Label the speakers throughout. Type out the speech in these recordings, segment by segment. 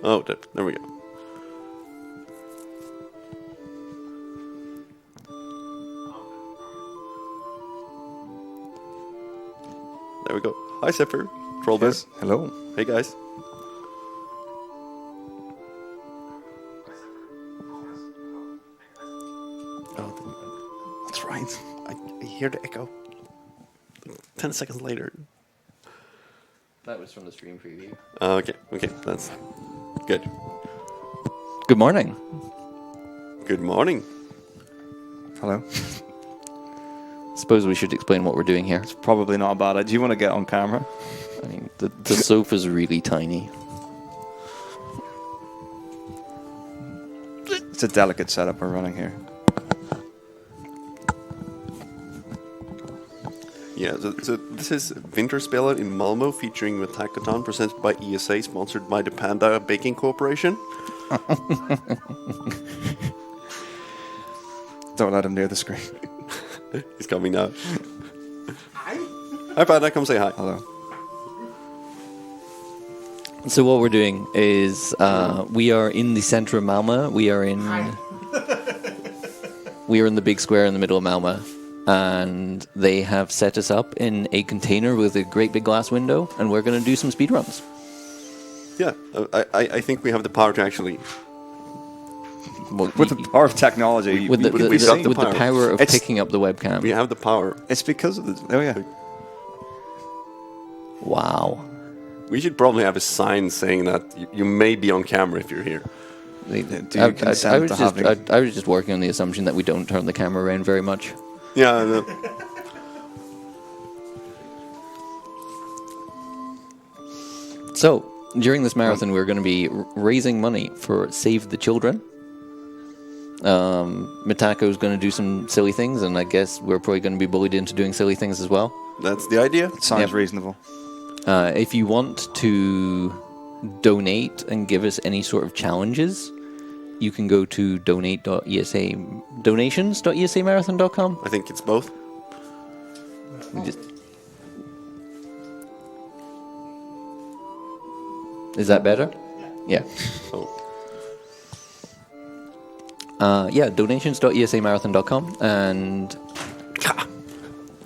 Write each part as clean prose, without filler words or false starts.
Speaker 1: Oh, there we go. There we go. Hi, Zephyr. Trollbear.
Speaker 2: Yes. Hello.
Speaker 1: Hey, guys. Oh, that's right. I hear the echo. 10 seconds later.
Speaker 3: That was from the stream preview.
Speaker 1: Okay, that's good.
Speaker 3: Good morning.
Speaker 1: Good morning.
Speaker 2: Hello.
Speaker 3: Suppose we should explain what we're doing here.
Speaker 2: It's probably not a bad idea. Do you want to get on camera?
Speaker 3: I mean, the sofa's really tiny.
Speaker 2: It's a delicate setup we're running here.
Speaker 1: Yeah, so this is Vinterspelen in Malmo featuring Metako presented by ESA, sponsored by the Panda Baking Corporation.
Speaker 2: Don't let him near the screen.
Speaker 1: He's coming now. Hi, Panda, come say hi.
Speaker 2: Hello.
Speaker 3: So what we're doing is we are in the center of Malmo. We are in the big square in the middle of Malmo. And they have set us up in a container with a great big glass window, and we're going to do some speedruns.
Speaker 1: Yeah, I think we have the power to actually...
Speaker 3: Well,
Speaker 2: With the power of technology,
Speaker 3: with the power of picking up the webcam.
Speaker 1: We have the power.
Speaker 2: It's because of the... Oh, yeah.
Speaker 3: Wow.
Speaker 1: We should probably have a sign saying that you may be on camera if you're here.
Speaker 3: I was just working on the assumption that we don't turn the camera around very much.
Speaker 1: Yeah, I know.
Speaker 3: So, during this marathon, we're going to be raising money for Save the Children. Metako is going to do some silly things, and I guess we're probably going to be bullied into doing silly things as well.
Speaker 1: That's the idea.
Speaker 2: Sounds reasonable.
Speaker 3: If you want to donate and give us any sort of challenges, you can go to donations.esamarathon.com.
Speaker 1: I think it's both.
Speaker 3: Is that better? Yeah. Yeah, donations.esamarathon.com and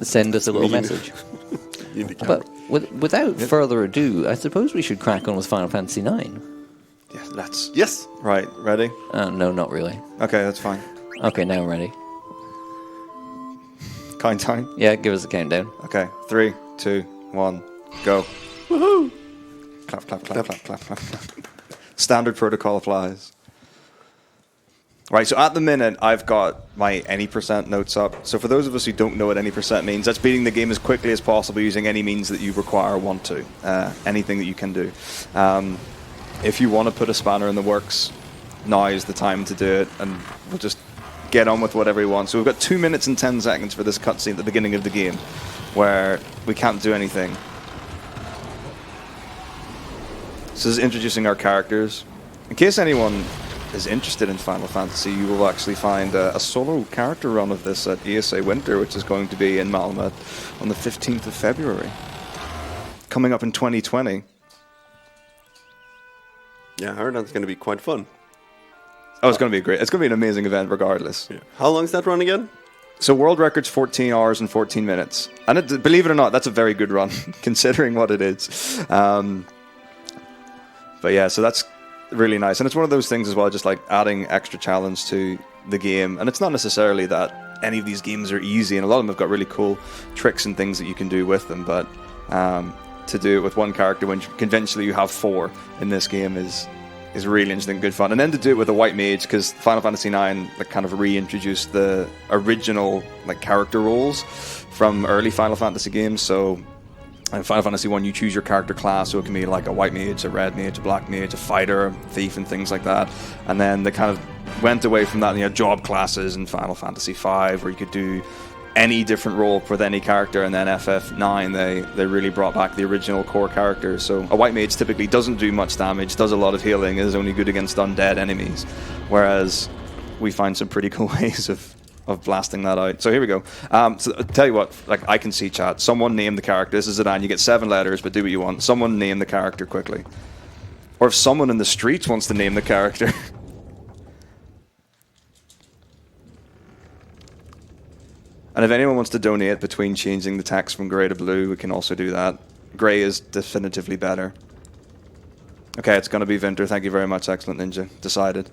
Speaker 3: send us a little message. But without further ado, I suppose we should crack on with Final Fantasy IX.
Speaker 2: Yeah, let's...
Speaker 1: Yes.
Speaker 2: Right, ready?
Speaker 3: No, not really.
Speaker 2: Okay, that's fine.
Speaker 3: Okay, now I'm ready.
Speaker 2: Countdown?
Speaker 3: Yeah, give us a countdown.
Speaker 2: Okay, 3, 2, 1, go.
Speaker 1: Woohoo!
Speaker 2: Clap, clap, clap, clap, clap, clap, clap. Standard protocol applies. Right, so at the minute, I've got my any % notes up. So for those of us who don't know what any % means, that's beating the game as quickly as possible using any means that you require or want to. Anything that you can do. If you want to put a spanner in the works, now is the time to do it, and we'll just get on with whatever we want. So we've got 2 minutes and 10 seconds for this cutscene at the beginning of the game, where we can't do anything. So this is introducing our characters. In case anyone is interested in Final Fantasy, you will actually find a solo character run of this at ESA Winter, which is going to be in Malmö on the 15th of February. Coming up in 2020.
Speaker 1: Yeah, I heard that's going to be quite fun.
Speaker 2: Oh, it's going to be great. It's going to be an amazing event regardless.
Speaker 1: Yeah. How long is that run again?
Speaker 2: So world record's 14 hours and 14 minutes. And believe it or not, that's a very good run, considering what it is. But yeah, so that's really nice. And it's one of those things as well, just like adding extra challenge to the game. And it's not necessarily that any of these games are easy, and a lot of them have got really cool tricks and things that you can do with them. But to do it with one character when conventionally you have 4 in this game is really interesting, good fun. And then to do it with a white mage, because Final Fantasy IX kind of reintroduced the original character roles from early Final Fantasy games. So in Final Fantasy 1, you choose your character class, so it can be like a white mage, a red mage, a black mage, a fighter, a thief, and things like that. And then they kind of went away from that, and you had job classes in Final Fantasy V, where you could do any different role with any character. And then FF9, they really brought back the original core characters. So a white mage typically doesn't do much damage, does a lot of healing, is only good against undead enemies, whereas we find some pretty cool ways of blasting that out. So here we go. So I'll tell you what, I can see chat. Someone name the character. This is Zidane. You get 7 letters, but do what you want. Someone name the character quickly. Or if someone in the streets wants to name the character. And if anyone wants to donate between changing the text from grey to blue, we can also do that. Grey is definitively better. Okay, it's going to be Vinter. Thank you very much, Excellent Ninja. Decided.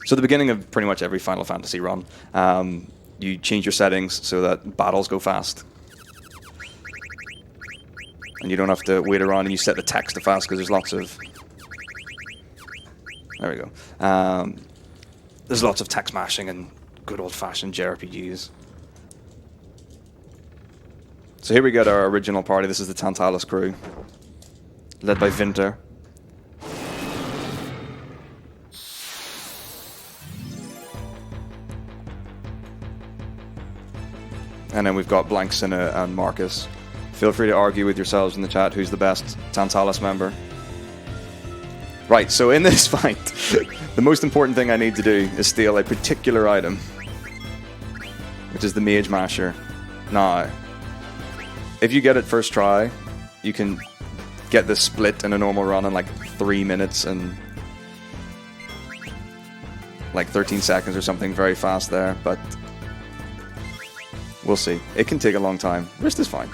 Speaker 2: So the beginning of pretty much every Final Fantasy run, you change your settings so that battles go fast. And you don't have to wait around and you set the text to fast because there's lots of... There we go. There's lots of text mashing and good old-fashioned JRPGs. So here we get our original party. This is the Tantalus crew, led by Vinter. And then we've got Blank Cinna and Marcus. Feel free to argue with yourselves in the chat who's the best Tantalus member. Right, so in this fight, the most important thing I need to do is steal a particular item, which is the Mage Masher. Now, if you get it first try, you can get this split in a normal run in like 3 minutes and like 13 seconds or something, very fast there, but we'll see. It can take a long time. Wrist is fine.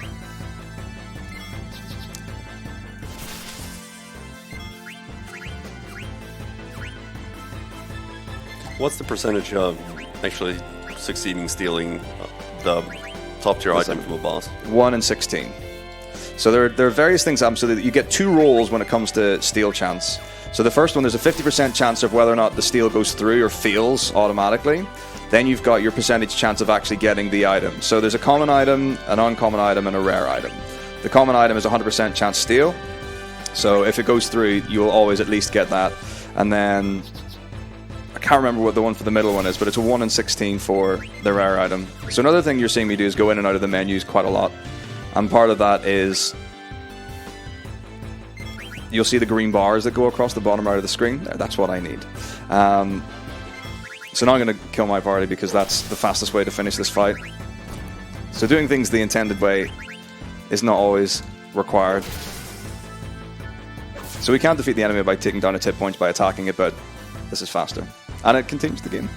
Speaker 1: What's the percentage of actually succeeding stealing the top tier item from a boss?
Speaker 2: 1 in 16. So there are various things happen so that you get 2 rolls when it comes to steal chance. So the first one, there's a 50% chance of whether or not the steal goes through or fails automatically. Then you've got your percentage chance of actually getting the item. So there's a common item, an uncommon item, and a rare item. The common item is 100% chance steal. So if it goes through, you will always at least get that. And then I can't remember what the one for the middle one is, but it's a 1 in 16 for the rare item. So another thing you're seeing me do is go in and out of the menus quite a lot. And part of that is you'll see the green bars that go across the bottom right of the screen. That's what I need. So now I'm going to kill my party because that's the fastest way to finish this fight. So doing things the intended way is not always required. So we can't defeat the enemy by taking down its hit points by attacking it, but this is faster. And it continues the game.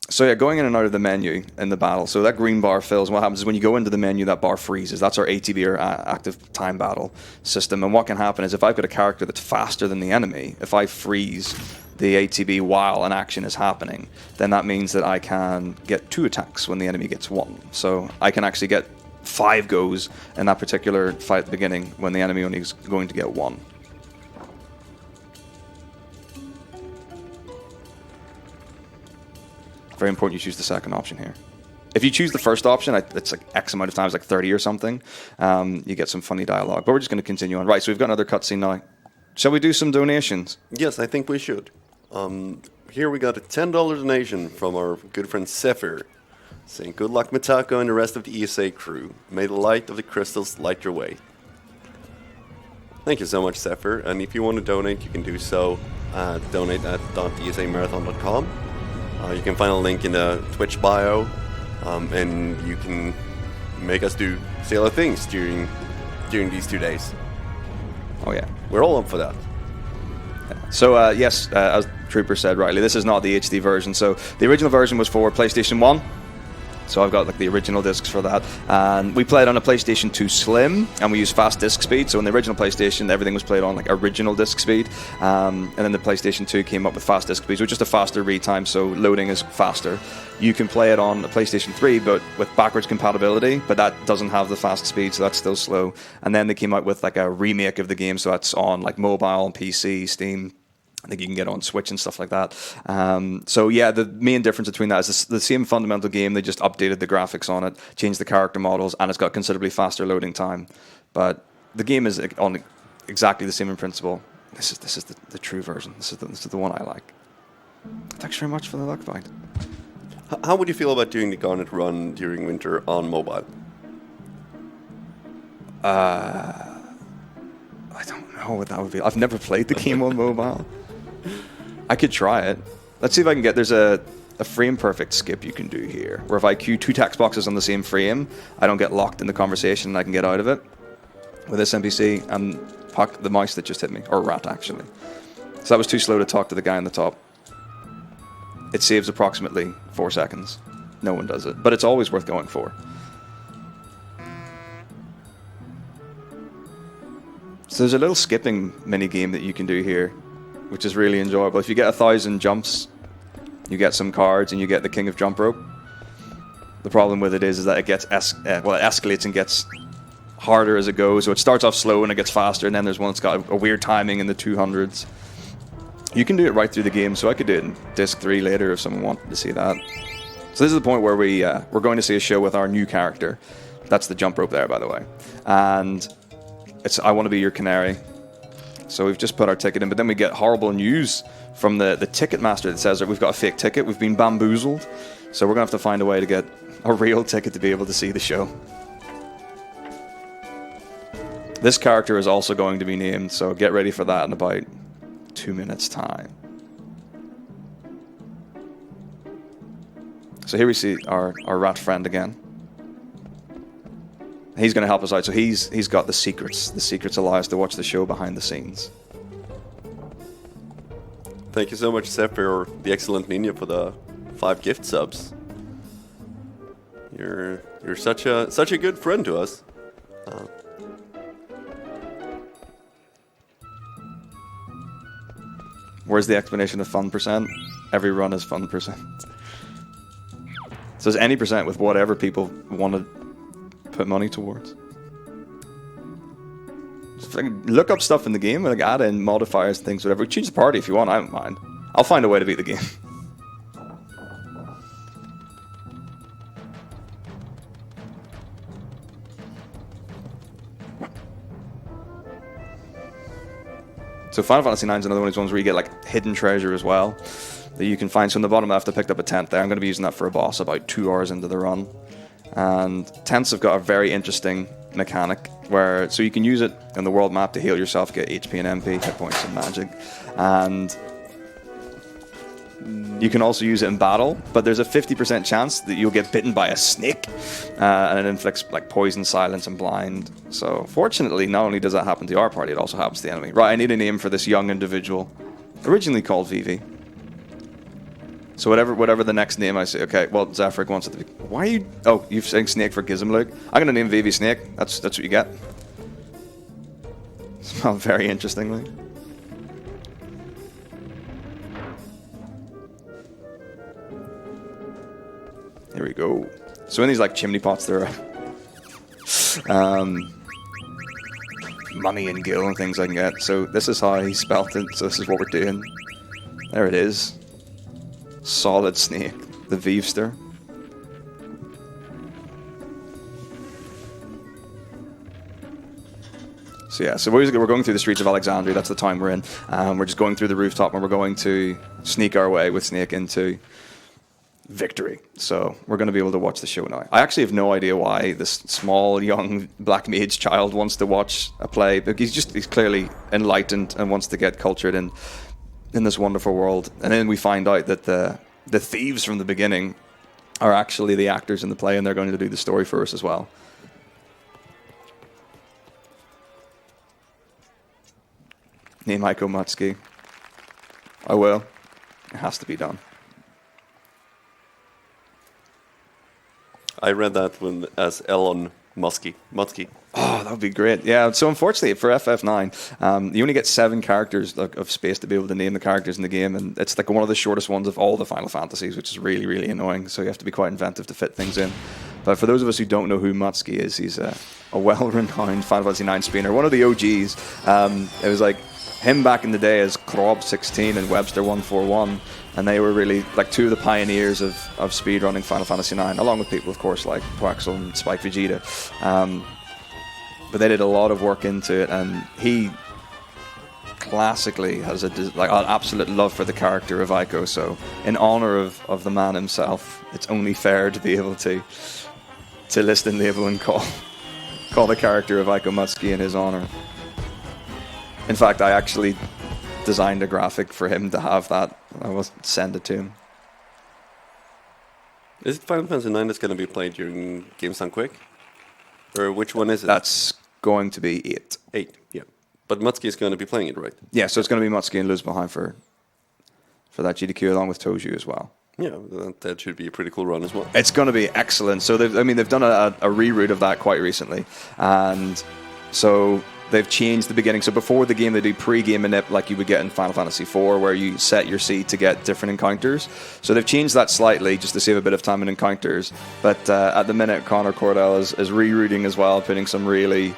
Speaker 2: So yeah, going in and out of the menu in the battle. So that green bar fills. What happens is when you go into the menu, that bar freezes. That's our ATB, or active time battle system. And what can happen is if I've got a character that's faster than the enemy, if I freeze the ATB while an action is happening, then that means that I can get 2 attacks when the enemy gets 1. So I can actually get 5 goes in that particular fight at the beginning when the enemy only is going to get 1. Very important you choose the second option here. If you choose the first option, it's like X amount of times, like 30 or something, you get some funny dialogue. But we're just going to continue on. Right, so we've got another cutscene now. Shall we do some donations?
Speaker 1: Yes, I think we should. Here we got a $10 donation from our good friend Zephyr, saying, "Good luck, Metako and the rest of the ESA crew. May the light of the crystals light your way." Thank you so much, Zephyr. And if you want to donate, you can do so at donate@esamarathon.com. You can find a link in the Twitch bio, and you can make us say other things during these 2 days.
Speaker 2: Oh yeah,
Speaker 1: we're all up for that.
Speaker 2: So yes, as Trooper said rightly, this is not the HD version. So the original version was for PlayStation 1. So I've got like the original discs for that, and we played on a PlayStation 2 Slim, and we used fast disc speed. So in the original PlayStation, everything was played on like original disc speed, and then the PlayStation 2 came up with fast disc speeds, which is just a faster read time, so loading is faster. You can play it on a PlayStation 3, but with backwards compatibility, but that doesn't have the fast speed, so that's still slow. And then they came out with like a remake of the game, so that's on like mobile, PC, Steam. I think you can get on Switch and stuff like that. So yeah, the main difference between that is the same fundamental game. They just updated the graphics on it, changed the character models, and it's got considerably faster loading time. But the game is on exactly the same in principle. This is the true version. This is the one I like. Thanks very much for the luck find.
Speaker 1: How would you feel about doing the Garnet run during winter on mobile?
Speaker 2: I don't know what that would be. I've never played the game on mobile. I could try it. Let's see if I can get... There's a a frame perfect skip you can do here, where if I queue 2 text boxes on the same frame, I don't get locked in the conversation and I can get out of it. With this NPC and the mouse that just hit me, or rat actually. So that was too slow to talk to the guy on the top. It saves approximately 4 seconds. No one does it, but it's always worth going for. So there's a little skipping mini game that you can do here, which is really enjoyable. If you get 1,000 jumps, you get some cards and you get the King of Jump Rope. The problem with it is that it gets it escalates and gets harder as it goes. So it starts off slow and it gets faster, and then there's one that's got a weird timing in the 200s. You can do it right through the game, so I could do it in Disc 3 later if someone wanted to see that. So this is the point where we're going to see a show with our new character. That's the jump rope there, by the way. And it's I want to be your canary. So we've just put our ticket in, but then we get horrible news from the ticket master that says that we've got a fake ticket. We've been bamboozled. So we're going to have to find a way to get a real ticket to be able to see the show. This character is also going to be named, so get ready for that in about 2 minutes' time. So here we see our rat friend again. He's going to help us out. So he's got the secrets. The secrets allow us to watch the show behind the scenes.
Speaker 1: Thank you so much, Seth, for the excellent Ninja for the 5 gift subs. You're such a good friend to us.
Speaker 2: Where's the explanation of fun percent? Every run is fun percent. So it's any percent with whatever people want to put money towards. Just look up stuff in the game, like add in modifiers, things, whatever. Change the party if you want, I don't mind. I'll find a way to beat the game. So Final Fantasy IX is another one of those ones where you get like hidden treasure as well that you can find. So in the bottom left, I picked up a tent there. I'm going to be using that for a boss about 2 hours into the run. And tents have got a very interesting mechanic where, so you can use it in the world map to heal yourself, get HP and MP, hit points and magic. And you can also use it in battle, but there's a 50% chance that you'll get bitten by a snake, and it inflicts like poison, silence, and blind. So fortunately, not only does that happen to our party, it also happens to the enemy. Right, I need a name for this young individual, originally called Vivi. So whatever the next name I say. Okay, well, Zafric wants it to be. Why are you? Oh, you're saying Snake for Gizmlug? I'm gonna name Vivi Snake. That's what you get. Spelled very interestingly. Here we go. So in these like chimney pots, there are money and gil and things I can get. So this is how he spelt it. So this is what we're doing. There it is. Solid Snake, the Vivster. So yeah, so we're going through the streets of Alexandria. That's the town we're in. We're just going through the rooftop, and we're going to sneak our way with Snake into victory. So we're going to be able to watch the show now. I actually have no idea why this small young black mage child wants to watch a play, but he's clearly enlightened and wants to get cultured in this wonderful world. And then we find out that the thieves from the beginning are actually the actors in the play, and they're going to do the story for us as well. Name Aiko Matsuki. I will. It has to be done.
Speaker 1: I read that one as Elon Muskie.
Speaker 2: Oh, that would be great. Yeah, so unfortunately for FF9, you only get 7 characters of space to be able to name the characters in the game, and it's like one of the shortest ones of all the Final Fantasies, which is really, really annoying, so you have to be quite inventive to fit things in. But for those of us who don't know who Matsuki is, he's a well-renowned Final Fantasy IX speedrunner, one of the OGs. It was like him back in the day as Krob16 and Webster 141, and they were really like 2 of the pioneers of speedrunning Final Fantasy IX, along with people, of course, like Quaxel and Spike Vegeta. But they did a lot of work into it, and he classically has an absolute love for the character of Aiko. So in honor of the man himself, it's only fair to be able to list and label and call the character of Aiko Matsuki in his honor. In fact, I actually designed a graphic for him to have that. I will send it to him.
Speaker 1: Is it Final Fantasy 9 that's going to be played during Games Done Quick? Or which one is it?
Speaker 2: That's going to be 8.
Speaker 1: 8, yeah. But Mutsuki is going to be playing it, right?
Speaker 2: Yeah, so it's going to be Mutsuki and Luz behind for that GDQ along with Toju as well.
Speaker 1: Yeah, that should be a pretty cool run as well.
Speaker 2: It's going to be excellent. So they've done a reroute of that quite recently, and so they've changed the beginning. So before the game, they do pre-game manip like you would get in Final Fantasy IV, where you set your seed to get different encounters. So they've changed that slightly just to save a bit of time in encounters. But at the minute, Connor Cordell is rerouting as well, putting some really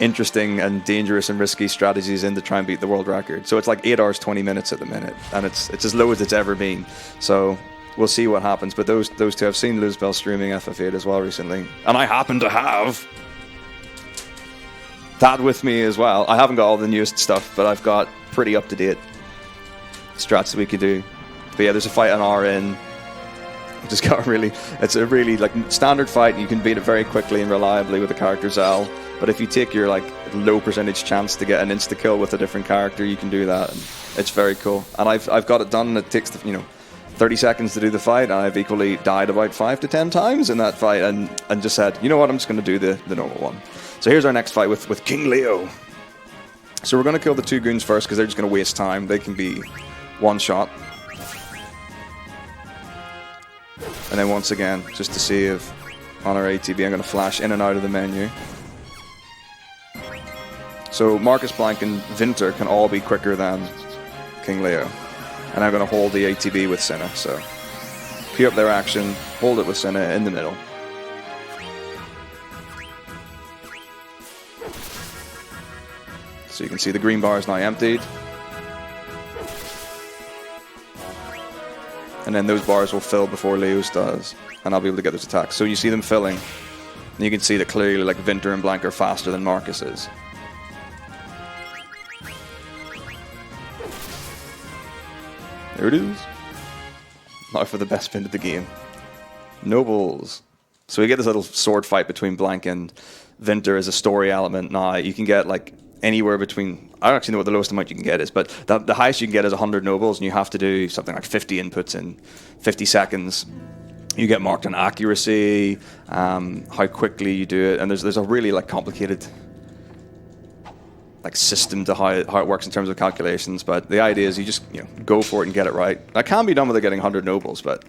Speaker 2: interesting and dangerous and risky strategies in to try and beat the world record. So it's like 8 hours 20 minutes at the minute, and it's as low as it's ever been. So we'll see what happens. But those two, I've seen Luzbel streaming FF8 as well recently, and I happen to have that with me as well. I haven't got all the newest stuff, but I've got pretty up to date strats that we could do. But yeah, there's a fight an hour in. It's a really like standard fight, and you can beat it very quickly and reliably with the character Zal. But if you take your like low percentage chance to get an insta kill with a different character, you can do that, and it's very cool. And I've got it done. It takes 30 seconds to do the fight, and I've equally died about 5 to 10 times in that fight, and just said, you know what, I'm just going to do the normal one. So here's our next fight with King Leo. So we're going to kill the 2 goons first because they're just going to waste time. They can be one shot. And then once again, just to see if on our ATB, I'm going to flash in and out of the menu. So Marcus Blank and Vinter can all be quicker than King Leo. And I'm going to hold the ATB with Senna. So queue up their action, hold it with Senna in the middle. So you can see the green bar is now emptied. And then those bars will fill before Leo's does. And I'll be able to get those attacks. So you see them filling. And you can see that clearly like Vinter and Blank are faster than Marcus is. There it is. Now for the best spin of the game. Nobles. So we get this little sword fight between Blank and Vinter as a story element. Now you can get like anywhere between, I don't actually know what the lowest amount you can get is, but the highest you can get is 100 nobles, and you have to do something like 50 inputs in 50 seconds. You get marked on accuracy, how quickly you do it, and there's a really like complicated like system to how it works in terms of calculations. But the idea is you just go for it and get it right. That can be done without getting 100 nobles, but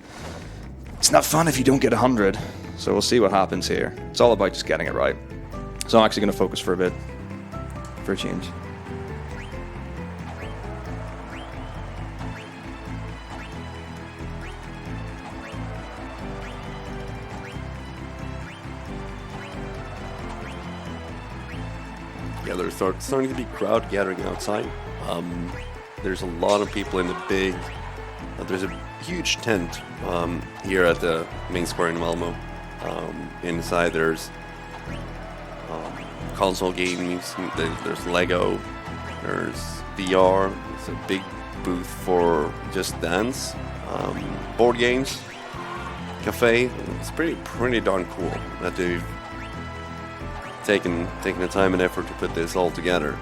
Speaker 2: it's not fun if you don't get 100. So we'll see what happens here. It's all about just getting it right. So I'm actually going to focus for a bit. For a change.
Speaker 1: Yeah, there's starting to be crowd gathering outside. There's a lot of people in the big. There's a huge tent here at the main square in Malmo. Inside there's console games, there's Lego, there's VR, there's a big booth for Just Dance, board games, cafe. It's pretty darn cool that they've taken the time and effort to put this all together.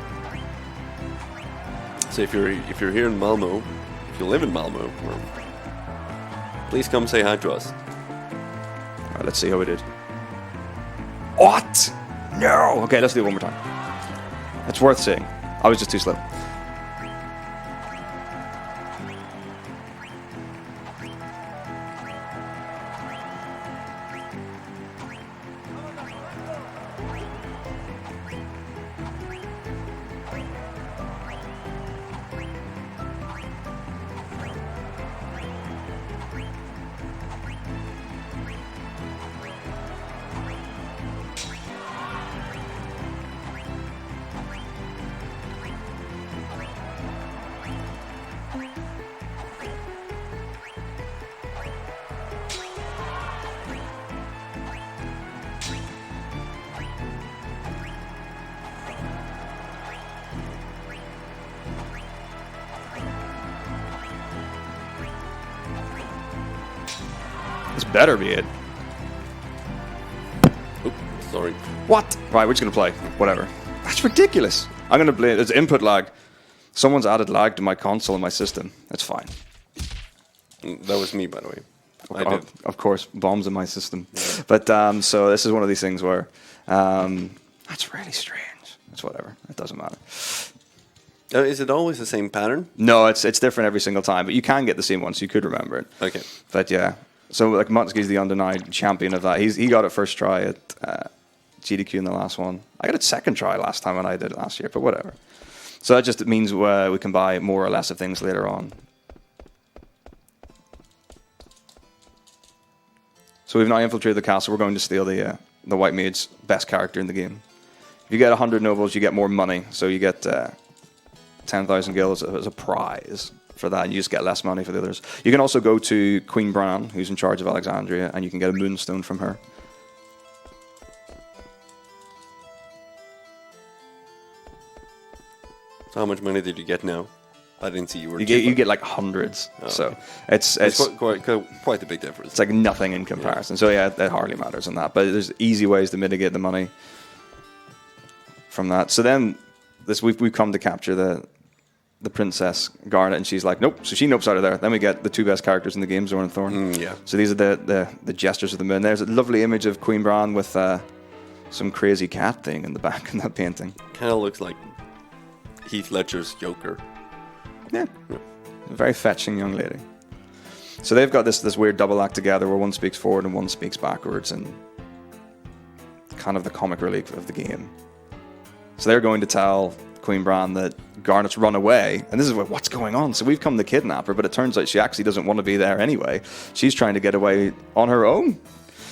Speaker 1: So if you're here in Malmo, if you live in Malmo, please come say hi to us.
Speaker 2: All right, let's see how we did. What? No! Okay, let's do it one more time. It's worth seeing. I was just too slow. This better be it.
Speaker 1: Oops, sorry.
Speaker 2: What? Right, we're just going to play. Whatever. That's ridiculous. I'm going to blame... There's input lag. Someone's added lag to my console and my system. That's fine.
Speaker 1: That was me, by the way. I do.
Speaker 2: Of course, bombs in my system. Yeah. But so this is one of these things where that's really strange. It's whatever. It doesn't matter.
Speaker 1: Is it always the same pattern?
Speaker 2: No, it's different every single time, but you can get the same one, so you could remember it.
Speaker 1: Okay.
Speaker 2: But yeah, so like Mutsky's the undenied champion of that. He got it first try at GDQ in the last one. I got it second try last time when I did it last year, but whatever. So that just means we can buy more or less of things later on. So we've now infiltrated the castle. We're going to steal the White Maid's best character in the game. If you get 100 nobles, you get more money. So you get 10,000 gills as a prize for that. You just get less money for the others. You can also go to Queen Bran, who's in charge of Alexandria, and you can get a moonstone from her.
Speaker 1: So how much money did you get now? I didn't see you were.
Speaker 2: You get like hundreds. Oh, so okay. it's
Speaker 1: quite a big difference.
Speaker 2: It's like nothing in comparison. Yeah. So yeah, it hardly matters on that. But there's easy ways to mitigate the money from that. So then we've come to capture the princess Garnet, and she's like, nope. So she nopes out of there. Then we get the two best characters in the game, Zorn and Thorn.
Speaker 1: Yeah.
Speaker 2: So these are the gestures of the moon. There's a lovely image of Queen Bran with some crazy cat thing in the back in that painting.
Speaker 1: Kind of looks like Heath Ledger's Joker.
Speaker 2: Yeah. A very fetching young lady. So they've got this weird double act together where one speaks forward and one speaks backwards, and kind of the comic relief of the game. So they're going to tell Queen Bran that Garnet's run away, and this is what's going on. So we've come to kidnap her, but it turns out she actually doesn't want to be there anyway. She's trying to get away on her own.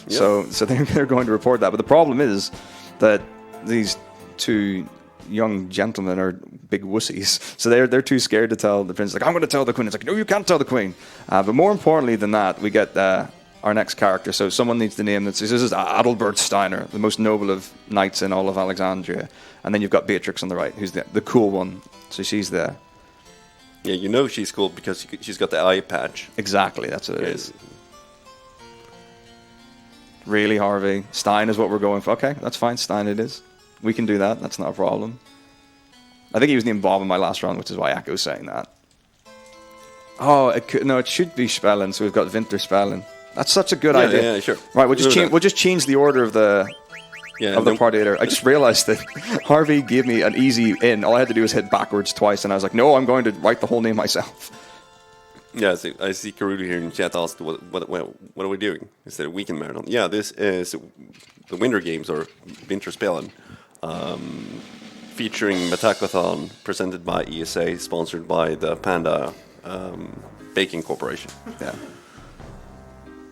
Speaker 2: Yep. So they're going to report that. But the problem is that these two young gentlemen are big wussies, so they're too scared to tell the prince. Like, I'm going to tell the queen. It's like, no, you can't tell the queen. But more importantly than that, we get our next character. So someone needs to name this. This is Adalbert Steiner, the most noble of knights in all of Alexandria. And then you've got Beatrix on the right, who's the cool one. So she's there.
Speaker 1: Yeah, you know she's cool because she's got the eye patch.
Speaker 2: Exactly, that's what it is. Really, Harvey? Stein is what we're going for. Okay, that's fine. Stein it is. We can do that. That's not a problem. I think he was named Bob in my last round, which is why Akko was saying that. Oh, it should be Spelen. So we've got Vinterspelen. That's such a good idea.
Speaker 1: Yeah, sure.
Speaker 2: Right, we'll just change the order of the party leader. I just realized that Harvey gave me an easy in. All I had to do was hit backwards twice, and I was like, no, I'm going to write the whole name myself.
Speaker 1: Yeah, I see Karudu here in chat asked, what are we doing? Instead of Weekend Marathon. Yeah, this is the Winter Games, or Vinterspelen, featuring Metako presented by ESA, sponsored by the Panda Baking Corporation.
Speaker 2: Yeah.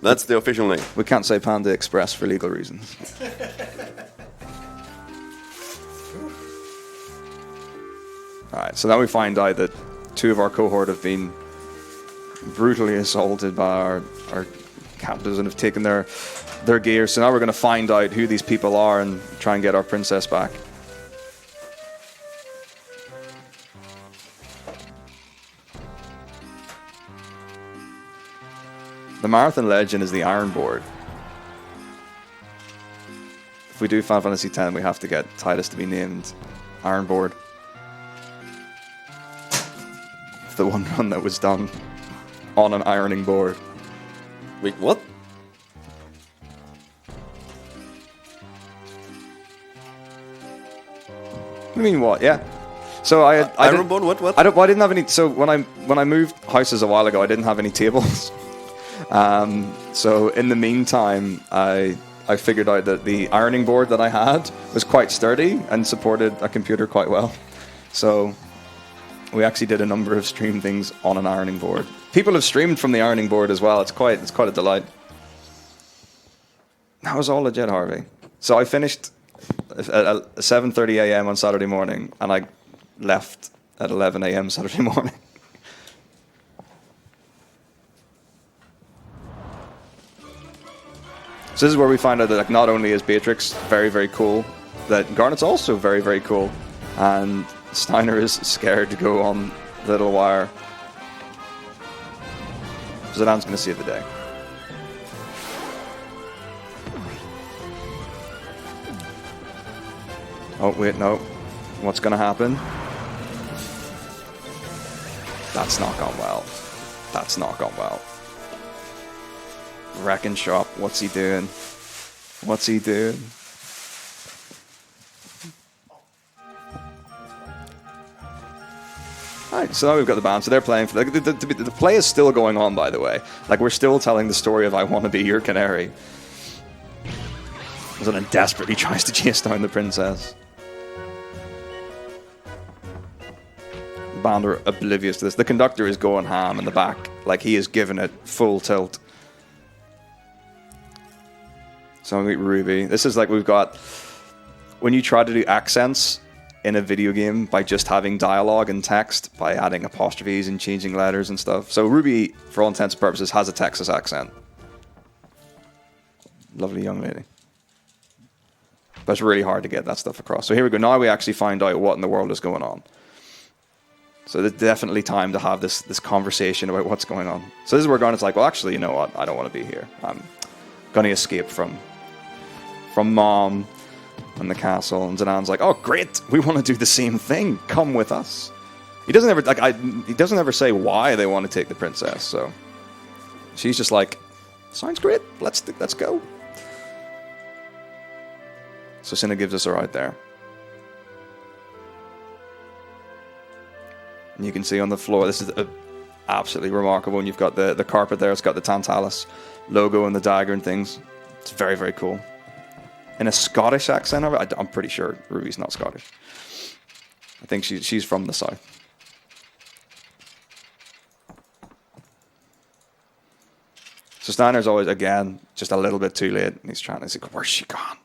Speaker 1: That's the official name.
Speaker 2: We can't say Panda Express for legal reasons. Alright, so now we find out that two of our cohort have been brutally assaulted by our captives and have taken their gear. So now we're going to find out who these people are and try and get our princess back. The Marathon Legend is the Iron Board. If we do Final Fantasy X, we have to get Titus to be named Iron Board. The one run that was done on an ironing board.
Speaker 1: Wait, what?
Speaker 2: I mean, what? Yeah. So I
Speaker 1: iron board. What?
Speaker 2: I didn't have any. So when I moved houses a while ago, I didn't have any tables. So in the meantime, I figured out that the ironing board that I had was quite sturdy and supported a computer quite well. So we actually did a number of stream things on an ironing board. People have streamed from the ironing board as well. It's quite a delight. That was all legit, Harvey. So I finished at 7:30 a.m. on Saturday morning, and I left at 11 a.m. Saturday morning. So this is where we find out that not only is Beatrix very, very cool, that Garnet's also very, very cool, and Steiner is scared to go on the little wire. Zidane's going to save the day. Oh, wait, no. What's going to happen? That's not gone well. That's not gone well. Wrecking shop. What's he doing? What's he doing? Alright, so now we've got the band. So they're playing. For the play is still going on, by the way. Like, we're still telling the story of I want to be your canary. Then desperately tries to chase down the princess. The band are oblivious to this. The conductor is going ham in the back. Like, he is giving it full tilt. So we got Ruby. This is like we've got... When you try to do accents in a video game by just having dialogue and text, by adding apostrophes and changing letters and stuff. So Ruby, for all intents and purposes, has a Texas accent. Lovely young lady. But it's really hard to get that stuff across. So here we go. Now we actually find out what in the world is going on. So there's definitely time to have this conversation about what's going on. So this is where Garnet's like, well, actually, you know what? I don't want to be here. I'm going to escape from Mom and the castle. And Zanan's like, oh, great. We want to do the same thing. Come with us. He doesn't ever say why they want to take the princess. So she's just like, sounds great. Let's go. So Cinna gives us a ride there. And you can see on the floor, this is absolutely remarkable. And you've got the carpet there. It's got the Tantalus logo and the dagger and things. It's very, very cool. In a Scottish accent, I'm pretty sure Ruby's not Scottish. I think she's from the south. So Steiner's always, again, just a little bit too late. And he's like, where's she gone?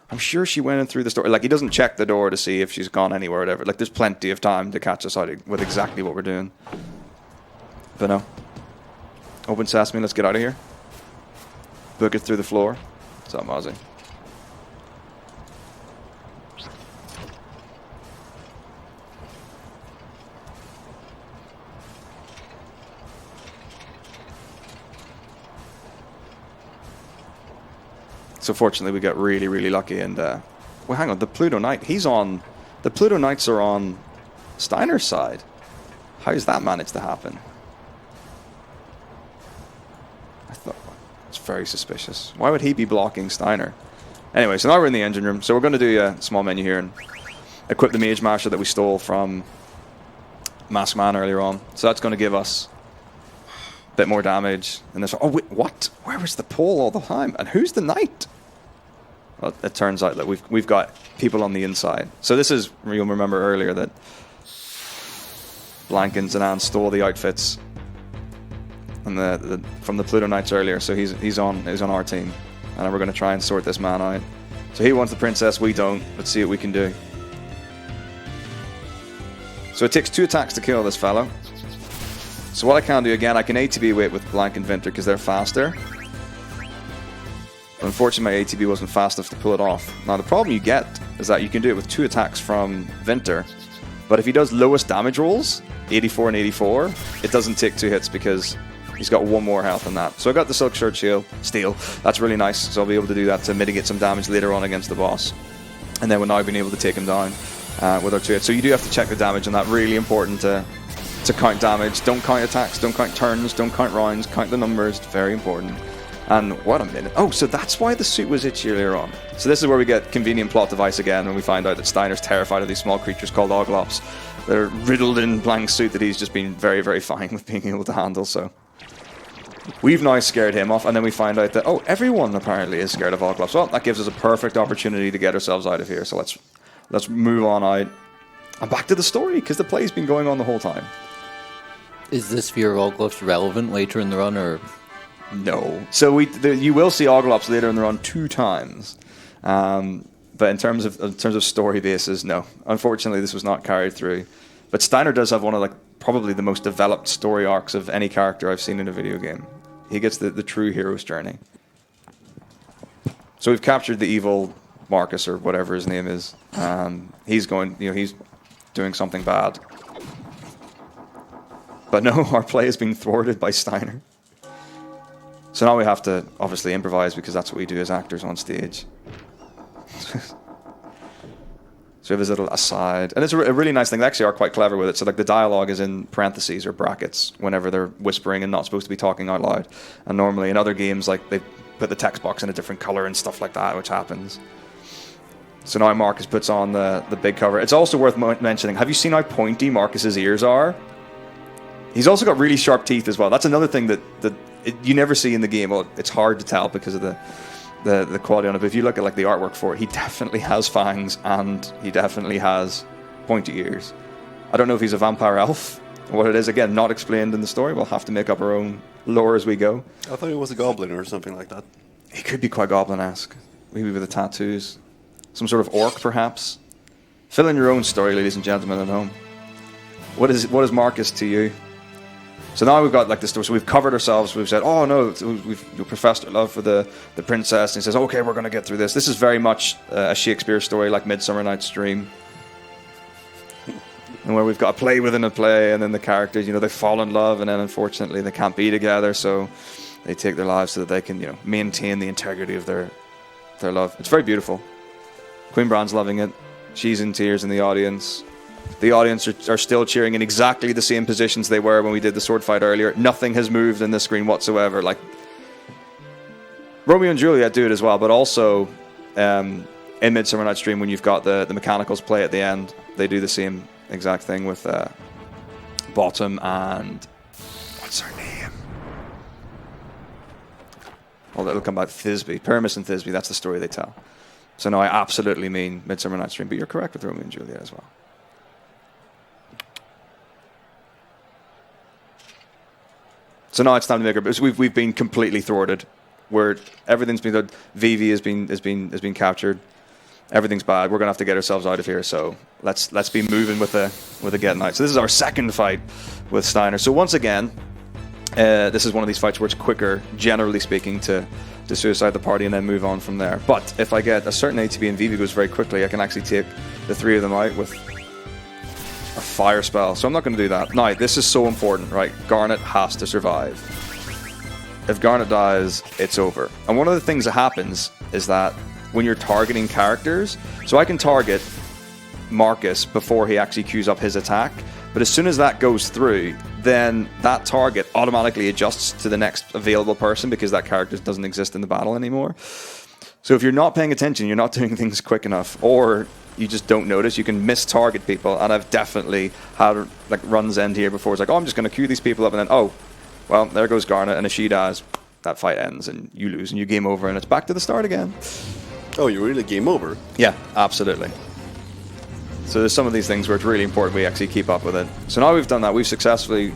Speaker 2: I'm sure she went in through the door. Like, he doesn't check the door to see if she's gone anywhere or whatever. Like, there's plenty of time to catch us out with exactly what we're doing. But no. Open sesame, let's get out of here. Book it through the floor. What's up, Mozzie? So fortunately, we got really, really lucky. And well, hang on, the Pluto Knight. The Pluto Knights are on Steiner's side. How does that manage to happen? I thought it's very suspicious. Why would he be blocking Steiner? Anyway, so now we're in the engine room. So we're going to do a small menu here and equip the Mage Masher that we stole from Mask Man earlier on. So that's going to give us a bit more damage. And this. Oh wait, what? Where was the pole all the time? And who's the knight? Well, it turns out that we've got people on the inside. So this is, you'll remember earlier that Blank and Zanan stole the outfits and from the Pluto Knights earlier. So he's on our team, and we're going to try and sort this man out. So he wants the princess, we don't. Let's see what we can do. So it takes 2 attacks to kill this fellow. So what I can do again, I can ATB wait with Blank and Vinter because they're faster. Unfortunately, my ATB wasn't fast enough to pull it off. Now, the problem you get is that you can do it with 2 attacks from Vinter, but if he does lowest damage rolls, 84 and 84, it doesn't take 2 hits because he's got 1 more health than that. So I got the Silk Shirt Steel. That's really nice, so I'll be able to do that to mitigate some damage later on against the boss. And then we're now being able to take him down with our 2 hits. So you do have to check the damage, and that's really important to count damage. Don't count attacks, don't count turns, don't count rounds, count the numbers. Very important. And what a minute. Oh, so that's why the suit was itchy earlier on. So this is where we get convenient plot device again when we find out that Steiner's terrified of these small creatures called Oglops. They're riddled in blank suit that he's just been very, very fine with being able to handle, so we've now scared him off, and then we find out that, oh, everyone apparently is scared of Oglops. Well, that gives us a perfect opportunity to get ourselves out of here, so let's move on out. And back to the story, because the play's been going on the whole time.
Speaker 3: Is this fear of Oglops relevant later in the run, or...?
Speaker 2: No. So you will see Oglops later in the run 2 times, but in terms of story basis, no. Unfortunately, this was not carried through. But Steiner does have one of probably the most developed story arcs of any character I've seen in a video game. He gets the true hero's journey. So we've captured the evil Marcus or whatever his name is. He's doing something bad. But no, our play is being thwarted by Steiner. So now we have to obviously improvise because that's what we do as actors on stage. So So we have this little aside, and it's a really nice thing. They actually are quite clever with it. So like the dialogue is in parentheses or brackets whenever they're whispering and not supposed to be talking out loud. And normally in other games, like they put the text box in a different color and stuff like that, which happens. So now Marcus puts on the big cover. It's also worth mentioning, have you seen how pointy Marcus's ears are? He's also got really sharp teeth as well. That's another thing that you never see in the game. Well, it's hard to tell because of the quality on it. But if you look at like the artwork for it, he definitely has fangs and he definitely has pointy ears. I don't know if he's a vampire elf or what it is. Again, not explained in the story. We'll have to make up our own lore as we go.
Speaker 1: I thought he was a goblin or something like that.
Speaker 2: He could be quite goblin-esque. Maybe with the tattoos. Some sort of orc, perhaps. Fill in your own story, ladies and gentlemen at home. What is Marcus to you? So now we've got like the story. So we've covered ourselves. We've said, oh no, we've professed our love for the princess. And he says, okay, we're going to get through this. This is very much a Shakespeare story, like Midsummer Night's Dream. And where we've got a play within a play, and then the characters, they fall in love, and then unfortunately they can't be together, so they take their lives so that they can, maintain the integrity of their love. It's very beautiful. Queen Bran's loving it. She's in tears in the audience. The audience are still cheering in exactly the same positions they were when we did the sword fight earlier. Nothing has moved in this screen whatsoever. Like Romeo and Juliet do it as well, but also in Midsummer Night's Dream, when you've got the mechanicals play at the end, they do the same exact thing with Bottom and what's her name? Well, it'll come back. Thisbe, Pyramus and Thisbe. That's the story they tell. So no, I absolutely mean Midsummer Night's Dream, but you're correct with Romeo and Juliet as well. So now it's time to make our. We've been completely thwarted. Where everything's been done. Vivi has been captured. Everything's bad. We're gonna have to get ourselves out of here. So let's be moving with the getting out. So this is our second fight with Steiner. So once again, this is one of these fights where it's quicker, generally speaking, to suicide the party and then move on from there. But if I get a certain ATB and Vivi goes very quickly, I can actually take the three of them out with a fire spell. So I'm not going to do that. Now, this is so important, right? Garnet has to survive. If Garnet dies, it's over. And one of the things that happens is that when you're targeting characters, so I can target Marcus before he actually queues up his attack, but as soon as that goes through, then that target automatically adjusts to the next available person because that character doesn't exist in the battle anymore. So if you're not paying attention, you're not doing things quick enough, or you just don't notice, you can miss-target people. And I've definitely had like runs end here before. It's like, oh, I'm just going to queue these people up, and then, oh, well, there goes Garnet, and if she dies, that fight ends, and you lose, and you game over, and it's back to the start again.
Speaker 1: Oh, you really game over?
Speaker 2: Yeah, absolutely. So there's some of these things where it's really important we actually keep up with it. So now we've done that, we've successfully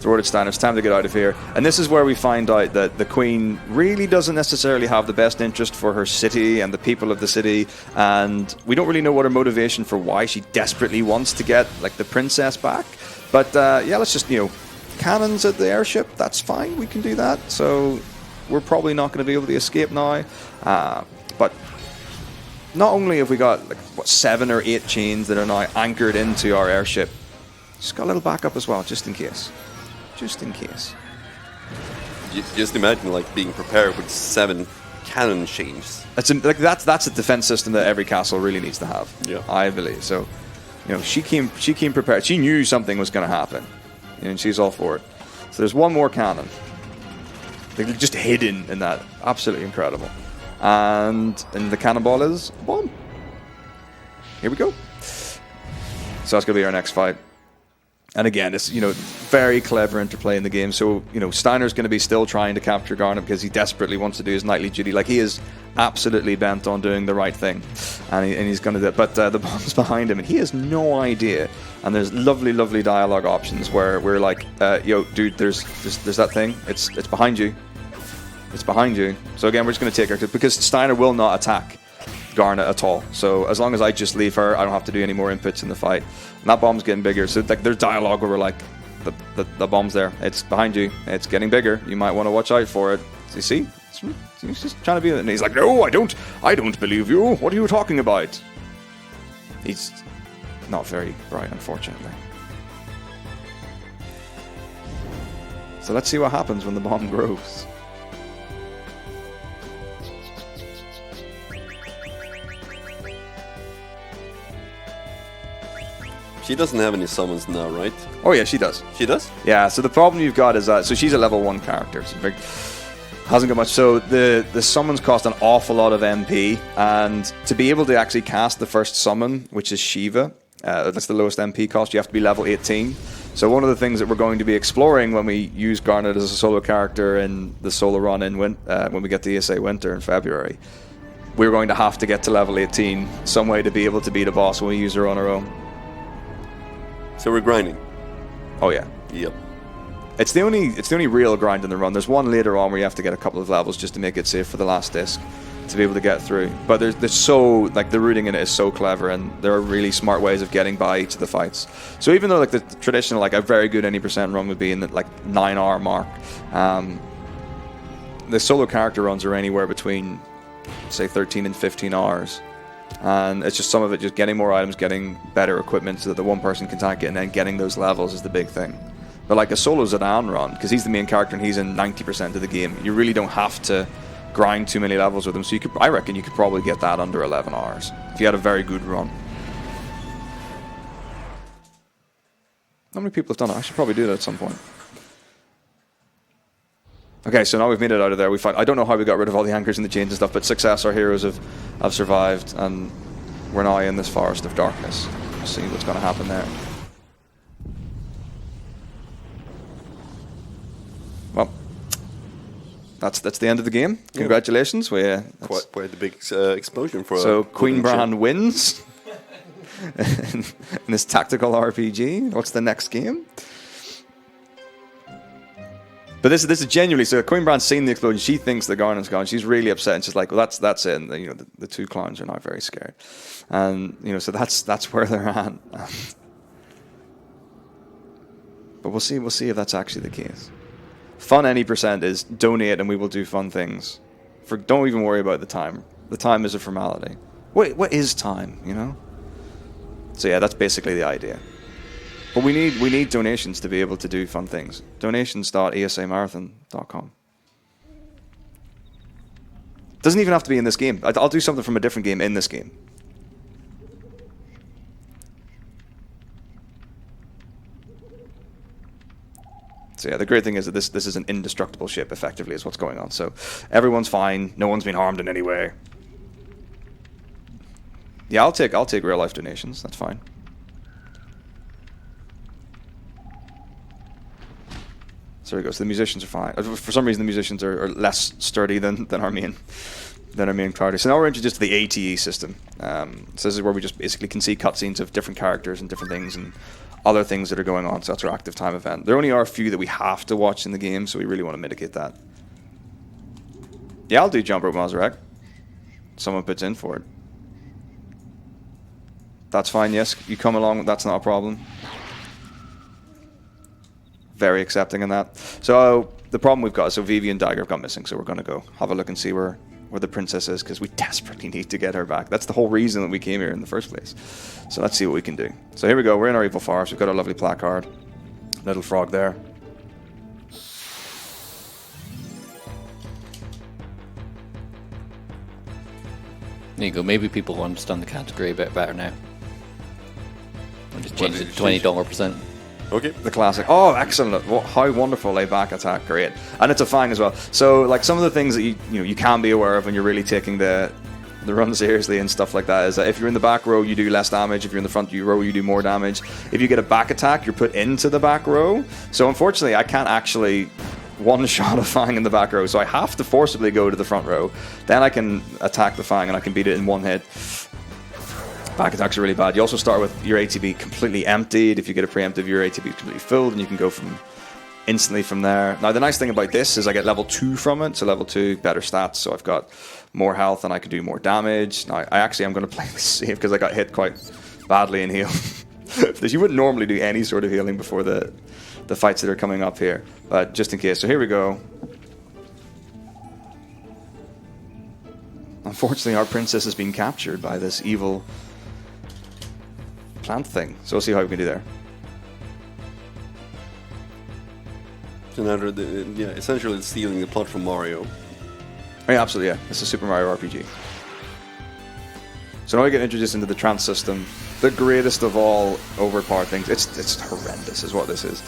Speaker 2: thwarted Steiner. It's time to get out of here. And this is where we find out that the Queen really doesn't necessarily have the best interest for her city and the people of the city. And we don't really know what her motivation for why she desperately wants to get like the princess back. But yeah, let's just, cannons at the airship, that's fine, we can do that. So we're probably not going to be able to escape now. But not only have we got 7 or 8 chains that are now anchored into our airship, just got a little backup as well, just in case. Just in case.
Speaker 1: Just imagine being prepared with 7 cannon chains.
Speaker 2: That's a defense system that every castle really needs to have.
Speaker 1: Yeah,
Speaker 2: I believe. So, she came prepared. She knew something was going to happen, and she's all for it. So there's one more cannon. They're just hidden in that. Absolutely incredible. And the cannonball is a bomb. Here we go. So that's going to be our next fight. And again, it's very clever interplay in the game. So Steiner's going to be still trying to capture Garnet because he desperately wants to do his knightly duty. Like, he is absolutely bent on doing the right thing, and he's going to do it. But the bomb's behind him, and he has no idea. And there's lovely dialogue options where we're like, "Yo, dude, there's that thing. It's behind you. It's behind you." So again, we're just going to take her because Steiner will not attack Garnet at all. So as long as I just leave her, I don't have to do any more inputs in the fight. And that bomb's getting bigger. So there's dialogue where we're like, the bomb's there. It's behind you. It's getting bigger. You might want to watch out for it. So you see? He's just trying to be... And he's like, no, I don't believe you. What are you talking about? He's not very bright, unfortunately. So let's see what happens when the bomb grows.
Speaker 1: She doesn't have any summons now, right?
Speaker 2: Oh yeah, she does.
Speaker 1: She does?
Speaker 2: Yeah, so the problem you've got is that, so she's a level 1 character. So hasn't got much. So the summons cost an awful lot of MP, and to be able to actually cast the first summon, which is Shiva, that's the lowest MP cost, you have to be level 18. So one of the things that we're going to be exploring when we use Garnet as a solo character in the solo run when we get to ESA Winter in February, we're going to have to get to level 18 some way to be able to beat a boss when we use her on our own.
Speaker 1: So we're grinding.
Speaker 2: Oh yeah.
Speaker 1: Yep.
Speaker 2: It's the only real grind in the run. There's one later on where you have to get a couple of levels just to make it safe for the last disc to be able to get through. But there's so, like, the routing in it is so clever, and there are really smart ways of getting by each of the fights. So even though like the traditional, like a very good any percent run would be in the like 9-hour mark, the solo character runs are anywhere between say 13 and 15 hours. And it's just some of it just getting more items, getting better equipment so that the one person can tank it, and then getting those levels is the big thing. But like a solo Zidane run, because he's the main character and he's in 90% of the game, you really don't have to grind too many levels with him. So I reckon you could probably get that under 11 hours if you had a very good run. How many people have done it? I should probably do that at some point. Okay, so now we've made it out of there. I don't know how we got rid of all the anchors and the chains and stuff, but success, our heroes have survived, and we're now in this forest of darkness. We'll see what's going to happen there. Well, that's the end of the game. Congratulations.
Speaker 1: Quite the big explosion for
Speaker 2: so Queen Bran wins in this tactical RPG. What's the next game? But this is genuinely, so Queen Bran's seen the explosion. She thinks the Garnet's gone. She's really upset, and she's like, "Well, that's it." And the two clowns are now very scared, and so that's where they're at. But we'll see if that's actually the case. Fun any percent is donate, and we will do fun things. Don't even worry about the time. The time is a formality. What is time? So yeah, that's basically the idea. But we need donations to be able to do fun things. Donations.esamarathon.com. Doesn't even have to be in this game. I'll do something from a different game in this game. So yeah, the great thing is that this is an indestructible ship, effectively, is what's going on. So everyone's fine. No one's been harmed in any way. Yeah, I'll take real life donations. That's fine. So there we go. So the musicians are fine. For some reason, the musicians are less sturdy than our main character. So now we're introduced to the ATE system. So this is where we just basically can see cutscenes of different characters and different things and other things that are going on. So that's our active time event. There only are a few that we have to watch in the game, so we really want to mitigate that. Yeah, I'll do Jump Rope Mazarek. Someone puts in for it. That's fine, yes. You come along, that's not a problem. Very accepting in that. So the problem we've got is, so Vivi and Dagger have gone missing, so we're going to go have a look and see where the princess is, because we desperately need to get her back. That's the whole reason that we came here in the first place. So let's see what we can do. So here we go. We're in our evil forest. We've got our lovely placard. Little frog there.
Speaker 3: There you go. Maybe people will understand the category a bit better now. I'll just change it to $20%.
Speaker 1: Okay.
Speaker 2: The classic. Oh, excellent. How wonderful a back attack. Great. And it's a fang as well. So, like, some of the things that you can be aware of when you're really taking the run seriously and stuff like that is that if you're in the back row, you do less damage. If you're in the front row, you do more damage. If you get a back attack, you're put into the back row. So, unfortunately, I can't actually one-shot a fang in the back row. So I have to forcibly go to the front row. Then I can attack the fang and I can beat it in one hit. Back attacks are really bad. You also start with your ATB completely emptied. If you get a preemptive, your ATB is completely filled, and you can go instantly from there. Now, the nice thing about this is I get level 2 from it, so level 2, better stats, so I've got more health and I can do more damage. Now, I actually am going to play this safe because I got hit quite badly in heal. Because you wouldn't normally do any sort of healing before the fights that are coming up here, but just in case. So here we go. Unfortunately, our princess has been captured by this evil plant thing. So we'll see how we can do there.
Speaker 1: So now essentially stealing the plot from Mario.
Speaker 2: Oh, yeah, absolutely, yeah. This is Super Mario RPG. So now we get introduced into the trance system. the greatest of all overpowered things. It's horrendous, is what this is.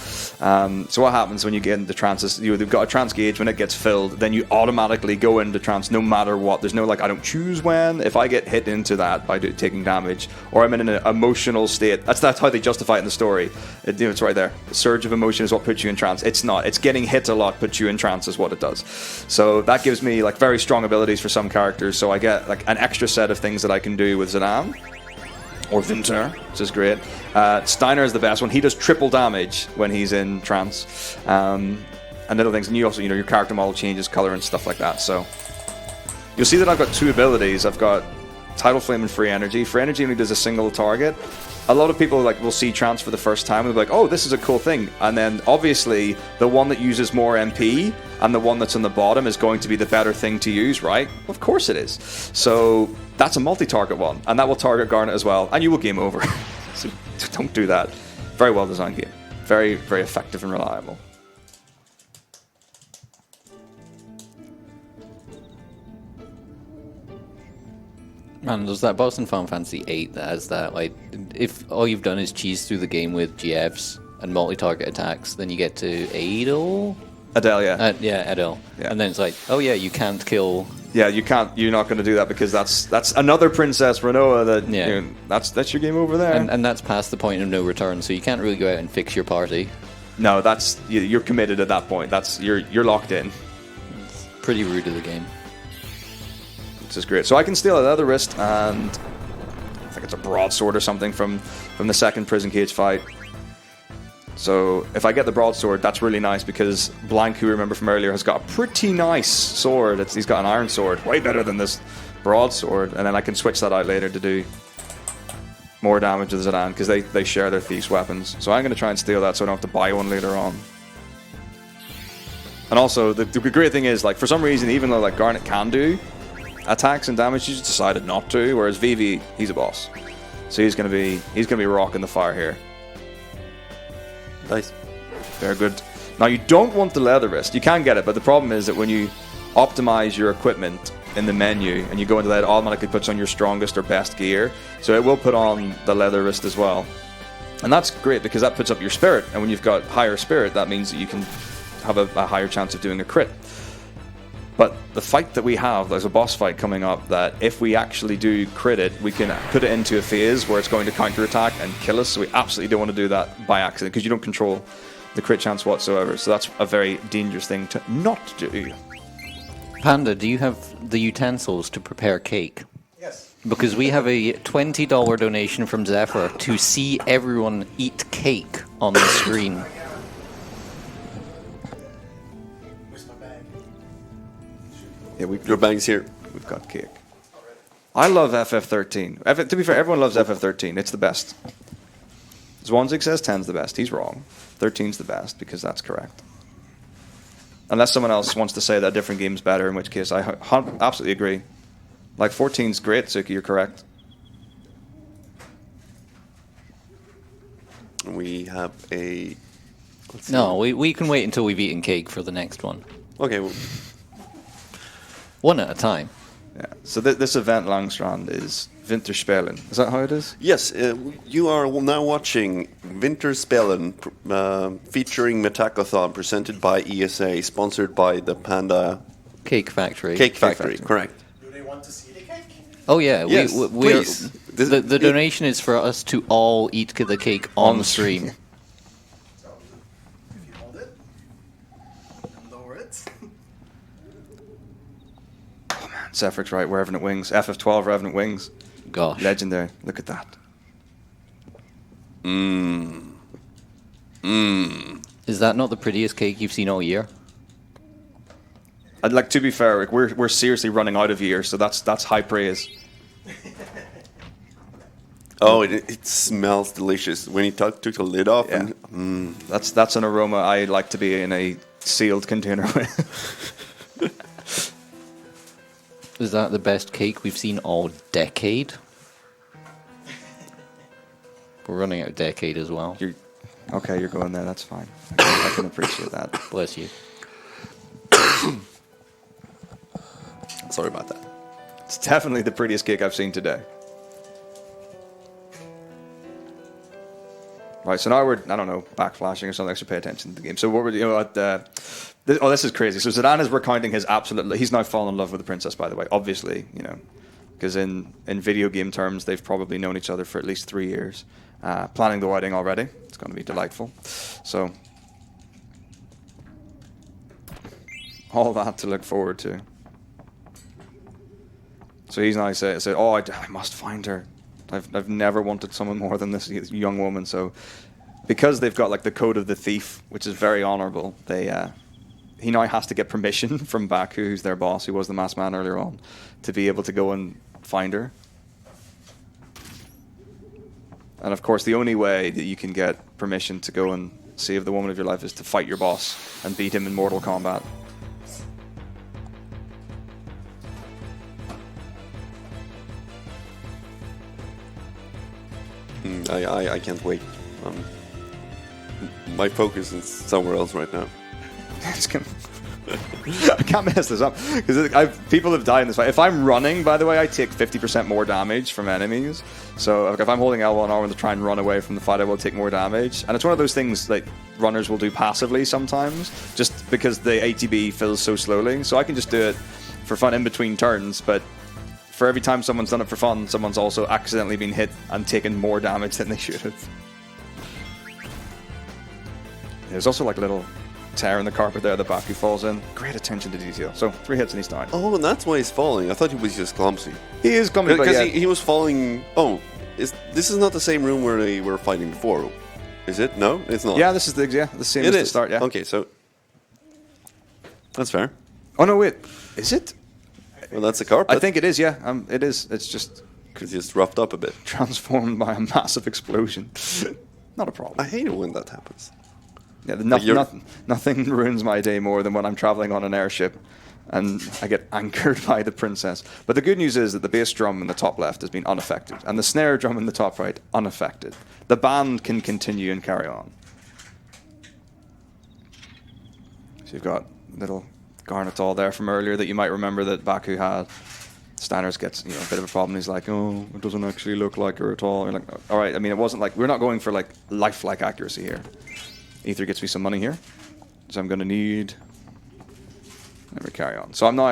Speaker 2: So what happens when you get into trances? You've got a trance gauge. When it gets filled, then you automatically go into trance no matter what. There's no like I don't choose when. If I get hit into that by taking damage, or I'm in an emotional state, that's how they justify it in the story. It's right there. The surge of emotion is what puts you in trance. It's not. It's getting hit a lot puts you in trance is what it does. So that gives me like very strong abilities for some characters. So I get like an extra set of things that I can do with Zidane. Or Vinter, which is great. Steiner is the best one. He does triple damage when he's in trance. And little things. And you also, your character model changes color and stuff like that. So you'll see that I've got two abilities. I've got Tidal Flame and Free Energy. Free Energy only does a single target. A lot of people will see trance for the first time and they'll be like, oh, this is a cool thing. And then obviously the one that uses more MP and the one that's on the bottom is going to be the better thing to use, right? Of course it is. So that's a multi-target one, and that will target Garnet as well, and you will game over. So don't do that. Very well designed game. Very, very effective and reliable.
Speaker 3: Man, there's that boss in Final Fantasy VIII that has that, like, if all you've done is cheese through the game with GFs and multi-target attacks, then you get to Adel?
Speaker 2: Adele, yeah.
Speaker 3: Yeah, Adele.
Speaker 2: Yeah.
Speaker 3: And then it's like, oh yeah, you can't kill...
Speaker 2: Yeah, you can't. You're not going to do that because that's another Princess Renoa that that's your game over there.
Speaker 3: And that's past the point of no return, so you can't really go out and fix your party.
Speaker 2: No, you're committed at that point. You're locked in.
Speaker 3: It's pretty rude of the game.
Speaker 2: This is great. So I can steal a leather wrist and I think it's a broadsword or something from the second prison cage fight. So if I get the broadsword, that's really nice because Blank, who we remember from earlier, has got a pretty nice sword. He's got an iron sword, way better than this broadsword. And then I can switch that out later to do more damage with Zidane because they share their thieves' weapons. So I'm going to try and steal that so I don't have to buy one later on. And also, the great thing is, like, for some reason, even though like Garnet can do attacks and damage, he's decided not to. Whereas Vivi, he's a boss, so he's gonna be rocking the fire here.
Speaker 1: Nice.
Speaker 2: Very good. Now you don't want the leather wrist. You can get it, but the problem is that when you optimize your equipment in the menu and you go into that, it automatically puts on your strongest or best gear. So it will put on the leather wrist as well, and that's great because that puts up your spirit. And when you've got higher spirit, that means that you can have a higher chance of doing a crit. But the fight that we have, there's a boss fight coming up that if we actually do crit it, we can put it into a phase where it's going to counterattack and kill us. So we absolutely don't want to do that by accident because you don't control the crit chance whatsoever. So that's a very dangerous thing to not do.
Speaker 3: Panda, do you have the utensils to prepare cake?
Speaker 4: Yes.
Speaker 3: Because we have a $20 donation from Zephyr to see everyone eat cake on the screen.
Speaker 2: Yeah,
Speaker 1: Your bag's here.
Speaker 2: we've got cake. I love FF13. To be fair, everyone loves FF13. It's the best. Zwanzig says 10's the best. He's wrong. 13's the best because that's correct. Unless someone else wants to say that a different game's better, in which case I absolutely agree. Like 14's great, Suki, you're correct.
Speaker 1: We have a...
Speaker 3: No, we can wait until we've eaten cake for the next one.
Speaker 1: Okay, well,
Speaker 3: One at a time.
Speaker 2: Yeah. So this event, Langstrand, is Vinterspelen. Is that how it is?
Speaker 1: yes, you are now watching Vinterspelen featuring Metako presented by ESA, sponsored by the Panda
Speaker 3: Cake Factory.
Speaker 1: Cake Factory. Correct.
Speaker 4: Do they want to see the cake?
Speaker 3: Oh yeah,
Speaker 1: Yes, please.
Speaker 3: The donation is for us to all eat the cake on the stream.
Speaker 4: So, if you hold it and lower it.
Speaker 2: Zephyr's right, Revenant Wings. FF12 Revenant Wings.
Speaker 3: Gosh.
Speaker 2: Legendary. Look at that.
Speaker 3: Is that not the prettiest cake you've seen all year?
Speaker 2: I'd like to be fair, Rick, we're seriously running out of years, so that's high praise.
Speaker 1: Oh, it smells delicious. When you took the lid off.
Speaker 2: Yeah.
Speaker 1: And,
Speaker 2: That's an aroma I like to be in a sealed container with.
Speaker 3: Is that the best cake we've seen all decade? We're running out of decade as well.
Speaker 2: You're going there, that's fine. I can appreciate that.
Speaker 3: Bless you.
Speaker 1: sorry about that.
Speaker 2: It's definitely the prettiest cake I've seen today. Right, so now we're, I don't know, backflashing or something. I should pay attention to the game. So what we're, this is crazy. So Zidane is recounting his absolute, he's now fallen in love with the princess, by the way, obviously, because in video game terms, they've probably known each other for at least 3 years. Planning the wedding already. It's going to be delightful. So, all that to look forward to. So he's now said, oh, I must find her. I've never wanted someone more than this young woman. So, because they've got like the code of the thief, which is very honourable, he now has to get permission from Baku, who's their boss, who was the masked man earlier on, to be able to go and find her. And of course, the only way that you can get permission to go and save the woman of your life is to fight your boss and beat him in Mortal Kombat.
Speaker 1: I can't wait. My focus is somewhere else right now.
Speaker 2: I can't mess this up because people have died in this fight. If I'm running, by the way, I take 50% more damage from enemies. So if I'm holding L1 R1 to try and run away from the fight, I will take more damage. And it's one of those things like runners will do passively sometimes, just because the ATB fills so slowly. So I can just do it for fun in between turns, but for every time someone's done it for fun, someone's also accidentally been hit and taken more damage than they should have. There's also like a little tear in the carpet there that Baku falls in. Great attention to detail. So 3 hits and he's down.
Speaker 1: Oh, and that's why he's falling. I thought he was just clumsy.
Speaker 2: He is clumsy,
Speaker 1: because
Speaker 2: yeah.
Speaker 1: he was falling. Oh, this is not the same room where they were fighting before, is it? No, it's not.
Speaker 2: Yeah, this is the same as the start. Yeah.
Speaker 1: Okay, so that's fair.
Speaker 2: Oh no, wait, is it?
Speaker 1: Well, that's the carpet.
Speaker 2: I think it is. Yeah, it is. It's just
Speaker 1: roughed up a bit.
Speaker 2: Transformed by a massive explosion. Not a problem.
Speaker 1: I hate it when that happens.
Speaker 2: Yeah, nothing ruins my day more than when I'm traveling on an airship and I get anchored by the princess. But the good news is that the bass drum in the top left has been unaffected, and the snare drum in the top right unaffected. The band can continue and carry on. So you've got little Garnetall there from earlier that you might remember that Baku had. Steiners gets a bit of a problem. He's like, oh, it doesn't actually look like her at all. You're like, all right. I mean, it wasn't like we're not going for like lifelike accuracy here. Ether gets me some money here, so I'm going to need. Let me carry on. So I'm now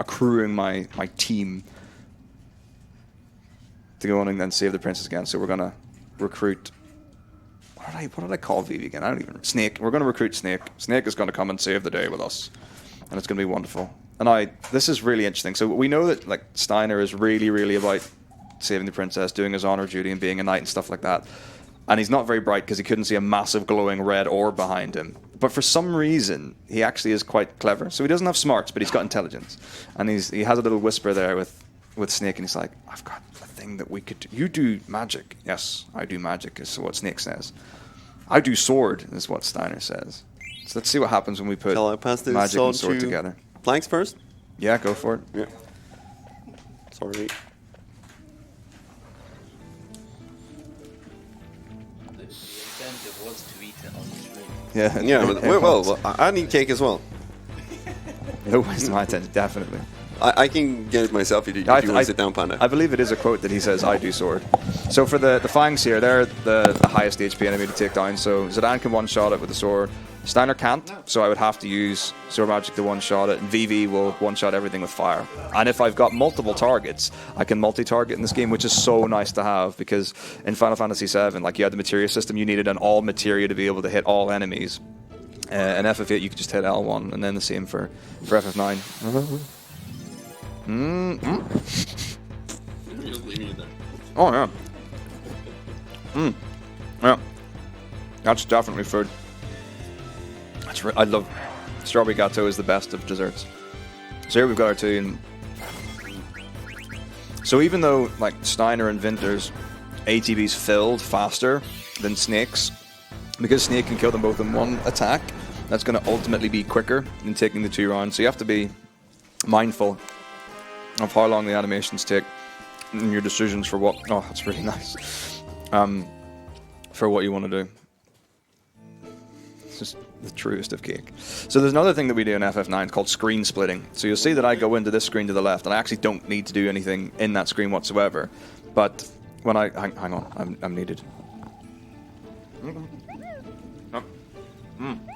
Speaker 2: accruing my team to go on and then save the princess again. So we're going to recruit. What did I call Vivi again? I don't even. Snake. We're going to recruit Snake. Snake is going to come and save the day with us, and it's going to be wonderful. And this is really interesting. So we know that like Steiner is really, really about saving the princess, doing his honor duty, and being a knight and stuff like that. And he's not very bright because he couldn't see a massive glowing red orb behind him. But for some reason, he actually is quite clever. So he doesn't have smarts, but he's got intelligence. And he has a little whisper there with Snake, and he's like, I've got a thing that we could do. You do magic. Yes, I do magic, is what Snake says. I do sword, is what Steiner says. So let's see what happens when we put magic and sword together.
Speaker 1: Planks first?
Speaker 2: Yeah, go for it.
Speaker 1: Yeah. Sorry.
Speaker 2: Yeah,
Speaker 1: but, well, I need cake as well.
Speaker 2: No waste my attention, definitely.
Speaker 1: I can get it myself if you want to sit down, Panda.
Speaker 2: I believe it is a quote that he says, I do sword. So for the Fangs here, they're the highest HP enemy to take down. So Zidane can one-shot it with the sword. Steiner can't, so I would have to use sword magic to one-shot it. And VV will one-shot everything with fire. And if I've got multiple targets, I can multi-target in this game, which is so nice to have, because in Final Fantasy VII, like you had the materia system, you needed an all materia to be able to hit all enemies. In FF8, you could just hit L1, and then the same for FF9. Oh yeah. Yeah. That's definitely food. I love strawberry gateau is the best of desserts. So here we've got our two. So even though like Steiner and Vinter's ATBs filled faster than Snake's, because Snake can kill them both in one attack, that's going to ultimately be quicker than taking the 2 rounds. So you have to be mindful of how long the animations take and your decisions for what. Oh, that's really nice. For what you want to do. It's just the truest of cake. So there's another thing that we do in FF9 called screen splitting. So you'll see that I go into this screen to the left, and I actually don't need to do anything in that screen whatsoever. But when I hang on, I'm needed.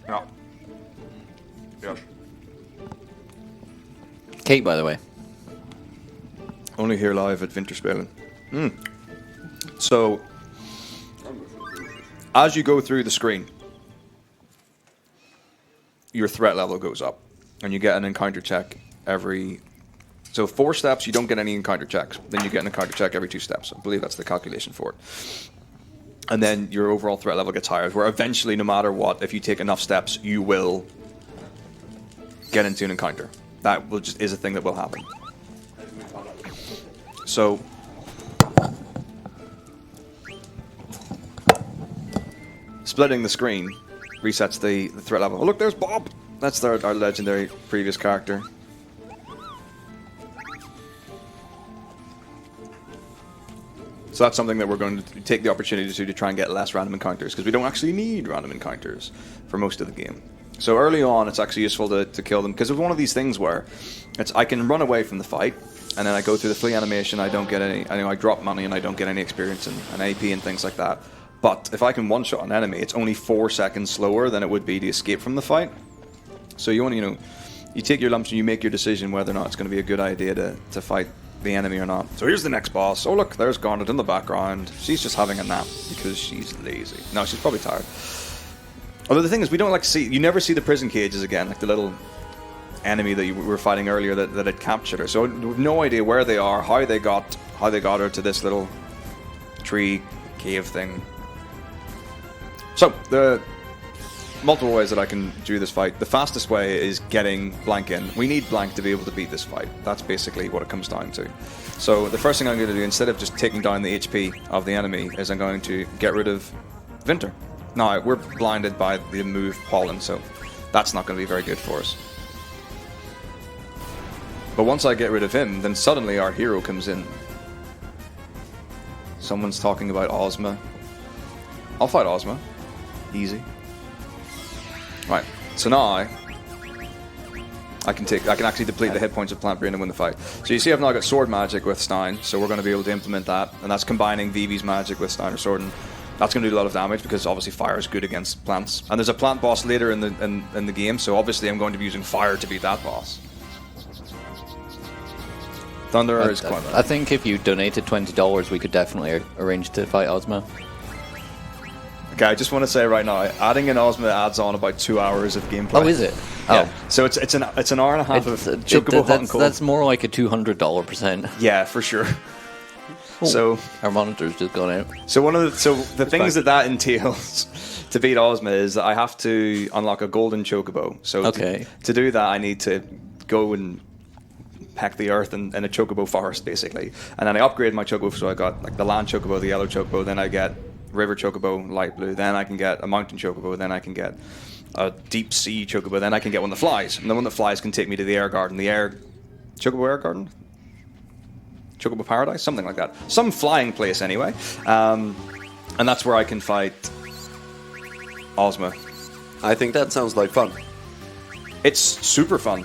Speaker 2: Yeah. Yes.
Speaker 3: Kate, by the way.
Speaker 2: Only here live at Vinterspelen. So, as you go through the screen, your threat level goes up, and you get an encounter check every... So 4 steps, you don't get any encounter checks. Then you get an encounter check every 2 steps. I believe that's the calculation for it. And then your overall threat level gets higher, where eventually, no matter what, if you take enough steps, you will get into an encounter. That will just is a thing that will happen. So, splitting the screen resets the threat level. Oh, look, there's Bob! That's our legendary previous character. So that's something that we're going to take the opportunity to try and get less random encounters, because we don't actually need random encounters for most of the game. So early on, it's actually useful to kill them, because it's one of these things where I can run away from the fight, and then I go through the flee animation, I don't get any, I drop money and I don't get any experience and AP and things like that. But if I can one-shot an enemy, it's only 4 seconds slower than it would be to escape from the fight. So you want to, you take your lumps and you make your decision whether or not it's going to be a good idea to fight the enemy or not. So here's the next boss. Oh look, there's Garnet in the background. She's just having a nap because she's lazy. No, she's probably tired. Although the thing is, we don't you never see the prison cages again, like the little enemy that you were fighting earlier that had captured her. So we have no idea where they are, how they got her to this little tree cave thing. So the multiple ways that I can do this fight. The fastest way is getting Blank in. We need Blank to be able to beat this fight. That's basically what it comes down to. So the first thing I'm going to do, instead of just taking down the HP of the enemy, is I'm going to get rid of Vinter. Now, we're blinded by the move Pollen, so that's not going to be very good for us. But once I get rid of him, then suddenly our hero comes in. Someone's talking about Ozma. I'll fight Ozma. Easy. Right, so now I can actually deplete the hit points of Plant Brain and win the fight. So you see I've now got Sword Magic with Stein, so we're going to be able to implement that, and that's combining Vivi's magic with Stein or Sword, and that's going to do a lot of damage because obviously fire is good against plants. And there's a plant boss later in the game, so obviously I'm going to be using fire to beat that boss. Thunderer is quite bad.
Speaker 3: I think if you donated $20, we could definitely arrange to fight Ozma.
Speaker 2: Okay, I just want to say right now, adding an Ozma adds on about 2 hours of gameplay.
Speaker 3: Oh, is it?
Speaker 2: Yeah. Oh. So it's an hour and a half of Chocobo Hot and Cold.
Speaker 3: That's more like a $200 percent.
Speaker 2: Yeah, for sure.
Speaker 3: Oh,
Speaker 2: so
Speaker 3: our monitor's just gone out.
Speaker 2: So the things that entails to beat Ozma is that I have to unlock a golden Chocobo. So to do that, I need to go and peck the earth in a Chocobo forest, basically. And then I upgrade my Chocobo, so I got like the land Chocobo, the yellow Chocobo, then I get river Chocobo, light blue, then I can get a mountain Chocobo, then I can get a deep sea Chocobo, then I can get one that flies. And the one that flies can take me to the air garden. Chocobo Air Garden? Chocobo Paradise? Something like that. Some flying place anyway. And that's where I can fight Ozma.
Speaker 1: I think that sounds like fun.
Speaker 2: It's super fun.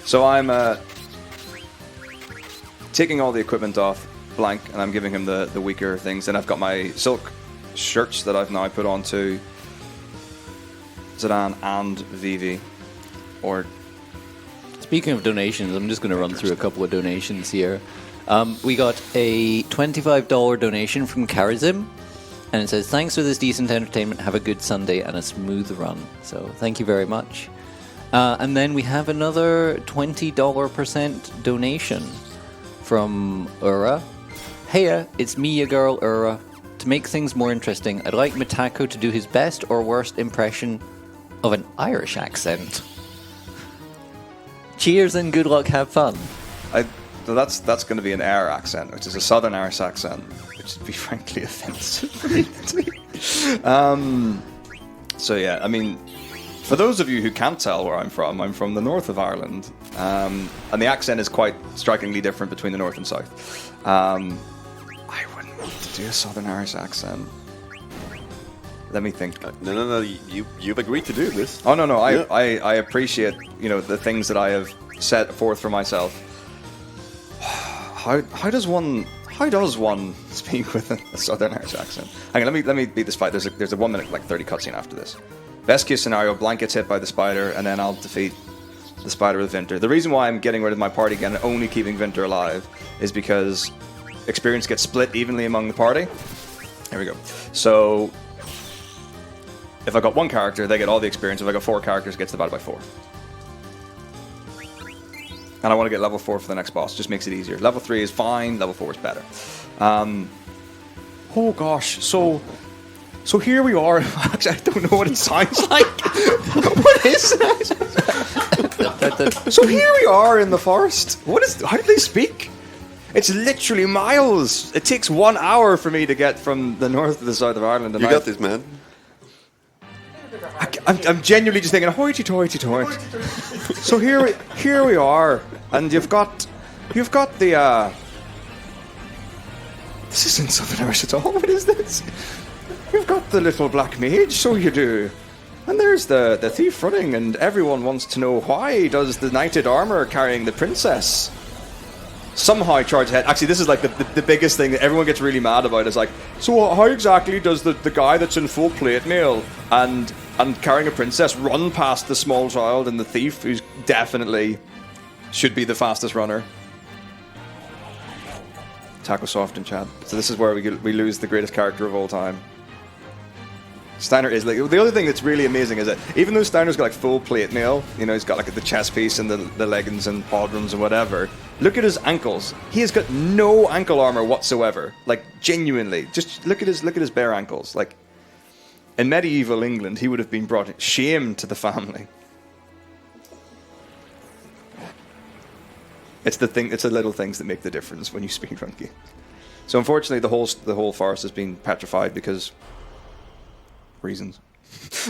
Speaker 2: So I'm taking all the equipment off Blank, and I'm giving him the weaker things. And I've got my silk shirts that I've now put onto Zidane and Vivi. Or
Speaker 3: speaking of donations, I'm just going to run through a couple of donations here. We got a $25 donation from Karazim, and it says, "Thanks for this decent entertainment. Have a good Sunday and a smooth run." So thank you very much. And then we have another $20% donation from Ura. "Heya, it's me, your girl Ura. To make things more interesting, I'd like Metako to do his best or worst impression of an Irish accent. Cheers and good luck, have fun."
Speaker 2: So that's going to be an Air accent, which is a Southern Irish accent, which would be frankly offensive. So yeah, I mean, for those of you who can't tell where I'm from the north of Ireland, and the accent is quite strikingly different between the north and south. I wouldn't want to do a Southern Irish accent. Let me think.
Speaker 1: No. You've agreed to do this.
Speaker 2: Oh no.
Speaker 1: Yeah.
Speaker 2: I appreciate the things that I have set forth for myself. How How does one speak with a Southern Irish accent? Hang on, let me beat this fight. There's a 1 minute, like 30 cutscene after this. Best case scenario, Blank gets hit by the spider, and then I'll defeat the spider with Vinter. The reason why I'm getting rid of my party again and only keeping Vinter alive is because experience gets split evenly among the party. There we go. So if I got one character, they get all the experience. If I got 4 characters, it gets divided by 4. And I want to get level 4 for the next boss. Just makes it easier. Level 3 is fine. Level 4 is better. Oh gosh. So here we are. Actually, I don't know what it sounds like. What is that? So here we are in the forest. How do they speak? It's literally miles. It takes 1 hour for me to get from the north to the south of Ireland.
Speaker 1: You got this, man.
Speaker 2: I'm genuinely just thinking, hoity-toity-toity. So here we are, and you've got the. This isn't Southern Irish at all. What is this? You've got the little black mage, so you do. And there's the thief running, and everyone wants to know why does the knighted armor carrying the princess somehow charge ahead. Actually, this is like the biggest thing that everyone gets really mad about. Is like, so how exactly does the guy that's in full plate mail and carrying a princess run past the small child and the thief, who's definitely should be the fastest runner? Taco soft in chat. So this is where we lose the greatest character of all time. Steiner is like, the other thing that's really amazing is that even though Steiner's got like full plate mail, you know, he's got like the chest piece and the leggings and pauldrons and whatever. Look at his ankles. He has got no ankle armor whatsoever. Like genuinely, just look at his bare ankles. Like in medieval England, he would have been brought shame to the family. It's the little things that make the difference when you speedrun games. So unfortunately, the whole forest has been petrified because reasons.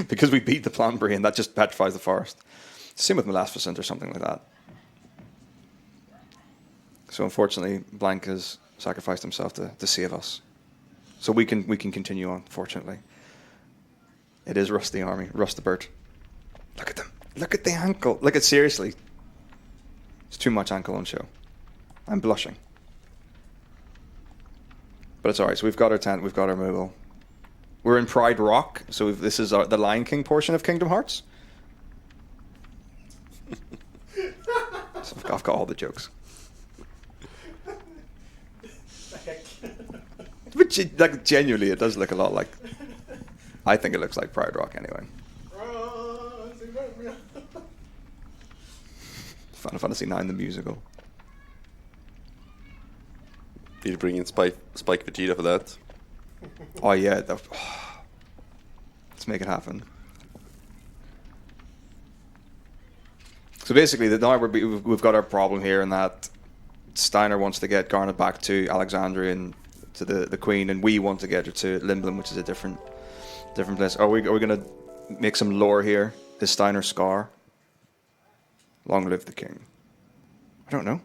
Speaker 2: Because we beat the Planbury and that just petrifies the forest. Same with Maleficent or something like that. So unfortunately, Blank has sacrificed himself to save us. So we can continue on, fortunately. It is Rust the Army. Rust the Bird. Look at them. Look at the ankle. Look at seriously. It's too much ankle on show. I'm blushing. But it's alright. So we've got our tent. We've got our mobile. We're in Pride Rock. So this is the Lion King portion of Kingdom Hearts. So I've got all the jokes. But like genuinely, it does look a lot like. I think it looks like Pride Rock anyway. Final Fantasy IX the musical.
Speaker 1: Need to bring in Spike Vegeta for that.
Speaker 2: Oh yeah, let's make it happen. So basically, now we've got our problem here, in that Steiner wants to get Garnet back to Alexandria and to the Queen, and we want to get her to Limblin, which is a different place. Are we going to make some lore here? Is Steiner Scar? Long live the king. I don't know.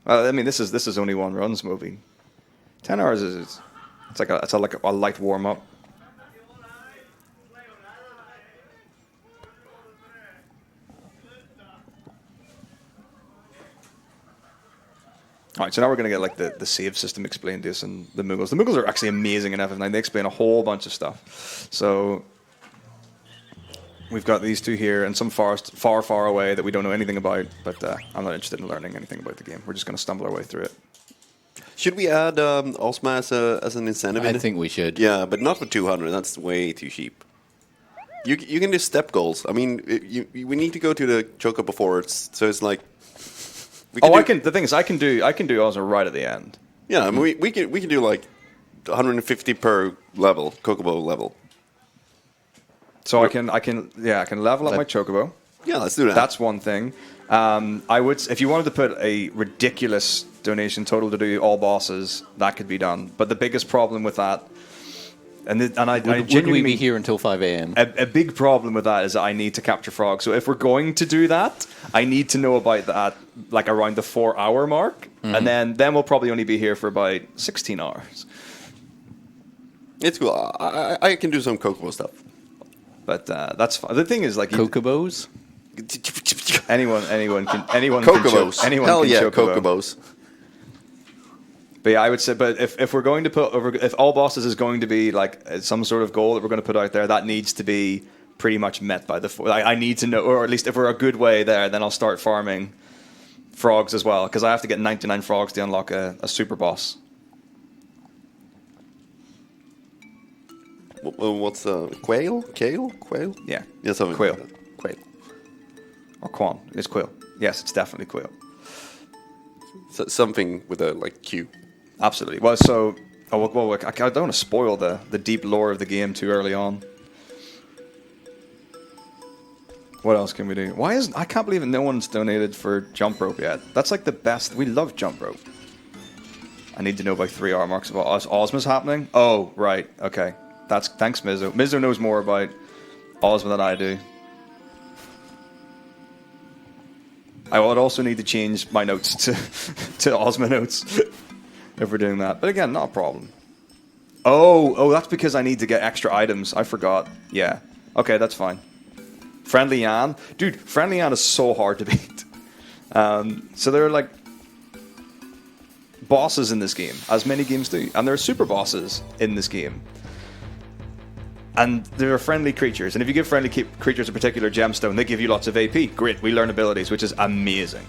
Speaker 2: I mean, this is only one run's movie. 10 hours is like a light warm up. Alright, so now we're going to get like the save system explained to us and the Muggles. The Muggles are actually amazing in FF9. They explain a whole bunch of stuff. So we've got these two here and some forest far, far away that we don't know anything about, but I'm not interested in learning anything about the game. We're just going to stumble our way through it.
Speaker 1: Should we add Osma as an incentive?
Speaker 3: I think we should.
Speaker 1: Yeah, but not for 200. That's way too cheap. You can do step goals. I mean, we need to go to the Chocobo Forts, so it's like.
Speaker 2: The thing is, I can do Osma right at the end.
Speaker 1: Yeah, I mean, we can do like 150 per level, Chocobo level.
Speaker 2: So I can level up my Chocobo.
Speaker 1: Yeah, let's do that.
Speaker 2: That's one thing. I would, if you wanted to put a ridiculous donation total to do all bosses, that could be done. But the biggest problem with that, would
Speaker 3: we be here until 5 a.m.?
Speaker 2: A big problem with that is that I need to capture frogs. So if we're going to do that, I need to know about that like around the 4-hour mark, and then we'll probably only be here for about 16 hours.
Speaker 1: It's cool. I can do some Chocobo stuff.
Speaker 2: But that's fine. The thing is, like,
Speaker 3: Chocobos?
Speaker 2: anyone can
Speaker 1: Chocobos.
Speaker 2: anyone
Speaker 1: Hell
Speaker 2: can
Speaker 1: yeah,
Speaker 2: Chocobo.
Speaker 1: Chocobos.
Speaker 2: But yeah, I would say, but if we're going to if all bosses is going to be like some sort of goal that we're going to put out there, that needs to be pretty much met by the. I need to know, or at least if we're a good way there, then I'll start farming frogs as well, because I have to get 99 frogs to unlock a super boss.
Speaker 1: What's quail? Kale? Quail?
Speaker 2: Yeah.
Speaker 1: Yeah, something
Speaker 2: Quail.
Speaker 1: like that. Quail.
Speaker 2: Or Quan. It's quail. Yes, it's definitely quail.
Speaker 1: So, something with a like Q.
Speaker 2: Absolutely. Well, so I don't want to spoil the deep lore of the game too early on. What else can we do? I can't believe no one's donated for jump rope yet. That's like the best. We love jump rope. I need to know by 3 hour marks about Ozma's happening. Oh, right. Okay. Thanks, Mizzo. Mizzo knows more about Ozma than I do. I would also need to change my notes to Ozma notes if we're doing that. But again, not a problem. Oh, that's because I need to get extra items. I forgot. Yeah. Okay, that's fine. Friendly Yan. Dude, Friendly Yan is so hard to beat. So there are like bosses in this game, as many games do. And there are super bosses in this game. And there are friendly creatures. And if you give friendly creatures a particular gemstone, they give you lots of AP. Great, we learn abilities, which is amazing.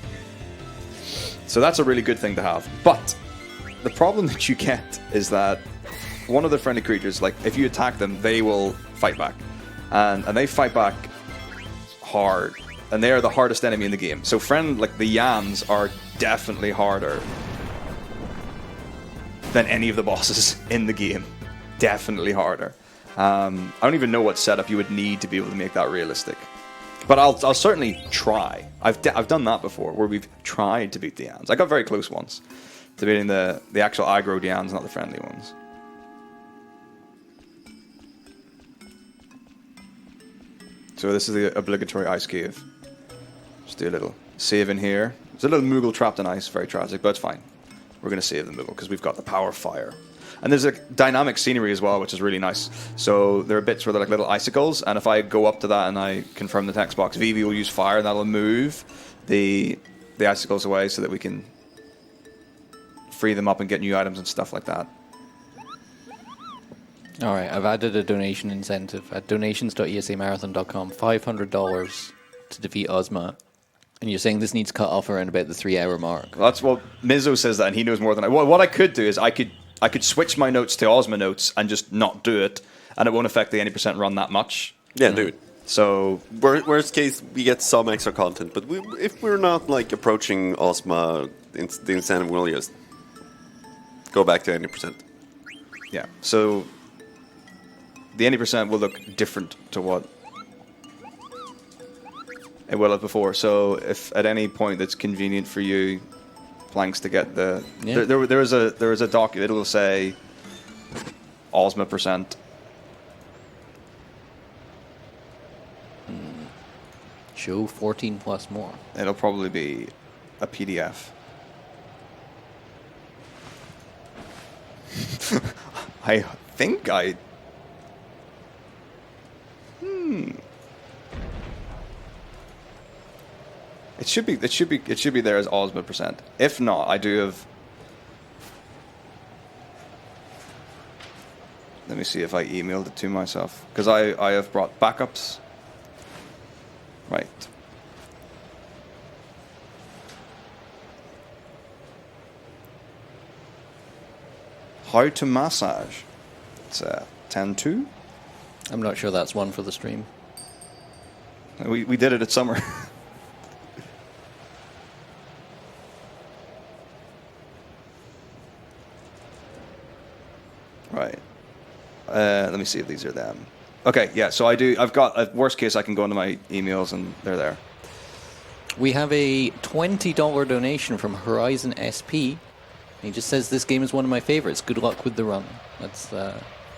Speaker 2: So that's a really good thing to have. But the problem that you get is that one of the friendly creatures, like if you attack them, they will fight back. And they fight back hard. And they are the hardest enemy in the game. So like the Yans are definitely harder than any of the bosses in the game. Definitely harder. I don't even know what setup you would need to be able to make that realistic. But I'll certainly try. I've done that before, where we've tried to beat the Yans. I got very close once to beating the actual aggro Yans, not the friendly ones. So this is the obligatory ice cave. Just do a little save in here. There's a little Moogle trapped in ice, very tragic, but it's fine. We're going to save the Moogle because we've got the power of fire. And there's a dynamic scenery as well, which is really nice. So there are bits where they're like little icicles, and if I go up to that and I confirm the text box, Vivi will use fire, and that'll move the icicles away so that we can free them up and get new items and stuff like that.
Speaker 3: All right, I've added a donation incentive at donations.esamarathon.com, $500 to defeat Ozma. And you're saying this needs cut off around about the 3 hour mark.
Speaker 2: Well, that's what Mizzo says that, and he knows more than I. Well, what I could do is I could switch my notes to Ozma notes and just not do it, and it won't affect the 80% run that much.
Speaker 1: Yeah, do it.
Speaker 2: So
Speaker 1: worst case, we get some extra content, but if we're not like approaching Ozma, the incentive will just go back to 80%.
Speaker 2: Yeah. So the 80% will look different to what it will have before. So if at any point that's convenient for you, planks to get the there is a doc. It will say Ozma %.
Speaker 3: Show 14 plus more.
Speaker 2: It'll probably be a PDF. I think I. It should be there as Ozma %. If not, I do have. Let me see if I emailed it to myself, because I have brought backups. Right. How to massage. It's 10.2.
Speaker 3: I'm not sure that's one for the stream.
Speaker 2: We did it at summer. Right. Let me see if these are them. Okay, yeah, so I've got, at worst case, I can go into my emails and they're there.
Speaker 3: We have a $20 donation from Horizon SP. He just says, this game is one of my favorites. Good luck with the run. Let's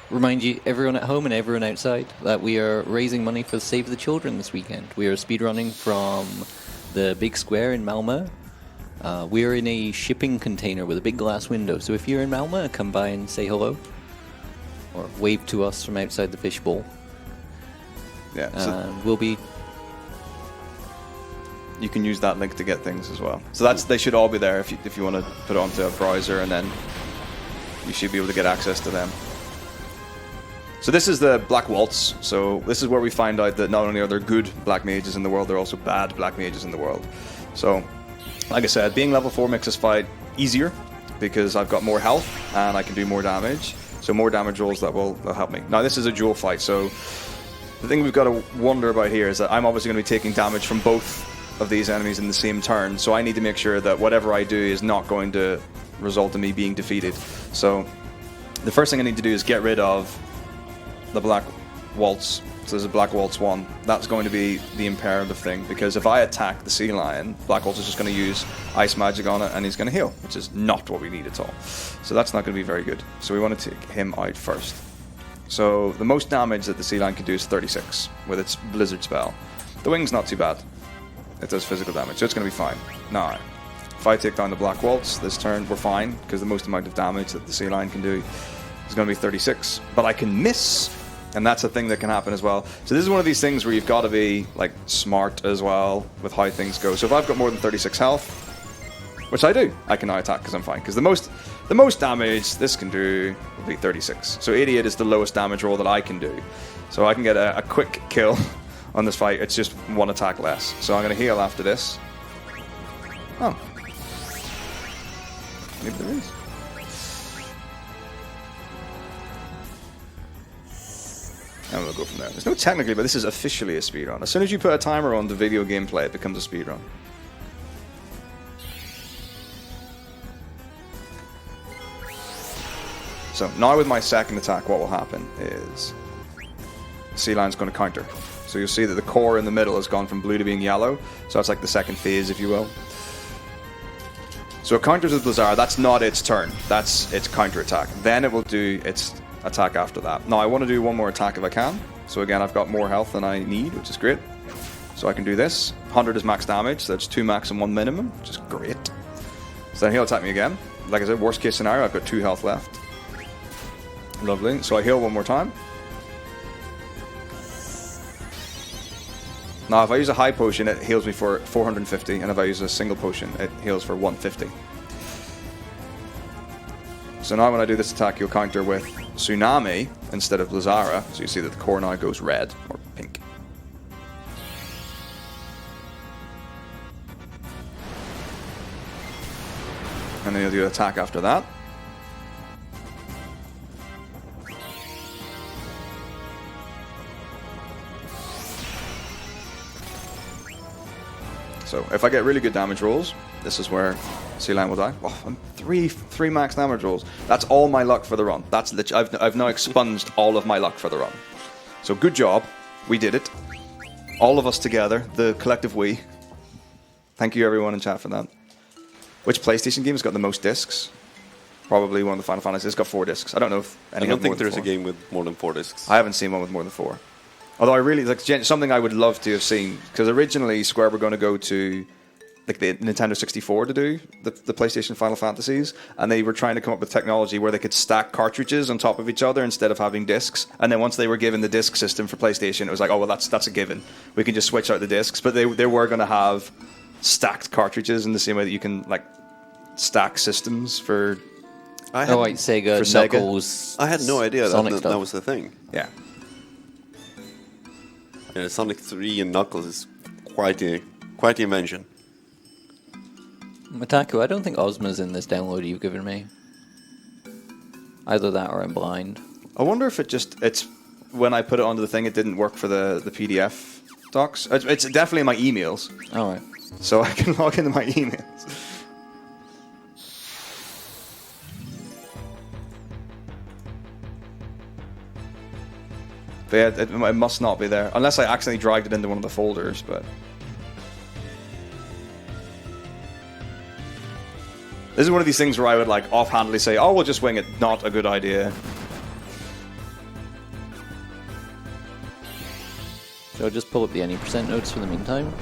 Speaker 3: remind you, everyone at home and everyone outside, that we are raising money for Save the Children this weekend. We are speedrunning from the big square in Malmö. We are in a shipping container with a big glass window. So if you're in Malmö, come by and say hello. Or wave to us from outside the fishbowl.
Speaker 2: Yeah. So
Speaker 3: We'll be
Speaker 2: you can use that link to get things as well. So they should all be there if you want to put it onto a browser, and then you should be able to get access to them. So this is the Black Waltz. So this is where we find out that not only are there good black mages in the world, there are also bad black mages in the world. So, like I said, being level 4 makes this fight easier because I've got more health and I can do more damage. So more damage rolls that will help me. Now this is a dual fight, so the thing we've got to wonder about here is that I'm obviously going to be taking damage from both of these enemies in the same turn, so I need to make sure that whatever I do is not going to result in me being defeated. So the first thing I need to do is get rid of the Black Waltz. So there's a Black Waltz 1. That's going to be the imperative thing, because if I attack the Sea Lion, Black Waltz is just going to use Ice Magic on it and he's going to heal, which is not what we need at all. So that's not going to be very good. So we want to take him out first. So the most damage that the Sea Lion can do is 36 with its Blizzard spell. The Wing's not too bad. It does physical damage, so it's going to be fine. Now, if I take down the Black Waltz this turn, we're fine, because the most amount of damage that the Sea Lion can do is going to be 36. But I can miss, and that's a thing that can happen as well. So this is one of these things where you've got to be like smart as well with how things go. So if I've got more than 36 health, which I do, I can now attack because I'm fine. Because the most damage this can do will be 36. So 88 is the lowest damage roll that I can do. So I can get a quick kill on this fight. It's just one attack less. So I'm going to heal after this. Oh. Maybe there is. And we'll go from there. There's no technically, but this is officially a speedrun. As soon as you put a timer on the video gameplay, it becomes a speedrun. So now with my second attack, what will happen is Sea Lion's going to counter. So you'll see that the core in the middle has gone from blue to being yellow. So that's like the second phase, if you will. So it counters with Blizzard. That's not its turn. That's its counter attack. Then it will do its attack after that. Now I want to do one more attack if I can. So again, I've got more health than I need, which is great. So I can do this. 100 is max damage, so that's 2 max and 1 minimum, which is great. So then he'll attack me again. Like I said, worst case scenario, I've got 2 health left. Lovely. So I heal one more time. Now if I use a high potion, it heals me for 450, and if I use a single potion, it heals for 150. So now when I do this attack, you'll counter with Tsunami instead of Blizzara. So you see that the core now goes red, or pink. And then you'll do an attack after that. So if I get really good damage rolls, this is where Sea Lion will die. Oh, and three max damage rolls. That's all my luck for the run. I've now expunged all of my luck for the run. So good job. We did it. All of us together, the collective we. Thank you everyone in chat for that. Which PlayStation game has got the most discs? Probably one of the Final Fantasies. It's got 4 discs. I don't know if any.
Speaker 1: I don't think there's a game with more than 4 discs.
Speaker 2: I haven't seen one with more than 4. Although I really like something I would love to have seen, because originally Square were going to go to like the Nintendo 64 to do the PlayStation Final Fantasies, and they were trying to come up with technology where they could stack cartridges on top of each other instead of having discs. And then once they were given the disc system for PlayStation, it was like, oh well, that's a given. We can just switch out the discs. But they were going to have stacked cartridges in the same way that you can like stack systems for.
Speaker 3: Sega,
Speaker 2: for Sega.
Speaker 3: Knuckles.
Speaker 1: I had no idea that was the thing.
Speaker 2: Yeah.
Speaker 1: Yeah, Sonic 3 and Knuckles is quite the invention.
Speaker 3: Metako, I don't think Ozma's in this download you've given me. Either that or I'm blind.
Speaker 2: I wonder if it's when I put it onto the thing, it didn't work for the PDF docs. It's definitely in my emails.
Speaker 3: Alright.
Speaker 2: So I can log into my emails. But yeah, it must not be there. Unless I accidentally dragged it into one of the folders, but... This is one of these things where I would like offhandedly say, oh, we'll just wing it. Not a good idea.
Speaker 3: Shall I just pull up the any percent notes for the meantime?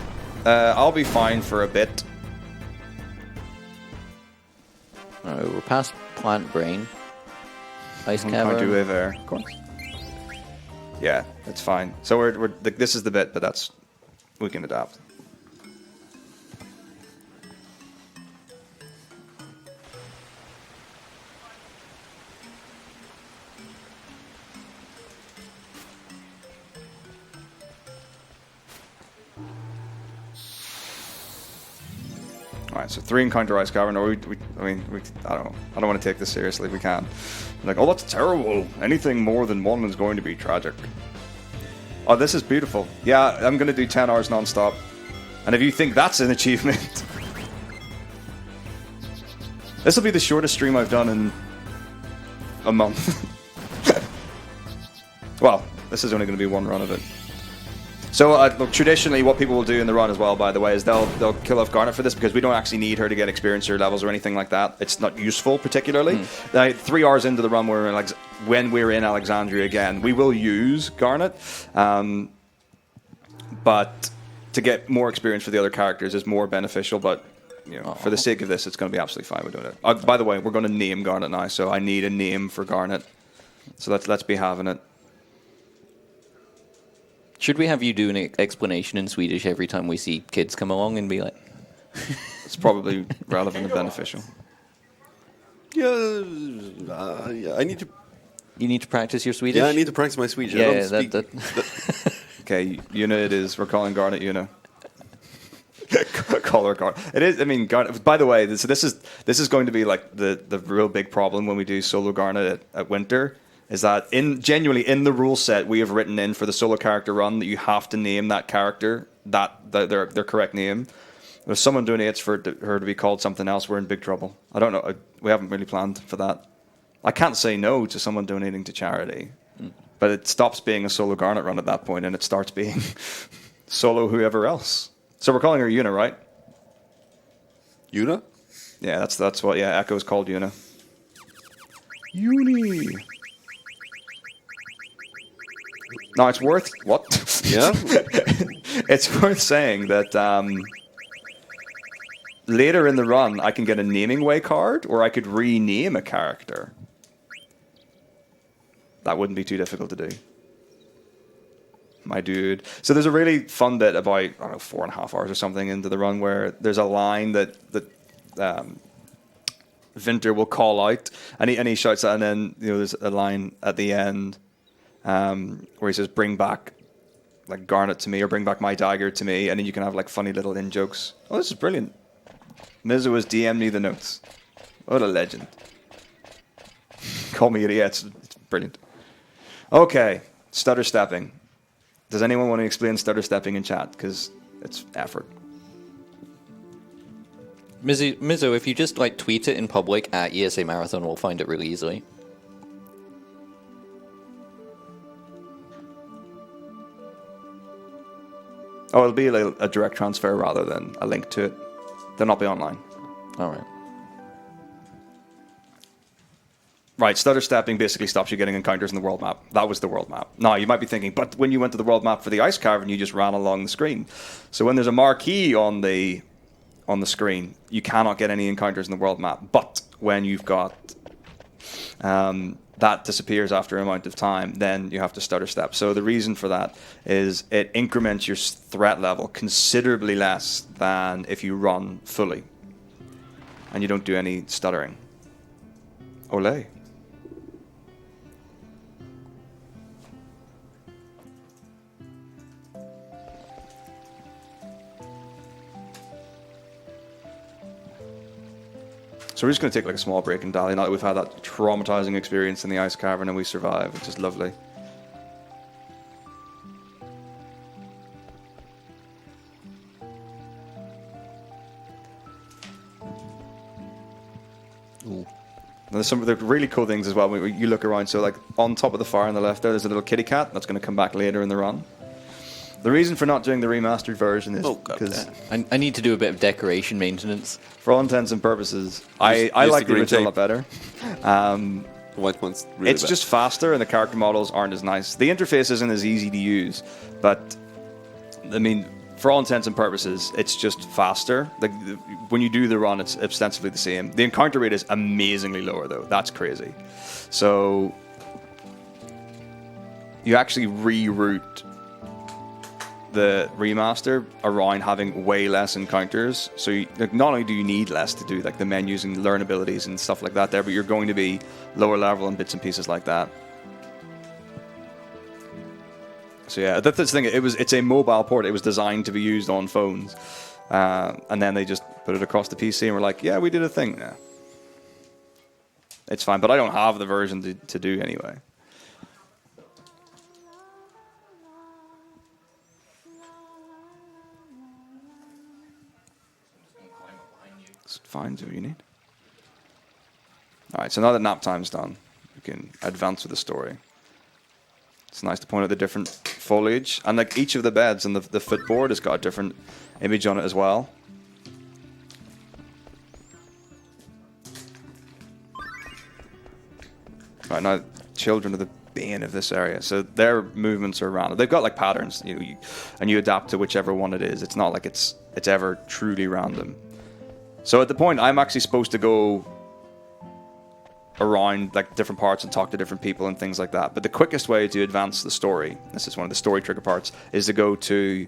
Speaker 2: I'll be fine for a bit.
Speaker 3: Alright, we're past Plant Brain. Ice
Speaker 2: Can't
Speaker 3: Cavern.
Speaker 2: do it there. Of course. Yeah, it's fine. So we're this is the bit, but we can adapt. All right, so 3 encounter ice cavern. Or I don't know. I don't want to take this seriously. We can. Like, oh, that's terrible. Anything more than 1 is going to be tragic. Oh, this is beautiful. Yeah, I'm going to do 10 hours non-stop. And if you think that's an achievement... This will be the shortest stream I've done in a month. Well, this is only going to be 1 run of it. So look, traditionally, what people will do in the run as well, by the way, is they'll kill off Garnet for this because we don't actually need her to get experience or levels or anything like that. It's not useful particularly. 3 hours into the run, when we're in Alexandria again, we will use Garnet, but to get more experience for the other characters is more beneficial. But for the sake of this, it's going to be absolutely fine. We're doing it. By the way, we're going to name Garnet now, so I need a name for Garnet. So let's be having it.
Speaker 3: Should we have you do an explanation in Swedish every time we see kids come along and be like...
Speaker 2: It's probably relevant and beneficial.
Speaker 1: Yeah, I need to...
Speaker 3: You need to practice your Swedish?
Speaker 1: Yeah, I need to practice my Swedish.
Speaker 3: Yeah,
Speaker 1: I don't speak...
Speaker 2: Okay, Una it is. We're calling Garnet Una. Call her Garnet. It is, I mean, Garnet... By the way, this is going to be like the real big problem when we do solo Garnet at Winter. Is that genuinely in the rule set we have written in for the solo character run that you have to name that character their correct name. If someone donates for her to be called something else, we're in big trouble. I don't know. We haven't really planned for that. I can't say no to someone donating to charity, but it stops being a solo Garnet run at that point, and it starts being solo whoever else. So we're calling her Una, right?
Speaker 1: Una?
Speaker 2: Yeah, that's what. Yeah, Echo's called Una. Uni. Now, it's worth... What?
Speaker 1: Yeah?
Speaker 2: It's worth saying that later in the run, I can get a naming way card, or I could rename a character. That wouldn't be too difficult to do. My dude. So there's a really fun bit about, I don't know, 4.5 hours or something into the run where there's a line that Vinter will call out, and he shouts that, and then there's a line at the end where he says, "Bring back like Garnet to me," or "Bring back my dagger to me," and then you can have like funny little in jokes. Oh, this is brilliant. Mizu has DM'd me the notes. What a legend. Call me idiot. It's brilliant. Okay, stutter stepping. Does anyone want to explain stutter stepping in chat? Because it's effort.
Speaker 3: Mizo, if you just tweet it in public at ESA Marathon, we'll find it really easily.
Speaker 2: Oh, it'll be a direct transfer rather than a link to it. They'll not be online.
Speaker 3: All right.
Speaker 2: Right, stutter stepping basically stops you getting encounters in the world map. That was the world map. Now, you might be thinking, but when you went to the world map for the ice cavern, you just ran along the screen. So when there's a marquee on the screen, you cannot get any encounters in the world map. But when you've got that disappears after an amount of time, then you have to stutter step. So the reason for that is it increments your threat level considerably less than if you run fully and you don't do any stuttering. Olé. So we're just going to take a small break and dally now that we've had that traumatizing experience in the ice cavern and we survived, which is lovely. Ooh. There's some of the really cool things as well when you look around. So on top of the fire on the left there's a little kitty cat that's going to come back later in the run. The reason for not doing the remastered version is because
Speaker 3: I need to do a bit of decoration maintenance.
Speaker 2: For all intents and purposes, I like the original a lot better.
Speaker 1: The white one's really
Speaker 2: it's just faster, and the character models aren't as nice. The interface isn't as easy to use, but I mean, for all intents and purposes, it's just faster. When you do the run, it's ostensibly the same. The encounter rate is amazingly lower, though. That's crazy. So you actually reroute the remaster around having way less encounters. So not only do you need less to do the menus and learn abilities and stuff like that there, but you're going to be lower level and bits and pieces like that. So yeah, that's the thing. It's a mobile port. It was designed to be used on phones. And then they just put it across the PC and were like, yeah, we did a thing. Yeah. It's fine, but I don't have the version to do anyway. It's fine, do what you need. All right, so now that nap time's done, we can advance with the story. It's nice to point out the different foliage. And like each of the beds and the footboard has got a different image on it as well. Right, now children are the bane of this area. So their movements are random. They've got like patterns, and you adapt to whichever one it is. It's not like it's ever truly random. So at the point, I'm actually supposed to go around like different parts and talk to different people and things like that. But the quickest way to advance the story, this is one of the story trigger parts, is to go to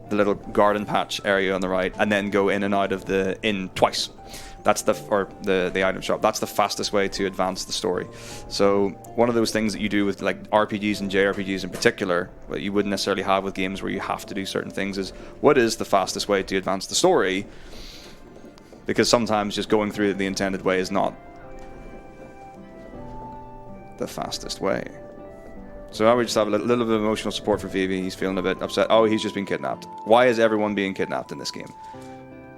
Speaker 2: the little garden patch area on the right and then go in and out of the inn twice. That's the item shop. That's the fastest way to advance the story. So one of those things that you do with like RPGs and JRPGs in particular, what you wouldn't necessarily have with games where you have to do certain things, is what is the fastest way to advance the story? Because sometimes just going through it the intended way is not the fastest way. So I would just have a little bit of emotional support for Phoebe. He's feeling a bit upset. Oh, he's just been kidnapped. Why is everyone being kidnapped in this game?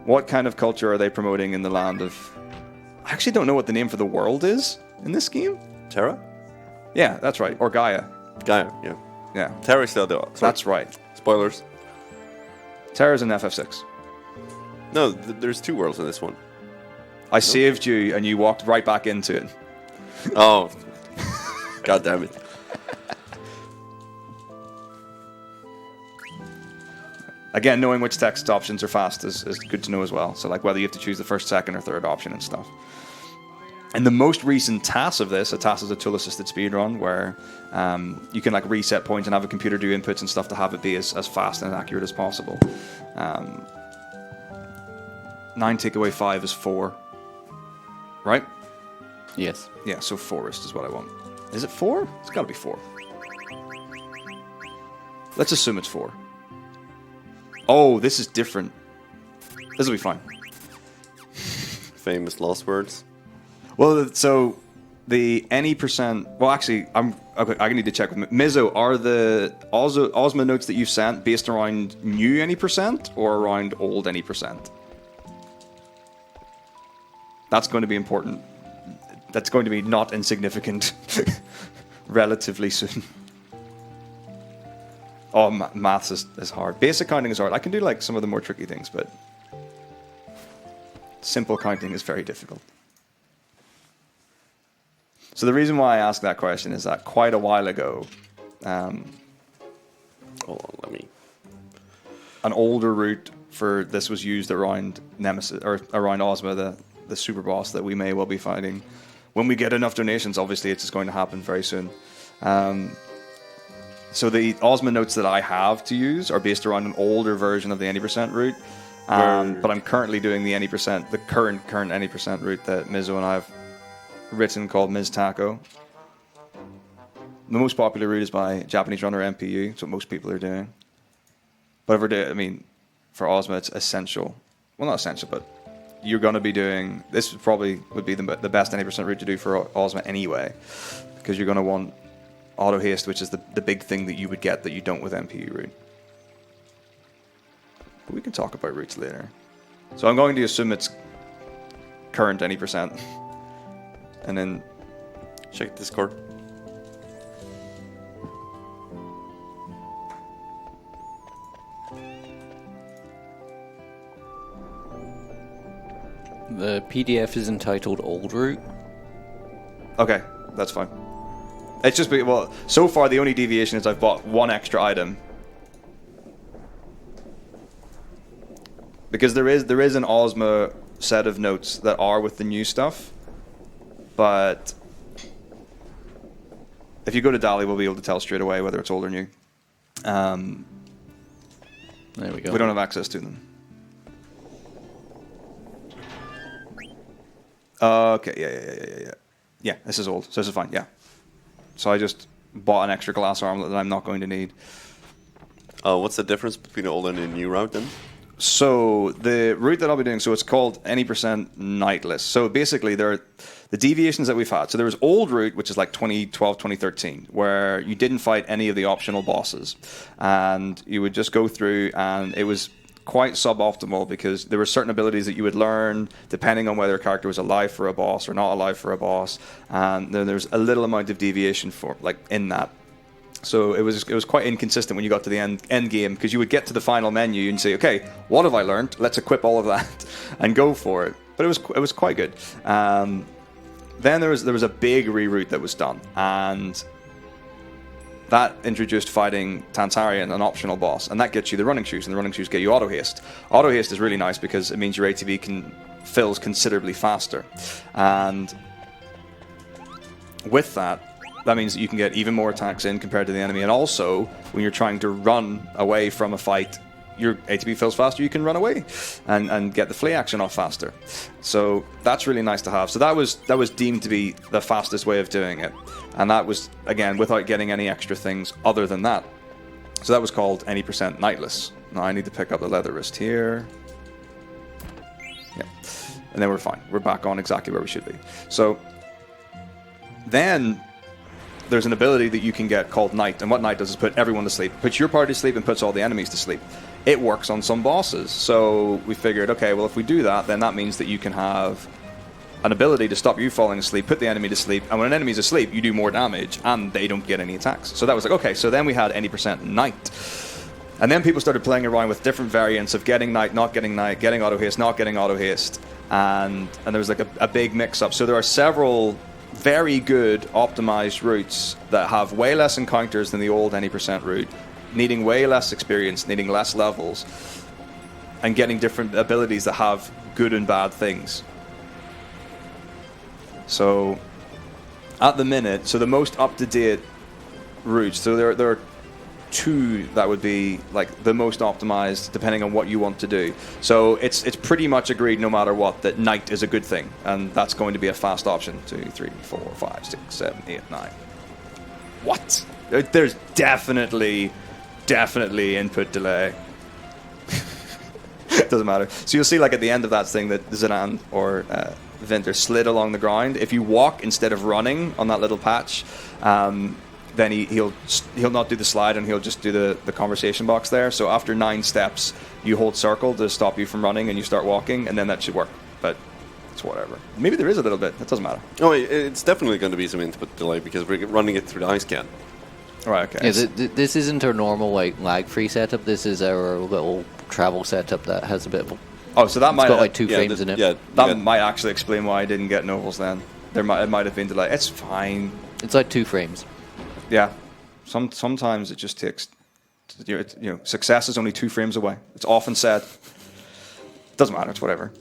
Speaker 2: What kind of culture are they promoting in the land of... I actually don't know what the name for the world is in this game.
Speaker 1: Terra?
Speaker 2: Yeah, that's right. Or Gaia.
Speaker 1: Gaia, yeah.
Speaker 2: Yeah.
Speaker 1: Terra's still there.
Speaker 2: That's right.
Speaker 1: Spoilers.
Speaker 2: Terra's in FF6.
Speaker 1: No, there's two worlds in this one.
Speaker 2: I saved you and you walked right back into it.
Speaker 1: Oh. God damn it.
Speaker 2: Again, knowing which text options are fast is good to know as well. So like whether you have to choose the first, second, or third option and stuff. And the most recent TAS of this, a TAS is a tool-assisted speedrun, where you can like reset points and have a computer do inputs and stuff to have it be as fast and accurate as possible. 9 take away 5 is 4. Right?
Speaker 3: Yes.
Speaker 2: Yeah, so forest is what I want. Is it 4? It's got to be 4. Let's assume it's 4. Oh, this is different. This will be fine.
Speaker 1: Famous lost words.
Speaker 2: Well, so the any percent... Well, actually, I need to check with Mizzo. Are the Ozma notes that you've sent based around new any percent or around old any percent? That's going to be important. That's going to be not insignificant relatively soon. Oh, maths is hard. Basic counting is hard. I can do like some of the more tricky things, but simple counting is very difficult. So the reason why I asked that question is that quite a while ago,
Speaker 1: Hold on, let me...
Speaker 2: an older route for this was used around Nemesis, or around Ozma, the super boss that we may well be fighting. When we get enough donations, obviously it's just going to happen very soon. So the Ozma notes that I have to use are based around an older version of the any percent route. But I'm currently doing the any percent, the current any percent route that Mizzo and I have written called Metako. The most popular route is by Japanese runner MPU. It's what most people are doing. But for Ozma, it's essential. Well, not essential, but you're going to be doing... This probably would be the best any percent route to do for Ozma anyway. Because you're going to want auto haste, which is the big thing that you would get that you don't with MPU route. But we can talk about routes later. So I'm going to assume it's current any percent. And then...
Speaker 1: Check Discord.
Speaker 3: The PDF is entitled Old Route.
Speaker 2: Okay, that's fine. It's just... Well, so far the only deviation is I've bought one extra item. Because there is an Ozma set of notes that are with the new stuff. But if you go to Dali, we'll be able to tell straight away whether it's old or new.
Speaker 3: There we go.
Speaker 2: We don't have access to them. Okay, yeah. Yeah, this is old, so this is fine, yeah. So I just bought an extra glass armlet that I'm not going to need.
Speaker 1: What's the difference between the old and the new route then?
Speaker 2: So the route that I'll be doing, so it's called any % nightless. So basically there are the deviations that we've had. So there was old route, which is like 2012, 2013, where you didn't fight any of the optional bosses. And you would just go through, and it was quite suboptimal because there were certain abilities that you would learn depending on whether a character was alive for a boss or not alive for a boss. And then there's a little amount of deviation for in that. So it was quite inconsistent when you got to the end game, because you would get to the final menu and say, okay, what have I learned? Let's equip all of that and go for it. But it was quite good. Then there was a big reroute that was done, and that introduced fighting Tantarian, an optional boss, and that gets you the running shoes, and the running shoes get you auto haste. Auto haste is really nice because it means your ATB fills considerably faster, and with that means that you can get even more attacks in compared to the enemy. And also, when you're trying to run away from a fight, your ATB fills faster, you can run away and get the flee action off faster. So that's really nice to have. So that was deemed to be the fastest way of doing it. And that was, again, without getting any extra things other than that. So that was called any % nightless. Now I need to pick up the leather wrist here. Yeah. And then we're fine. We're back on exactly where we should be. So then there's an ability that you can get called Night, and what Night does is put everyone to sleep. Puts your party to sleep and puts all the enemies to sleep. It works on some bosses, so we figured, okay, well if we do that, then that means that you can have an ability to stop you falling asleep, put the enemy to sleep, and when an enemy's asleep, you do more damage, and they don't get any attacks. So that was like, okay, so then we had any % Night. And then people started playing around with different variants of getting Night, not getting Night, getting auto haste, not getting auto haste, and there was like a big mix-up. So there are several very good optimized routes that have way less encounters than the old any % route, needing way less experience, needing less levels, and getting different abilities that have good and bad things. So at the minute, so the most up-to-date routes, so there are two that would be like the most optimized depending on what you want to do. So it's pretty much agreed no matter what that Night is a good thing, and that's going to be a fast option. 2, 3, 4, 5, 6, 7, 8, 9. What? There's definitely input delay. Doesn't matter. So you'll see like at the end of that thing that Zidane or Vinter slid along the ground. If you walk instead of running on that little patch, then he'll not do the slide, and he'll just do the conversation box there. So after 9 steps, you hold circle to stop you from running, and you start walking, and then that should work. But it's whatever. Maybe there is a little bit. It doesn't matter.
Speaker 1: Oh, it's definitely going to be some input delay because we're running it through the ice scan.
Speaker 2: Right, okay.
Speaker 3: Yeah, this isn't our normal lag-free setup. This is our little travel setup that has a bit of...
Speaker 2: Oh, so that might
Speaker 3: got like 2 frames in it.
Speaker 1: Yeah,
Speaker 2: that might actually explain why I didn't get novels then. It might have been delay. It's fine.
Speaker 3: It's like 2 frames.
Speaker 2: Yeah. Sometimes it just takes... success is only 2 frames away. It's often said. Doesn't matter. It's whatever.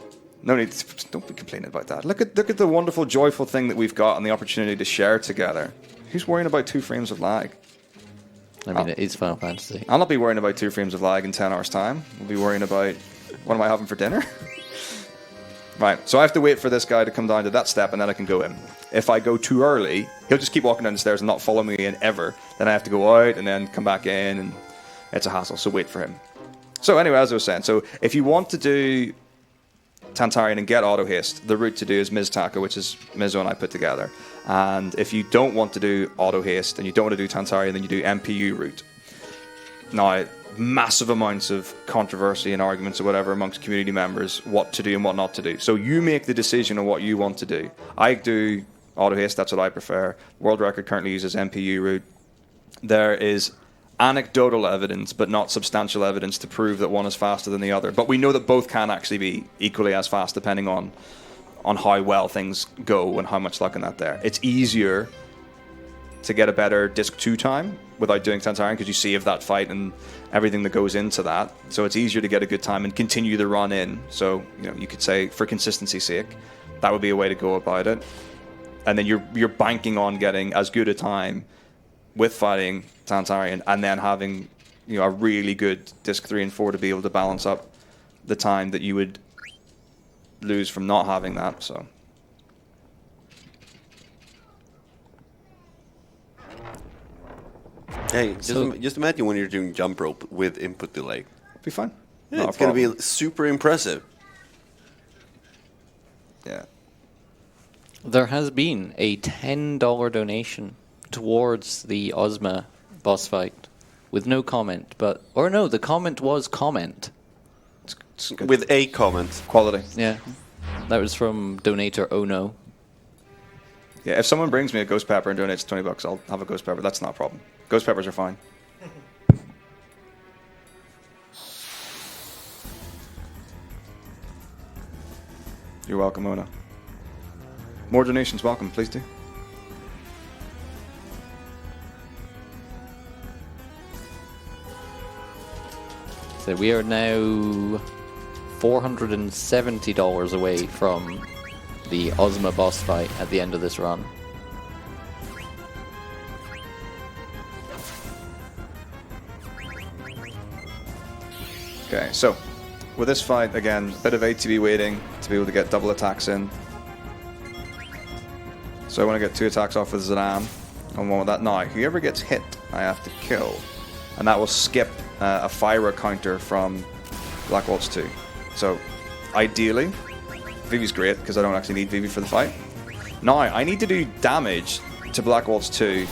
Speaker 2: No need. Don't be complaining about that. Look at the wonderful, joyful thing that we've got and the opportunity to share together. Who's worrying about 2 frames of lag?
Speaker 3: I mean, it is Final Fantasy.
Speaker 2: I'll not be worrying about 2 frames of lag in 10 hours' time. I'll be worrying about what am I having for dinner? Right, so I have to wait for this guy to come down to that step, and then I can go in. If I go too early, he'll just keep walking down the stairs and not follow me in ever. Then I have to go out and then come back in, and it's a hassle, so wait for him. So anyway, as I was saying, so if you want to do Tantarian and get auto haste, the route to do is Metako, which is Mizo and I put together. And if you don't want to do auto haste and you don't want to do Tantarian, then you do MPU route. Now, massive amounts of controversy and arguments or whatever amongst community members what to do and what not to do. So you make the decision on what you want to do. I do auto haste, that's what I prefer. World record currently uses MPU route. There is anecdotal evidence but not substantial evidence to prove that one is faster than the other. But we know that both can actually be equally as fast depending on how well things go and how much luck in that there. It's easier to get a better disc 2 time without doing Tantarian because you save that fight and everything that goes into that. So it's easier to get a good time and continue the run in. So you could say for consistency's sake, that would be a way to go about it. And then you're banking on getting as good a time with fighting Tantarian and then having a really good disc 3 and 4 to be able to balance up the time that you would lose from not having that. So
Speaker 1: hey, just imagine when you're doing jump rope with input delay.
Speaker 2: be fine.
Speaker 1: Yeah,
Speaker 2: Not a
Speaker 1: it's going to
Speaker 2: problem.
Speaker 1: be super impressive.
Speaker 2: Yeah.
Speaker 3: There has been a $10 donation towards the Ozma boss fight with no comment, or no, the comment was comment.
Speaker 2: It's good.
Speaker 1: With a comment.
Speaker 2: Quality.
Speaker 3: Yeah, that was from donator Oh No.
Speaker 2: Yeah, if someone brings me a ghost pepper and donates $20, I'll have a ghost pepper. That's not a problem. Ghost peppers are fine. You're welcome, Mona. More donations, welcome. Please do.
Speaker 3: So we are now $470 away from the Ozma boss fight at the end of this run.
Speaker 2: Okay, so with this fight, again, a bit of ATB waiting to be able to get double attacks in. So I want to get 2 attacks off with Zidane and 1 with that. Now, whoever gets hit, I have to kill. And that will skip a fire counter from Black Waltz 2. So, ideally, Vivi's great because I don't actually need Vivi for the fight. Now, I need to do damage to Black Waltz 2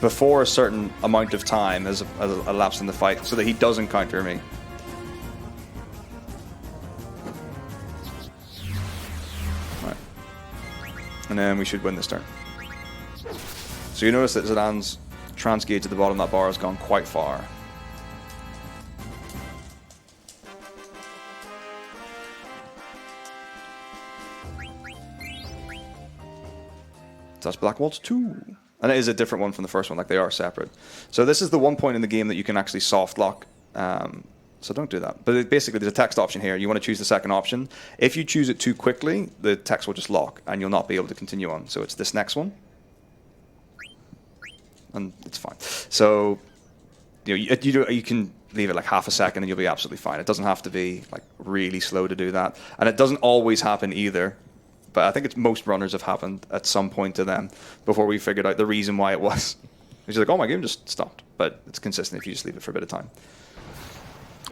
Speaker 2: before a certain amount of time has elapsed in the fight so that he doesn't counter me. Right. And then we should win this turn. So you notice that Zidane's transgate to the bottom of that bar has gone quite far. That's Black Waltz 2. And it is a different one from the first one, like they are separate. So this is the one point in the game that you can actually soft lock. So don't do that. But basically, there's a text option here. You want to choose the second option. If you choose it too quickly, the text will just lock, and you'll not be able to continue on. So it's this next one. And it's fine. So you can leave it like half a second and you'll be absolutely fine. It doesn't have to be like really slow to do that. And it doesn't always happen either. But I think it's most runners have happened at some point to them before we figured out the reason why it was. It's like, oh, my game just stopped. But it's consistent if you just leave it for a bit of time.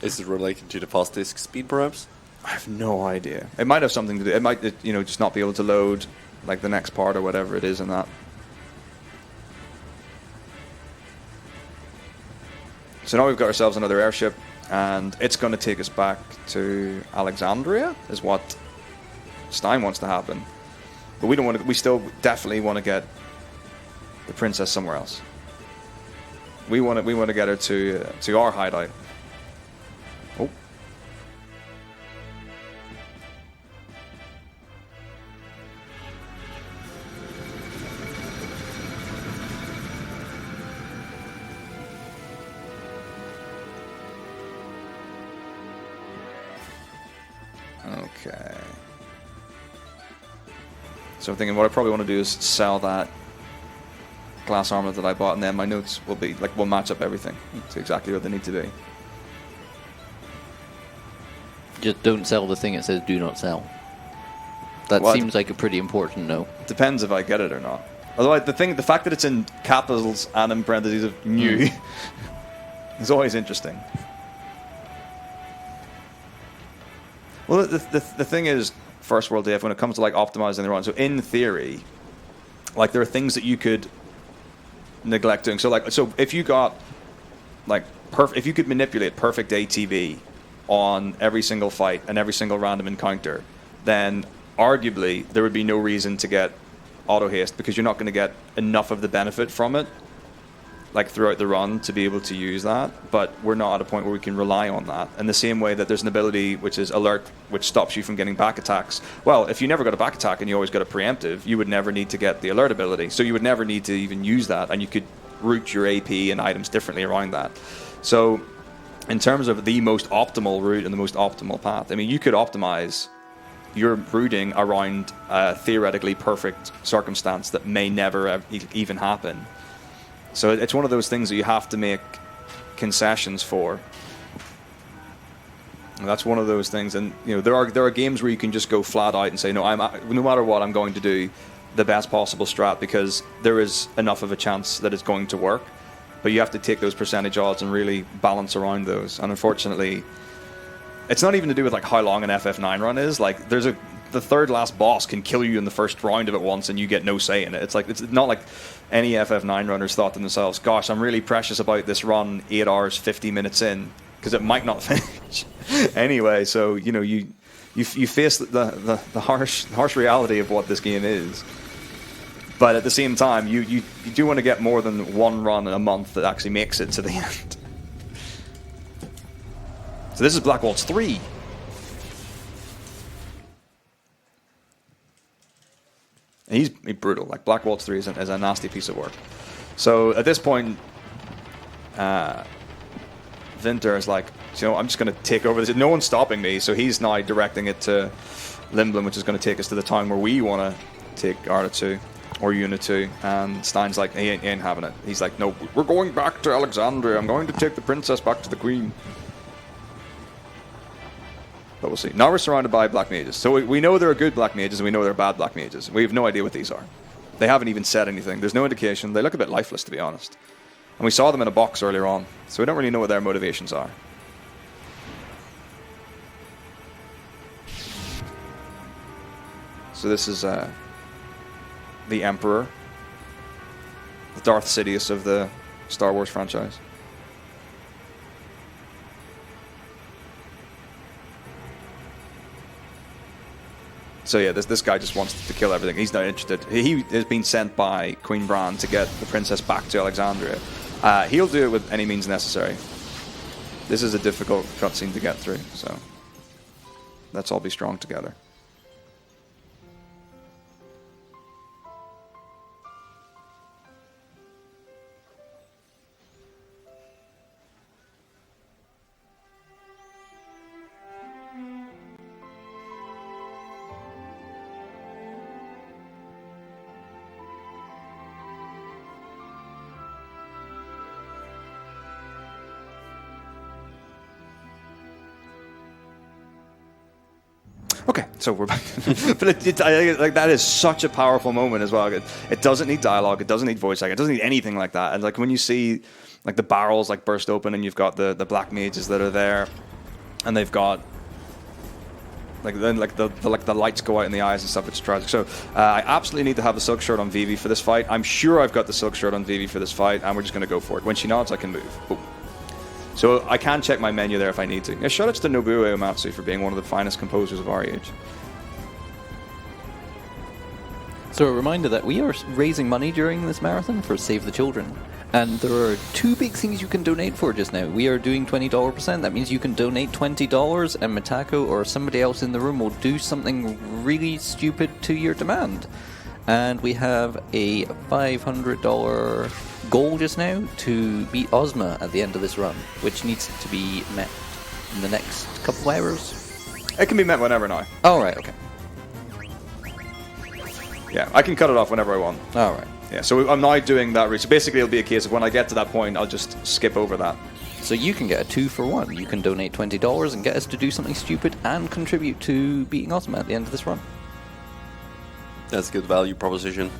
Speaker 1: Is it related to the fast disk speed, perhaps?
Speaker 2: I have no idea. It might have something to do. It might, just not be able to load like the next part or whatever it is in that. So now we've got ourselves another airship, and it's going to take us back to Alexandria, is what Stein wants to happen. But we don't want to. We still definitely want to get the princess somewhere else. We want to get her to our hideout. Oh. Okay. So I'm thinking what I probably want to do is sell that glass armor that I bought, and then my notes will be like we'll match up everything to exactly what they need to be.
Speaker 3: Just don't sell the thing that says do not sell. That
Speaker 2: What?
Speaker 3: seems like a pretty important no.
Speaker 2: Depends if I get it or not. Although the fact that it's in capitals and in parentheses of new is always interesting. Well, the thing is, first world DF, when it comes to like optimizing the run, so in theory, like there are things that you could neglect doing. So if you got like if you could manipulate perfect ATB on every single fight and every single random encounter, then arguably there would be no reason to get auto haste because you're not going to get enough of the benefit from it like throughout the run to be able to use that. But we're not at a point where we can rely on that in the same way that there's an ability which is alert, which stops you from getting back attacks. Well, if you never got a back attack and you always got a preemptive, you would never need to get the alert ability, so you would never need to even use that, and you could route your AP and items differently around that. So in terms of the most optimal route and the most optimal path, I mean, you could optimize your routing around a theoretically perfect circumstance that may never even happen. So it's one of those things that you have to make concessions for. And that's one of those things, and there are games where you can just go flat out and say no matter what I'm going to do the best possible strat because there is enough of a chance that it's going to work. But you have to take those percentage odds and really balance around those. And unfortunately, it's not even to do with like how long an FF9 run is. Like the third last boss can kill you in the first round of it once, and you get no say in it. It's not like any FF9 runners thought to themselves, "Gosh, I'm really precious about this run 8 hours 50 minutes in because it might not finish." Anyway, so you know you face the harsh reality of what this game is. But at the same time, you do want to get more than one run in a month that actually makes it to the end. So this is Black Waltz 3. And he's brutal. Like Black Waltz 3 is a nasty piece of work. So at this point, Vinter is like, you know, I'm just going to take over this. No one's stopping me. So he's now directing it to Limblin, which is going to take us to the town where we want to take Arda to, or Una to. And Stein's like, he ain't having it. He's like, no, we're going back to Alexandria. I'm going to take the princess back to the queen. But we'll see. Now we're surrounded by black mages. So we know there are good black mages and we know there are bad black mages. We have no idea what these are. They haven't even said anything. There's no indication. They look a bit lifeless, to be honest. And we saw them in a box earlier on. So we don't really know what their motivations are. So this is the Emperor. The Darth Sidious of the Star Wars franchise. So yeah, this guy just wants to kill everything. He's not interested. He has been sent by Queen Bran to get the princess back to Alexandria. He'll do it with any means necessary. This is a difficult cutscene to get through, so let's all be strong together. Okay, so we're back. But like that is such a powerful moment as well. It doesn't need dialogue. It doesn't need voice acting. It doesn't need anything like that. And like when you see like the barrels like burst open and you've got the black mages that are there, and they've got like then like the lights go out in the eyes and stuff. It's tragic. So I absolutely need to have the silk shirt on Vivi for this fight. I'm sure I've got the silk shirt on Vivi for this fight, and we're just gonna go for it. When she nods, I can move. Boom. So I can check my menu there if I need to. Yeah, shout out to Nobuo Uematsu for being one of the finest composers of our age.
Speaker 3: So a reminder that we are raising money during this marathon for Save the Children. And there are two big things you can donate for just now. We are doing $20%. That means you can donate $20 and Metako or somebody else in the room will do something really stupid to your demand. And we have a $500 goal just now to beat Ozma at the end of this run, which needs to be met in the next couple of hours.
Speaker 2: It can be met whenever now.
Speaker 3: Oh, right, okay.
Speaker 2: Yeah, I can cut it off whenever I want.
Speaker 3: All right.
Speaker 2: Yeah, so I'm now doing that route. So basically it'll be a case of when I get to that point, I'll just skip over that.
Speaker 3: So you can get a 2-for-1. You can donate $20 and get us to do something stupid and contribute to beating Ozma at the end of this run.
Speaker 1: That's a good value proposition.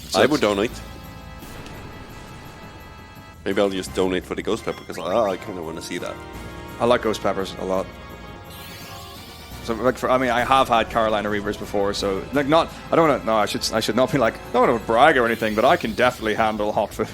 Speaker 2: So
Speaker 1: I would donate. Maybe I'll just donate for the ghost pepper because I kind of want to see that.
Speaker 2: I like ghost peppers a lot. So like, I have had Carolina Reapers before, so like not. I don't want to. No, I should not be like. I don't want to brag or anything, but I can definitely handle hot food.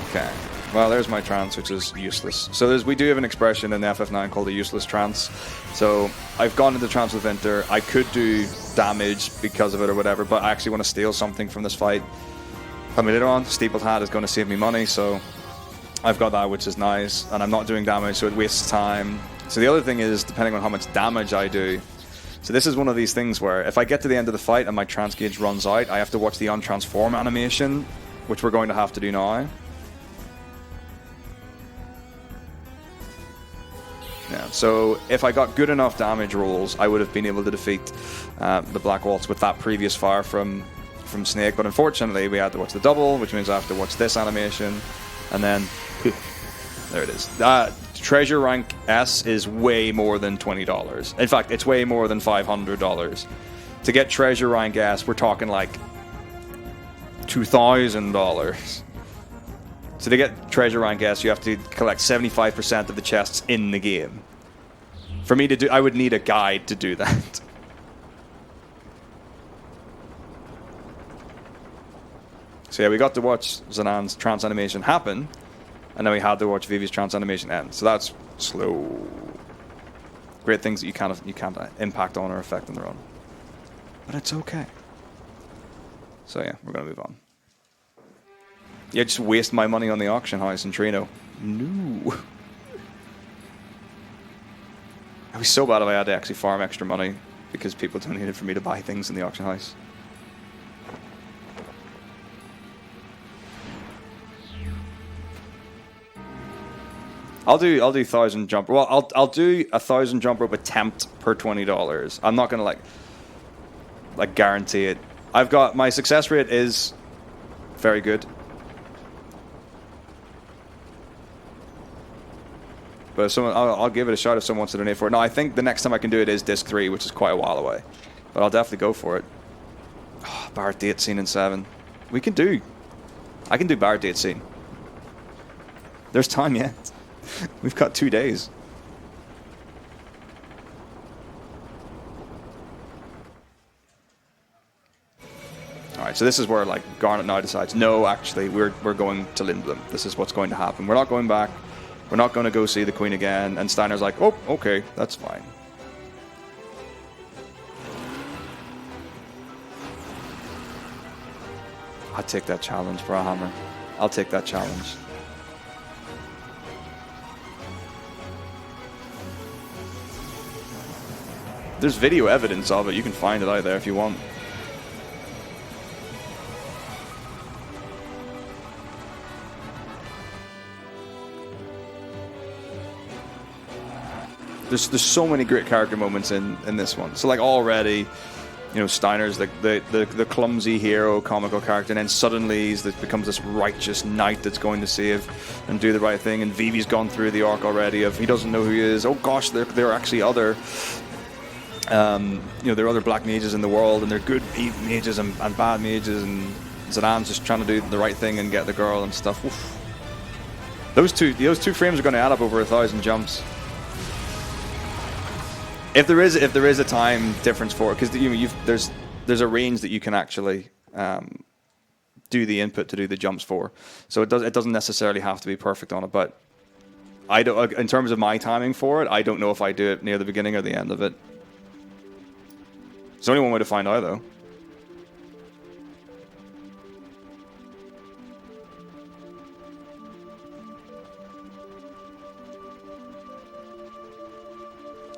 Speaker 2: Okay. Well, there's my trance, which is useless. So we do have an expression in the FF9 called a useless trance. So I've gone into trance with Vinter. I could do damage because of it or whatever, but I actually want to steal something from this fight. I mean, later on, Steepled Hat is going to save me money, so I've got that, which is nice. And I'm not doing damage, so it wastes time. So the other thing is, depending on how much damage I do. So this is one of these things where if I get to the end of the fight and my trance gauge runs out, I have to watch the untransform animation, which we're going to have to do now. Yeah, so if I got good enough damage rolls, I would have been able to defeat the Black Waltz with that previous fire from Snake. But unfortunately, we had to watch the double, which means I have to watch this animation, and then there it is. Treasure rank S is way more than $20. In fact, it's way more than $500. To get treasure rank S, we're talking like $2,000. So So to get treasure rank S, you have to collect 75% of the chests in the game. For me to do, I would need a guide to do that. So yeah, we got to watch Zanan's trance animation happen, and then we had to watch Vivi's trance animation end. So that's slow. Great things that you can't impact on or affect on their own. But it's okay. So yeah, we're gonna move on. Yeah, just waste my money on the auction house in Trino. No. It'd be so bad if I had to actually farm extra money because people donated for me to buy things in the auction house. I'll do 1,000 jump. Well, I'll do 1,000 jump rope attempt per $20. I'm not gonna like guarantee it. I've got my success rate is very good, but if someone, I'll give it a shot if someone wants to donate for it. No, I think the next time I can do it is disc 3, which is quite a while away, but I'll definitely go for it. Oh, Barrett date scene in 7. I can do Barrett date scene. There's time yet. We've got 2 days. Alright, so this is where like Garnet now decides, no, actually, we're going to Lindblom. This is what's going to happen. We're not going back. We're not going to go see the Queen again. And Steiner's like, oh, okay, that's fine. I'll take that challenge for a hammer. I'll take that challenge. There's video evidence of it. You can find it out there if you want. There's so many great character moments in this one. So like already, you know, Steiner's the clumsy hero, comical character, and then suddenly he becomes this righteous knight that's going to save and do the right thing. And Vivi's gone through the arc already of he doesn't know who he is. Oh gosh, there are actually other. You know, there are other black mages in the world, and they're good mages and bad mages, and Zanan's just trying to do the right thing and get the girl and stuff. Oof. Those two frames are going to add up over 1,000 jumps. If there is a time difference for it, because there's a range that you can actually do the input to do the jumps for, so it doesn't necessarily have to be perfect on it. But I don't, in terms of my timing for it, I don't know if I do it near the beginning or the end of it. There's only one way to find out, though.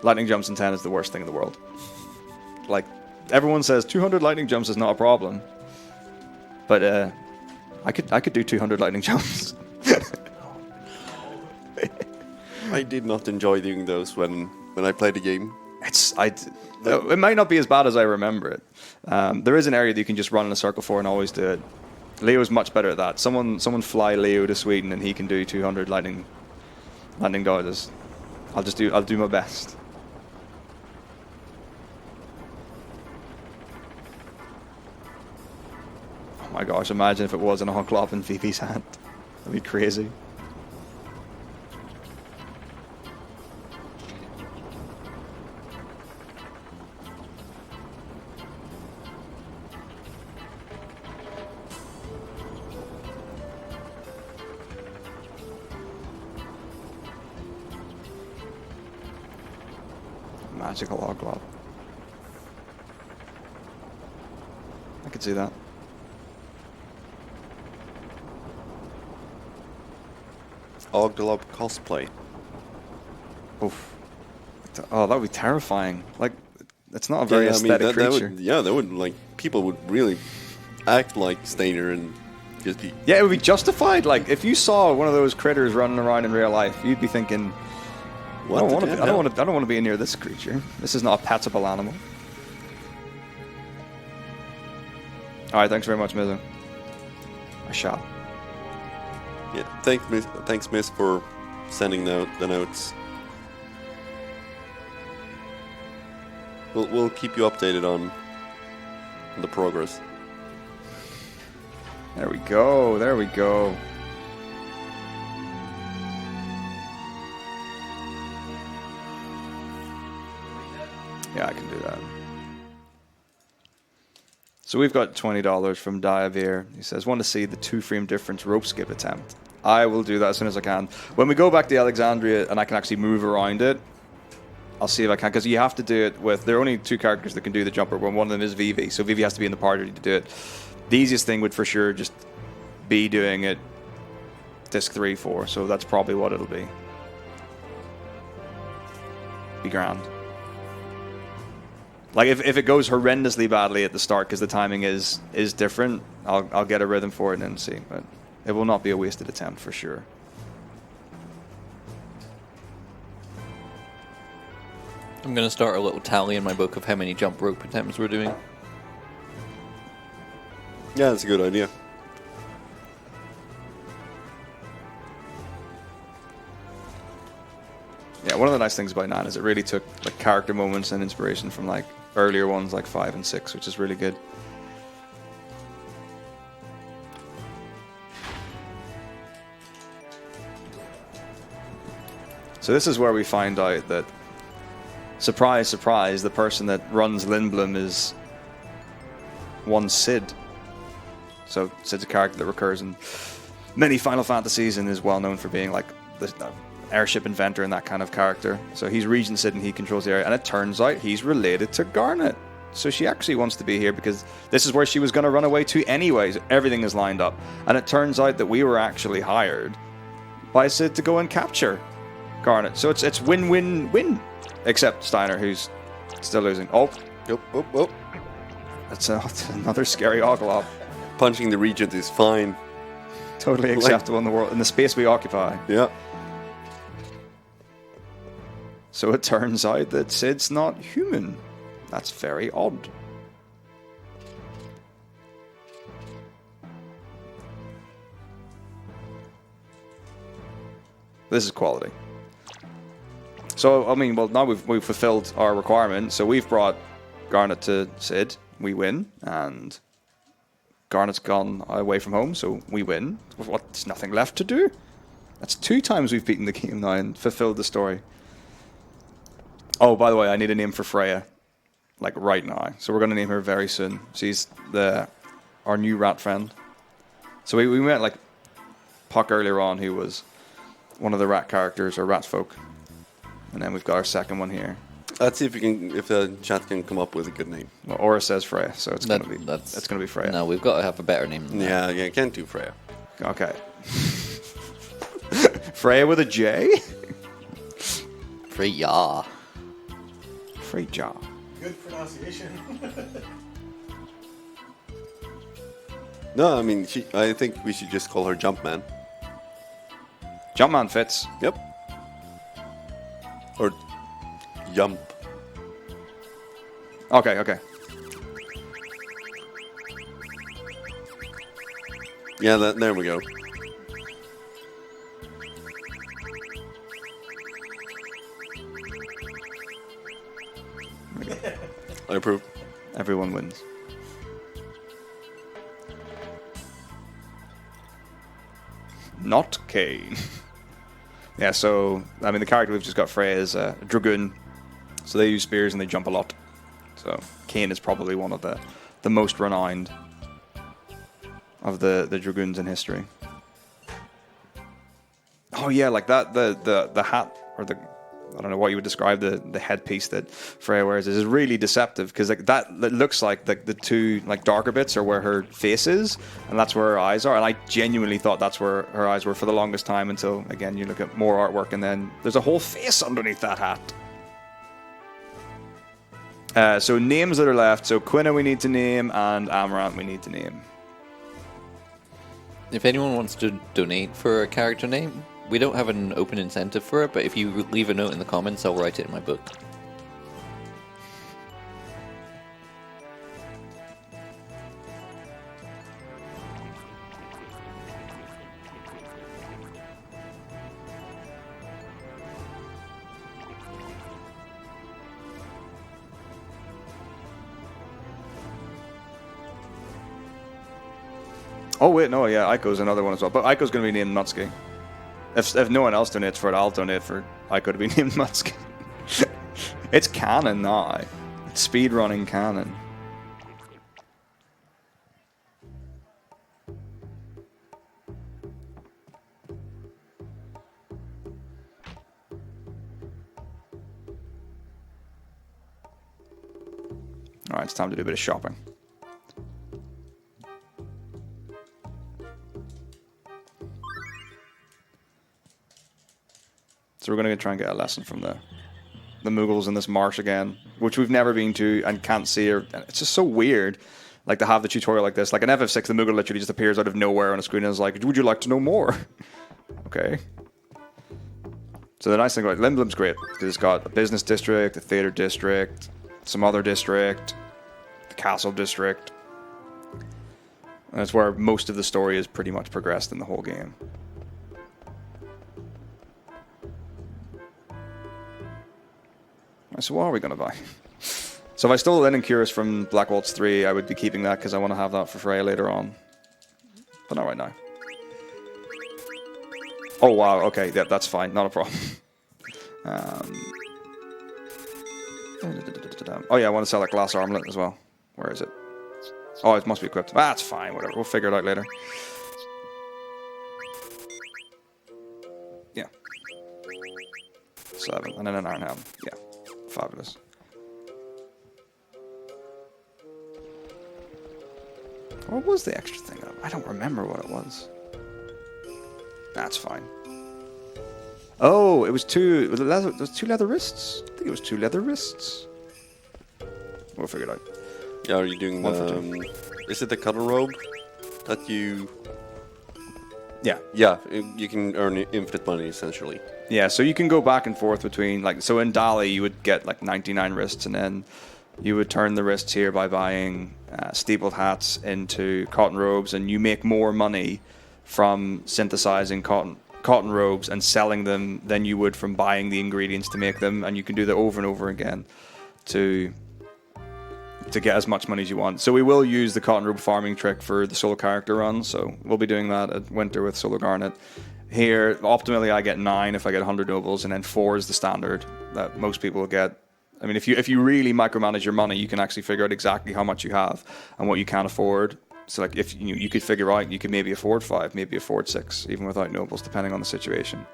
Speaker 2: Lightning jumps in 10 is the worst thing in the world. Like, everyone says 200 lightning jumps is not a problem. But, I could do 200 lightning jumps.
Speaker 1: I did not enjoy doing those when I played the game.
Speaker 2: It might not be as bad as I remember it. There is an area that you can just run in a circle for and always do it. Leo's much better at that. Someone fly Leo to Sweden and he can do 200 lightning dodges. I'll do my best. Oh my gosh, imagine if it was an Onklop in Vivi's hand. That'd be crazy. Magical Onklop. I could see that.
Speaker 1: Ogdalop cosplay.
Speaker 2: Oof. Oh, that would be terrifying. Like, it's not a very aesthetic creature.
Speaker 1: That would, like, people would really act like Steiner and just be...
Speaker 2: Yeah, it would be justified. Like, if you saw one of those critters running around in real life, you'd be thinking, I don't want to be near this creature. This is not a petable animal. Alright, thanks very much, Mizo. I shall.
Speaker 1: Yeah, thanks, Miss, for sending the notes. We'll keep you updated on the progress.
Speaker 2: There we go. There we go. Yeah, I can do that. So we've got $20 from Diavir. He says, want to see the 2-frame difference rope skip attempt. I will do that as soon as I can. When we go back to Alexandria and I can actually move around it, I'll see if I can, because you have to do it with... There are only 2 characters that can do the jump rope, and one of them is Vivi, so Vivi has to be in the party to do it. The easiest thing would for sure just be doing it disc 3, 4, so that's probably what it'll be. Be grand. Like, if it goes horrendously badly at the start, because the timing is different, I'll get a rhythm for it and then see, but it will not be a wasted attempt for sure.
Speaker 3: I'm going to start a little tally in my book of how many jump rope attempts we're doing.
Speaker 1: Yeah, that's a good idea.
Speaker 2: Yeah, one of the nice things about 9 is it really took like character moments and inspiration from like earlier ones like 5 and 6, which is really good. So this is where we find out that, surprise, surprise, the person that runs Lindblom is one Sid. So Sid's a character that recurs in many Final Fantasies and is well known for being like the airship inventor and that kind of character. So he's Regent Sid and he controls the area. And it turns out he's related to Garnet. So she actually wants to be here because this is where she was going to run away to anyways. Everything is lined up. And it turns out that we were actually hired by Sid to go and capture Garnet. So it's win-win-win. Except Steiner, who's still losing. Oh. That's another scary Oglop.
Speaker 1: Punching the Regent is fine.
Speaker 2: Totally acceptable in the world, in the space we occupy.
Speaker 1: Yeah.
Speaker 2: So it turns out that Sid's not human. That's very odd. This is quality. So, I mean, well, now we've fulfilled our requirement. So we've brought Garnet to Sid. We win. And Garnet's gone away from home, so we win. What's nothing left to do? That's 2 times we've beaten the game now and fulfilled the story. Oh, by the way, I need a name for Freya. Like, right now. So we're going to name her very soon. She's our new rat friend. So we met, like, Puck earlier on, who was one of the rat characters, or rat folk. And then we've got our second one here.
Speaker 1: Let's see if the chat can come up with a good name.
Speaker 2: Well, Aura says Freya, so it's going to be Freya.
Speaker 3: No, we've got to have a better name than that.
Speaker 1: Yeah, can't do Freya.
Speaker 2: Okay. Freya with a J?
Speaker 3: Freya.
Speaker 2: Freya.
Speaker 4: Good pronunciation.
Speaker 1: No, I mean, I think we should just call her Jumpman.
Speaker 2: Jumpman fits.
Speaker 1: Yep. Or Jump.
Speaker 2: Okay.
Speaker 1: Yeah, there we go. I approve.
Speaker 2: Everyone wins. Not Kane. Yeah, so, I mean, the character we've just got, Freya, is a Dragoon. So they use spears and they jump a lot. So Kane is probably one of the most renowned of the Dragoons in history. Oh yeah, like that, the hat, or I don't know what you would describe the headpiece that Freya wears is really deceptive, because like that it looks like the 2 like darker bits are where her face is, and that's where her eyes are. And I genuinely thought that's where her eyes were for the longest time, until again you look at more artwork and then there's a whole face underneath that hat. So names that are left. So Quina we need to name, and Amaranth we need to name.
Speaker 3: If anyone wants to donate for a character name, we don't have an open incentive for it, but if you leave a note in the comments, I'll write it in my book.
Speaker 2: Oh wait, no, yeah, Aiko's another one as well. But Aiko's going to be named Nutski. If no one else donates for it, I'll donate for Aiko to be named Nutski. It's canon now. Speedrunning canon. Alright, it's time to do a bit of shopping. So we're going to try and get a lesson from the Muggles in this marsh again, which we've never been to and can't see. It's just so weird, like, to have the tutorial like this. Like in FF6, the Moogle literally just appears out of nowhere on a screen and is like, would you like to know more? Okay. So the nice thing about Lindblom's great, because it's got a business district, a theater district, some other district, the castle district. And that's where most of the story is pretty much progressed in the whole game. So what are we going to buy? So if I stole Linen Curious from Black Waltz 3, I would be keeping that because I want to have that for Freya later on. But not right now. Oh wow, okay, yeah, that's fine, not a problem. Oh yeah, I want to sell that glass armlet as well. Where is it? Oh, it must be equipped. That's fine, whatever, we'll figure it out later. Yeah. 7, and then an iron helm. Yeah. Fabulous. What was the extra thing? I don't remember what it was. That's fine. Oh, it was two leather wrists? I think it was 2 leather wrists. We'll figure it out.
Speaker 1: Yeah, are you doing is it the cuddle robe that you...
Speaker 2: Yeah.
Speaker 1: Yeah, you can earn infinite money, essentially.
Speaker 2: Yeah, so you can go back and forth between, like, so in Dali you would get like 99 wrists, and then you would turn the wrists here by buying steepled hats into cotton robes, and you make more money from synthesizing cotton robes and selling them than you would from buying the ingredients to make them, and you can do that over and over again to get as much money as you want. So we will use the cotton robe farming trick for the solo character run, so we'll be doing that at Winter with Solo Garnet. Here, optimally, I get 9 if I get 100 nobles, and then 4 is the standard that most people get. I mean, if you really micromanage your money, you can actually figure out exactly how much you have and what you can afford. So, like, if you could figure out, you could maybe afford 5, maybe afford 6, even without nobles, depending on the situation.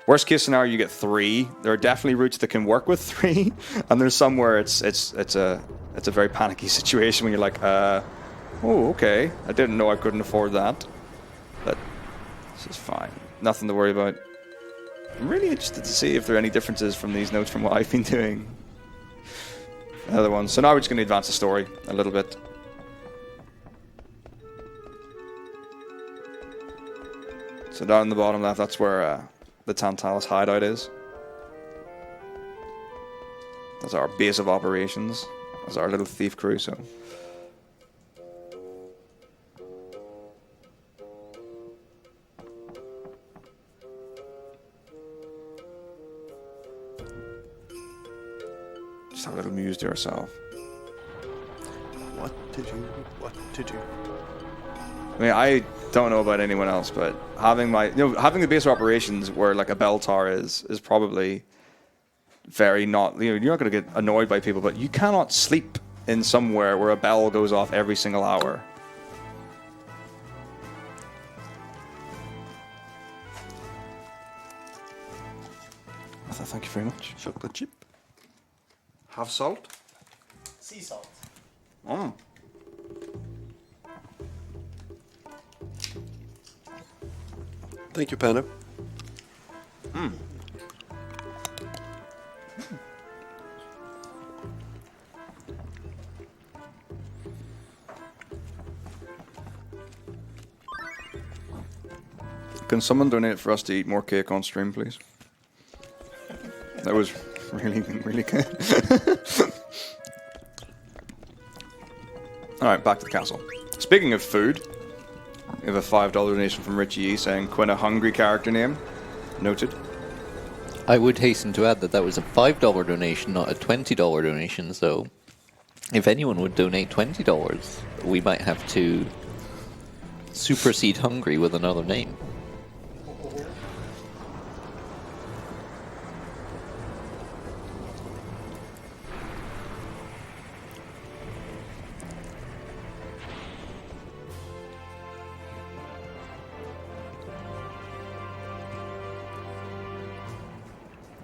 Speaker 2: Worst case scenario, you get 3. There are definitely routes that can work with 3, and there's some where it's a very panicky situation when you're like, oh, okay, I didn't know I couldn't afford that, but this is fine. Nothing to worry about. I'm really interested to see if there are any differences from these notes from what I've been doing. The other ones. So now we're just going to advance the story a little bit. So down in the bottom left, that's where the Tantalus hideout is. That's our base of operations. That's our little thief crew, so... Just have a little muse to ourselves.
Speaker 1: What to do? What to do?
Speaker 2: I mean, I don't know about anyone else, but having having the base of operations where like a bell tower is probably very not. You're not going to get annoyed by people, but you cannot sleep in somewhere where a bell goes off every single hour. Thank you very much.
Speaker 1: Chocolate chip.
Speaker 2: Have salt.
Speaker 4: Sea salt.
Speaker 2: Oh.
Speaker 1: Thank you, Panda.
Speaker 2: Can someone donate for us to eat more cake on stream, please? That was really, really good. Alright, back to the castle. Speaking of food, we have a $5 donation from Richie E saying, Quinn, a hungry character name. Noted.
Speaker 3: I would hasten to add that that was a $5 donation, not a $20 donation, so if anyone would donate $20, we might have to supersede hungry with another name.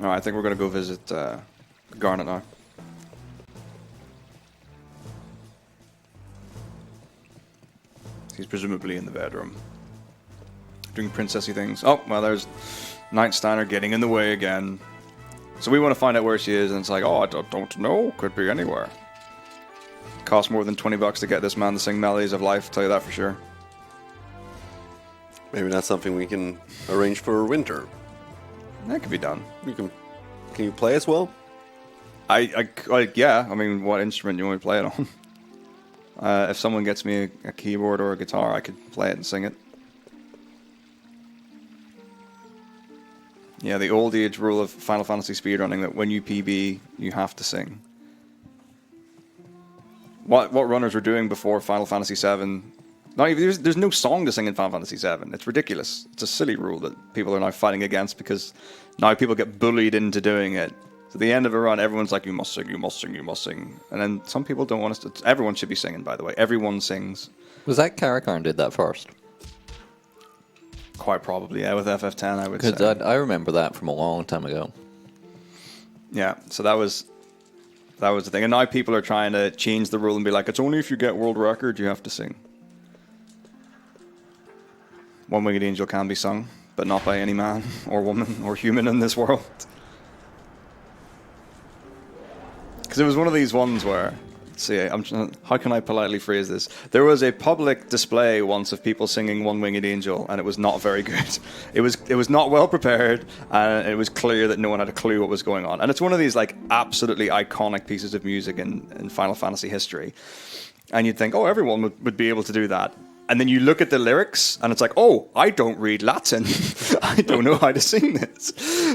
Speaker 2: All right, I think we're going to go visit Garnet now. He's presumably in the bedroom. Doing princessy things. Oh, well, there's Knight Steiner getting in the way again. So we want to find out where she is, and it's like, oh, I don't know. Could be anywhere. Costs more than $20 to get this man to sing Melodies of Life, tell you that for sure.
Speaker 1: Maybe that's something we can arrange for winter.
Speaker 2: That could be done.
Speaker 1: Can you play as well?
Speaker 2: Yeah. I mean, what instrument do you want me to play it on? If someone gets me a keyboard or a guitar, I could play it and sing it. Yeah, the old age rule of Final Fantasy speedrunning that when you PB, you have to sing. What runners were doing before Final Fantasy VII? Not even, there's no song to sing in Final Fantasy VII. It's ridiculous. It's a silly rule that people are now fighting against because now people get bullied into doing it. So at the end of a run, everyone's like, you must sing, you must sing, you must sing. And then some people don't want us to. Everyone should be singing, by the way. Everyone sings.
Speaker 3: Was that Karakarn did that first?
Speaker 2: Quite probably, yeah, with FF10, I would say.
Speaker 3: Because I remember that from a long time ago.
Speaker 2: Yeah, so that was the thing. And now people are trying to change the rule and be like, it's only if you get world record you have to sing. One Winged Angel can be sung, but not by any man or woman or human in this world. Because it was one of these ones where, let's see, how can I politely phrase this? There was a public display once of people singing One Winged Angel, and it was not very good. It was not well prepared, and it was clear that no one had a clue what was going on. And it's one of these like absolutely iconic pieces of music in Final Fantasy history. And you'd think, oh, everyone would be able to do that. And then you look at the lyrics, and it's like, oh, I don't read Latin. I don't know how to sing this.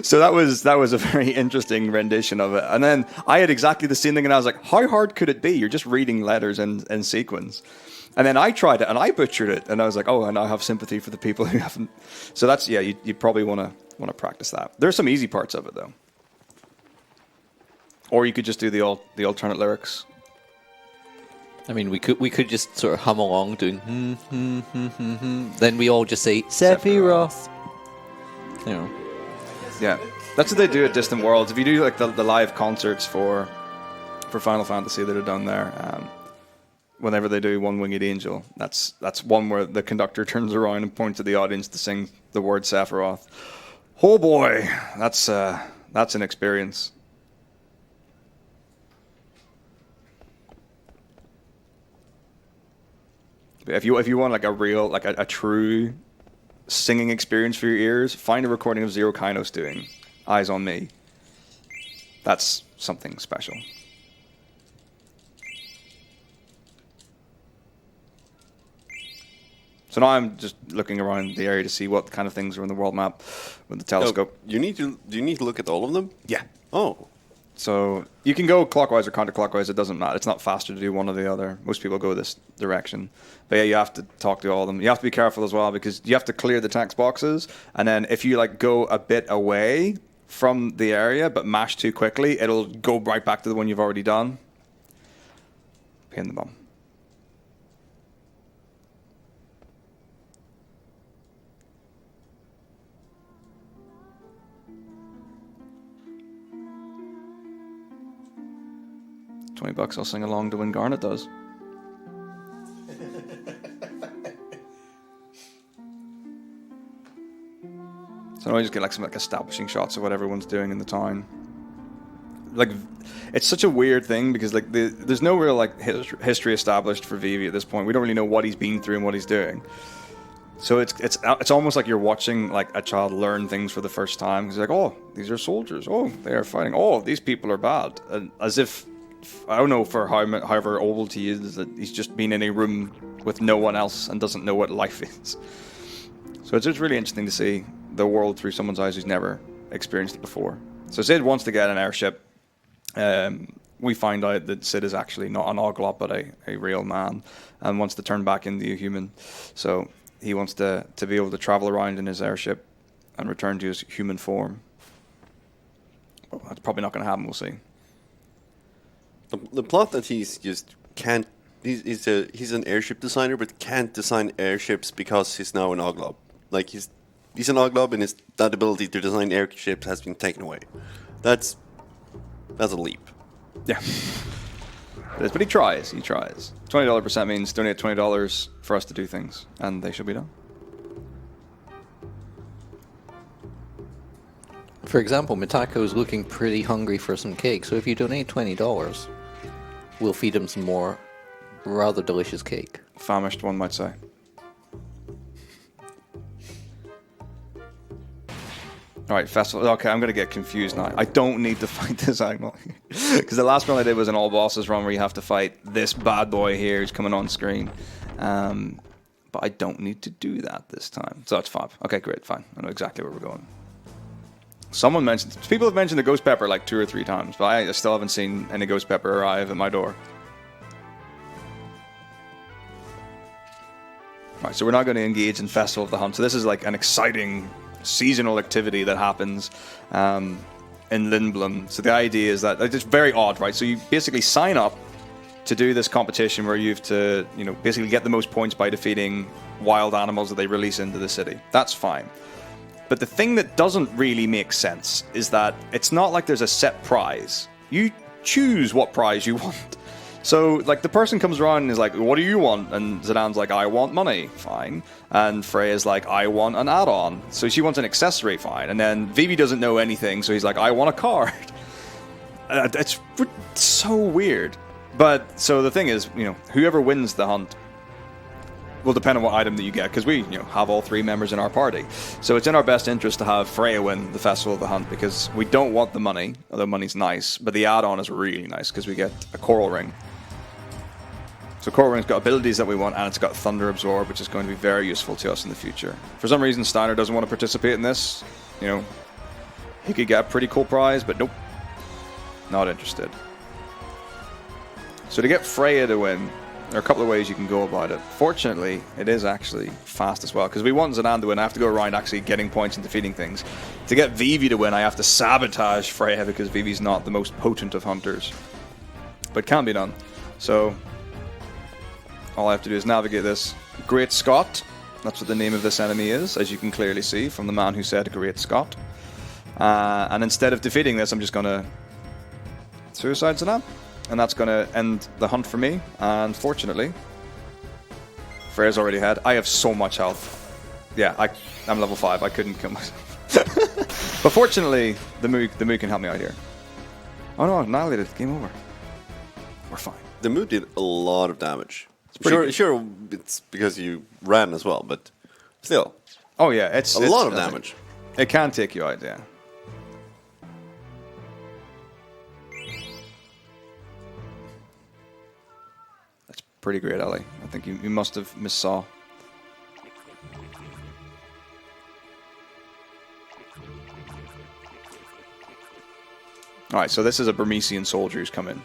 Speaker 2: So that was a very interesting rendition of it. And then I had exactly the same thing, and I was like, how hard could it be? You're just reading letters in sequence. And then I tried it, and I butchered it, and I was like, oh, and I have sympathy for the people who haven't. So that's, yeah, you probably want to practice that. There's some easy parts of it, though. Or you could just do the alternate lyrics.
Speaker 3: I mean, we could just sort of hum along doing Then we all just say Sephiroth. You know.
Speaker 2: Yeah, that's what they do at Distant Worlds. If you do like the live concerts for Final Fantasy that are done there, whenever they do One Winged Angel, that's one where the conductor turns around and points at the audience to sing the word Sephiroth. Oh boy, that's an experience. If you want like a real, like a true singing experience for your ears, find a recording of Zero Kainos doing Eyes on Me. That's something special. So now I'm just looking around the area to see what kind of things are in the world map with the telescope.
Speaker 1: Do you need to look at all of them?
Speaker 2: Yeah.
Speaker 1: Oh.
Speaker 2: So you can go clockwise or counterclockwise. It doesn't matter. It's not faster to do one or the other. Most people go this direction. But yeah, you have to talk to all of them. You have to be careful as well because you have to clear the text boxes. And then if you like go a bit away from the area but mash too quickly, it'll go right back to the one you've already done. Pain in the bum. $20, I'll sing along to when Garnet does. So now I just get like some like establishing shots of what everyone's doing in the town. Like, it's such a weird thing because like there's no real like history established for Vivi at this point. We don't really know what he's been through and what he's doing. So it's almost like you're watching like a child learn things for the first time. He's like, oh, these are soldiers. Oh, they are fighting. Oh, these people are bad. And as if, I don't know for however old he is, that he's just been in a room with no one else and doesn't know what life is. So it's just really interesting to see the world through someone's eyes who's never experienced it before. So Sid wants to get an airship. We find out that Sid is actually not an Oglop, but a real man, and wants to turn back into a human. So he wants to be able to travel around in his airship and return to his human form. Well, that's probably not going to happen, we'll see.
Speaker 1: The plot that he's just can't. He's an airship designer, but can't design airships because he's now an Oglop. Like he's Decent Oglob and that ability to design airships has been taken away. That's a leap.
Speaker 2: Yeah. It is, but he tries. $20% means donate $20 for us to do things, and they should be done.
Speaker 3: For example, Metako is looking pretty hungry for some cake, so if you donate $20, we'll feed him some more rather delicious cake.
Speaker 2: Famished, one might say. Alright, festival. Okay, I'm going to get confused now. I don't need to fight this Agmal. Because the last run I did was an all bosses run where you have to fight this bad boy here who's coming on screen. But I don't need to do that this time. So it's 5. Okay, great, fine. I know exactly where we're going. People have mentioned the Ghost Pepper like 2 or 3 times, but I still haven't seen any Ghost Pepper arrive at my door. Alright, so we're not going to engage in Festival of the Hunt. So this is like an exciting seasonal activity that happens in Lindblom. So the idea is that it's very odd, right? So you basically sign up to do this competition where you have to, basically get the most points by defeating wild animals that they release into the city. That's fine. But the thing that doesn't really make sense is that it's not like there's a set prize. You choose what prize you want. So, like, the person comes around and is like, what do you want? And Zidane's like, I want money. Fine. And Freya's like, I want an add-on. So she wants an accessory. Fine. And then Vivi doesn't know anything, so he's like, I want a card. It's so weird. But, so the thing is, whoever wins the hunt will depend on what item that you get, because we have all 3 members in our party. So it's in our best interest to have Freya win the Festival of the Hunt, because we don't want the money, although money's nice, but the add-on is really nice, because we get a Coral Ring. So Coral Ring's got abilities that we want, and it's got Thunder Absorb, which is going to be very useful to us in the future. For some reason, Steiner doesn't want to participate in this. He could get a pretty cool prize, but nope. Not interested. So to get Freya to win, there are a couple of ways you can go about it. Fortunately, it is actually fast as well, because we want Zidane to win. I have to go around actually getting points and defeating things. To get Vivi to win, I have to sabotage Freya, because Vivi's not the most potent of hunters. But it can be done. So all I have to do is navigate this. Great Scott. That's what the name of this enemy is, as you can clearly see from the man who said Great Scott. And instead of defeating this, I'm just going to suicide Zidane. And that's going to end the hunt for me. And fortunately, Freya's already ahead. I have so much health. Yeah, I'm level 5. I couldn't kill myself. But fortunately, the Moo can help me out here. Oh no, annihilated. Game over. We're fine.
Speaker 1: The Moo did a lot of damage.
Speaker 2: Pretty
Speaker 1: Sure, it's because you ran as well, but still.
Speaker 2: Oh yeah, it's
Speaker 1: a lot of damage.
Speaker 2: It can take you out, yeah. Pretty great, Ellie. I think you must have missaw. Alright, so this is a Burmesian soldier who's come in.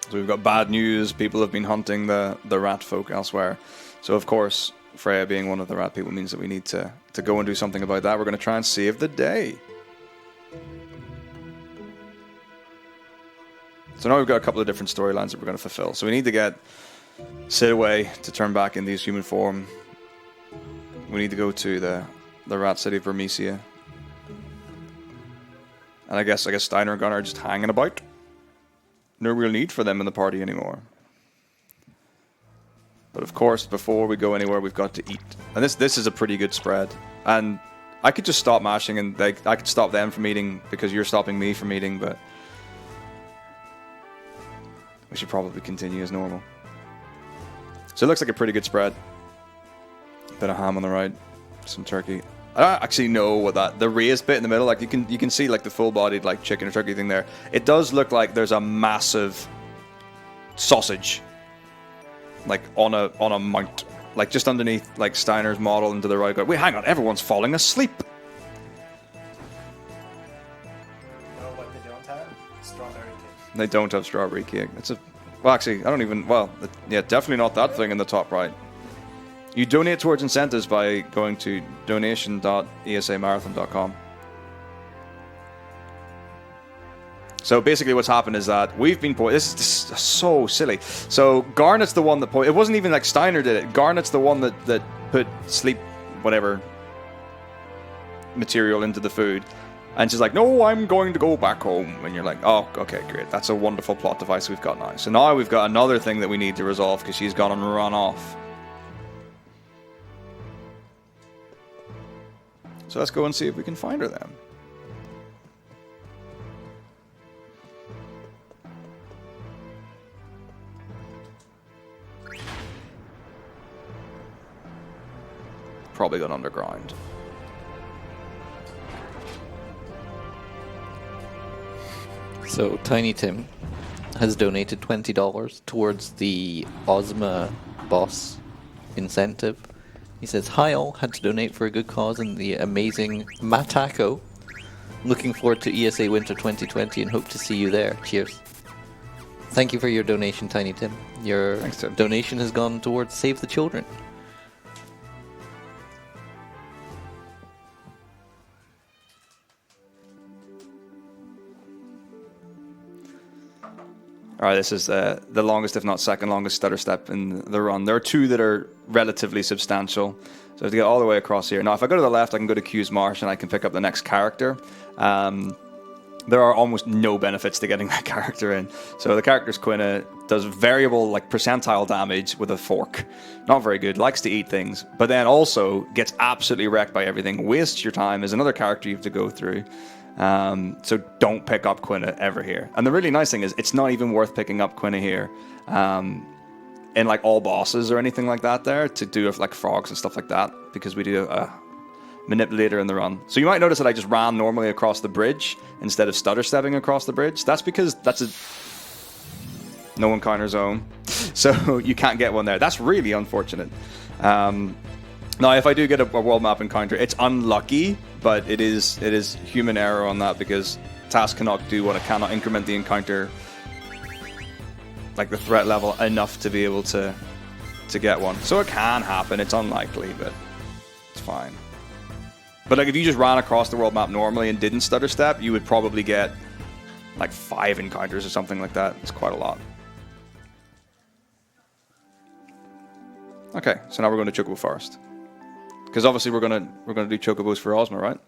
Speaker 2: So we've got bad news. People have been hunting the rat folk elsewhere. So of course, Freya being one of the rat people means that we need to go and do something about that. We're going to try and save the day. So now we've got a couple of different storylines that we're going to fulfill. So we need to get Sid away to turn back into his human form. We need to go to the rat city of Burmesia. And I guess Steiner and Gunnar are just hanging about. No real need for them in the party anymore. But of course, before we go anywhere, we've got to eat. And this is a pretty good spread. And I could just stop mashing and I could stop them from eating because you're stopping me from eating, but we should probably continue as normal. So it looks like a pretty good spread. Bit of ham on the right, some turkey. I don't actually know what the raised bit in the middle, like you can see like the full-bodied like chicken or turkey thing there. It does look like there's a massive sausage, like on a mount, like just underneath like Steiner's model and to the right. Wait, hang on, everyone's falling asleep.
Speaker 4: No, what they don't have? Strawberry cake.
Speaker 2: They don't have strawberry cake. Actually, I don't even, definitely not that thing in the top right. You donate towards incentives by going to donation.esamarathon.com. So basically what's happened is that we've been this is so silly. So Garnet's the one that it wasn't even like Steiner did it. Garnet's the one that put sleep, whatever, material into the food. And she's like, no, I'm going to go back home. And you're like, oh, okay, great. That's a wonderful plot device we've got now. So now we've got another thing that we need to resolve because she's gone and run off. So let's go and see if we can find her then. Probably gone underground.
Speaker 3: So Tiny Tim has donated $20 towards the Ozma boss incentive. He says, hi all, had to donate for a good cause in the amazing Metako. Looking forward to ESA Winter 2020 and hope to see you there. Cheers. Thank you for your donation, Tiny Tim. Your
Speaker 2: Thanks, Tim.
Speaker 3: donation has gone towards Save the Children.
Speaker 2: Alright, this is the longest, if not second longest, stutter step in the run. There are two that are relatively substantial. So I have to get all the way across here. Now, if I go to the left, I can go to Q's Marsh and I can pick up the next character. There are almost no benefits to getting that character in. So the character's Quina, does variable, like, percentile damage with a fork. Not very good, likes to eat things. But then also gets absolutely wrecked by everything. Wastes your time, is another character you have to go through. So don't pick up Quina ever here. And the really nice thing is it's not even worth picking up Quina here in like all bosses or anything like that there to do with like frogs and stuff like that, because we do a manipulator in the run. So you might notice that I just ran normally across the bridge instead of stutter stepping across the bridge. That's because that's a no encounter zone, so you can't get one there. That's really unfortunate. Now, if I do get a world map encounter, it's unlucky, but it is human error on that because task cannot do what it cannot increment the encounter, like the threat level, enough to be able to get one. So it can happen. It's unlikely, but it's fine. But like if you just ran across the world map normally and didn't stutter step, you would probably get like 5 encounters or something like that. It's quite a lot. Okay, so now we're going to Chocobo Forest. Because obviously we're gonna do chocobos for Ozma, right?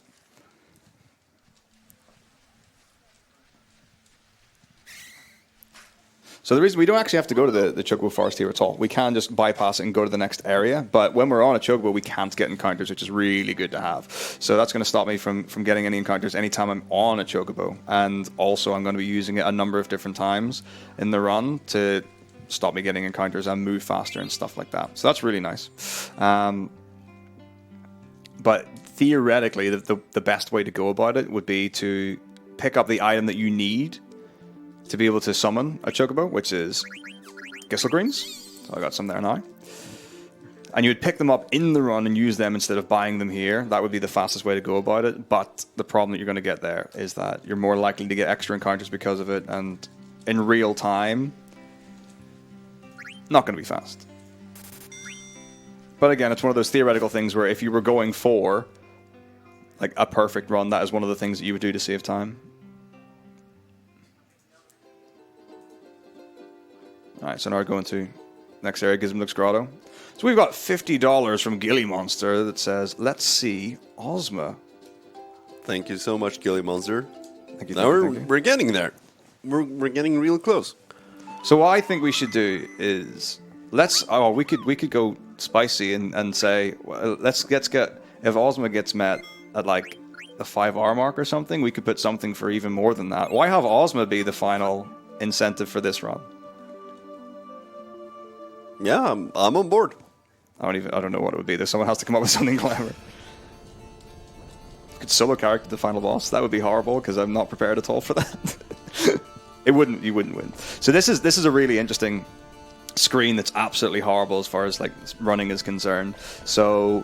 Speaker 2: So the reason we don't actually have to go to the chocobo forest here at all. We can just bypass it and go to the next area. But when we're on a chocobo, we can't get encounters, which is really good to have. So that's going to stop me from getting any encounters anytime I'm on a chocobo. And also I'm going to be using it a number of different times in the run to stop me getting encounters and move faster and stuff like that. So that's really nice. But theoretically, the best way to go about it would be to pick up the item that you need to be able to summon a chocobo, which is Gissel Greens. So I got some there now. And you would pick them up in the run and use them instead of buying them here. That would be the fastest way to go about it. But the problem that you're going to get there is that you're more likely to get extra encounters because of it. And in real time, not going to be fast. But again, it's one of those theoretical things where if you were going for like a perfect run, that is one of the things that you would do to save time. Alright, so now we're going to next area, Gizmlux Grotto. So we've got $50 from Gilly Monster that says, let's see Ozma.
Speaker 1: Thank you so much, Gilly Monster.
Speaker 2: Thank you,
Speaker 1: Now
Speaker 2: thank you.
Speaker 1: we're getting there. We're getting real close.
Speaker 2: So what I think we should do is we could go spicy and say, well, let's get if Ozma gets met at like the 5-hour mark or something, we could put something for even more than that. Why have Ozma be the final incentive for this run?
Speaker 1: Yeah, I'm on board.
Speaker 2: I don't know what it would be. Someone has to come up with something clever. Could solo character the final boss. That would be horrible because I'm not prepared at all for that. You wouldn't win. So this is a really interesting screen that's absolutely horrible as far as like running is concerned. So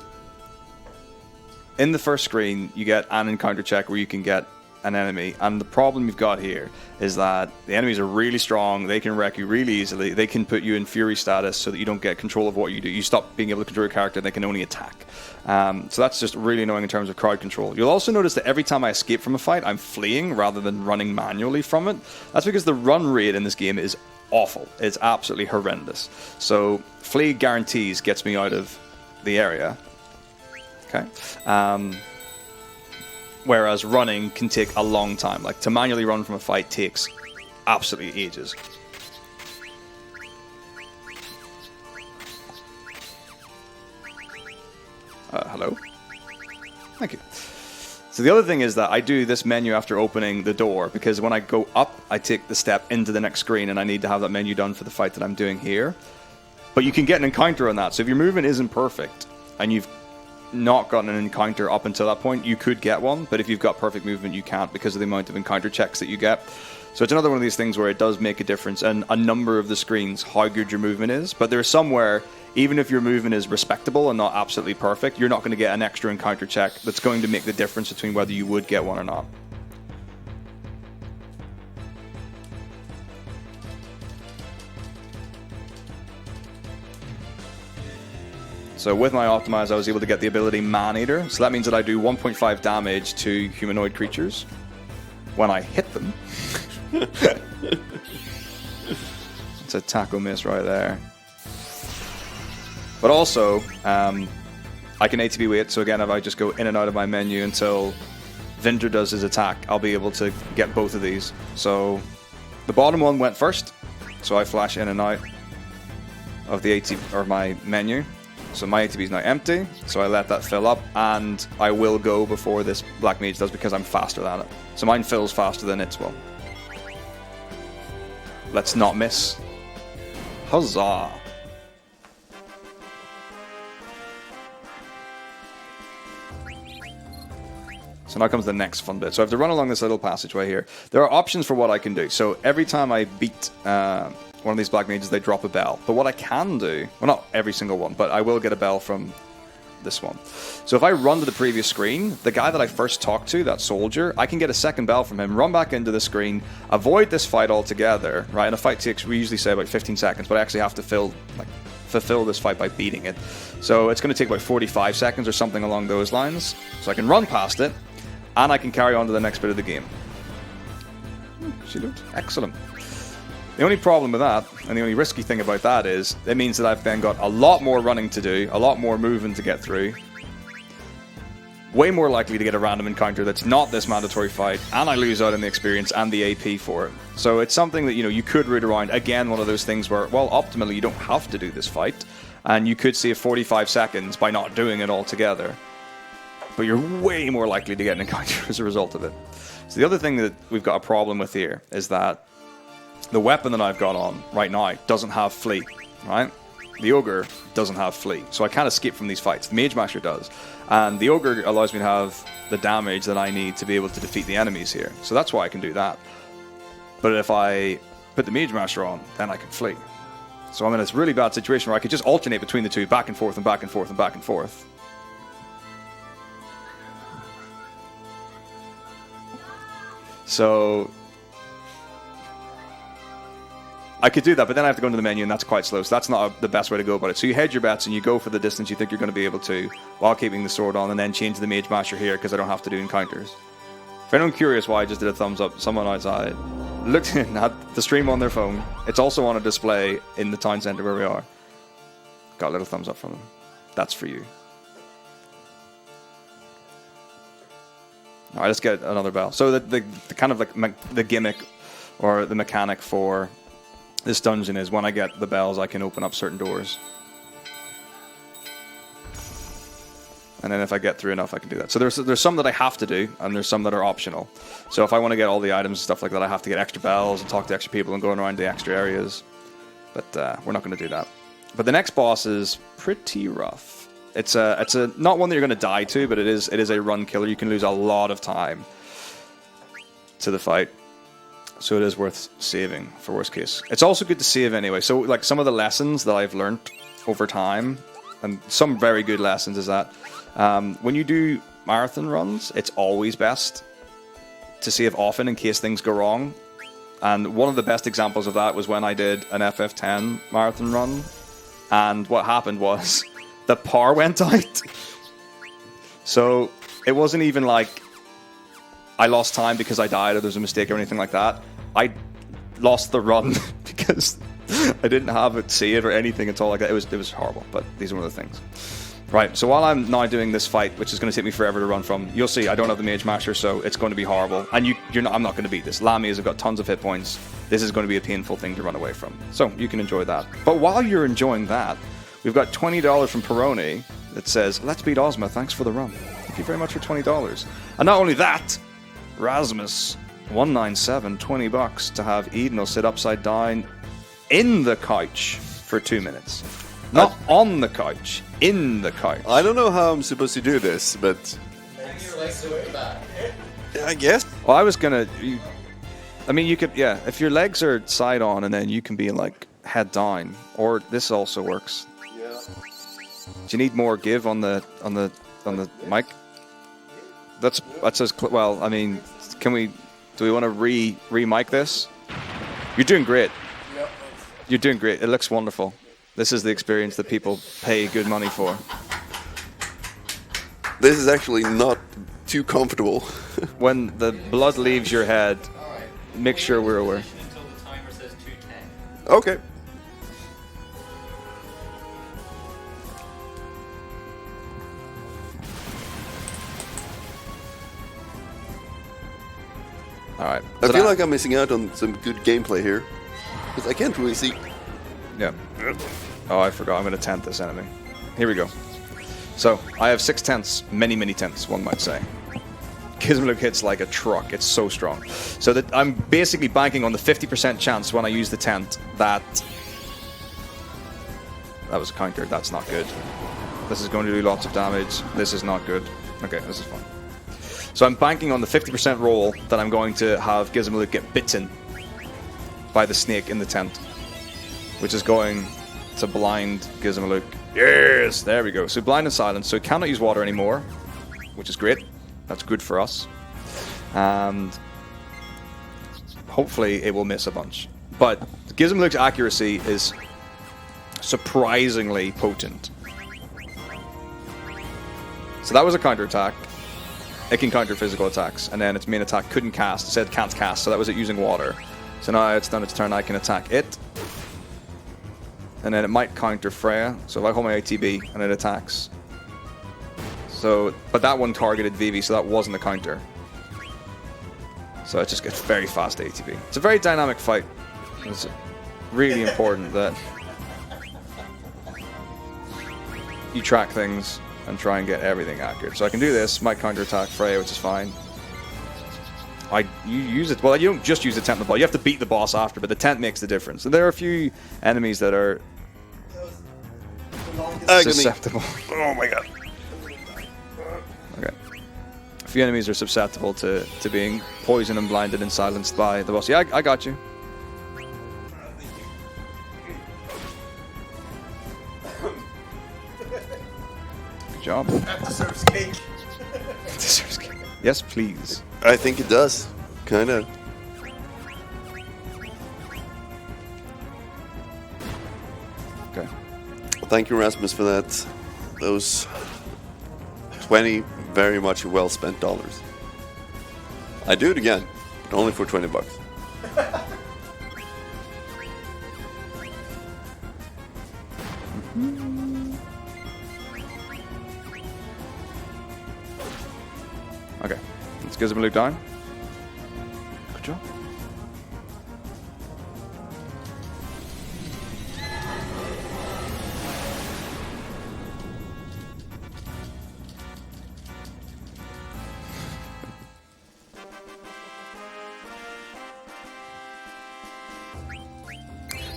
Speaker 2: in the first screen you get an encounter check where you can get an enemy, and the problem you've got here is that the enemies are really strong. They can wreck you really easily. They can put you in fury status so that you don't get control of what you do. You stop being able to control your character, they can only attack. So that's just really annoying in terms of crowd control. You'll also notice that every time I escape from a fight, I'm fleeing rather than running manually from it. That's because the run rate in this game is awful. It's absolutely horrendous. So flee guarantees gets me out of the area. Okay. whereas running can take a long time. Like, to manually run from a fight takes absolutely ages. Hello? Thank you. So the other thing is that I do this menu after opening the door, because when I go up, I take the step into the next screen, and I need to have that menu done for the fight that I'm doing here. But you can get an encounter on that. So if your movement isn't perfect, and you've not gotten an encounter up until that point, you could get one. But if you've got perfect movement, you can't, because of the amount of encounter checks that you get. So it's another one of these things where it does make a difference in a number of the screens how good your movement is. But there's somewhere, even if your movement is respectable and not absolutely perfect, you're not going to get an extra encounter check that's going to make the difference between whether you would get one or not. So with my optimize, I was able to get the ability Man-Eater. So that means that I do 1.5 damage to humanoid creatures when I hit them. It's a taco miss right there. But also, I can ATB wait. So again, if I just go in and out of my menu until Vinter does his attack, I'll be able to get both of these. So the bottom one went first. So I flash in and out of the ATB, or my menu. So my ATB is now empty, so I let that fill up, and I will go before this Black Mage does, because I'm faster than it. So mine fills faster than its will. Let's not miss. Huzzah! So now comes the next fun bit. So I have to run along this little passageway here. There are options for what I can do. So every time I beat one of these Black Mages, they drop a bell. But what I can do, well, not every single one, but I will get a bell from this one. So if I run to the previous screen, the guy that I first talked to, that soldier, I can get a second bell from him, run back into the screen, avoid this fight altogether, right? And a fight takes, we usually say about 15 seconds, but I actually have to fulfill this fight by beating it. So it's going to take about 45 seconds or something along those lines. So I can run past it, and I can carry on to the next bit of the game. She looked excellent. The only problem with that, and the only risky thing about that, is it means that I've then got a lot more running to do, a lot more moving to get through, way more likely to get a random encounter that's not this mandatory fight, and I lose out on the experience and the AP for it. So it's something that, you know, you could root around. Again, one of those things where, well, optimally, you don't have to do this fight, and you could save 45 seconds by not doing it altogether. But you're way more likely to get an encounter as a result of it. So the other thing that we've got a problem with here is that the weapon that I've got on right now doesn't have flee, right? The Ogre doesn't have flee, so I can't escape from these fights. The Mage Master does. And the Ogre allows me to have the damage that I need to be able to defeat the enemies here. So that's why I can do that. But if I put the Mage Master on, then I can flee. So I'm in this really bad situation where I could just alternate between the two, back and forth and back and forth and back and forth. So I could do that, but then I have to go into the menu, and that's quite slow, so that's not the best way to go about it. So you hedge your bets, and you go for the distance you think you're going to be able to, while keeping the sword on, and then change the Mage Master here, because I don't have to do encounters. For anyone curious why I just did a thumbs up, someone outside looked at the stream on their phone. It's also on a display in the town centre where we are. Got a little thumbs up from them. That's for you. Alright, let's get another bell. So the kind of like the gimmick, or the mechanic for this dungeon is when I get the bells, I can open up certain doors. And then if I get through enough, I can do that. So there's some that I have to do, and there's some that are optional. So if I want to get all the items and stuff like that, I have to get extra bells and talk to extra people and go around the extra areas. But we're not going to do that. But the next boss is pretty rough. It's a not one that you're going to die to, but it is a run killer. You can lose a lot of time to the fight. So it is worth saving for worst case. It's also good to save anyway. So like some of the lessons that I've learned over time, and some very good lessons, is that when you do marathon runs, it's always best to save often in case things go wrong. And one of the best examples of that was when I did an FF10 marathon run, and what happened was the power went out. So it wasn't even like I lost time because I died or there's a mistake or anything like that. I lost the run because I didn't have it saved or anything at all like that. It was horrible, but these are one of the things. Right, so while I'm now doing this fight, which is going to take me forever to run from, you'll see I don't have the Mage Master, so it's going to be horrible. And I'm not going to beat this. Lamias have got tons of hit points. This is going to be a painful thing to run away from. So you can enjoy that. But while you're enjoying that, we've got $20 from Peroni that says, "Let's beat Ozma, thanks for the run." Thank you very much for $20. And not only that, Rasmus197, $20 to have Eden will sit upside down in the couch for 2 minutes. Not on the couch, in the couch.
Speaker 1: I don't know how I'm supposed to do this, but I guess.
Speaker 2: Well, I was gonna. I mean, you could. Yeah, if your legs are side on, and then you can be like head down, or this also works.
Speaker 1: Yeah.
Speaker 2: Do you need more give on the mic? That's as well. I mean, can we? Do we want to re-mic this? You're doing great.
Speaker 1: Yep.
Speaker 2: You're doing great. It looks wonderful. This is the experience that people pay good money for.
Speaker 1: This is actually not too comfortable.
Speaker 2: When the blood leaves your head, make sure we're aware.
Speaker 3: Until the timer says 2:10.
Speaker 1: Okay.
Speaker 2: All right.
Speaker 1: I feel like I'm missing out on some good gameplay here. Because I can't really see.
Speaker 2: Yeah. Oh, I forgot. I'm going to tent this enemy. Here we go. So, I have 6 tents. Many, many tents, one might say. Gizmodook hits like a truck. It's so strong. So that I'm basically banking on the 50% chance when I use the tent that... That was a counter. That's not good. This is going to do lots of damage. This is not good. Okay, this is fine. So I'm banking on the 50% roll that I'm going to have Gizmodook get bitten by the snake in the tent, which is going to blind Gizmodook. Yes, there we go. So blind and silence. So it cannot use water anymore, which is great. That's good for us. And hopefully it will miss a bunch. But Gizmodook's accuracy is surprisingly potent. So that was a counterattack. It can counter physical attacks, and then its main attack couldn't cast. It said can't cast, so that was it using water. So now it's done its turn, I can attack it. And then it might counter Freya. So if I hold my ATB and it attacks. So, but that one targeted Vivi, so that wasn't a counter. So it just gets very fast ATB. It's a very dynamic fight. It's really important that you track things and try and get everything accurate. So I can do this, might counterattack Freya, which is fine. You use it. Well, you don't just use the tent in the ball. You have to beat the boss after, but the tent makes the difference. So there are a few enemies that are susceptible.
Speaker 1: Oh my god.
Speaker 2: Okay. A few enemies are susceptible to being poisoned and blinded and silenced by the boss. Yeah, I got you. Good job.
Speaker 4: That deserves cake.
Speaker 2: Deserves cake. Yes, please.
Speaker 1: I think it does. Kinda.
Speaker 2: Okay.
Speaker 1: Well, thank you, Rasmus, for that. Those 20 very much well spent dollars. I do it again, but only for $20.
Speaker 2: Okay. Let's get Gizmodook down. Good job.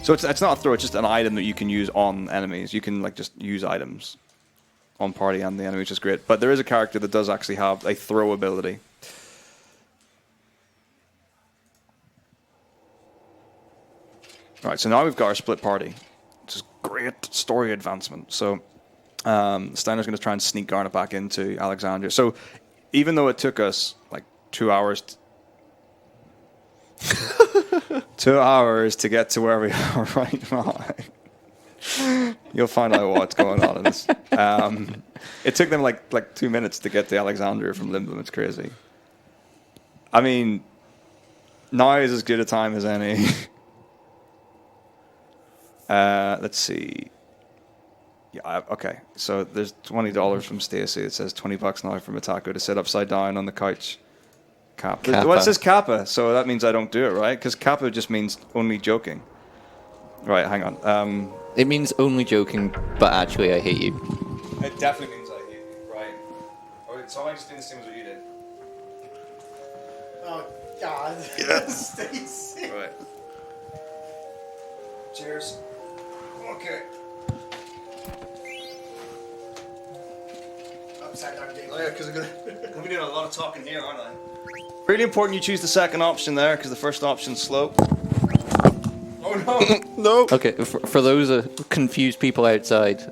Speaker 2: So it's not a throw, it's just an item that you can use on enemies. You can like just use items on party and the enemy, which is great. But there is a character that does actually have a throw ability. Alright, so now we've got our split party, which is great story advancement. So Steiner's going to try and sneak Garnet back into Alexandria. So even though it took us like 2 hours... 2 hours to get to where we are right now. You'll find out what's going on in this. It took them like 2 minutes to get to Alexandria from Limblum. It's crazy. I mean, now is as good a time as any. Let's see. Yeah, okay. So there's $20 from Stacy. It says $20 now from Metako to sit upside down on the couch. Kappa.
Speaker 3: Kappa.
Speaker 2: Well, it says Kappa, so that means I don't do it, right? Because Kappa just means only joking. Right, hang on.
Speaker 3: It means only joking, but actually I hate you.
Speaker 2: It definitely means I hate you, right? So am I just doing the same as what you did?
Speaker 4: Oh, God.
Speaker 1: Yes.
Speaker 4: Stacy.
Speaker 2: Right. Cheers. Okay.
Speaker 4: Upside down game.
Speaker 2: Oh yeah, because I'm gonna be doing a lot of talking here, aren't I? Really important you choose the second option there, because the first option's slow. Oh no!
Speaker 1: No.
Speaker 3: Okay, for those confused people outside,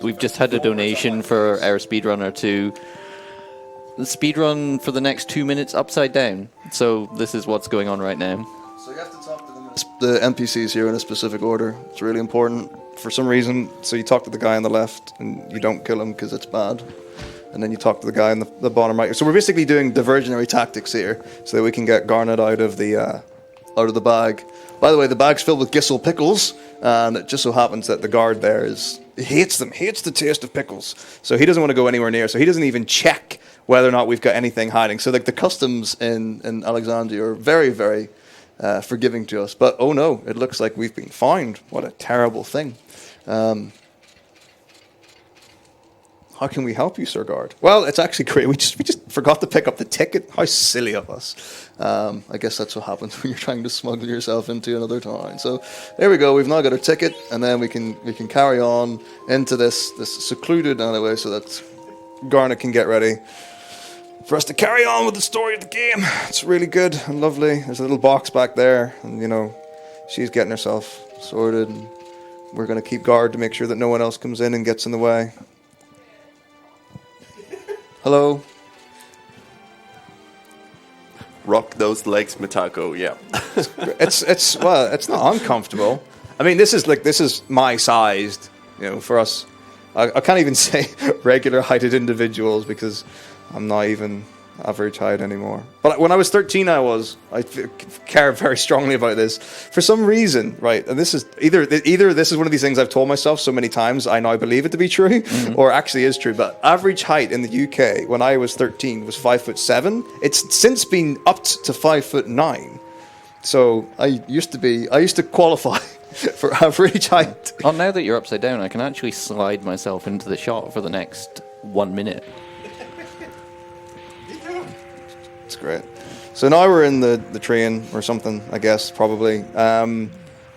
Speaker 3: we've just had a donation for our speedrunner to speedrun for the next 2 minutes upside down. So this is what's going on right now.
Speaker 2: So you have to talk to them. The NPCs here in a specific order. It's really important. For some reason, so you talk to the guy on the left, and you don't kill him because it's bad. And then you talk to the guy in the bottom right. So we're basically doing diversionary tactics here, so that we can get Garnet out of the bag. By the way, the bag's filled with Gissel pickles, and it just so happens that the guard there hates the taste of pickles. So he doesn't want to go anywhere near. So he doesn't even check whether or not we've got anything hiding. So like the customs in Alexandria are very, very forgiving to us. But oh no, it looks like we've been fined. What a terrible thing. How can we help you, Sir Guard? Well, it's actually great. We just forgot to pick up the ticket. How silly of us. I guess that's what happens when you're trying to smuggle yourself into another town. So there we go. We've now got our ticket, and then we can carry on into this secluded alleyway so that Garnet can get ready for us to carry on with the story of the game. It's really good and lovely. There's a little box back there, and she's getting herself sorted, and we're going to keep guard to make sure that no one else comes in and gets in the way. Hello.
Speaker 1: Rock those legs, Metako. Yeah.
Speaker 2: It's not uncomfortable. I mean, this is my sized, for us. I can't even say regular heighted individuals because I'm not even average height anymore. But when I was 13, I care very strongly about this for some reason, right? And this is either this is one of these things I've told myself so many times I now believe it to be true, or actually is true. But average height in the UK when I was 13 was 5'7". It's since been upped to 5'9". So I used to qualify for average height.
Speaker 3: Oh, now that you're upside down, I can actually slide myself into the shot for the next 1 minute.
Speaker 2: It's great. So now we're in the train or something, I guess, probably.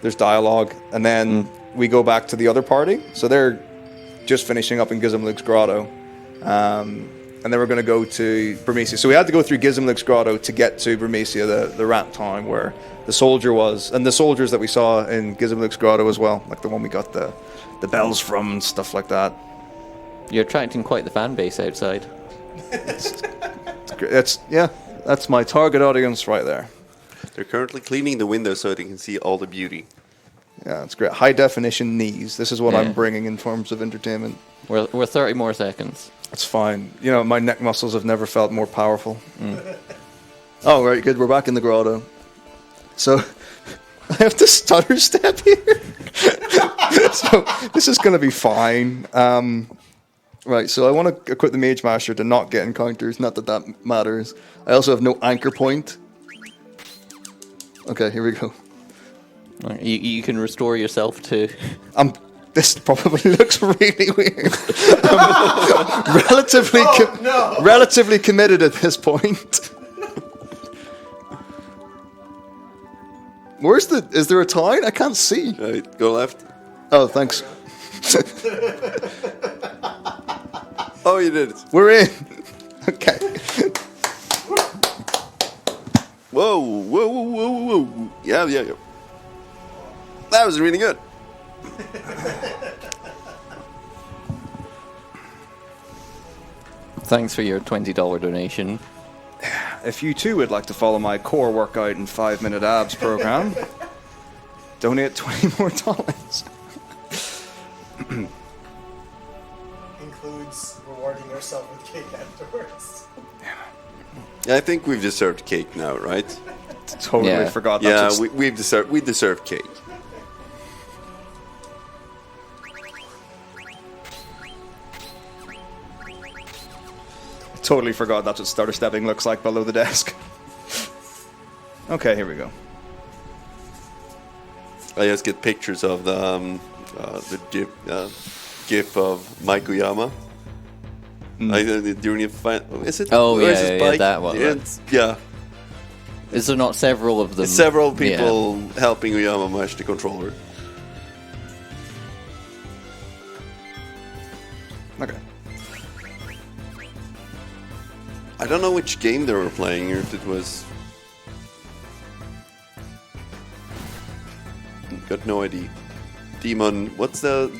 Speaker 2: There's dialogue, and then we go back to the other party. So they're just finishing up in Gizmlug's Grotto. And then we're going to go to Burmecia. So we had to go through Gizmlug's Grotto to get to Burmecia, the rat town where the soldier was, and the soldiers that we saw in Gizmlug's Grotto as well, like the one we got the bells from and stuff like that.
Speaker 3: You're attracting quite the fan base outside.
Speaker 2: That's my target audience right there.
Speaker 1: They're currently cleaning the windows so they can see all the beauty.
Speaker 2: Yeah, it's great. High definition knees. This is what
Speaker 3: Yeah.
Speaker 2: I'm bringing in forms of entertainment.
Speaker 3: We're 30 more seconds.
Speaker 2: It's fine. My neck muscles have never felt more powerful. Oh, right, good. We're back in the grotto. So I have to stutter step here. So this is going to be fine. Right, so I want to equip the Mage Master to not get encounters. Not that matters. I also have no anchor point. Okay, here we go.
Speaker 3: You can restore yourself to...
Speaker 2: This probably looks really weird. Relatively committed at this point. Is there a town? I can't see.
Speaker 1: Right, go left.
Speaker 2: Oh, thanks.
Speaker 1: Oh, you did it.
Speaker 2: We're in. Okay.
Speaker 1: Whoa. Yeah. That was really good.
Speaker 3: Thanks for your $20 donation.
Speaker 2: If you too would like to follow my core workout and 5-minute abs program, donate $20 more.
Speaker 4: Includes rewarding yourself with cake afterwards.
Speaker 1: Yeah, I think we've deserved cake now, right?
Speaker 2: Totally
Speaker 3: Yeah.
Speaker 2: forgot.
Speaker 1: Yeah,
Speaker 2: That's
Speaker 1: we deserve cake.
Speaker 2: Totally forgot that's what stutter stepping looks like below the desk. Okay, here we go.
Speaker 1: I just get pictures of the GIF of Mike Uyama. During is it?
Speaker 3: Oh,
Speaker 1: or
Speaker 3: yeah,
Speaker 1: is his
Speaker 3: yeah,
Speaker 1: bike?
Speaker 3: that one, right.
Speaker 1: Yeah.
Speaker 3: Is there not several of them?
Speaker 1: It's several people helping Uyama mash the controller.
Speaker 2: Okay.
Speaker 1: I don't know which game they were playing, or if it was... Got no idea. Demon... What's the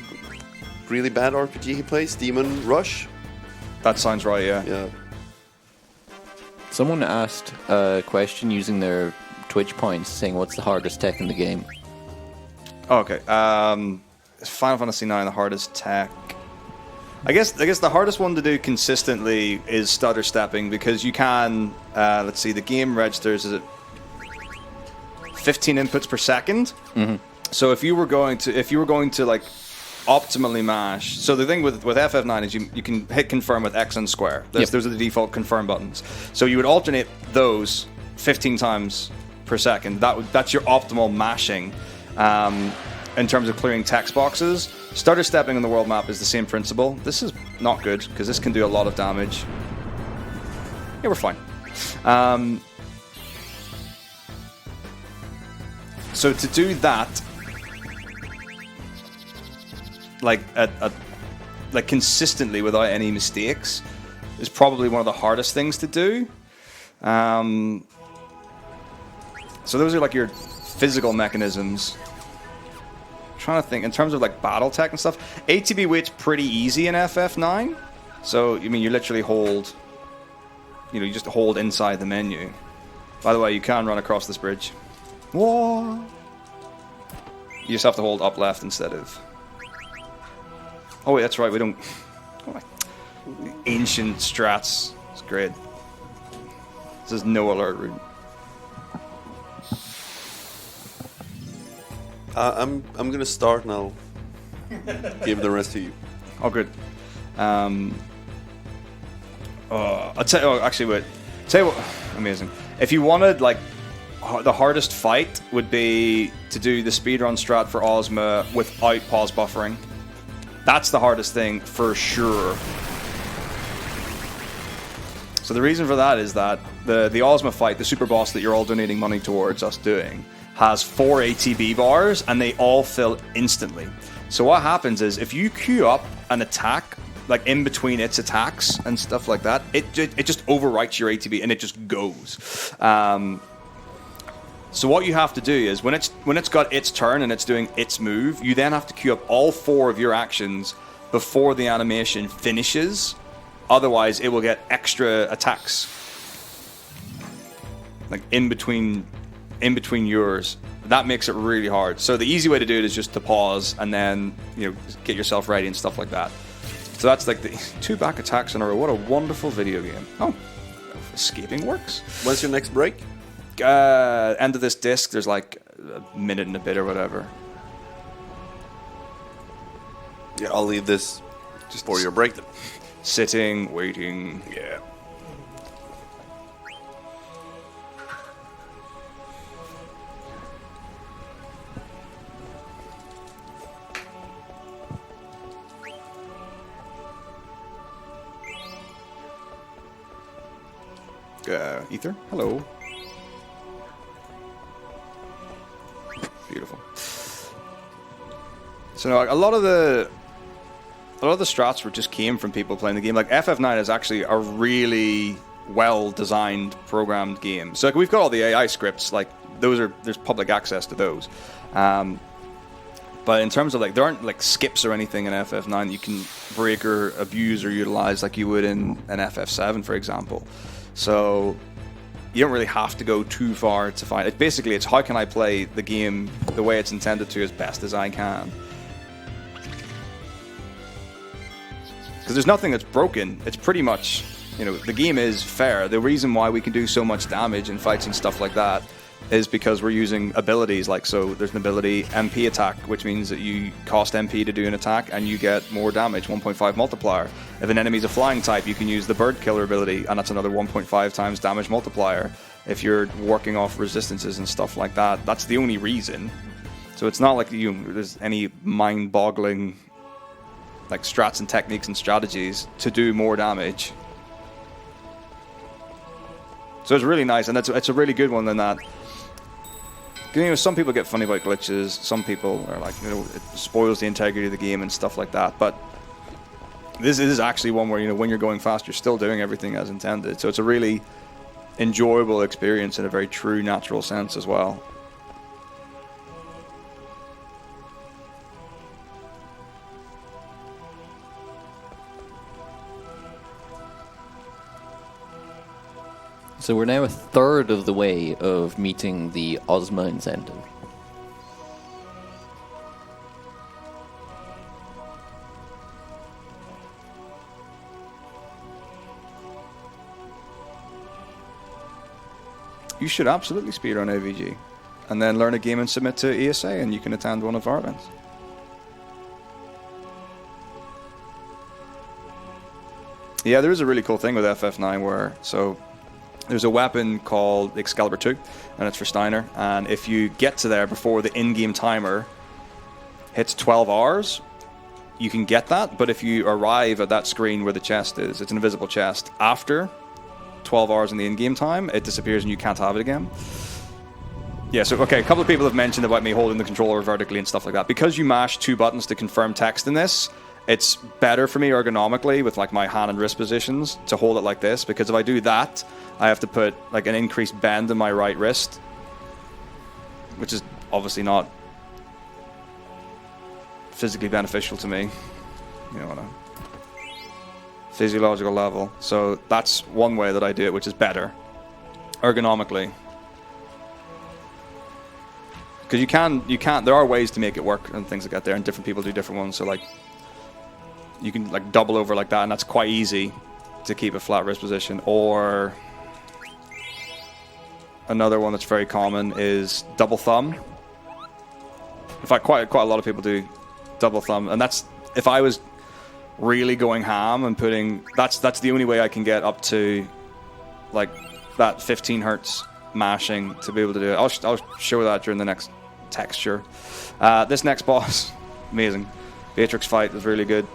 Speaker 1: really bad RPG he plays? Demon Rush?
Speaker 2: That sounds right, yeah.
Speaker 1: Yeah.
Speaker 3: Someone asked a question using their Twitch points, saying, "What's the hardest tech in the game?"
Speaker 2: Oh, okay. Final Fantasy IX, the hardest tech. I guess the hardest one to do consistently is stutter stepping, because you can. Let's see, the game registers is it 15 inputs per second.
Speaker 3: Mm-hmm.
Speaker 2: So if you were going to like optimally mash. So the thing with FF9 is you can hit confirm with X and square. Those are the default confirm buttons. So you would alternate those 15 times per second. That's your optimal mashing. In terms of clearing text boxes, stutter stepping on the world map is the same principle. This is not good because this can do a lot of damage. Yeah, we're fine. So to do that, like consistently without any mistakes, is probably one of the hardest things to do. So those are like your physical mechanisms. Trying to think in terms of like battle tech and stuff. ATB weight's pretty easy in FF9. So I mean, you literally hold, you just hold inside the menu. By the way, you can run across this bridge. Whoa! You just have to hold up left instead of. Oh wait, that's right. We don't. Oh my. Ancient strats. It's great. This is no alert route.
Speaker 1: I'm gonna start now. Give the rest to you.
Speaker 2: Oh, good. I'll tell you. Oh, actually, wait. Tell you what. Amazing. If you wanted, like, the hardest fight would be to do the speedrun strat for Ozma without pause buffering. That's the hardest thing for sure. So the reason for that is that the Ozma fight, the super boss that you're all donating money towards us doing, has 4 ATB bars and they all fill instantly. So what happens is if you queue up an attack like in between its attacks and stuff like that, it just overwrites your ATB and it just goes. So what you have to do is when it's got its turn and it's doing its move, you then have to queue up all 4 of your actions before the animation finishes. Otherwise, it will get extra attacks, like in between yours. That makes it really hard. So the easy way to do it is just to pause and then get yourself ready and stuff like that. So that's like the 2 back attacks in a row. What a wonderful video game. Oh, escaping works.
Speaker 1: When's your next break?
Speaker 2: End of this disc, there's like a minute and a bit or whatever.
Speaker 1: Yeah, I'll leave this just for your break then.
Speaker 2: Sitting, waiting.
Speaker 1: Yeah.
Speaker 2: Ether, hello. Beautiful. So a lot of the strats just came from people playing the game. Like FF9 is actually a really well designed, programmed game. So like, we've got all the AI scripts. Like there's public access to those. But in terms of like, there aren't like skips or anything in FF9 you can break or abuse or utilize like you would in an FF7, for example. So you don't really have to go too far to find it. Basically, it's how can I play the game the way it's intended to as best as I can. Because there's nothing that's broken. It's pretty much, the game is fair. The reason why we can do so much damage in fights and stuff like that is because we're using abilities. Like, so there's an ability MP attack, which means that you cost MP to do an attack and you get more damage, 1.5 multiplier. If an enemy's a flying type, you can use the bird killer ability, and that's another 1.5 times damage multiplier. If you're working off resistances and stuff like that, that's the only reason. So it's not like there's any mind-boggling like strats and techniques and strategies to do more damage. So it's really nice, and it's a really good one in that. You know, some people get funny about glitches. Some people are like, you know, it spoils the integrity of the game and stuff like that. But this is actually one where, you know, when you're going fast, you're still doing everything as intended. So it's a really enjoyable experience in a very true, natural sense as well.
Speaker 3: So we're now a third of the way of meeting the Ozma incentive.
Speaker 2: You should absolutely speedrun AVG and then learn a game and submit to ESA, and you can attend one of our events. Yeah, there is a really cool thing with FF9 where, so there's a weapon called Excalibur 2, and it's for Steiner, and if you get to there before the in-game timer hits 12 hours, you can get that, but if you arrive at that screen where the chest is, it's an invisible chest, after 12 hours in the in-game time, it disappears and you can't have it again. Yeah, so, okay, a couple of people have mentioned about me holding the controller vertically and stuff like that. Because you mash two buttons to confirm text in this, it's better for me ergonomically with like my hand and wrist positions to hold it like this, because if I do that, I have to put like an increased bend in my right wrist, which is obviously not physically beneficial to me, you know, on a physiological level. So that's one way that I do it, which is better ergonomically. Because you can, there are ways to make it work and things like that there, and different people do different ones. So like, you can like double over like that, and that's quite easy to keep a flat wrist position. Or another one that's very common is double thumb. In fact, quite a lot of people do double thumb, and that's if I was really going ham and putting, that's the only way I can get up to like that 15 hertz mashing to be able to do it. I'll show that during the next texture. This next boss, amazing. Beatrix fight is really good.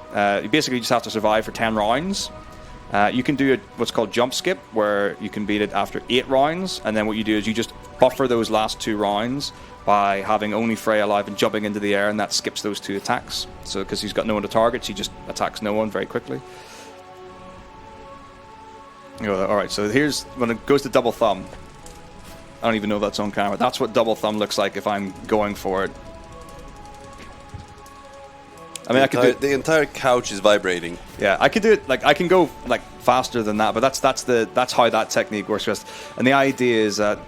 Speaker 2: You basically just have to survive for 10 rounds. You can do what's called jump skip, where you can beat it after 8 rounds, and then what you do is you just buffer those last 2 rounds by having only Freya alive and jumping into the air, and that skips those 2 attacks. So because he's got no one to target, he just attacks no one very quickly. Alright, so here's when it goes to double thumb. I don't even know if that's on camera. That's what double thumb looks like if I'm going for it. I mean, I could do it.
Speaker 1: The entire couch is vibrating.
Speaker 2: Yeah, I could do it. Like I can go like faster than that, but that's how that technique works. And the idea is that,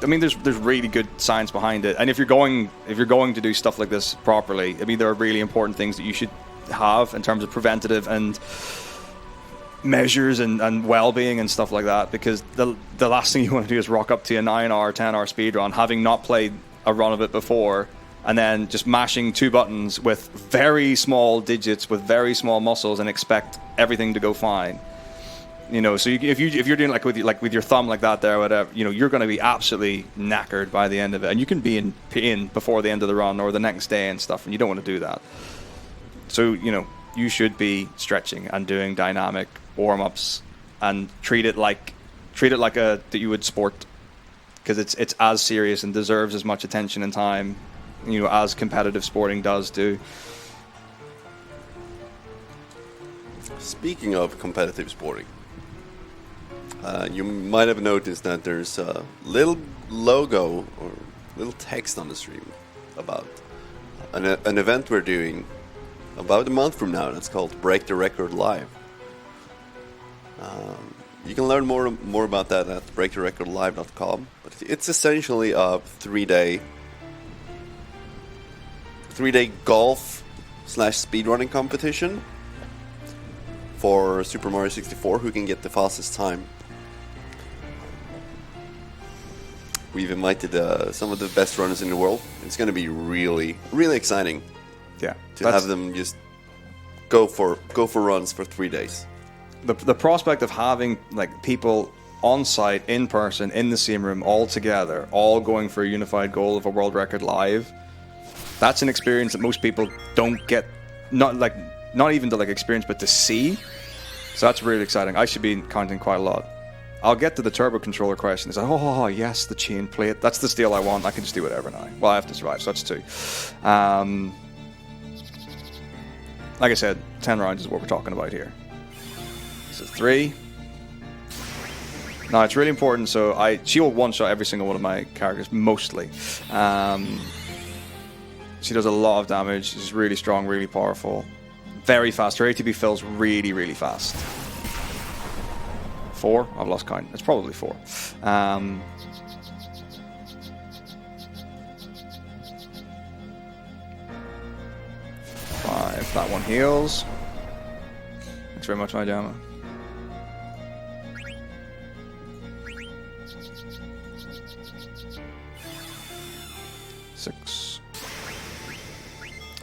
Speaker 2: I mean, there's really good science behind it. And if you're going to do stuff like this properly, I mean, there are really important things that you should have in terms of preventative and measures and well-being and stuff like that. Because the last thing you want to do is rock up to a 9-hour, 10-hour speedrun, having not played a run of it before, and then just mashing 2 buttons with very small digits with very small muscles and expect everything to go fine. You know, so if you're doing like with your thumb like that there, or whatever, you know, you're going to be absolutely knackered by the end of it, and you can be in pain before the end of the run or the next day and stuff, and you don't want to do that. So, you know, you should be stretching and doing dynamic warm-ups and treat it like that you would sport, because it's as serious and deserves as much attention and time, you know, as competitive sporting does do.
Speaker 1: Speaking of competitive sporting, you might have noticed that there's a little logo or little text on the stream about an event we're doing about a month from now. That's called Break the Record Live. You can learn more about that at breaktherecordlive.com. But it's essentially a 3-day golf / speedrunning competition for Super Mario 64, who can get the fastest time. We've invited some of the best runners in the world. It's going to be really, really exciting
Speaker 2: Yeah,
Speaker 1: to have them just go for runs for 3 days.
Speaker 2: the prospect of having like people on site, in person, in the same room, all together, all going for a unified goal of a world record live. That's an experience that most people don't get, not even to like experience, but to see. So that's really exciting. I should be counting quite a lot. I'll get to the turbo controller question. It's like, oh yes, the chain plate. That's the steal I want. I can just do whatever now. Well, I have to survive, so that's 2. Like I said, 10 rounds is what we're talking about here. So 3. Now it's really important. So she will one-shot every single one of my characters, mostly. She does a lot of damage. She's really strong, really powerful, very fast. Her ATB fills really, really fast. 4? I've lost count. It's probably 4. 5. That one heals. Thanks very much, my Jama. 6.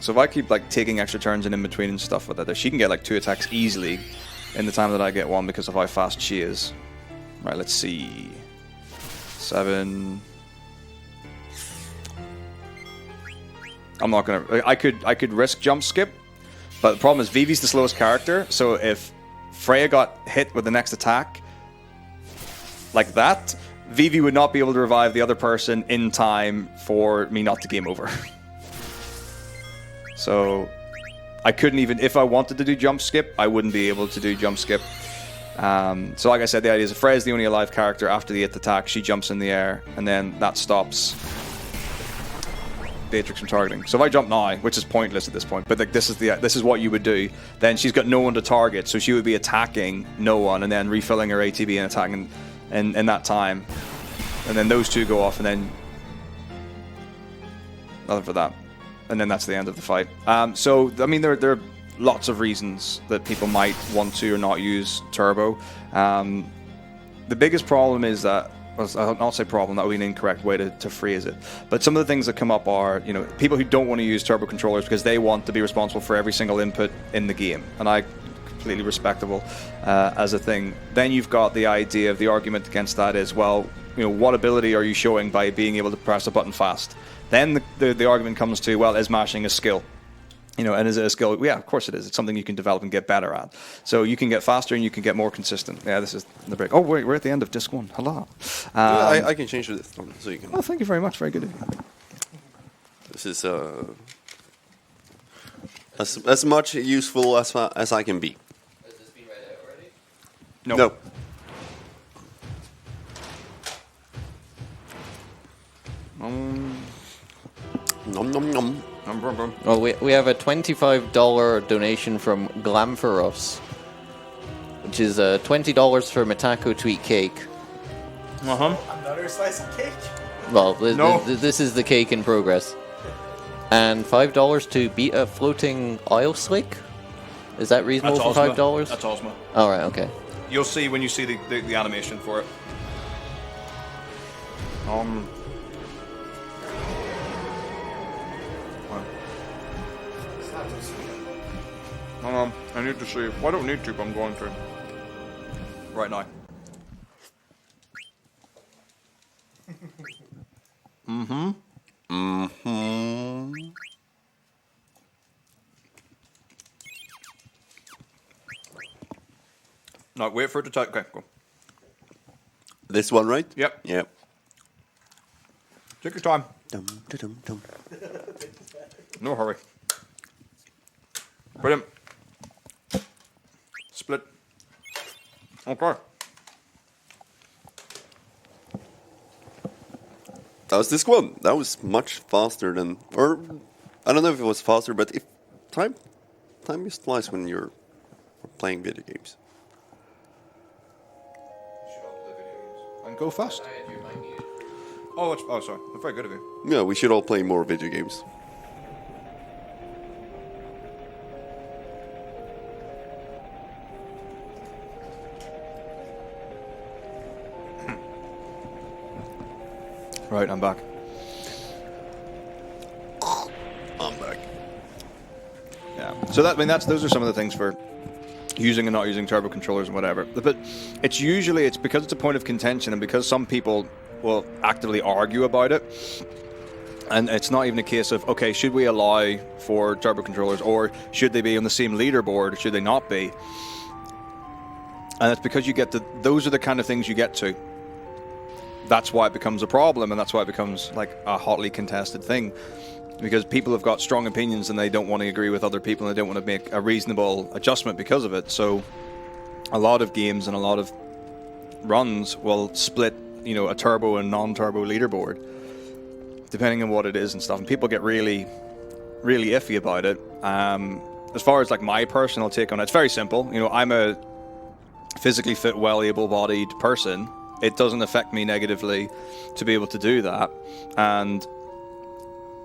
Speaker 2: So if I keep like taking extra turns and in between and stuff with her, she can get like 2 attacks easily in the time that I get 1 because of how fast she is. Right, let's see. 7. I'm not gonna. I could risk jump skip, but the problem is Vivi's the slowest character. So if Freya got hit with the next attack like that, Vivi would not be able to revive the other person in time for me not to game over. So I couldn't even, if I wanted to do jump skip, I wouldn't be able to do jump skip. So like I said, the idea is if Freya's the only alive character after the 8th attack, she jumps in the air, and then that stops Beatrix from targeting. So if I jump now, which is pointless at this point, but like this is what you would do, then she's got no one to target, so she would be attacking no one and then refilling her ATB and attacking in that time. And then those 2 go off, and then nothing for that. And then that's the end of the fight. So, I mean, there are lots of reasons that people might want to or not use turbo. The biggest problem is that, I'll not say problem, that would be an incorrect way to phrase it. But some of the things that come up are, people who don't want to use turbo controllers because they want to be responsible for every single input in the game. And I completely respectable as a thing. Then you've got the idea of the argument against that is, well, what ability are you showing by being able to press a button fast? Then the argument comes to, well, is mashing a skill? And is it a skill? Yeah, of course it is. It's something you can develop and get better at. So you can get faster and you can get more consistent. Yeah, this is the break. Oh, wait, we're at the end of disc 1. Hello.
Speaker 1: I can change this so you can.
Speaker 2: Oh, thank you very much. Very good of you.
Speaker 1: This is as much useful as I can be.
Speaker 3: Has this been read out already?
Speaker 1: No. Nom nom nom.
Speaker 3: Well, we have a $25 donation from Glam for Us, which is $20 for Metako to eat cake.
Speaker 4: Another slice of cake.
Speaker 3: Well, this is the cake in progress. And $5 to beat a floating oil slick? Is that reasonable for $5?
Speaker 2: That's Ozma.
Speaker 3: All right, okay.
Speaker 2: You'll see when you see the animation for it. I need to see. Well, I don't need to, but I'm going to. Right now. No, wait for it to type. Okay, go.
Speaker 1: This one, right?
Speaker 2: Yep.
Speaker 1: Yep.
Speaker 2: Take your time.
Speaker 1: Dum, dum, dum.
Speaker 2: No hurry. Brilliant. Split. Okay.
Speaker 1: That was this one. That was much faster than, or I don't know if it was faster, but if time just flies when you're playing video games.
Speaker 2: And go fast. Oh, sorry. That's very good of you.
Speaker 1: Yeah, we should all play more video games.
Speaker 2: Right, I'm back.
Speaker 1: I'm back.
Speaker 2: Yeah. So those are some of the things for using and not using turbo controllers and whatever. But it's because it's a point of contention and because some people will actively argue about it. And it's not even a case of, okay, should we allow for turbo controllers or should they be on the same leaderboard or should they not be? And it's because those are the kind of things you get to. That's why it becomes a problem and that's why it becomes like a hotly contested thing. Because people have got strong opinions and they don't want to agree with other people and they don't want to make a reasonable adjustment because of it. So a lot of games and a lot of runs will split, a turbo and non-turbo leaderboard, depending on what it is and stuff. And people get really, really iffy about it. As far as like my personal take on it, it's very simple. I'm a physically fit, well able-bodied person. It doesn't affect me negatively to be able to do that. And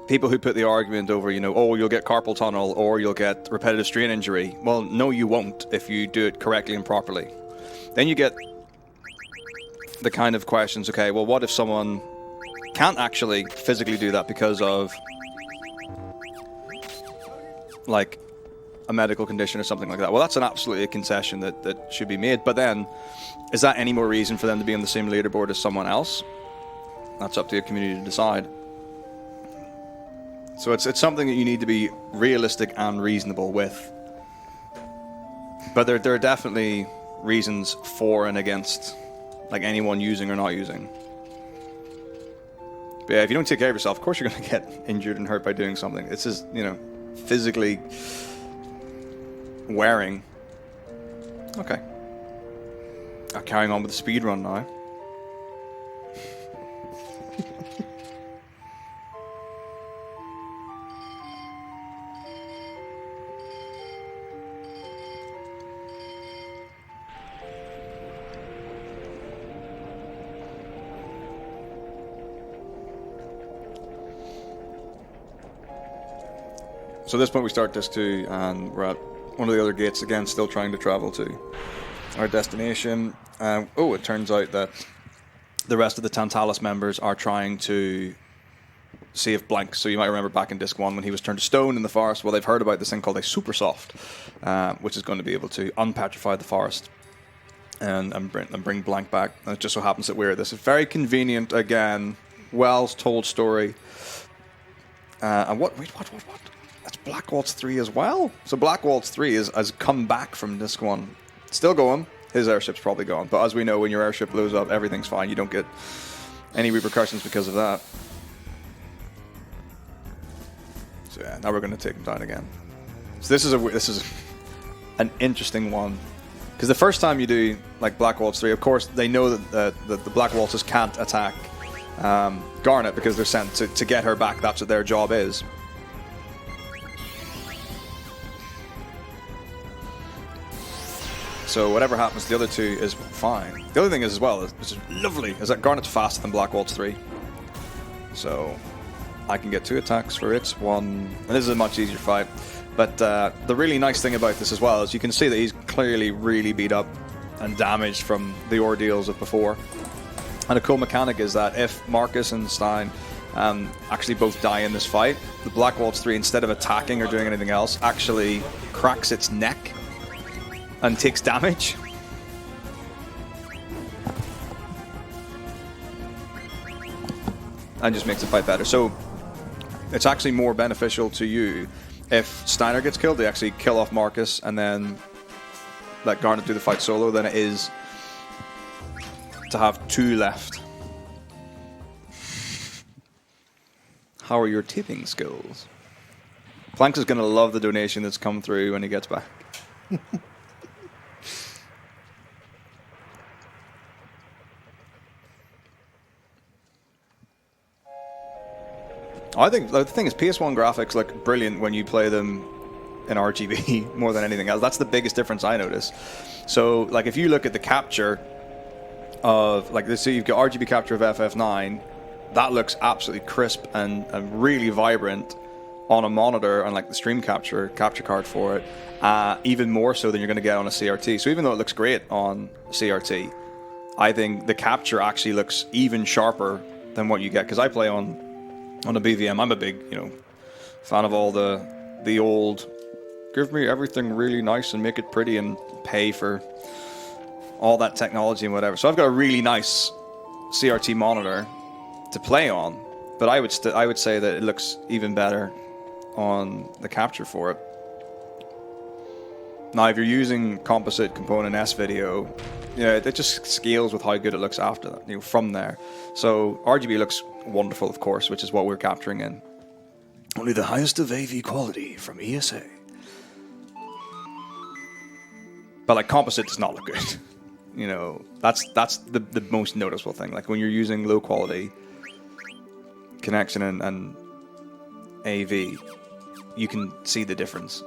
Speaker 2: people who put the argument over, you'll get carpal tunnel or you'll get repetitive strain injury. Well, no, you won't if you do it correctly and properly. Then you get the kind of questions, okay, well, what if someone can't actually physically do that because of like a medical condition or something like that? Well, that's absolutely a concession that should be made. But then, is that any more reason for them to be on the same leaderboard as someone else? That's up to the community to decide. So it's something that you need to be realistic and reasonable with. But there are definitely reasons for and against, like anyone using or not using. But yeah, if you don't take care of yourself, of course you're going to get injured and hurt by doing something. It's just, physically wearing. Okay. Carrying on with the speedrun now. So at this point we start Disc 2 and we're at one of the other gates again, still trying to travel to our destination. It turns out that the rest of the Tantalus members are trying to save Blank. So you might remember back in Disc 1 when he was turned to stone in the forest. Well, they've heard about this thing called a Super Soft, which is going to be able to unpetrify the forest and bring Blank back. And it just so happens that we're this very convenient, again, well-told story. And what? That's Black Waltz 3 as well? So Black Waltz 3 has come back from Disc 1. Still going. His airship's probably gone. But as we know, when your airship blows up, everything's fine. You don't get any repercussions because of that. So yeah, now we're going to take him down again. So this is an interesting one. Because the first time you do like Black Waltz 3, of course, they know that the Black Waltzes can't attack Garnet because they're sent to get her back. That's what their job is. So whatever happens to the other two is fine. The other thing is as well, which is lovely, is that Garnet's faster than Black Waltz 3. So I can get 2 attacks for its 1. And this is a much easier fight. But the really nice thing about this as well is you can see that he's clearly really beat up and damaged from the ordeals of before. And a cool mechanic is that if Marcus and Stein actually both die in this fight, the Black Waltz 3, instead of attacking or doing anything else, actually cracks its neck and takes damage. And just makes the fight better. So it's actually more beneficial to you if Steiner gets killed, they actually kill off Marcus and then let Garnet do the fight solo, than it is to have 2 left. How are your tipping skills? Planks is going to love the donation that's come through when he gets back. I think the thing is, PS1 graphics look brilliant when you play them in RGB more than anything else. That's the biggest difference I notice. So, like, if you look at the capture of, like, so you've got RGB capture of FF9, that looks absolutely crisp and really vibrant on a monitor, and like the stream capture card for it, even more so than you're going to get on a CRT. So even though it looks great on CRT, I think the capture actually looks even sharper than what you get. Because I play on a BVM. I'm a big, fan of all the old, give me everything really nice and make it pretty and pay for all that technology and whatever. So I've got a really nice CRT monitor to play on, but I would say that it looks even better on the capture for it. Now, if you're using composite component S-Video, it just scales with how good it looks after that, from there. So RGB looks wonderful, of course, which is what we're capturing in. Only the highest of AV quality from ESA. But like composite does not look good. That's the most noticeable thing. Like when you're using low quality connection and AV, you can see the difference.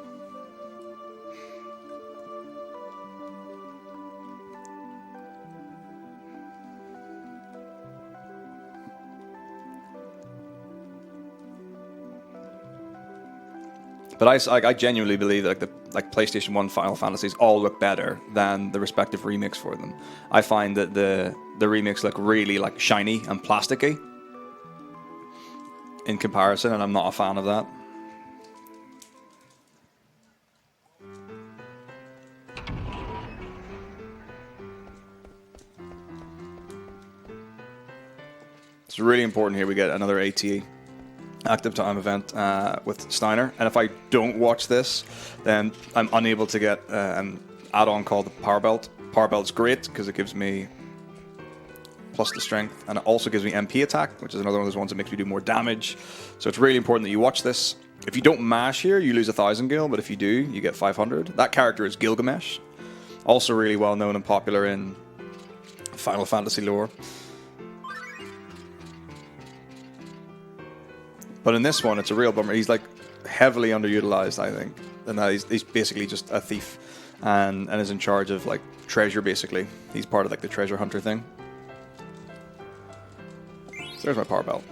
Speaker 2: But I genuinely believe that the PlayStation 1 Final Fantasies all look better than the respective remakes for them. I find that the remakes look really like shiny and plasticky in comparison, and I'm not a fan of that. It's really important here we get another ATE. Active time event with Steiner, and if I don't watch this, then I'm unable to get an add-on called the Power Belt. Power Belt's great because it gives me plus the strength, and it also gives me MP attack, which is another one of those ones that makes me do more damage. So it's really important that you watch this. If you don't mash here, you lose 1,000 gil, but if you do, you get 500. That character is Gilgamesh, also really well known and popular in Final Fantasy lore. But in this one, it's a real bummer. He's like heavily underutilized, I think. And he's basically just a thief and is in charge of like treasure, basically. He's part of like the treasure hunter thing. So there's my power belt.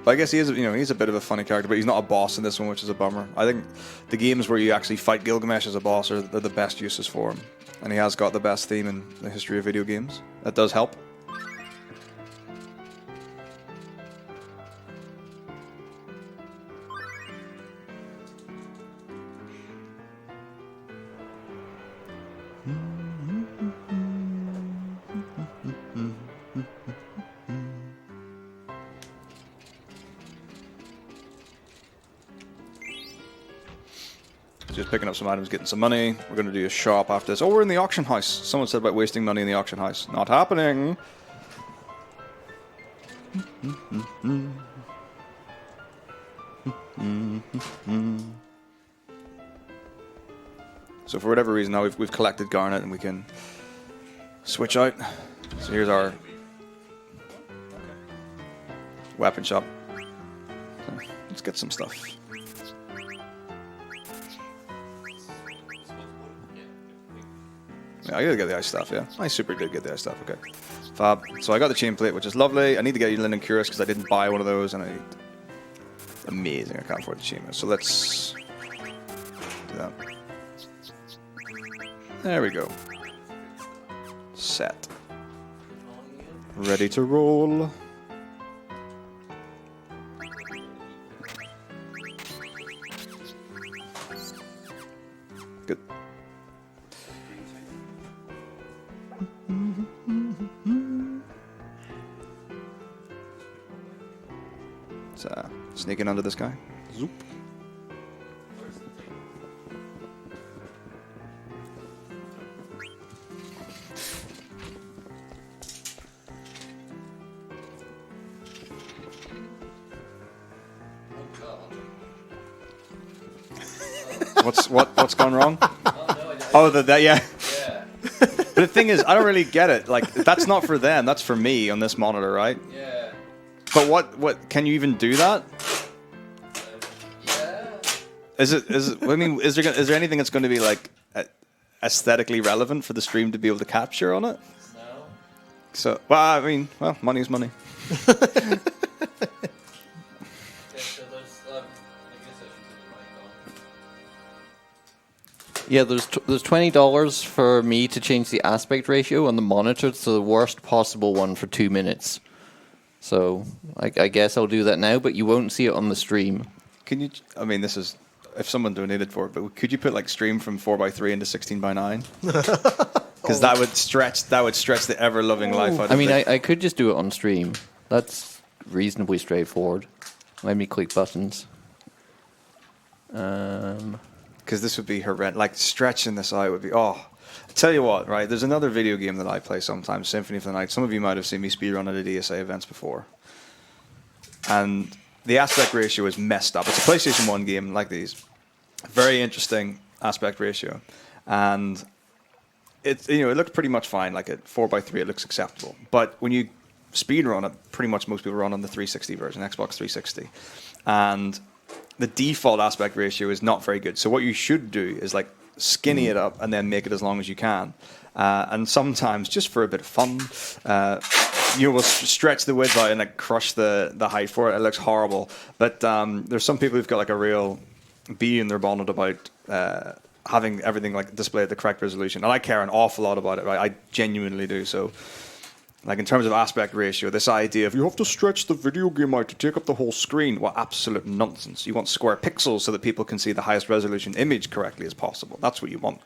Speaker 2: But I guess he is, he's a bit of a funny character, but he's not a boss in this one, which is a bummer. I think the games where you actually fight Gilgamesh as a boss are the best uses for him. And he has got the best theme in the history of video games. That does help. Just picking up some items, getting some money. We're going to do a shop after this. Oh, we're in the auction house. Someone said about wasting money in the auction house. Not happening. So for whatever reason now we've collected garnet and we can switch out. So here's our weapon shop. So let's get some stuff. Yeah, I gotta get the ice stuff, yeah. I super did get the ice stuff, okay. Fab. So I got the chain plate, which is lovely. I need to get a linen cuirass because I didn't buy one of those, and amazing, I can't afford the chain. So let's do that. There we go. Set. Ready to roll. Good. Let's sneak in under this guy. Zoop. What's gone wrong? Oh, that yeah. But the thing is, I don't really get it. Like, that's not for them. That's for me on this monitor, right?
Speaker 3: Yeah.
Speaker 2: But what? Can you even do that?
Speaker 3: Yeah.
Speaker 2: Is it? I mean, is there anything that's going to be like aesthetically relevant for the stream to be able to capture on it?
Speaker 3: No.
Speaker 2: So, well, I mean, money is money.
Speaker 3: Yeah, there's $20 for me to change the aspect ratio on the monitor to the worst possible one for 2 minutes. So I guess I'll do that now, but you won't see it on the stream.
Speaker 2: Can you? I mean, this is if someone donated for it, but could you put like stream from 4:3 into 16:9? Because that would stretch the ever loving life out of
Speaker 3: I mean,
Speaker 2: it.
Speaker 3: I could just do it on stream. That's reasonably straightforward. Let me click buttons.
Speaker 2: Because this would be horrendous. Like stretching this out would be. Oh, I tell you what, right? There's another video game that I play sometimes, Symphony of the Night. Some of you might have seen me speedrun at the DSA events before, and the aspect ratio is messed up. It's a PlayStation 1 game like these. Very interesting aspect ratio, and it looked pretty much fine. Like at 4:3, it looks acceptable. But when you speedrun it, pretty much most people run on the 360 version, Xbox 360, and the default aspect ratio is not very good. So what you should do is like skinny it up and then make it as long as you can. And sometimes, just for a bit of fun, you will stretch the width out and like crush the height for it. It looks horrible. But there's some people who've got like a real bee in their bonnet about having everything like displayed at the correct resolution. And I care an awful lot about it, right? I genuinely do. So like in terms of aspect ratio, this idea of you have to stretch the video game out to take up the whole screen, well, absolute nonsense. You want square pixels so that people can see the highest resolution image correctly as possible. That's what you want,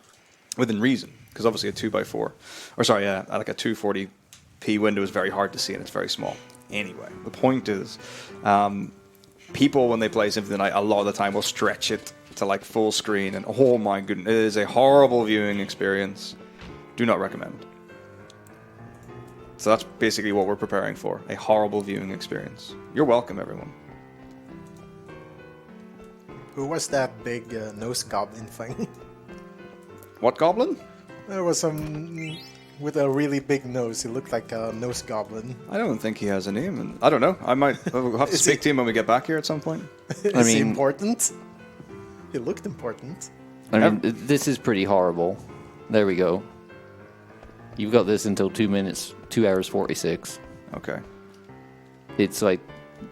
Speaker 2: within reason. Because obviously a 2x4, or sorry, like a 240p window is very hard to see and it's very small. Anyway, the point is, people when they play Symphony of the Night, a lot of the time will stretch it to like full screen, and oh my goodness, it is a horrible viewing experience. Do not recommend. So that's basically what we're preparing for, a horrible viewing experience. You're welcome, everyone.
Speaker 5: Who was that big nose goblin thing?
Speaker 2: What goblin?
Speaker 5: There was some with a really big nose. He looked like a nose goblin.
Speaker 2: I don't think he has a name. And I don't know. We'll have to speak to him when we get back here at some point.
Speaker 5: Is he important? He looked important.
Speaker 3: I mean, this is pretty horrible. There we go. You've got this until 2 minutes, 2 hours 46.
Speaker 2: Okay.
Speaker 3: It's like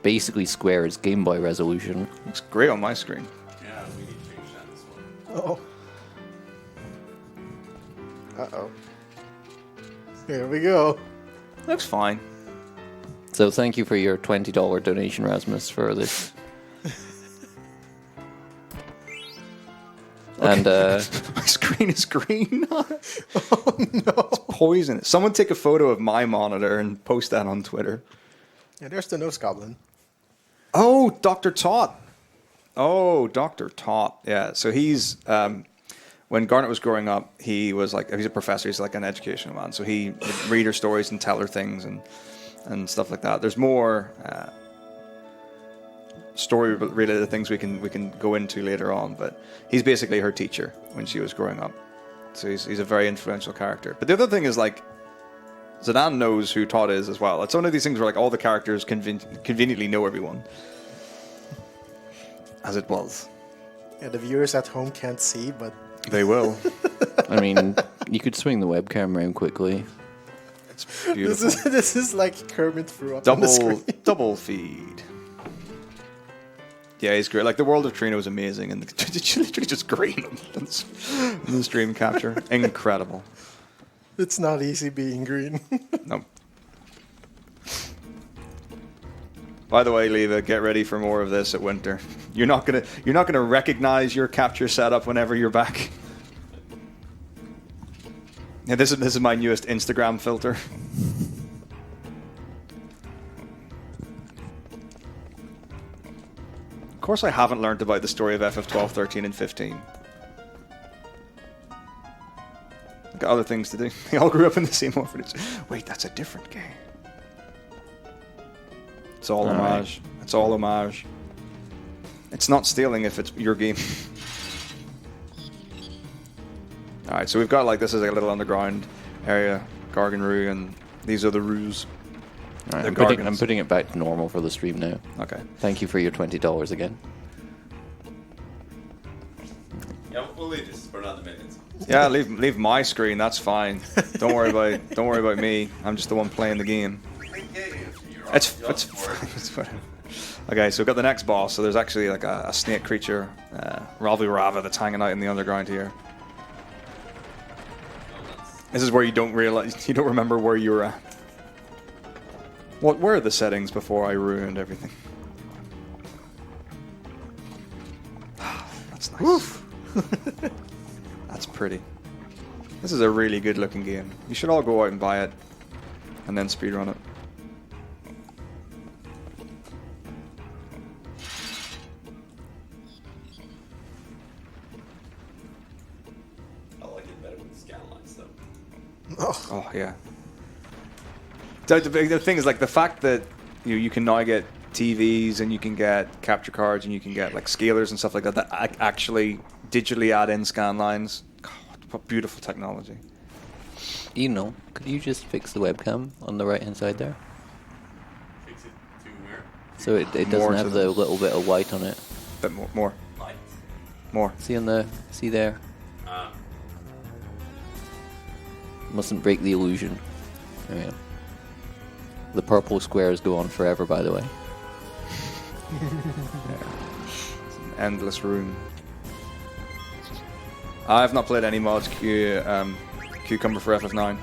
Speaker 3: basically Square's Game Boy resolution.
Speaker 2: Looks great on my screen.
Speaker 1: Yeah, we need to change that as well.
Speaker 5: Oh. Uh-oh. Here we go.
Speaker 2: Looks fine.
Speaker 3: So thank you for your $20 donation, Rasmus, for this. And
Speaker 2: my screen is green. Oh no! It's poison. Someone take a photo of my monitor and post that on Twitter.
Speaker 5: Yeah, there's the nose goblin.
Speaker 2: Oh, Dr. Tot. Oh, Dr. Tot. Yeah. So he's when Garnet was growing up, he's a professor. He's like an educational man. So he would read her stories and tell her things and stuff like that. There's more story-related things we can go into later on, but he's basically her teacher when she was growing up. So he's a very influential character. But the other thing is like Zidane knows who Todd is as well. It's one of these things where like all the characters conveniently know everyone, as it was.
Speaker 5: Yeah, the viewers at home can't see, but
Speaker 2: They will.
Speaker 3: I mean, you could swing the webcam around quickly.
Speaker 2: It's beautiful.
Speaker 5: this is like Kermit threw up on the screen.
Speaker 2: Double feed. Yeah, he's great. Like the world of Trino is amazing, and it's literally just green on the stream capture. Incredible.
Speaker 5: It's not easy being green.
Speaker 2: No. By the way, Leva, get ready for more of this at Winter. You're not gonna recognize your capture setup whenever you're back. Yeah, this is my newest Instagram filter. Of course, I haven't learned about the story of FF12, 13, and 15. I've got other things to do. They all grew up in the same orphanage. Wait, that's a different game. It's all homage. Right. It's all homage. It's not stealing if it's your game. Alright, so we've got like this is like a little underground area, Garganroo, and these are the roos.
Speaker 3: Right, I'm putting it back to normal for the stream now.
Speaker 2: Okay.
Speaker 3: Thank you for your $20 again.
Speaker 1: Yeah, we'll leave this for another minute.
Speaker 2: Yeah, leave my screen. That's fine. Don't worry about me. I'm just the one playing the game. It's fine. Okay, so we've got the next boss. So there's actually like a snake creature, Ralvi Rava, that's hanging out in the underground here. This is where you don't realize, you don't remember where you were at. What were the settings before I ruined everything? That's nice. That's pretty. This is a really good looking game. You should all go out and buy it and then speedrun it.
Speaker 1: I like it better with scanlines though.
Speaker 2: Oh yeah. The thing is, like, the fact that you can now get TVs and you can get capture cards and you can get like scalers and stuff like that that actually digitally add in scan lines. God, what beautiful technology.
Speaker 3: You know, could you just fix the webcam on the right hand side there?
Speaker 1: Fix it to where?
Speaker 3: So it
Speaker 2: More
Speaker 3: doesn't
Speaker 2: to
Speaker 3: have
Speaker 2: the-
Speaker 3: the little bit of white on it.
Speaker 2: Bit more.
Speaker 1: Light.
Speaker 2: More.
Speaker 3: See there? Mustn't break the illusion. There we go. The purple squares go on forever, by the way.
Speaker 2: It's an endless room. I've not played any mods Cucumber for FF9.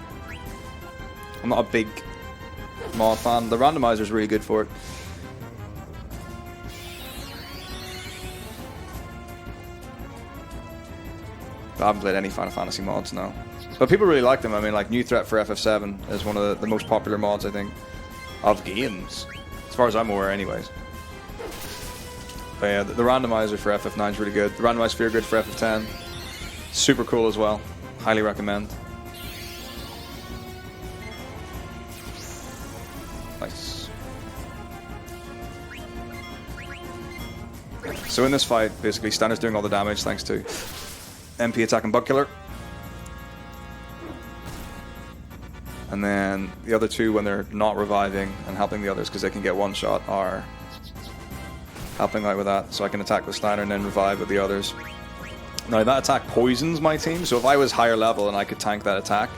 Speaker 2: I'm not a big mod fan. The randomizer is really good for it. But I haven't played any Final Fantasy mods now. But people really like them. I mean, like, New Threat for FF7 is one of the most popular mods, I think, of games. As far as I'm aware, anyways. But yeah, the randomizer for FF9 is really good. The randomized sphere grid for FF10, super cool as well. Highly recommend. Nice. So in this fight, basically, Stanner's doing all the damage thanks to MP attack and bug killer. And then the other two, when they're not reviving and helping the others because they can get one shot, are helping out with that. So I can attack with Steiner and then revive with the others. Now that attack poisons my team, so if I was higher level and I could tank that attack,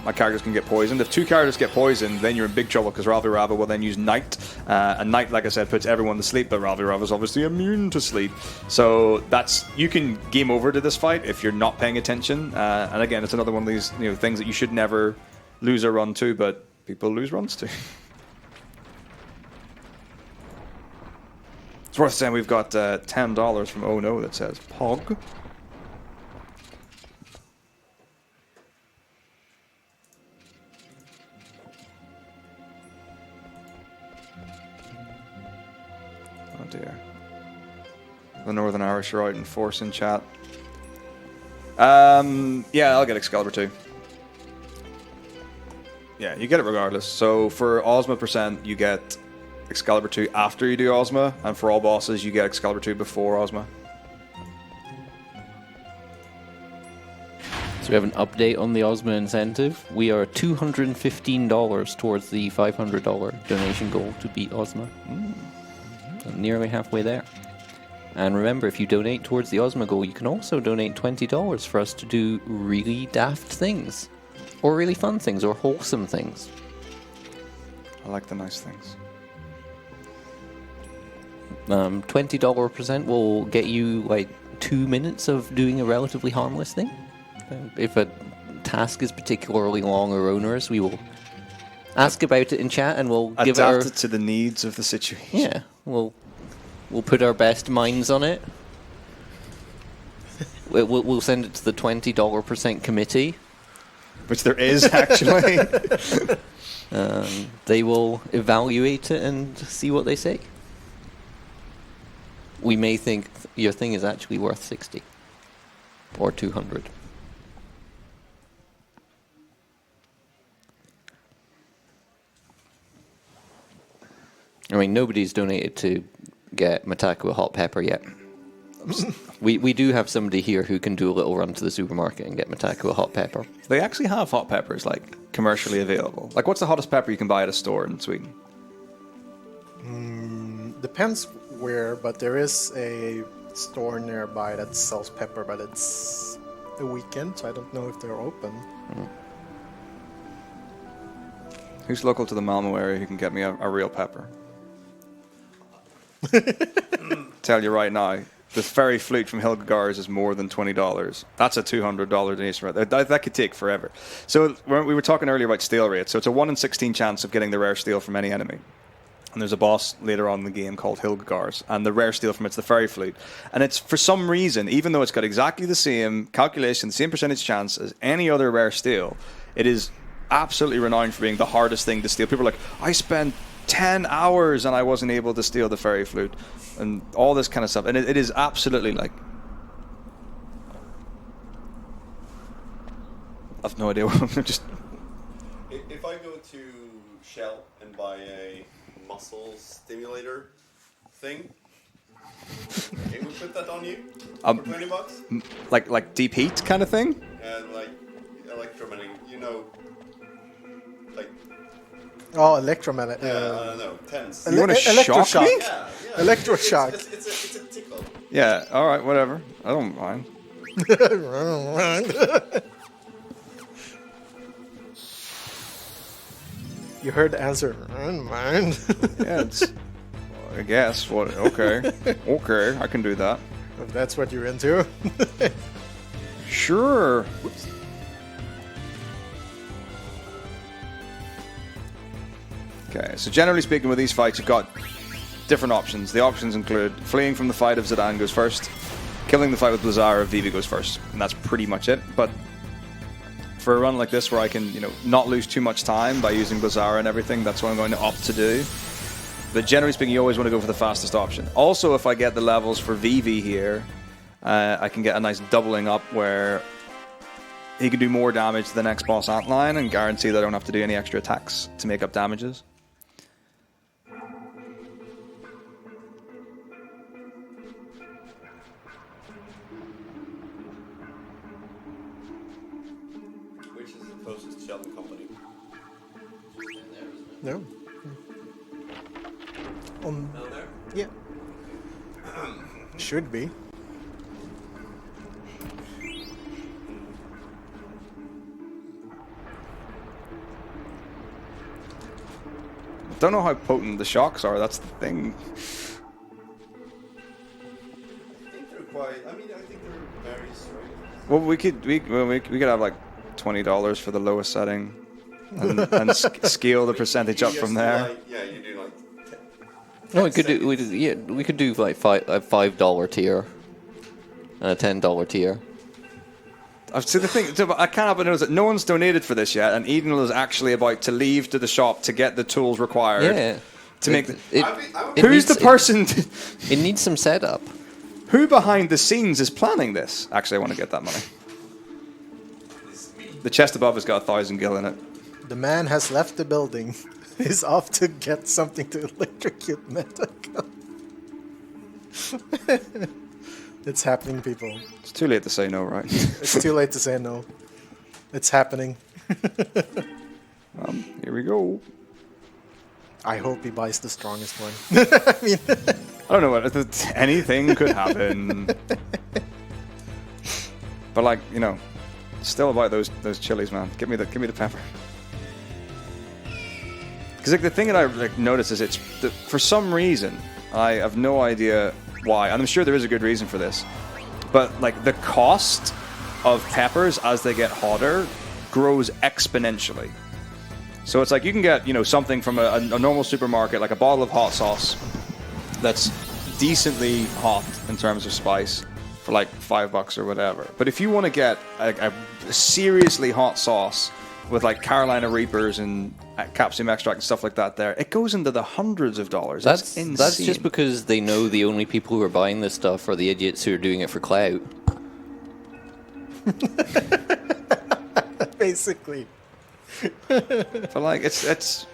Speaker 2: my characters can get poisoned. If two characters get poisoned, then you're in big trouble because Ravi Rava will then use Night. And Night, like I said, puts everyone to sleep, but Ravi Rava is obviously immune to sleep. So that's, you can game over to this fight if you're not paying attention. And again, it's another one of these things that you should never lose a run to, but people lose runs to. It's worth saying we've got $10 from Oh No that says Pog. Oh dear. The Northern Irish are out in force in chat. Yeah, I'll get Excalibur 2. Yeah, you get it regardless. So for Ozma percent, you get Excalibur 2 after you do Ozma, and for all bosses, you get Excalibur 2 before Ozma.
Speaker 3: So we have an update on the Ozma incentive. We are $215 towards the $500 donation goal to beat Ozma. So nearly halfway there. And remember, if you donate towards the Ozma goal, you can also donate $20 for us to do really daft things. Or really fun things, or wholesome things.
Speaker 2: I like the nice things.
Speaker 3: $20 percent will get you like 2 minutes of doing a relatively harmless thing. If a task is particularly long or onerous, we will ask about it in chat, and we'll give it our...
Speaker 2: Adapt it to the needs of the situation.
Speaker 3: Yeah, we'll put our best minds on it. We'll send it to the $20 percent committee.
Speaker 2: Which there is, actually.
Speaker 3: They will evaluate it and see what they say. We may think your thing is actually worth 60 or 200. I mean, nobody's donated to get Metako a hot pepper yet. We do have somebody here who can do a little run to the supermarket and get Metako a hot pepper.
Speaker 2: They actually have hot peppers, like, commercially available. Like, what's the hottest pepper you can buy at a store in Sweden?
Speaker 5: Depends where, but there is a store nearby that sells pepper, but it's a weekend, so I don't know if they're open.
Speaker 2: Who's local to the Malmo area who can get me a real pepper? Tell you right now, the ferry flute from Hilgagars is more than $20. That's a $200 donation right there. That could take forever. So we were talking earlier about steel rate. So it's a 1 in 16 chance of getting the rare steel from any enemy. And there's a boss later on in the game called Hilgagars, and the rare steel from it's the fairy flute. And it's, for some reason, even though it's got exactly the same calculation, the same percentage chance as any other rare steel, it is absolutely renowned for being the hardest thing to steal. People are like, I spent 10 hours and I wasn't able to steal the fairy flute, and all this kind of stuff. And it is absolutely like, I've no idea what I'm just...
Speaker 1: If I go to Shell and buy a muscle stimulator thing, it would put that on you for $20?
Speaker 2: Like deep heat kind of thing?
Speaker 1: And like electromagnetic, like...
Speaker 5: Oh, electromagnetic.
Speaker 1: I don't know, tense.
Speaker 2: You want to shock me?
Speaker 1: Yeah.
Speaker 5: Electroshock.
Speaker 1: It's a tickle.
Speaker 2: Yeah, alright, whatever. I don't mind.
Speaker 5: You heard the answer. I don't mind.
Speaker 2: Yeah, it's... I guess. What? Okay. Okay, I can do that.
Speaker 5: If that's what you're into.
Speaker 2: Sure.
Speaker 5: Whoops.
Speaker 2: Okay, so generally speaking with these fights, you've got different options. The options include fleeing from the fight if Zidane goes first, killing the fight with Blizzara if Vivi goes first, and that's pretty much it. But for a run like this where I can, not lose too much time by using Blizzara and everything, that's what I'm going to opt to do. But generally speaking, you always want to go for the fastest option. Also, if I get the levels for Vivi here, I can get a nice doubling up where he can do more damage to the next boss antline and guarantee that I don't have to do any extra attacks to make up damages.
Speaker 1: Which is the closest Sheldon company?
Speaker 5: No.
Speaker 1: Down there?
Speaker 5: Yeah. Should be.
Speaker 2: Don't know how potent the shocks are, that's the thing.
Speaker 1: I think they're quite... I think they're very straight.
Speaker 2: Well, we could have like $20 for the lowest setting and scale the percentage up from there.
Speaker 1: Yeah, you do like...
Speaker 3: No, we could do like a $5 tier and a $10 tier.
Speaker 2: So the thing, I can't help but notice that no one's donated for this yet, and Eden is actually about to leave to the shop to get the tools required.
Speaker 3: Yeah.
Speaker 2: To make.
Speaker 3: Who's
Speaker 2: the person?
Speaker 3: It needs some setup.
Speaker 2: Who behind the scenes is planning this? Actually, I want to get that money. The chest above has got 1,000 gil in it.
Speaker 5: The man has left the building. He's off to get something to electrocute Metako. It's happening, people.
Speaker 2: It's too late to say no, right?
Speaker 5: It's too late to say no. It's happening.
Speaker 2: Here we go.
Speaker 5: I hope he buys the strongest one.
Speaker 2: I don't know what anything could happen. But like, still about those chilies, man. Give me the pepper. Because the thing that I notice is for some reason I have no idea why, and I'm sure there is a good reason for this, but the cost of peppers as they get hotter grows exponentially. So it's like you can get something from a normal supermarket, like a bottle of hot sauce that's decently hot in terms of spice for like $5 or whatever. But if you want to get a seriously hot sauce with like Carolina Reapers and capsicum extract and stuff like that there, it goes into the hundreds of dollars. That's insane.
Speaker 3: That's just because they know the only people who are buying this stuff are the idiots who are doing it for clout.
Speaker 5: Basically.
Speaker 2: But like it's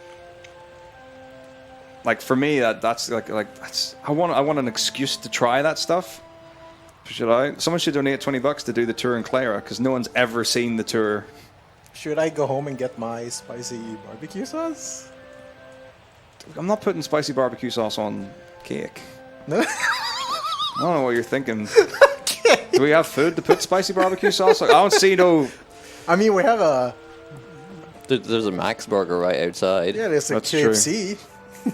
Speaker 2: like for me that's I want an excuse to try that stuff. Should I? Someone should donate $20 to do the tour in Clara because no one's ever seen the tour.
Speaker 5: Should I go home and get my spicy barbecue sauce?
Speaker 2: I'm not putting spicy barbecue sauce on cake.
Speaker 5: No.
Speaker 2: I don't know what you're thinking. Okay. Do we have food to put spicy barbecue sauce on? I don't see no...
Speaker 5: I mean, we have a...
Speaker 3: There's a Max Burger right outside.
Speaker 5: Yeah, there's a
Speaker 2: That's
Speaker 5: KFC.
Speaker 2: True.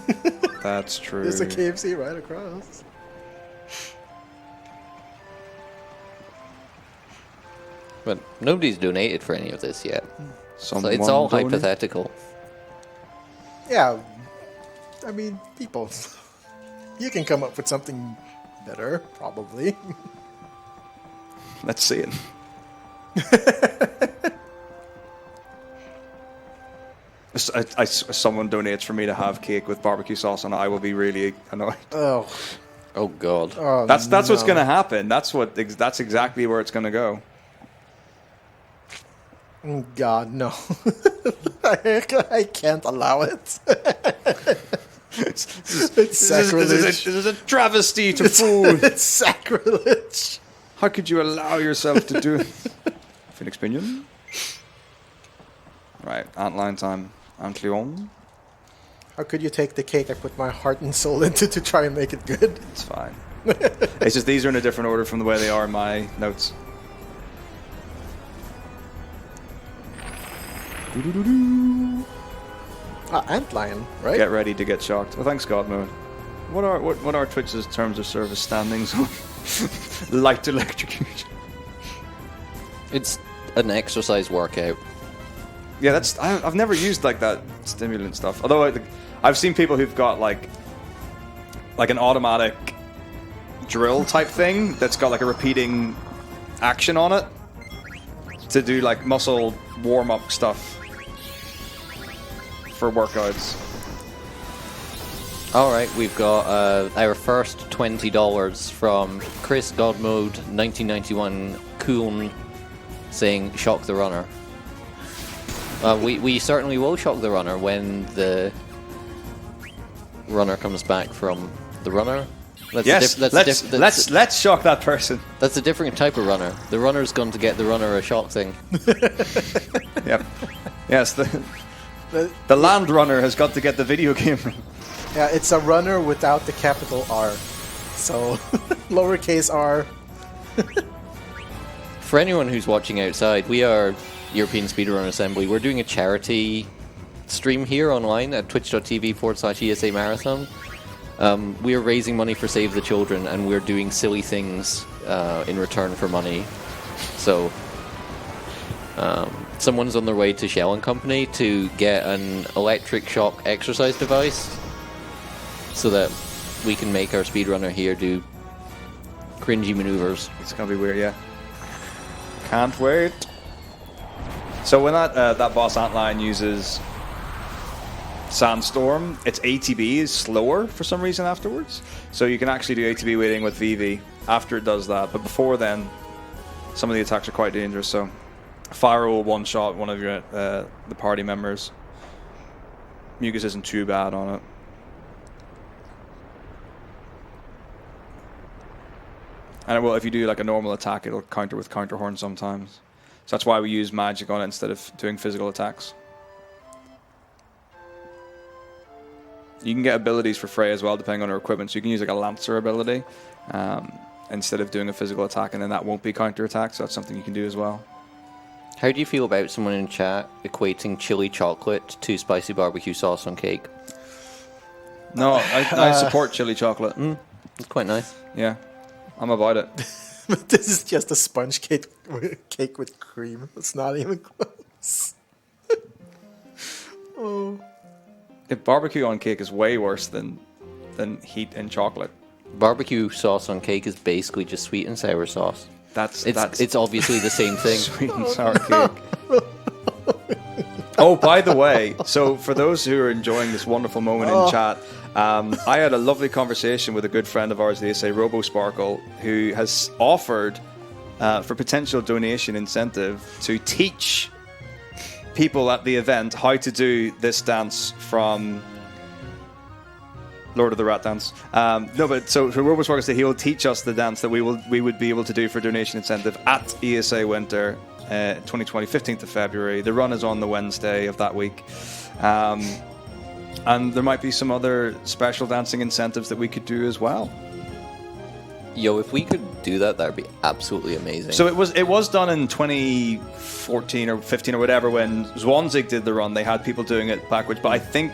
Speaker 2: That's true.
Speaker 5: There's a KFC right across.
Speaker 3: But nobody's donated for any of this yet. So
Speaker 2: Someone
Speaker 3: it's all
Speaker 2: donate?
Speaker 3: hypothetical.
Speaker 5: Yeah, I mean, people. You can come up with something better, probably.
Speaker 2: Let's see it. Someone donates for me to have cake with barbecue sauce on it, I will be really annoyed.
Speaker 5: Oh,
Speaker 3: Oh god.
Speaker 2: That's what's
Speaker 5: no.
Speaker 2: going to happen. That's exactly where it's going to go.
Speaker 5: God, no. I can't allow it. It's sacrilege.
Speaker 2: This is a travesty to food.
Speaker 5: It's sacrilege.
Speaker 2: How could you allow yourself to do it? Phoenix Pinion. Right, Antlion time. Antlion.
Speaker 5: How could you take the cake I put my heart and soul into to try and make it good?
Speaker 2: It's fine. It's just these are in a different order from the way they are in my notes.
Speaker 5: Antlion, right?
Speaker 2: Get ready to get shocked. Well, thanks, God Mode. What are Twitch's terms of service standings on light electrocution?
Speaker 3: It's an exercise workout.
Speaker 2: Yeah, I've never used like that stimulant stuff. Although I've seen people who've got like an automatic drill type thing that's got like a repeating action on it to do like muscle warm up stuff for workouts.
Speaker 3: All right, we've got our first $20 from Chris Godmode 1991 Kuhn saying "shock the runner." We certainly will shock the runner when the runner comes back from the runner.
Speaker 2: Yes, let's shock that person.
Speaker 3: That's a different type of runner. The runner's going to get the runner a shock thing.
Speaker 2: Yep. Yes, the land runner has got to get the video game runner.
Speaker 5: Yeah, it's a runner without the capital R. So, lowercase r.
Speaker 3: For anyone who's watching outside, we are European Speedrun Assembly. We're doing a charity stream here online at twitch.tv/ESA Marathon. We are raising money for Save the Children, and we're doing silly things in return for money. So, someone's on their way to Shell & Company to get an electric shock exercise device so that we can make our speedrunner here do cringy maneuvers.
Speaker 2: It's gonna be weird, yeah. Can't wait. So when that boss Antlion uses Sandstorm, its ATB is slower for some reason afterwards. So you can actually do ATB waiting with VV after it does that. But before then, some of the attacks are quite dangerous. So Fire will one-shot one of your the party members. Mucus isn't too bad on it. And well, if you do like a normal attack, it'll counter with counter horn sometimes. So that's why we use magic on it instead of doing physical attacks. You can get abilities for Frey as well, depending on her equipment. So you can use like a Lancer ability instead of doing a physical attack, and then that won't be counter attack. So that's something you can do as well.
Speaker 3: How do you feel about someone in chat equating chili chocolate to spicy barbecue sauce on cake?
Speaker 2: No, I support chili chocolate.
Speaker 3: It's quite nice.
Speaker 2: Yeah, I'm about it.
Speaker 5: But this is just a sponge cake with cream. It's not even close. Oh.
Speaker 2: If barbecue on cake is way worse than heat and chocolate.
Speaker 3: Barbecue sauce on cake is basically just sweet and sour sauce. It's obviously the same thing.
Speaker 2: Sweet and sour cake. Oh, by the way, so for those who are enjoying this wonderful moment in chat, I had a lovely conversation with a good friend of ours, they say RoboSparkle, who has offered for potential donation incentive to teach people at the event how to do this dance from Lord of the Rat Dance. No, but so RoboSparkle said he'll teach us the dance that we would be able to do for donation incentive at ESA Winter 2020, 15th of February. The run is on the Wednesday of that week. And there might be some other special dancing incentives that we could do as well.
Speaker 3: Yo, if we could do that, that would be absolutely amazing.
Speaker 2: So it was done in 2014 or 15 or whatever when Zwanzig did the run. They had people doing it backwards, but I think,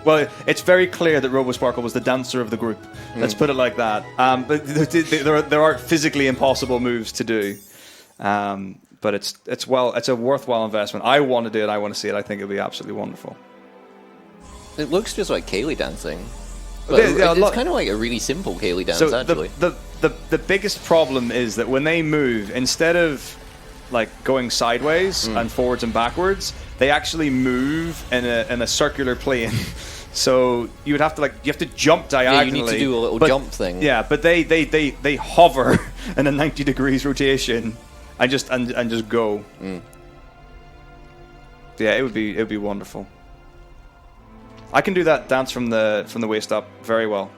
Speaker 2: well, it's very clear that RoboSparkle was the dancer of the group. Let's put it like that. But there are physically impossible moves to do. but it's a worthwhile investment. I want to do it. I want to see it. I think it'll be absolutely wonderful.
Speaker 3: It looks just like Kaylee dancing. But it's kind of like a really simple Kaylee dance,
Speaker 2: so
Speaker 3: actually.
Speaker 2: The biggest problem is that when they move, instead of like going sideways and forwards and backwards, they actually move in a circular plane. So you would have to you have to jump diagonally.
Speaker 3: You need to do a little jump thing.
Speaker 2: Yeah, but they hover in a 90 degrees rotation and just go. Yeah, it would be wonderful. I can do that dance from the waist up very well.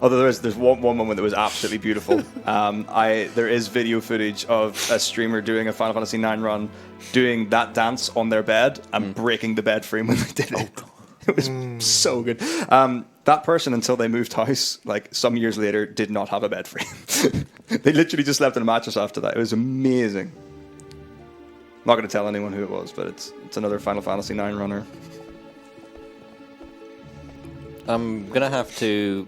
Speaker 2: Although there's one moment that was absolutely beautiful. There is video footage of a streamer doing a Final Fantasy IX run, doing that dance on their bed and breaking the bed frame when they did it. It was so good. That person, until they moved house, like some years later, did not have a bed frame. They literally just slept in a mattress after that. It was amazing. I'm not going to tell anyone who it was, but it's another Final Fantasy IX runner.
Speaker 3: I'm going to have to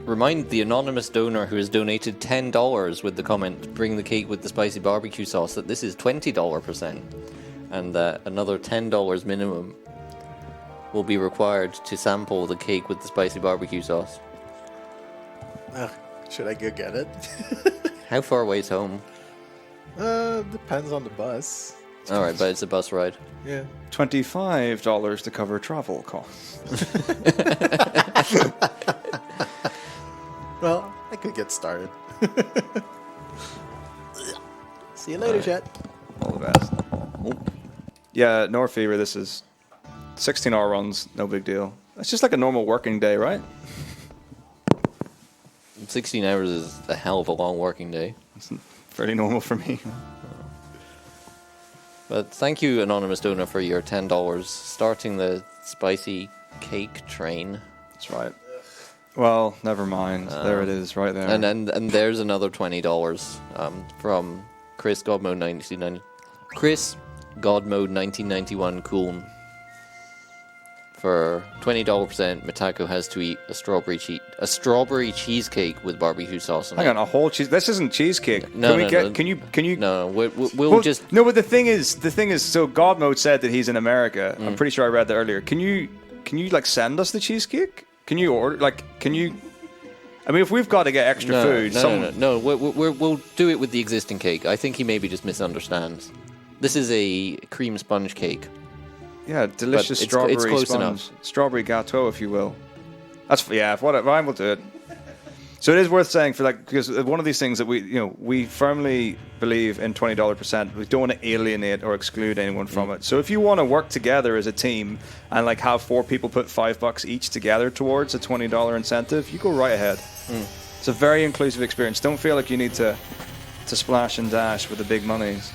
Speaker 3: remind the anonymous donor who has donated $10 with the comment, bring the cake with the spicy barbecue sauce, that this is $20%. And that another $10 minimum will be required to sample the cake with the spicy barbecue sauce.
Speaker 5: Should I go get it?
Speaker 3: How far away is home?
Speaker 5: Depends on the bus.
Speaker 3: Alright, but it's a bus ride.
Speaker 5: Yeah.
Speaker 2: $25 to cover travel costs.
Speaker 5: Well, I could get started. See you later, Jet.
Speaker 2: All the best. Yeah, North Fever, this is 16-hour runs, no big deal. It's just like a normal working day, right?
Speaker 3: 16 hours is a hell of a long working day.
Speaker 2: It's fairly normal for me.
Speaker 3: But thank you, anonymous donor, for your $10, starting the spicy cake train.
Speaker 2: That's right. Well, never mind. There it is, right there.
Speaker 3: And there's another $20 from Chris Godmode 1990. Chris Godmode 1991 Cooln. For $20%, Metako has to eat a strawberry cheesecake with barbecue sauce on it.
Speaker 2: Hang on, a whole cheese. This isn't cheesecake.
Speaker 3: No,
Speaker 2: Can you?
Speaker 3: No, we'll just.
Speaker 2: No, but the thing is, so Godmode said that he's in America. I'm pretty sure I read that earlier. Can you like send us the cheesecake? Can you order? Can you? I mean, if we've got to get extra food,
Speaker 3: No. We'll do it with the existing cake. I think he maybe just misunderstands. This is a cream sponge cake.
Speaker 2: Yeah, delicious strawberry
Speaker 3: it's close
Speaker 2: sponge.
Speaker 3: enough.
Speaker 2: Strawberry gâteau, if you will. That's whatever. I will do it. So it is worth saying because one of these things that we firmly believe in $20%. We don't want to alienate or exclude anyone from it. So if you want to work together as a team and have 4 people put $5 each together towards a $20 incentive, you go right ahead. It's a very inclusive experience. Don't feel like you need to splash and dash with the big monies.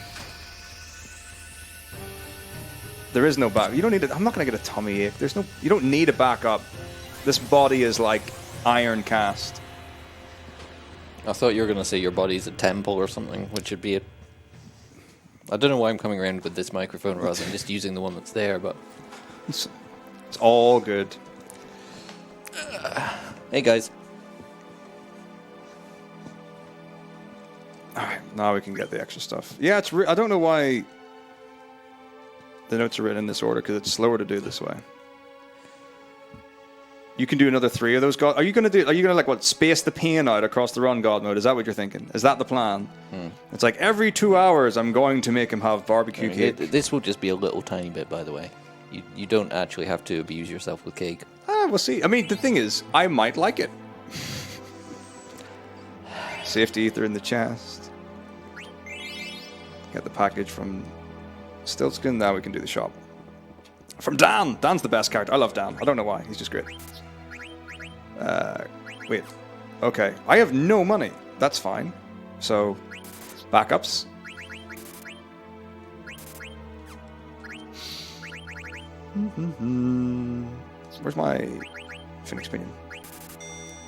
Speaker 2: There is no back. You don't need it. I'm not going to get a tummy ache. You don't need a backup. This body is like iron cast.
Speaker 3: I thought you were going to say your body's a temple or something, which would be I don't know why I'm coming around with this microphone rather than just using the one that's there, but
Speaker 2: it's all good.
Speaker 3: Hey guys.
Speaker 2: All right, now we can get the extra stuff. Yeah, I don't know why the notes are written in this order, because it's slower to do this way. You can do another 3 of those. Are you going to space the pain out across the run, God mode? Is that what you're thinking? Is that the plan? It's like every 2 hours I'm going to make him have barbecue cake.
Speaker 3: This will just be a little tiny bit, by the way. You don't actually have to abuse yourself with cake.
Speaker 2: We'll see. I mean, the thing is, I might like it. Safety ether in the chest. Get the package from Stiltskin. Now we can do the shop. From Dan. Dan's the best character. I love Dan. I don't know why. He's just great. Wait. Okay. I have no money. That's fine. So, backups. Where's my Phoenix Pinion?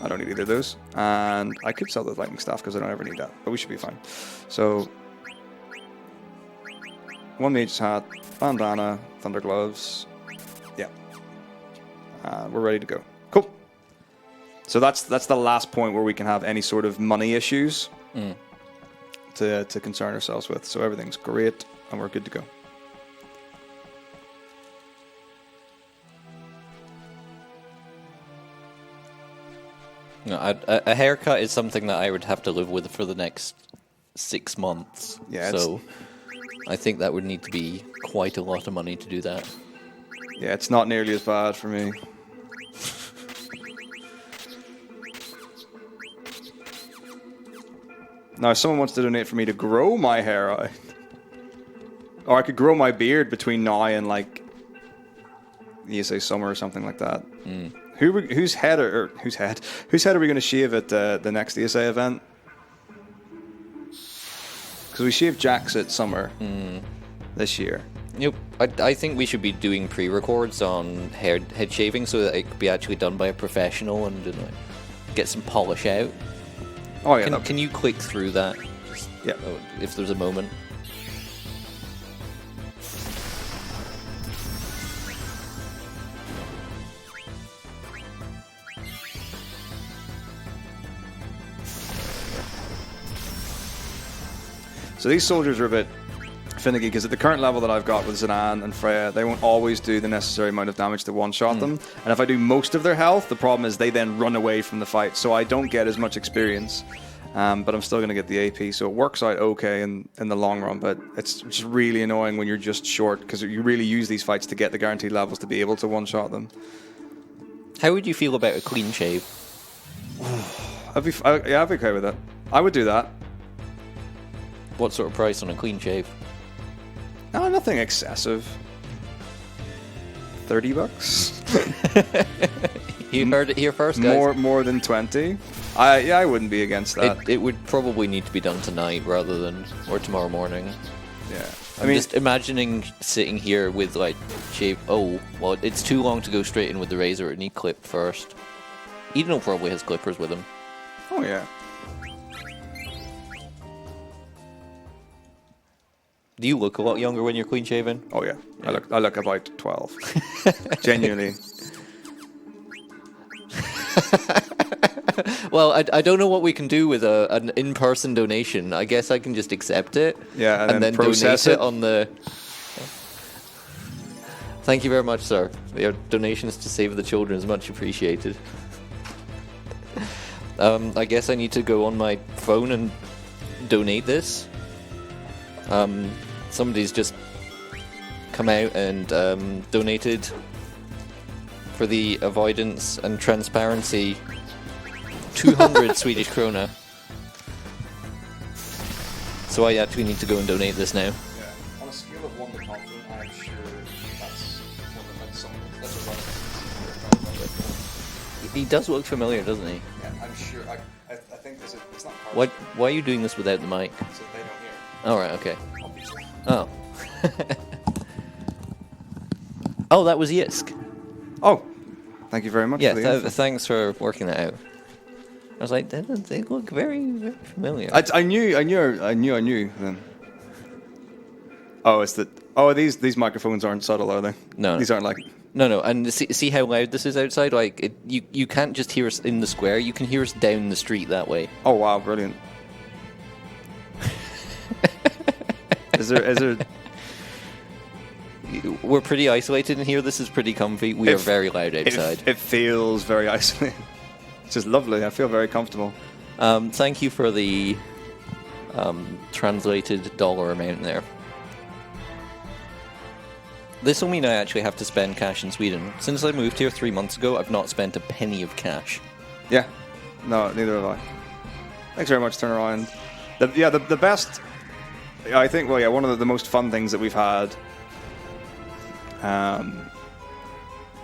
Speaker 2: I don't need either of those. And I could sell the lightning staff because I don't ever need that. But we should be fine. So, 1 mage's hat, bandana, thunder gloves. Yeah. We're ready to go. Cool. So that's the last point where we can have any sort of money issues to concern ourselves with. So everything's great, and we're good to go.
Speaker 3: No, a haircut is something that I would have to live with for the next 6 months.
Speaker 2: Yeah,
Speaker 3: so I think that would need to be quite a lot of money to do that.
Speaker 2: Yeah, it's not nearly as bad for me. Now, if someone wants to donate for me to grow my hair out, or I could grow my beard between now and like ESA summer or something like that. Whose head are we going to shave at the next ESA event? Because we shaved Jack's at summer this year.
Speaker 3: Yep, I think we should be doing pre-records on head shaving so that it could be actually done by a professional and get some polish out.
Speaker 2: Oh yeah.
Speaker 3: Can you click through that?
Speaker 2: Yeah.
Speaker 3: If there's a moment.
Speaker 2: So these soldiers are a bit finicky because at the current level that I've got with Zidane and Freya, they won't always do the necessary amount of damage to one-shot them. And if I do most of their health, the problem is they then run away from the fight, so I don't get as much experience. But I'm still going to get the AP, so it works out okay in the long run, but it's just really annoying when you're just short because you really use these fights to get the guaranteed levels to be able to one-shot them.
Speaker 3: How would you feel about a clean shave?
Speaker 2: I'd be okay with it. I would do that.
Speaker 3: What sort of price on a clean shave?
Speaker 2: No, nothing excessive. $30?
Speaker 3: You heard it here first, guys.
Speaker 2: More than 20. I wouldn't be against that.
Speaker 3: It would probably need to be done tonight rather than or tomorrow morning.
Speaker 2: Yeah.
Speaker 3: I'm just imagining sitting here with like shave. Oh, well, it's too long to go straight in with the razor. It need clip first. Eden probably has clippers with him.
Speaker 2: Oh yeah.
Speaker 3: Do you look a lot younger when you're clean shaven?
Speaker 2: Oh yeah. I look about 12. Genuinely.
Speaker 3: Well, I don't know what we can do with an in-person donation. I guess I can just accept it.
Speaker 2: Yeah, and then
Speaker 3: donate
Speaker 2: process it
Speaker 3: on the. Thank you very much, sir. Your donations to Save the Children is much appreciated. I guess I need to go on my phone and donate this. Somebody's just come out and donated for the avoidance and transparency 200 Swedish krona. So I actually need to go and donate this now.
Speaker 2: Yeah. On a scale of 1 to confident, I'm sure that's
Speaker 3: He does look familiar, doesn't he?
Speaker 2: Yeah, I'm sure. I think it's not hard.
Speaker 3: Why are you doing this without the mic?
Speaker 2: So they don't hear.
Speaker 3: Alright, okay.
Speaker 2: Obviously.
Speaker 3: Oh. Oh, that was Yisk.
Speaker 2: Oh, thank you very much.
Speaker 3: Yeah,
Speaker 2: for the info.
Speaker 3: thanks for working that out. I was like, they look very, very familiar.
Speaker 2: I knew then. Oh, it's that. Oh, these microphones aren't subtle, are they?
Speaker 3: No.
Speaker 2: These aren't like.
Speaker 3: No, and see how loud this is outside? Like, you can't just hear us in the square, you can hear us down the street that way.
Speaker 2: Oh wow, brilliant. Is there?
Speaker 3: We're pretty isolated in here, this is pretty comfy. We are very loud outside.
Speaker 2: It feels very isolated. It's just lovely. I feel very comfortable.
Speaker 3: Thank you for the translated dollar amount there. This will mean I actually have to spend cash in Sweden. Since I moved here 3 months ago, I've not spent a penny of cash.
Speaker 2: Yeah. No, neither have I. Thanks very much, Turnaround. The best... I think, well, yeah, one of the most fun things that we've had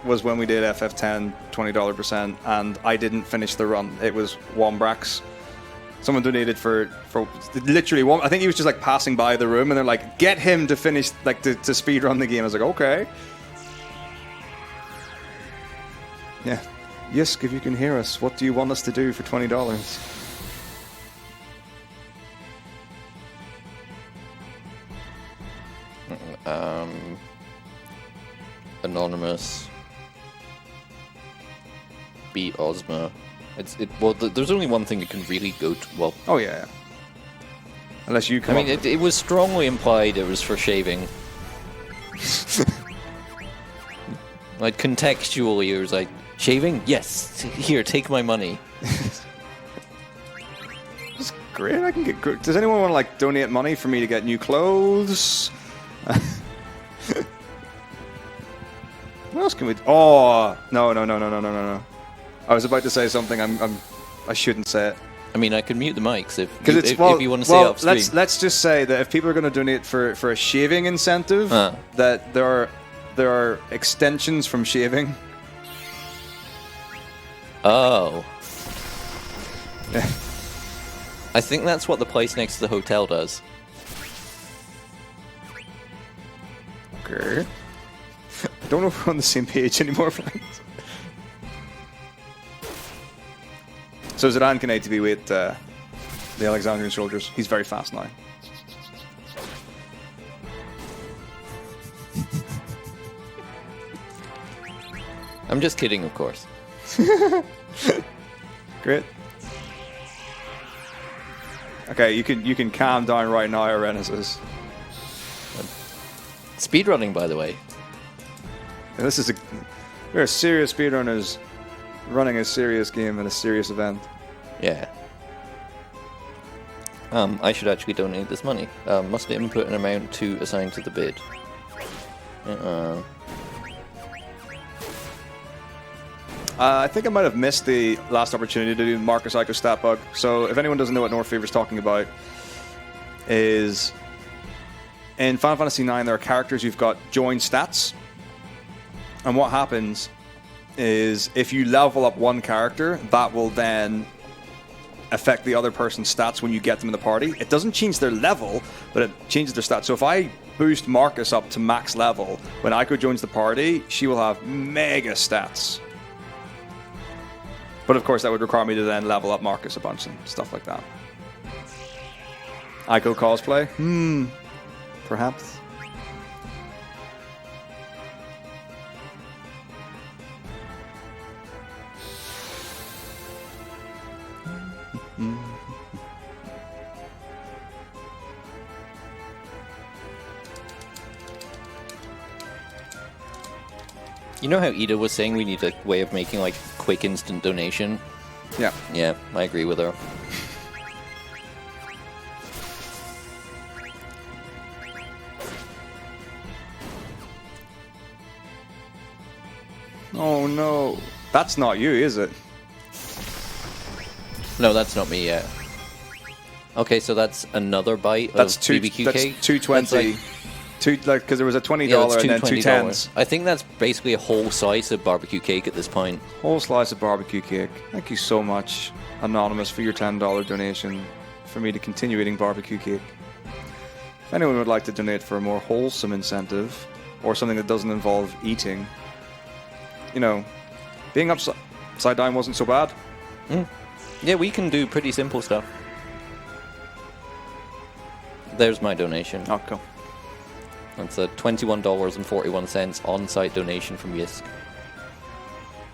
Speaker 2: was when we did FF10 $20%, and I didn't finish the run. It was Wombrax. Someone donated for literally one. I think he was just like passing by the room, and they're like, "Get him to finish, like to speed run the game." I was like, "Okay." Yeah, Yisk, if you can hear us, what do you want us to do for $20?
Speaker 3: Anonymous. beat Ozma. There's only one thing that can really go to, well...
Speaker 2: Oh, yeah. Unless you come
Speaker 3: I mean, it was strongly implied it was for shaving. Like, contextually, it was like, shaving? Yes! Here, take my money.
Speaker 2: It's great. I can get. Does anyone want to like donate money for me to get new clothes? What else can we? Oh no! I was about to say something. I shouldn't say it.
Speaker 3: I mean, I could mute the mics if you want to say
Speaker 2: well,
Speaker 3: off stream.
Speaker 2: let's just say that if people are going to donate for a shaving incentive, that there are extensions from shaving.
Speaker 3: Oh. I think that's what the place next to the hotel does.
Speaker 2: Okay. I don't know if we're on the same page anymore, friends. So Zidane can ATV with the Alexandrian soldiers. He's very fast now.
Speaker 3: I'm just kidding, of course.
Speaker 2: Great. Okay, you can calm down right now, Arenas.
Speaker 3: Speedrunning, by the way.
Speaker 2: And this is we're serious speedrunners running a serious game at a serious event.
Speaker 3: Yeah. I should actually donate this money. Must input an amount to assign to the bid.
Speaker 2: I think I might have missed the last opportunity to do Marcus Ico stat bug. So if anyone doesn't know what North Fever's talking about, is in Final Fantasy IX there are characters you've got join stats, and what happens is if you level up one character, that will then affect the other person's stats when you get them in the party. It doesn't change their level, but it changes their stats. So if I boost Marcus up to max level, when Ico joins the party, she will have mega stats. But of course that would require me to then level up Marcus a bunch and stuff like that. Ico cosplay? Perhaps.
Speaker 3: You know how Ida was saying we need a way of making like quick instant donation?
Speaker 2: Yeah.
Speaker 3: Yeah, I agree with her.
Speaker 2: Oh no. That's not you, is it?
Speaker 3: No, that's not me yet. Okay, so that's another bite
Speaker 2: That's
Speaker 3: of
Speaker 2: two.
Speaker 3: BBQ
Speaker 2: That's
Speaker 3: cake?
Speaker 2: 220.
Speaker 3: That's
Speaker 2: Because there was a $20
Speaker 3: Yeah, that's
Speaker 2: and then two
Speaker 3: $220.
Speaker 2: tens.
Speaker 3: I think that's basically a whole slice of barbecue cake at this point.
Speaker 2: Whole slice of barbecue cake. Thank you so much, Anonymous, for your $10 donation for me to continue eating barbecue cake. If anyone would like to donate for a more wholesome incentive or something that doesn't involve eating, you know, being upside down wasn't so bad.
Speaker 3: Yeah, we can do pretty simple stuff. There's my donation.
Speaker 2: Oh, cool.
Speaker 3: That's a $21.41 on-site donation from Yisk.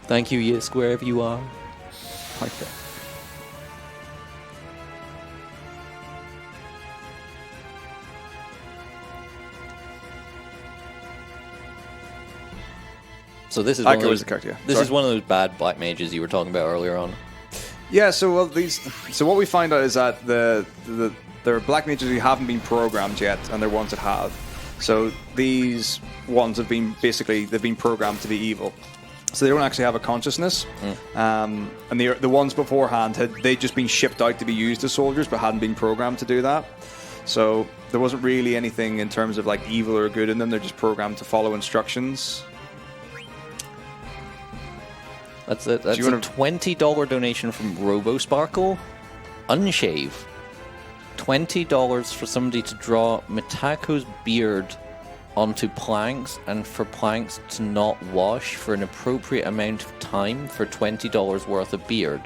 Speaker 3: Thank you, Yisk, wherever you are.
Speaker 2: Okay.
Speaker 3: So this is
Speaker 2: Ico
Speaker 3: one of those,
Speaker 2: is the character, yeah.
Speaker 3: This
Speaker 2: Sorry.
Speaker 3: is one of those bad black mages you were talking about earlier on.
Speaker 2: Yeah, so what we find out is that there are black mages who haven't been programmed yet, and there are ones that have. So these ones have been they've been programmed to be evil. So they don't actually have a consciousness. And the ones beforehand they'd just been shipped out to be used as soldiers, but hadn't been programmed to do that. So there wasn't really anything in terms of like evil or good in them. They're just programmed to follow instructions.
Speaker 3: That's a $20 donation from RoboSparkle. Unshave. $20 for somebody to draw Metako's beard onto planks and for planks to not wash for an appropriate amount of time for $20 worth of beard.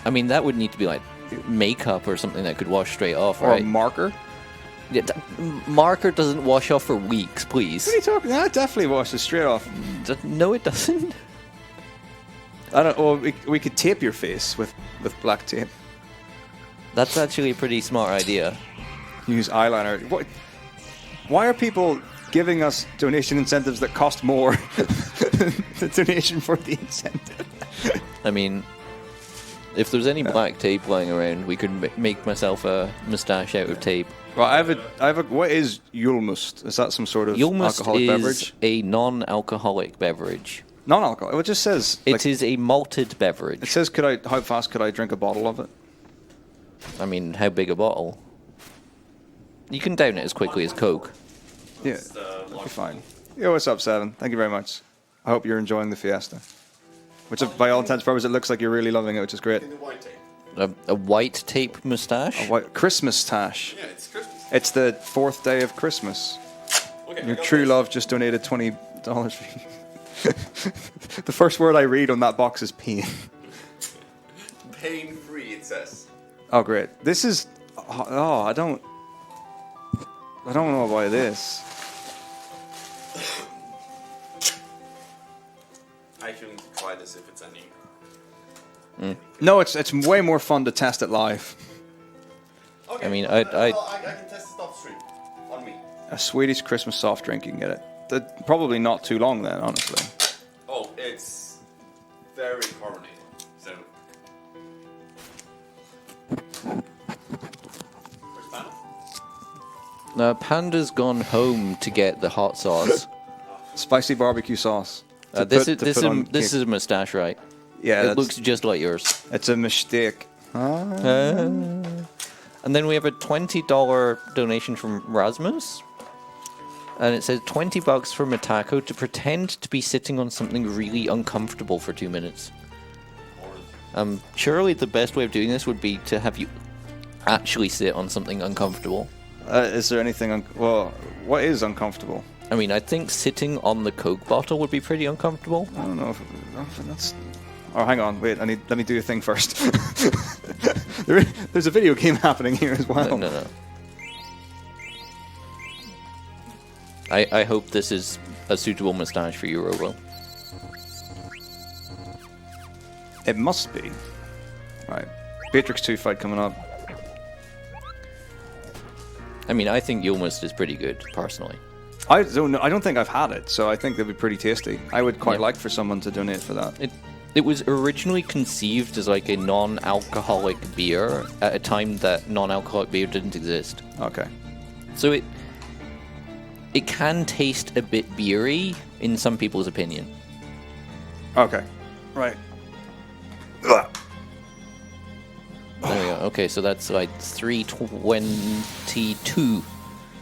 Speaker 3: I mean, that would need to be like makeup or something that could wash straight off,
Speaker 2: Or
Speaker 3: right?
Speaker 2: a marker.
Speaker 3: Yeah, marker doesn't wash off for weeks, please.
Speaker 2: What are you talking? That definitely washes straight off.
Speaker 3: No, it doesn't.
Speaker 2: I don't. Well, we could tape your face with black tape.
Speaker 3: That's actually a pretty smart idea.
Speaker 2: Use eyeliner. What? Why are people giving us donation incentives that cost more than the donation for the incentive?
Speaker 3: I mean, if there's any black tape lying around, we could make myself a moustache out of tape.
Speaker 2: Well, I have a. What is Julmust? Is that some sort of
Speaker 3: Julmust
Speaker 2: alcoholic
Speaker 3: is
Speaker 2: beverage?
Speaker 3: a non-alcoholic beverage.
Speaker 2: Non-alcoholic. It just says
Speaker 3: It is a malted beverage.
Speaker 2: It says, how fast could I drink a bottle of it?
Speaker 3: I mean, how big a bottle? You can down it as quickly as Coke.
Speaker 2: Yeah, that'll be fine. Yo, what's up, Seven? Thank you very much. I hope you're enjoying the fiesta. Which, by all intents and purposes, it looks like you're really loving it, which is great.
Speaker 3: A white tape moustache?
Speaker 2: A white Christmas tash.
Speaker 1: Yeah, it's Christmas.
Speaker 2: It's the 4th day of Christmas.
Speaker 1: Okay,
Speaker 2: Your true love just donated $20 for you. The first word I read on that box is pain.
Speaker 1: Pain-free, it says.
Speaker 2: Oh, great. This is... Oh, I don't know about this.
Speaker 1: I shouldn't try this if it's any.
Speaker 2: No, it's way more fun to test it live.
Speaker 1: Okay.
Speaker 3: I mean,
Speaker 1: I can test stuff straight on me.
Speaker 2: A Swedish Christmas soft drink, you can get it. Probably not too long then, honestly.
Speaker 1: Oh, it's very carbonated. So. Where's Panda?
Speaker 3: Now, Panda's gone home to get the hot sauce.
Speaker 2: Spicy barbecue sauce.
Speaker 3: This is a moustache, right?
Speaker 2: Yeah,
Speaker 3: It looks just like yours.
Speaker 2: It's a mistake.
Speaker 3: And then we have a $20 donation from Rasmus. And it says $20 for Metako to pretend to be sitting on something really uncomfortable for 2 minutes. Surely the best way of doing this would be to have you actually sit on something uncomfortable.
Speaker 2: Is there anything... well, what is uncomfortable?
Speaker 3: I mean, I think sitting on the Coke bottle would be pretty uncomfortable.
Speaker 2: I don't know if that's... Oh, hang on. Wait, let me do a thing first. There's a video game happening here as well.
Speaker 3: No. I hope this is a suitable moustache for you, Robo.
Speaker 2: It must be. Right. Matrix 2 fight coming up.
Speaker 3: I mean, I think Yulmust is pretty good, personally.
Speaker 2: I don't think I've had it, so I think they'd be pretty tasty. I would quite like for someone to donate for that.
Speaker 3: It was originally conceived as like a non-alcoholic beer at a time that non-alcoholic beer didn't exist.
Speaker 2: Okay.
Speaker 3: So it can taste a bit beery in some people's opinion.
Speaker 2: Okay. Right.
Speaker 3: There we go. Okay, so that's like 322.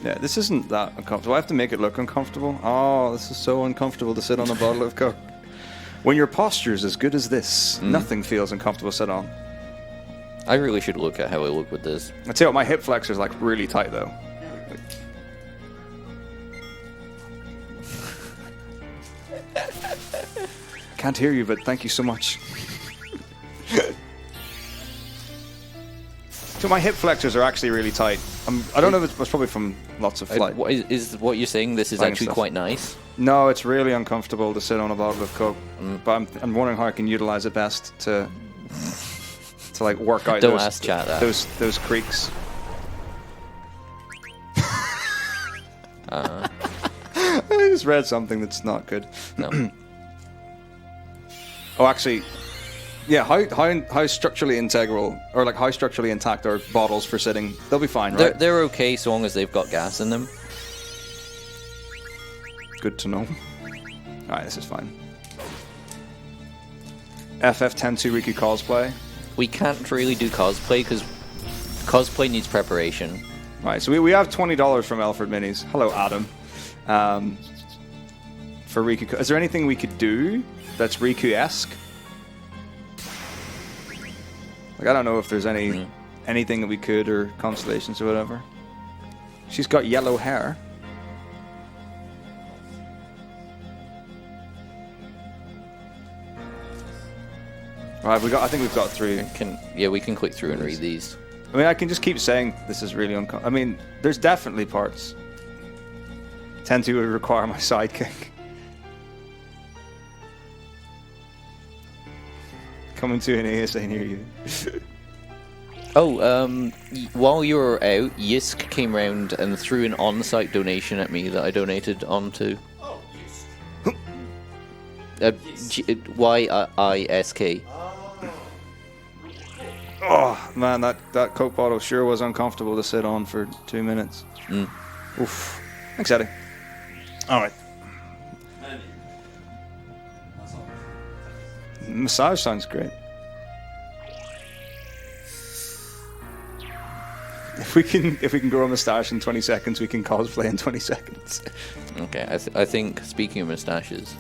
Speaker 2: Yeah, this isn't that uncomfortable. I have to make it look uncomfortable. Oh, this is so uncomfortable to sit on a bottle of Coke. When your posture's as good as this, nothing feels uncomfortable to sit on.
Speaker 3: I really should look at how I look with this.
Speaker 2: I tell you what, my hip flexor's like really tight though. Can't hear you, but thank you so much. So my hip flexors are actually really tight. I don't know if it's probably from lots of flight.
Speaker 3: Is what you're saying? This is
Speaker 2: Flying
Speaker 3: actually
Speaker 2: stuff.
Speaker 3: quite nice.
Speaker 2: No, it's really uncomfortable to sit on a bottle of Coke. But I'm wondering how I can utilize it best to like work out
Speaker 3: Don't ask chat that.
Speaker 2: those creaks. I just read something that's not good.
Speaker 3: No.
Speaker 2: Oh, actually, yeah. How structurally integral or like how structurally intact are bottles for sitting? They'll be fine, right?
Speaker 3: They're okay so long as they've got gas in them.
Speaker 2: Good to know. Alright, this is fine. FF10 Riku cosplay.
Speaker 3: We can't really do cosplay because cosplay needs preparation.
Speaker 2: Right, so we have $20 from Alfred Minis. Hello, Adam. For Riku, is there anything we could do that's Riku-esque? Like, I don't know if there's anything that we could, or constellations or whatever. She's got yellow hair. Right, I think we've got through.
Speaker 3: We can click through and read these.
Speaker 2: I mean, I can just keep saying this is really uncomfortable. I mean, there's definitely parts. Tend to require my sidekick. coming to an ASA near you.
Speaker 3: Oh, while you were out, Yisk came round and threw an on-site donation at me that I donated onto.
Speaker 1: Oh, yes.
Speaker 3: YISK.
Speaker 2: Oh man, that Coke bottle sure was uncomfortable to sit on for 2 minutes. Oof. Thanks, Eddie. All right. Massage sounds great. If we can grow a moustache in 20 seconds, we can cosplay in 20 seconds.
Speaker 3: Okay, I think, speaking of moustaches,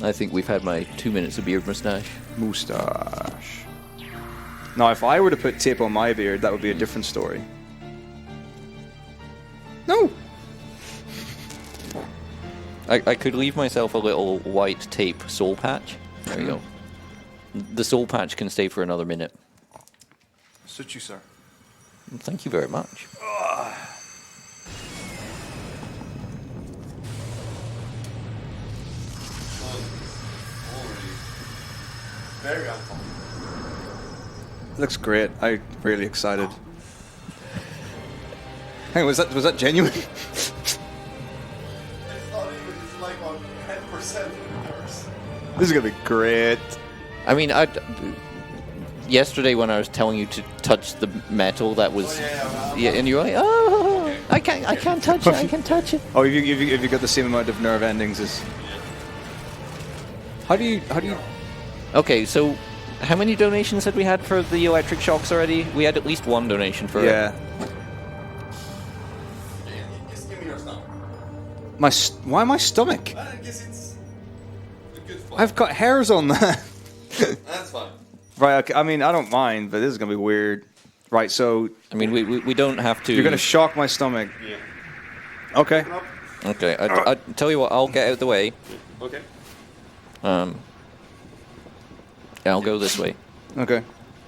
Speaker 3: I think we've had my 2 minutes of beard moustache.
Speaker 2: Moustache. Now, if I were to put tape on my beard, that would be a different story. No!
Speaker 3: I could leave myself a little white tape soul patch. There we go. The soul patch can stay for another minute.
Speaker 2: Suit you, sir.
Speaker 3: Thank you very much.
Speaker 1: Very uncomfortable.
Speaker 2: Looks great. I'm really excited. Hey, was that genuine?
Speaker 1: It's not even, it's like on 10% of yours.
Speaker 2: This is gonna be great.
Speaker 3: I mean, yesterday when I was telling you to touch the metal, that was and you're like, oh, I can't touch it, I can touch it.
Speaker 2: Oh, if you got the same amount of nerve endings as. How do you?
Speaker 3: Okay, so how many donations had we had for the electric shocks already? We had at least one donation for it.
Speaker 2: Yeah.
Speaker 1: Just give me your stomach.
Speaker 2: Why my stomach?
Speaker 1: I guess it's a good fun.
Speaker 2: I've got hairs on that.
Speaker 1: That's fine.
Speaker 2: Right. Okay, I mean, I don't mind, but this is gonna be weird. Right. So.
Speaker 3: I mean, we don't have to.
Speaker 2: You're gonna shock my stomach.
Speaker 1: Yeah.
Speaker 2: Okay.
Speaker 3: Okay, I tell you what, I'll get out of the way.
Speaker 1: Okay.
Speaker 3: I'll go this way.
Speaker 2: Okay.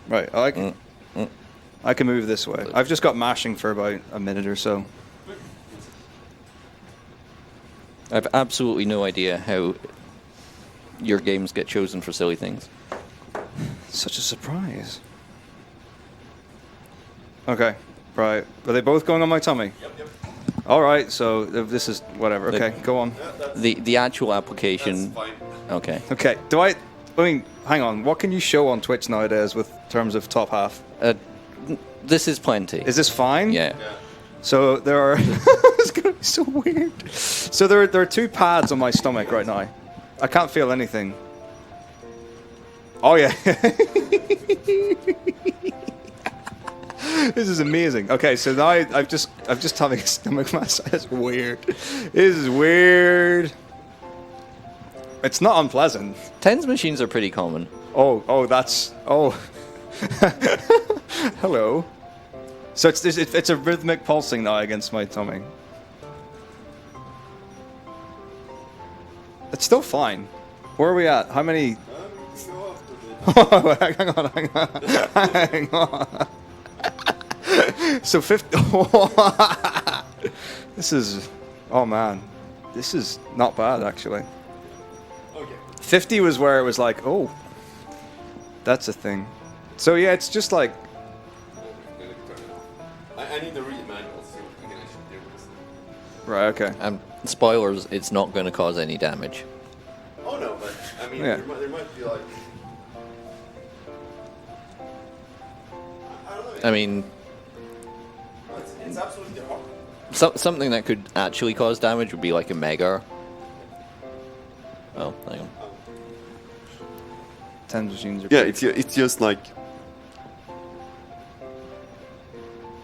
Speaker 2: Right. I can move this way. I've just got mashing for about a minute or so.
Speaker 3: I have absolutely no idea how your games get chosen for silly things.
Speaker 2: Such a surprise. Okay. Right. Are they both going on my tummy?
Speaker 1: Yep.
Speaker 2: All right. So this is whatever. Okay. Go on.
Speaker 3: The actual application.
Speaker 1: That's fine.
Speaker 3: Okay.
Speaker 2: Okay. I mean, hang on. What can you show on Twitch nowadays with terms of top half?
Speaker 3: This is plenty.
Speaker 2: Is this fine?
Speaker 3: Yeah.
Speaker 2: So there are. It's gonna be so weird. So there are 2 pads on my stomach right now. I can't feel anything. Oh yeah. This is amazing. Okay, so now I'm just having a stomach massage. It's weird. This is weird. It's not unpleasant.
Speaker 3: TENS machines are pretty common.
Speaker 2: Oh, that's. Hello. So it's a rhythmic pulsing now against my tummy. It's still fine. Where are we at? How many? Hang on. So 50. This is. Oh man, this is not bad actually.
Speaker 1: Okay.
Speaker 2: 50 was where it was like, oh, that's a thing. So yeah, it's just like.
Speaker 1: I need to read the manual so we can actually do this.
Speaker 2: Right. Okay.
Speaker 3: Spoilers, it's not going to cause any damage.
Speaker 1: Oh no, but I mean,
Speaker 2: Yeah.
Speaker 1: there might be like. I don't know.
Speaker 3: I mean,
Speaker 1: It's absolutely hard.
Speaker 3: something that could actually cause damage would be like a Mega. Oh, hang on.
Speaker 2: TENS machines are.
Speaker 1: Yeah, it's just like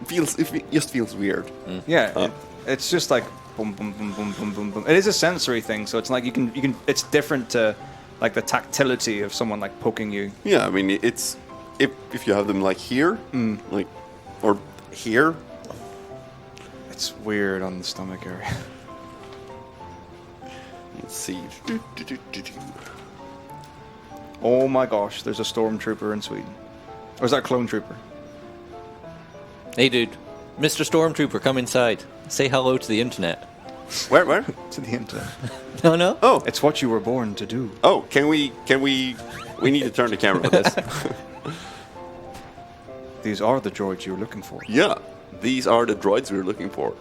Speaker 1: it just feels weird.
Speaker 2: Yeah, it's just like boom, boom, boom, boom, boom, boom, boom. It is a sensory thing, so it's like you can. It's different to like the tactility of someone like poking you.
Speaker 1: Yeah, I mean it's if you have them like here, like or here.
Speaker 2: It's weird on the stomach area.
Speaker 1: Let's see.
Speaker 2: Oh my gosh, there's a stormtrooper in Sweden. Or is that a clone trooper?
Speaker 3: Hey, dude. Mr. Stormtrooper, come inside. Say hello to the internet.
Speaker 1: Where?
Speaker 2: To the internet.
Speaker 3: No?
Speaker 1: Oh,
Speaker 2: It's what you were born to do.
Speaker 1: oh, can we We need to turn the camera for this.
Speaker 2: These are the droids you're looking for.
Speaker 1: Yeah, these are the droids we're looking for.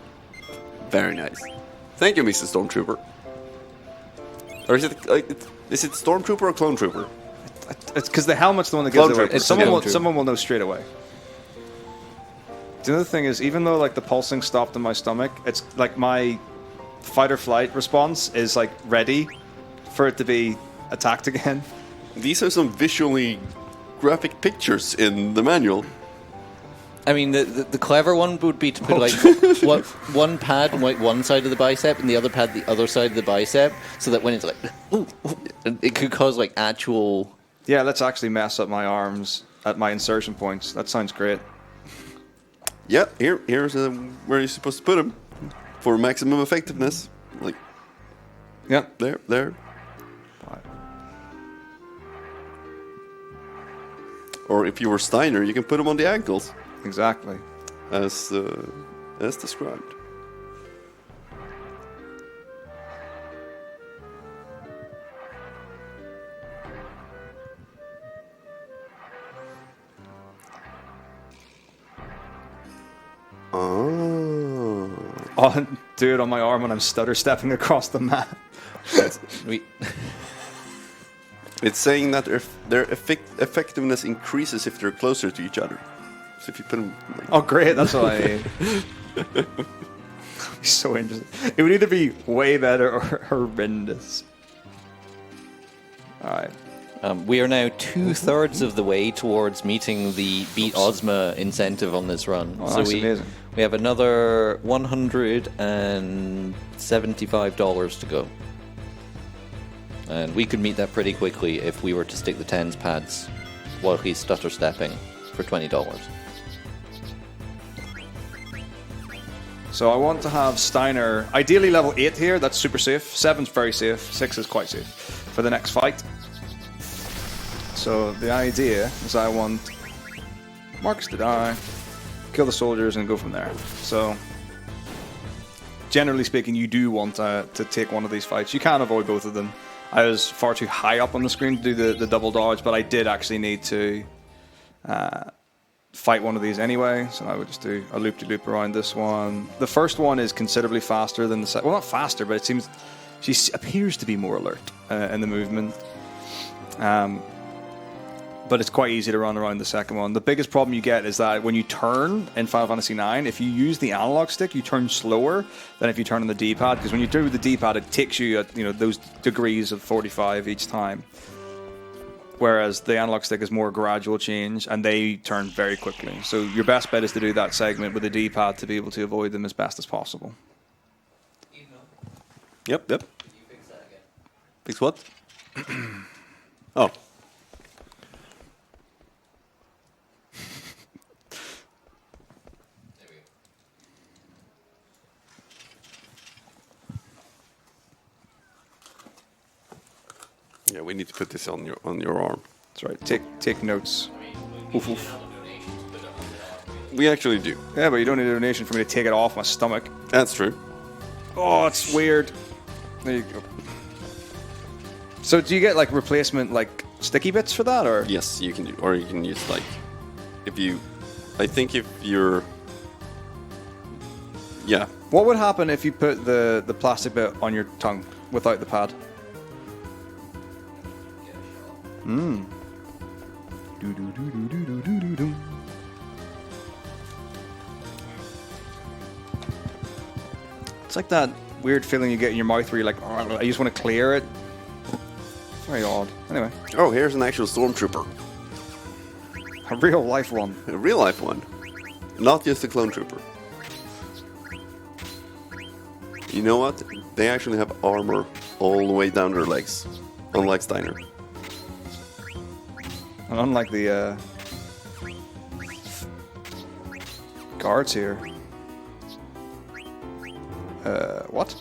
Speaker 1: Very nice. Thank you, Mr. Stormtrooper. Or is it Stormtrooper or Clone Trooper?
Speaker 2: It's because the helmet's the one that gives it away.
Speaker 1: It's
Speaker 2: Someone will know straight away. The other thing is, even though like the pulsing stopped in my stomach, it's like my fight or flight response is like ready for it to be attacked again.
Speaker 1: These are some visually graphic pictures in the manual.
Speaker 3: I mean, the clever one would be to put like one pad on like one side of the bicep and the other pad the other side of the bicep, so that when it's like, it could cause like actual.
Speaker 2: Yeah, let's actually mess up my arms at my insertion points. That sounds great.
Speaker 1: Yeah, here's where you're supposed to put them for maximum effectiveness. Like,
Speaker 2: Yeah.
Speaker 1: there. Or if you were Steiner, you can put them on the ankles,
Speaker 2: Exactly.
Speaker 1: as described. Oh.
Speaker 2: Oh, do it on my arm when I'm stutter stepping across the map.
Speaker 1: It's saying that their effectiveness increases if they're closer to each other. So if you put them... Like,
Speaker 2: Oh, great. That's what I... So interesting. It would either be way better or horrendous. All right.
Speaker 3: We are now 2/3 of the way towards meeting the Beat Ozma incentive on this run.
Speaker 2: Oh, that's amazing.
Speaker 3: We have another $175 to go. And we could meet that pretty quickly if we were to stick the tens pads while he's stutter stepping for $20.
Speaker 2: So I want to have Steiner, ideally level 8 here. That's super safe. 7's very safe. 6 is quite safe for the next fight. So the idea is I want Marcus to die, kill the soldiers, and go from there. So generally speaking, you do want to take one of these fights. You can avoid both of them. I was far too high up on the screen to do the double dodge, but I did actually need to fight one of these anyway. So I would just do a loop-de-loop around this one. The first one is considerably faster than the second. Well, not faster, but it seems she appears to be more alert in the movement. But it's quite easy to run around the second one. The biggest problem you get is that when you turn in Final Fantasy IX, if you use the analog stick, you turn slower than if you turn on the D-pad. Because when you do the D-pad, it takes you at those degrees of 45 each time. Whereas the analog stick is more gradual change, and they turn very quickly. So your best bet is to do that segment with the D-pad to be able to avoid them as best as possible.
Speaker 1: Yep. Fix what? Oh. Yeah, we need to put this on your arm.
Speaker 2: That's right. Take notes. Oof, oof.
Speaker 1: We actually do.
Speaker 2: Yeah, but you don't need a donation for me to take it off my stomach.
Speaker 1: That's true.
Speaker 2: Oh, it's weird. There you go. So do you get like replacement like sticky bits for that, or?
Speaker 1: Yes, you can do, or you can use like, I think if you're, yeah.
Speaker 2: What would happen if you put the plastic bit on your tongue without the pad? It's like that weird feeling you get in your mouth where you're like, oh, I just want to clear it. Very odd. Anyway.
Speaker 1: Oh, here's an actual stormtrooper.
Speaker 2: A real life one.
Speaker 1: A real life one. Not just a clone trooper. You know what? They actually have armor all the way down their legs. Unlike Steiner.
Speaker 2: And unlike the guards here. What?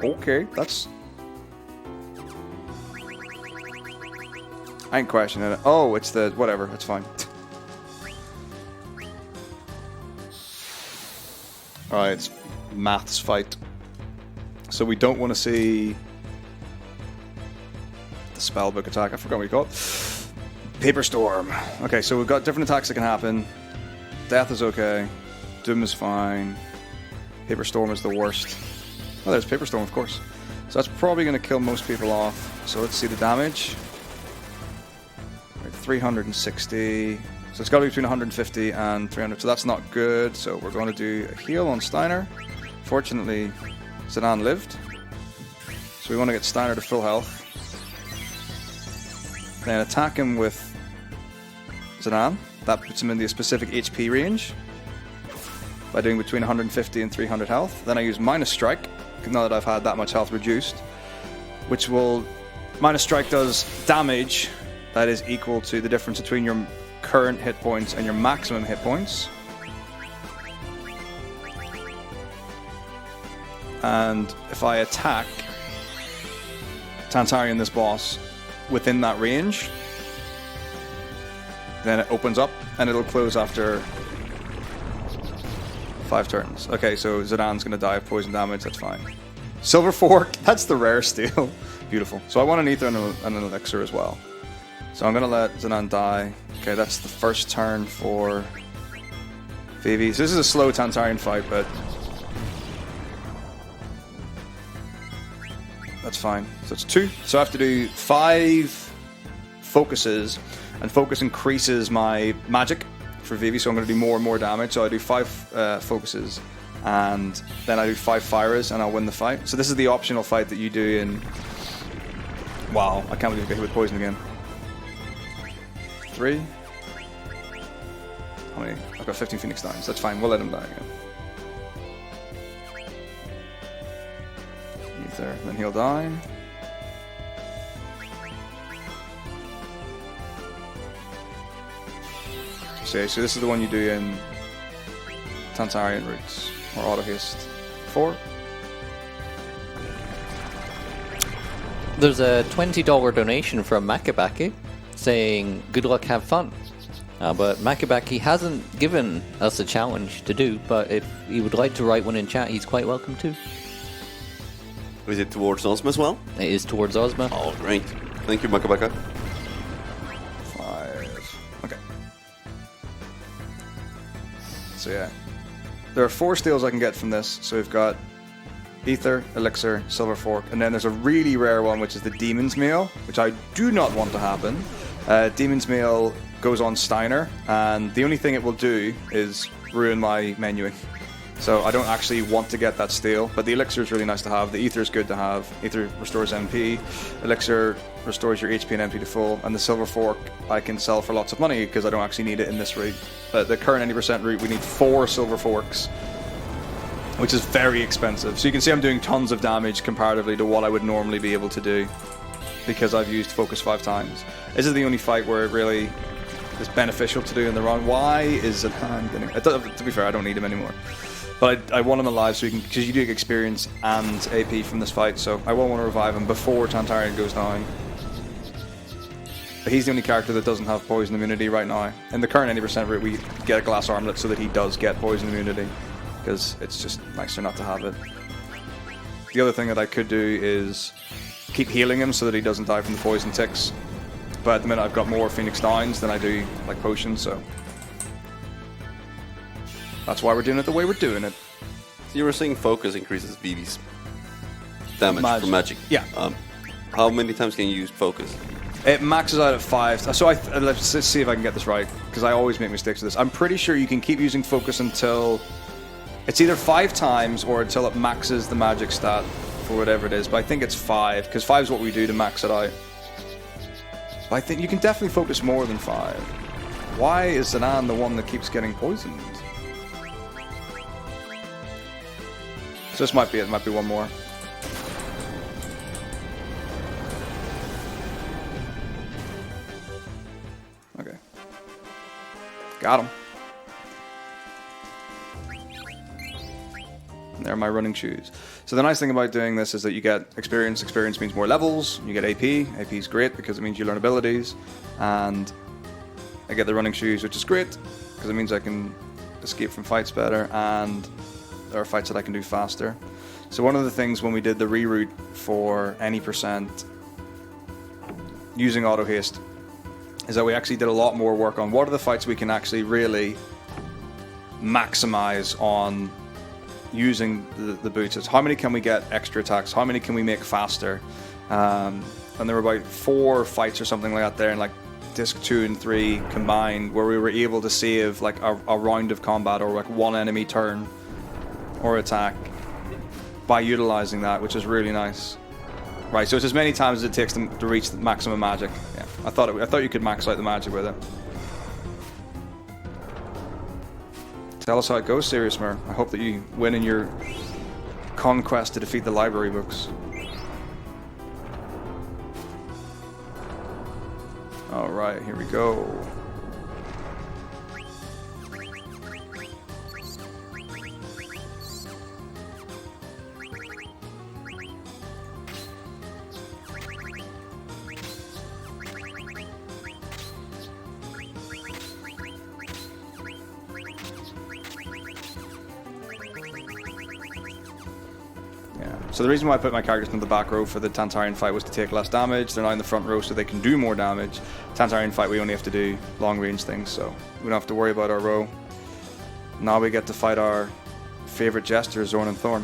Speaker 2: Okay, that's... I ain't questioning it. Oh, it's the... whatever, it's fine. Alright, it's maths fight. So we don't want to see... the spellbook attack. I forgot what you call it. Paper Storm. Okay, so we've got different attacks that can happen. Death is okay. Doom is fine. Paper Storm is the worst. Oh, there's Paper Storm, of course. So that's probably going to kill most people off. So let's see the damage. Right, 360. So it's got to be between 150 and 300. So that's not good. So we're going to do a heal on Steiner. Fortunately, Zidane lived. So we want to get Steiner to full health. Then attack him with Zidane. That puts him in the specific HP range by doing between 150 and 300 health. Then I use minus strike, now that I've had that much health reduced, which will... Minus strike does damage that is equal to the difference between your current hit points and your maximum hit points. And if I attack Tantarian, this boss, within that range, then it opens up and it'll close after 5 turns. Okay, so Zidane's going to die of poison damage, that's fine. Silver Fork, that's the rare steal. Beautiful. So I want an Ether and an Elixir as well. So I'm going to let Zidane die. Okay, that's the first turn for Vivi. So this is a slow Tantarian fight, but that's fine. So it's 2. So I have to do 5 focuses, and focus increases my magic for Vivi, so I'm going to do more and more damage. So I do 5 focuses, and then I do 5 fires, and I'll win the fight. So this is the optional fight that you do in... Wow, I can't believe I got hit with poison again. 3. How many? I've got 15 Phoenix Downs. That's fine, we'll let him die again. Ether, then he'll die. So this is the one you do in Tantarian Roots, or Auto Haste 4.
Speaker 3: There's a $20 donation from Makabaki saying, good luck, have fun. But Makabaki hasn't given us a challenge to do, but if he would like to write one in chat, he's quite welcome to.
Speaker 1: Is it towards Ozma as well?
Speaker 3: It is towards Ozma.
Speaker 1: Oh, great. Thank you, Makabaka.
Speaker 2: 5. Okay. So yeah, there are 4 steals I can get from this. So we've got Ether, Elixir, Silver Fork, and then there's a really rare one, which is the Demon's Mail, which I do not want to happen. Demon's Mail goes on Steiner, and the only thing it will do is ruin my menuing. So I don't actually want to get that steal, but the Elixir is really nice to have. The Ether is good to have. Ether restores MP. Elixir restores your HP and MP to full. And the Silver Fork I can sell for lots of money because I don't actually need it in this route. The current 90% route, we need 4 Silver Forks, which is very expensive. So you can see I'm doing tons of damage comparatively to what I would normally be able to do because I've used Focus 5 times. This is the only fight where it really is beneficial to do in the run. Why is Zidane getting... To be fair, I don't need him anymore. But I want him alive so he can, because you do get experience and AP from this fight, so I will want to revive him before Tantarian goes down. But he's the only character that doesn't have poison immunity right now. In the current 90% route, we get a glass armlet so that he does get poison immunity, because it's just nicer not to have it. The other thing that I could do is keep healing him so that he doesn't die from the poison ticks. But at the minute I've got more Phoenix Downs than I do like potions, so that's why we're doing it the way we're doing it.
Speaker 1: So you were saying focus increases Vivi's damage from magic.
Speaker 2: Yeah.
Speaker 1: How many times can you use focus?
Speaker 2: It maxes out at 5. So let's see if I can get this right, because I always make mistakes with this. I'm pretty sure you can keep using focus until it's either 5 times or until it maxes the magic stat for whatever it is. But I think it's 5, because 5 is what we do to max it out. But I think you can definitely focus more than 5. Why is Zidane the one that keeps getting poisoned? So this might be it. It might be one more. Okay. Got him. And there are my running shoes. So the nice thing about doing this is that you get experience. Experience means more levels. You get AP. AP is great because it means you learn abilities. And I get the running shoes, which is great because it means I can escape from fights better, and there are fights that I can do faster. So one of the things when we did the reroute for any percent using auto haste is that we actually did a lot more work on what are the fights we can actually really maximize on using the boots. It's how many can we get extra attacks, how many can we make faster, and there were about 4 fights or something like that there in like disc 2 and 3 combined where we were able to save like a round of combat or like one enemy turn or attack by utilizing that, which is really nice. Right, so it's as many times as it takes them to reach the maximum magic. Yeah, I thought you could max out the magic with it. Tell us how it goes, Serious Mer. I hope that you win in your conquest to defeat the library books. All right, here we go. So the reason why I put my characters in the back row for the Tantarian fight was to take less damage. They're now in the front row so they can do more damage. Tantarian fight we only have to do long range things, so we don't have to worry about our row. Now we get to fight our favorite jester, Zorn and Thorn.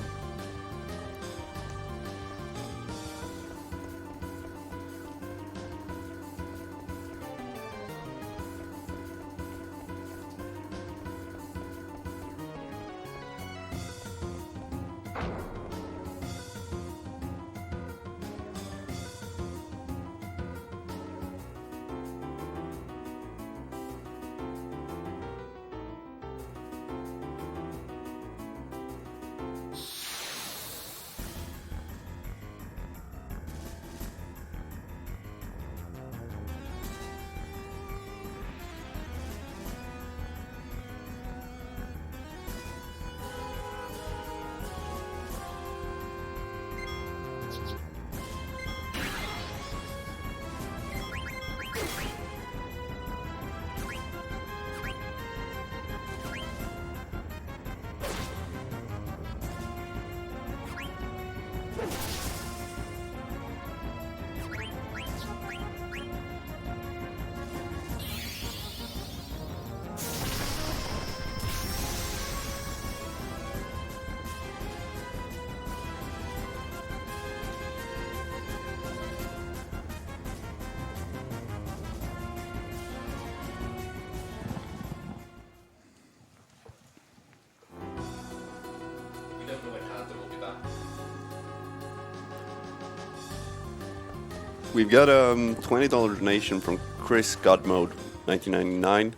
Speaker 1: We've got a $20 donation from Chris Godmode, 1999,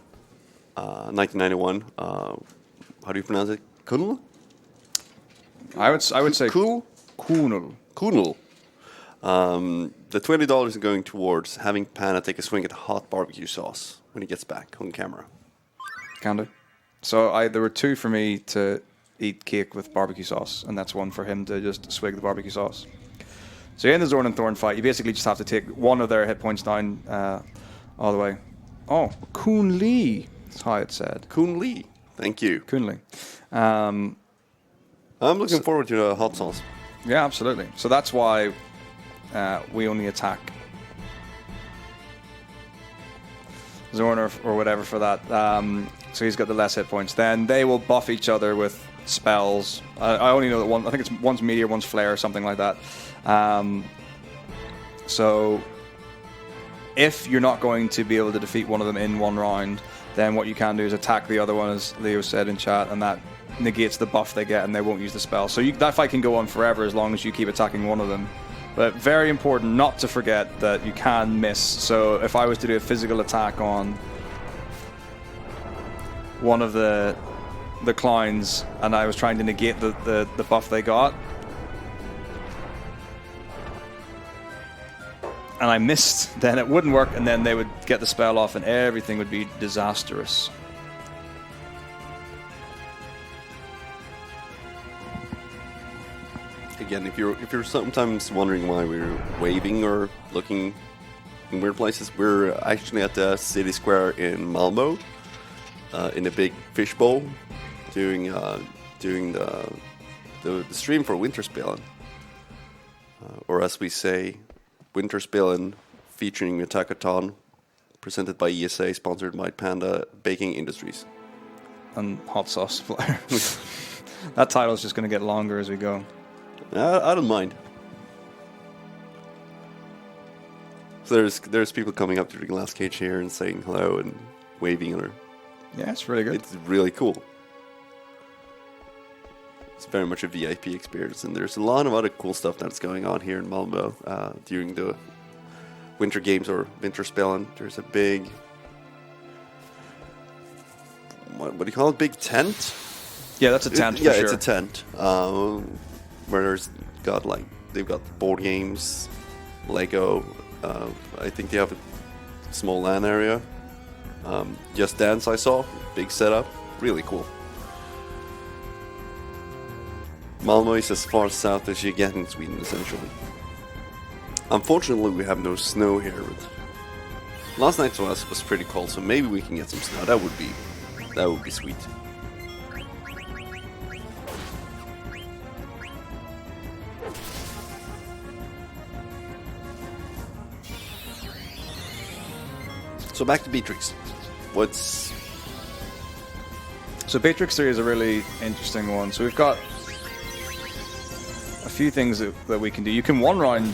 Speaker 1: 1991. How do you pronounce it? Kunal?
Speaker 2: I would say
Speaker 1: Kunal?
Speaker 2: Kunal.
Speaker 1: Kunal. The $20 is going towards having Pana take a swing at hot barbecue sauce when he gets back on camera.
Speaker 2: Can do. So there were 2 for me to eat cake with barbecue sauce, and that's 1 for him to just swig the barbecue sauce. So in the Zorn and Thorn fight, you basically just have to take 1 of their hit points down all the way. Oh, Kun Lee. That's how it said.
Speaker 1: Kun Lee. Thank you.
Speaker 2: Kun Lee.
Speaker 1: I'm looking forward to the hot sauce.
Speaker 2: Yeah, absolutely. So that's why we only attack Zorn or whatever for that. So he's got the less hit points. Then they will buff each other with spells. I only know that one. I think it's one's meteor, one's flare, or something like that. So if you're not going to be able to defeat one of them in 1 round, then what you can do is attack the other one, as Leo said in chat, and that negates the buff they get, and they won't use the spell. So that fight can go on forever as long as you keep attacking one of them. But very important not to forget that you can miss. So if I was to do a physical attack on one of the clowns and I was trying to negate the buff they got, and I missed, then it wouldn't work, and then they would get the spell off and everything would be disastrous.
Speaker 1: Again, if you're sometimes wondering why we're waving or looking in weird places, we're actually at the city square in Malmo, in a big fishbowl, doing the stream for Vinterspelen, or as we say, Vinterspelen featuring Metako, presented by ESA, sponsored by Panda Baking Industries.
Speaker 2: And hot sauce supplier. That title's just going to get longer as we go.
Speaker 1: I don't mind. So there's people coming up to the glass cage here and saying hello and waving at her.
Speaker 2: Yeah, it's really good.
Speaker 1: It's really cool. It's very much a VIP experience, and there's a lot of other cool stuff that's going on here in Malmö during the Winter Games or Vinterspelen. There's a big, what do you call it? Big tent?
Speaker 2: Yeah, that's a tent.
Speaker 1: Yeah,
Speaker 2: for
Speaker 1: it's
Speaker 2: sure.
Speaker 1: a tent where they've got board games, Lego. I think they have a small LAN area. Just Dance I saw, big setup, really cool. Malmö is as far south as you get in Sweden, essentially. Unfortunately, we have no snow here. But last night to us was pretty cold, so maybe we can get some snow. That would be sweet. So back to Beatrix.
Speaker 2: So Beatrix 3 is a really interesting one. So we've got a few things that we can do. You can one-round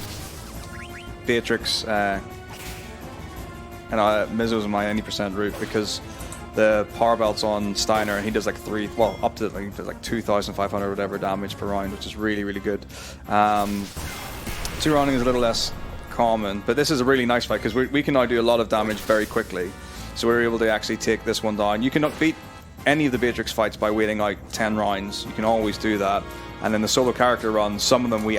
Speaker 2: Beatrix, and Mizzo's my any percent route because the power belt's on Steiner and he does like up to like 2,500 whatever damage per round, which is really, really good. Two rounding is a little less common, but this is a really nice fight because we can now do a lot of damage very quickly. So we're able to actually take this one down. You cannot beat any of the Beatrix fights by waiting out 10 rounds. You can always do that. And in the solo character run, some of them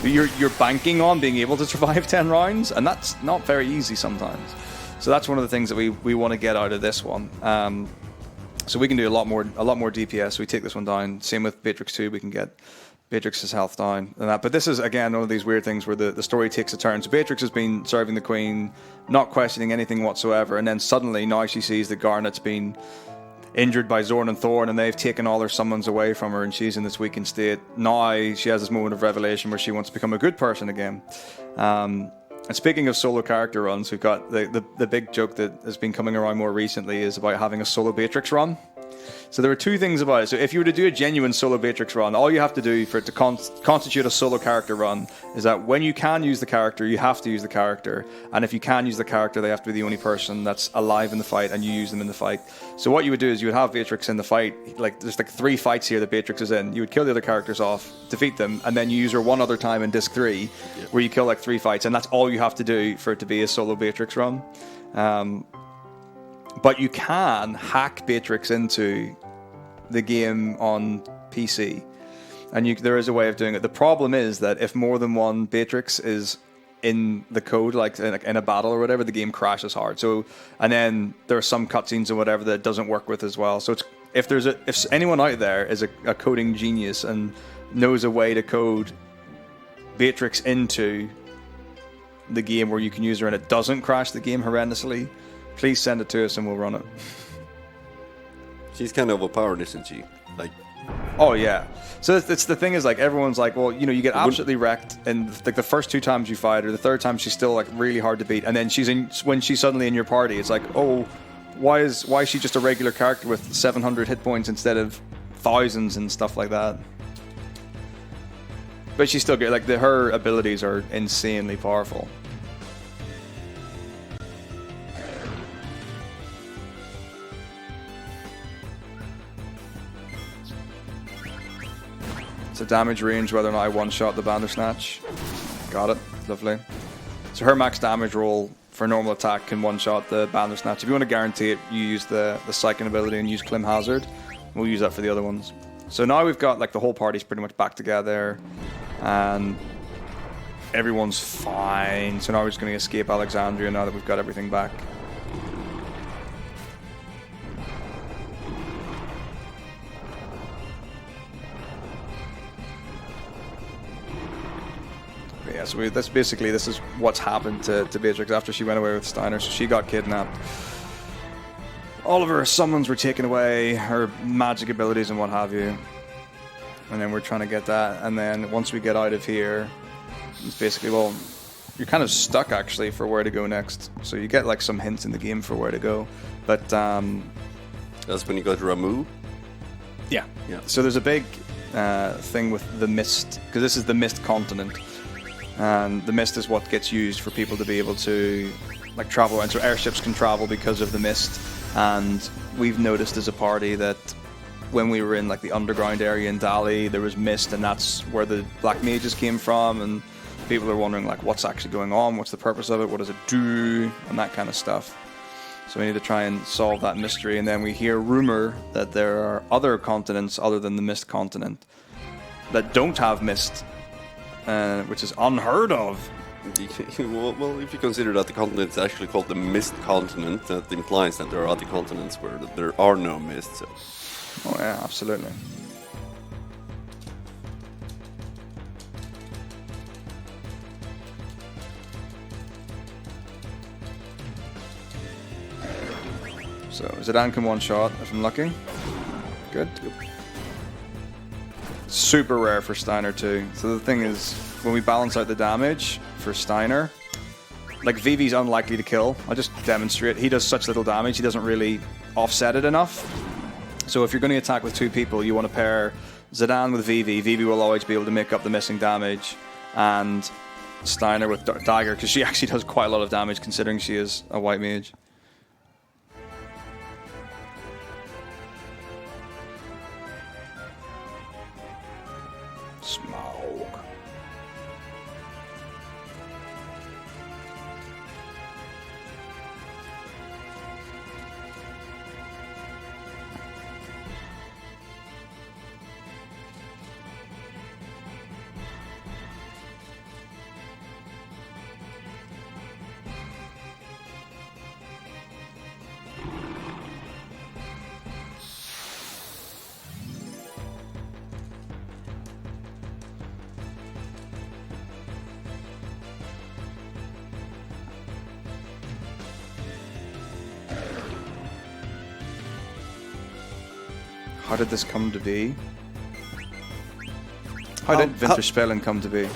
Speaker 2: you're banking on being able to survive 10 rounds, and that's not very easy sometimes. So that's one of the things that we want to get out of this one. So we can do a lot more DPS. We take this one down. Same with Beatrix 2, we can get Beatrix's health down and that. But this is again one of these weird things where the story takes a turn. So Beatrix has been serving the Queen, not questioning anything whatsoever, and then suddenly now she sees that Garnet's been injured by Zorn and Thorn, and they've taken all their summons away from her, and she's in this weakened state. Now she has this moment of revelation where she wants to become a good person again. And speaking of solo character runs, we've got the big joke that has been coming around more recently is about having a solo Beatrix run. So there are two things about it. So if you were to do a genuine solo Beatrix run, all you have to do for it to constitute a solo character run is that when you can use the character, you have to use the character. And if you can use the character, they have to be the only person that's alive in the fight, and you use them in the fight. So what you would do is you would have Beatrix in the fight. There's 3 fights here that Beatrix is in. You would kill the other characters off, defeat them, and then you use her one other time in Disc 3, where you kill 3 fights. And that's all you have to do for it to be a solo Beatrix run. But you can hack Beatrix into the game on PC, and there is a way of doing it. The problem is that if more than one Beatrix is in the code, like in a battle or whatever, the game crashes hard. So, and then there are some cutscenes or whatever that it doesn't work with as well. So if anyone out there is a coding genius and knows a way to code Beatrix into the game where you can use her and it doesn't crash the game horrendously, please send it to us and we'll run it.
Speaker 1: She's kind of overpowered, isn't she?
Speaker 2: Oh yeah. So it's the thing is everyone's well, you get absolutely wrecked, and the first 2 times you fight her, the third time she's still really hard to beat, and then when she's suddenly in your party, it's oh, why is she just a regular character with 700 hit points instead of thousands and stuff like that? But she's still good. Her abilities are insanely powerful. So damage range, whether or not I one-shot the Bandersnatch. Got it. Lovely. So her max damage roll for normal attack can one-shot the Bandersnatch. If you want to guarantee it, you use the Psychic ability and use Clim Hazard. We'll use that for the other ones. So now we've got the whole party's pretty much back together, and everyone's fine. So now we're just going to escape Alexandria now that we've got everything back. Yeah, so this is what's happened to Beatrix after she went away with Steiner. So she got kidnapped. All of her summons were taken away, her magic abilities and what have you. And then we're trying to get that. And then once we get out of here, it's basically, you're you're kind of stuck actually for where to go next. So you get like some hints in the game for where to go, but
Speaker 1: That's when you go to Ramu.
Speaker 2: yeah.
Speaker 1: Yeah.
Speaker 2: So there's a big thing with the mist, because this is the mist continent, and the mist is what gets used for people to be able to like travel around. So airships can travel because of the mist, and we've noticed as a party that when we were in like the underground area in Dali, there was mist, and that's where the black mages came from, and people are wondering like what's actually going on, what's the purpose of it, what does it do, and that kind of stuff. So we need to try and solve that mystery, and then we hear rumor that there are other continents other than the Mist continent that don't have mist, which is unheard of.
Speaker 1: Well, if you consider that the continent is actually called the Mist Continent, that implies that there are other continents where there are no mist. So.
Speaker 2: Oh yeah, absolutely. So Zidane can one shot if I'm lucky. Good. Super rare for Steiner too. So the thing is, when we balance out the damage for Steiner, like Vivi's unlikely to kill. I'll just demonstrate. He does such little damage, he doesn't really offset it enough. So if you're going to attack with two people, you want to pair Zidane with Vivi. Vivi will always be able to make up the missing damage, and Steiner with Dagger, because she actually does quite a lot of damage considering she is a white mage. Smoke. How did this come to be? How did Vinterspelen come to be?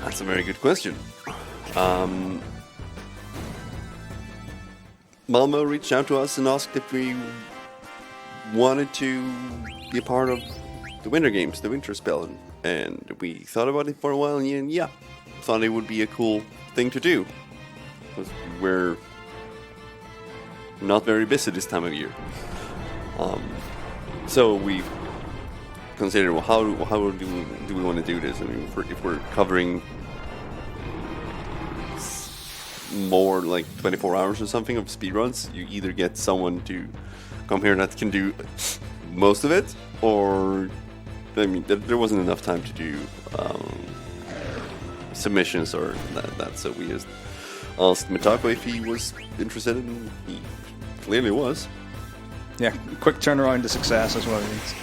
Speaker 1: That's a very good question. Malmo reached out to us and asked if we wanted to be a part of the Winter Games, the Vinterspelen, and we thought about it for a while, and yeah, thought it would be a cool thing to do. 'Cause we're not very busy this time of year. So we considered, well, how do we want to do this? I mean, if we're covering more like 24 hours or something of speedruns, you either get someone to come here that can do most of it, or I mean, there wasn't enough time to do submissions or that. So we just asked Metako if he was interested, and he clearly was.
Speaker 2: Yeah, quick turnaround to success is what it is.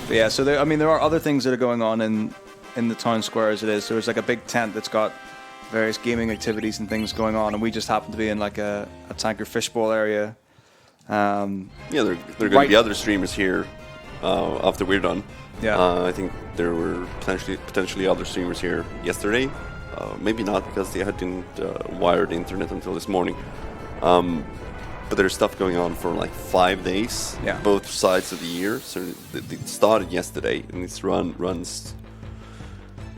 Speaker 2: But yeah, so there are other things that are going on in the town square as it is. So there's like a big tent that's got various gaming activities and things going on, and we just happen to be in like a tanker fishbowl area.
Speaker 1: Yeah, there are going to be other streamers here after we're done.
Speaker 2: Yeah.
Speaker 1: I think there were potentially other streamers here yesterday. Maybe not, because they hadn't wired the internet until this morning. But there's stuff going on for like 5 days,
Speaker 2: yeah,
Speaker 1: both sides of the year. So it started yesterday, and it's runs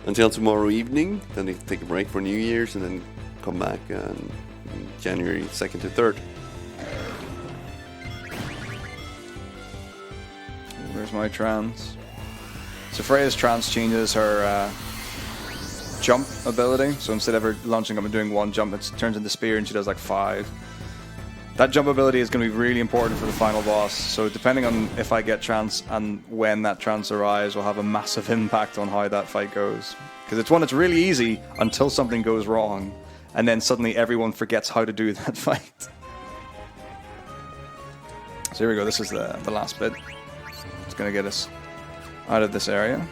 Speaker 1: until tomorrow evening. Then they take a break for New Year's, and then come back on January 2nd to 3rd.
Speaker 2: Where's my trance? So Freya's trance changes her jump ability. So instead of her launching up and doing one jump, it turns into spear, and she does like 5. That jump ability is going to be really important for the final boss. So depending on if I get trance and when that trance arrives, will have a massive impact on how that fight goes. Because it's one that's really easy until something goes wrong, and then suddenly everyone forgets how to do that fight. So here we go. This is the last bit. It's going to get us out of this area.